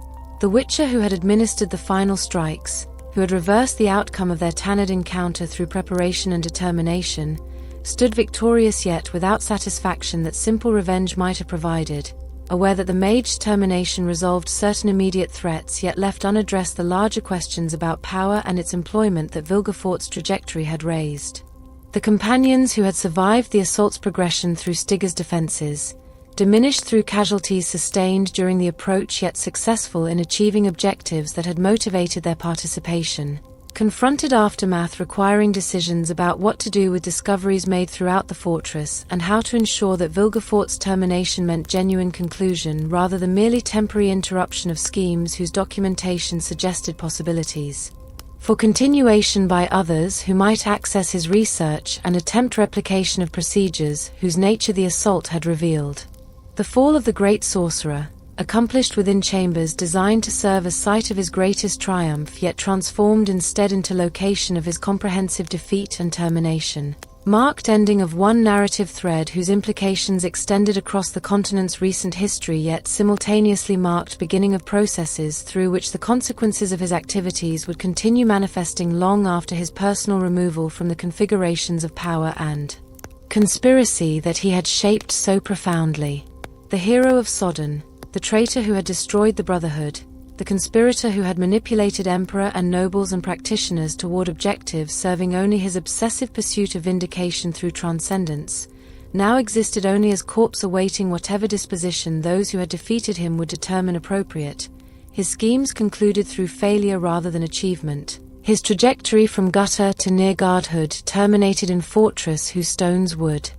The Witcher who had administered the final strikes, who had reversed the outcome of their Thanedd encounter through preparation and determination, stood victorious yet without satisfaction that simple revenge might have provided, aware that the mage's termination resolved certain immediate threats yet left unaddressed the larger questions about power and its employment that Vilgefortz's trajectory had raised. The companions who had survived the assault's progression through Stygga's defenses, diminished through casualties sustained during the approach yet successful in achieving objectives that had motivated their participation, confronted aftermath requiring decisions about what to do with discoveries made throughout the fortress and how to ensure that Vilgefortz's termination meant genuine conclusion rather than merely temporary interruption of schemes whose documentation suggested possibilities for continuation by others who might access his research and attempt replication of procedures whose nature the assault had revealed. The fall of the great sorcerer, accomplished within chambers designed to serve as site of his greatest triumph yet transformed instead into location of his comprehensive defeat and termination, marked ending of one narrative thread whose implications extended across the continent's recent history yet simultaneously marked beginning of processes through which the consequences of his activities would continue manifesting long after his personal removal from the configurations of power and conspiracy that he had shaped so profoundly. The hero of Sodden, the traitor who had destroyed the Brotherhood, the conspirator who had manipulated emperor and nobles and practitioners toward objectives serving only his obsessive pursuit of vindication through transcendence, now existed only as corpse awaiting whatever disposition those who had defeated him would determine appropriate. His schemes concluded through failure rather than achievement. His trajectory from gutter to near godhood terminated in fortress whose stones would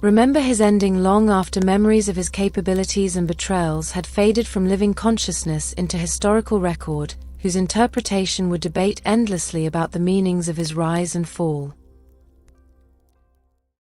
remember his ending long after memories of his capabilities and betrayals had faded from living consciousness into historical record, whose interpretation would debate endlessly about the meanings of his rise and fall.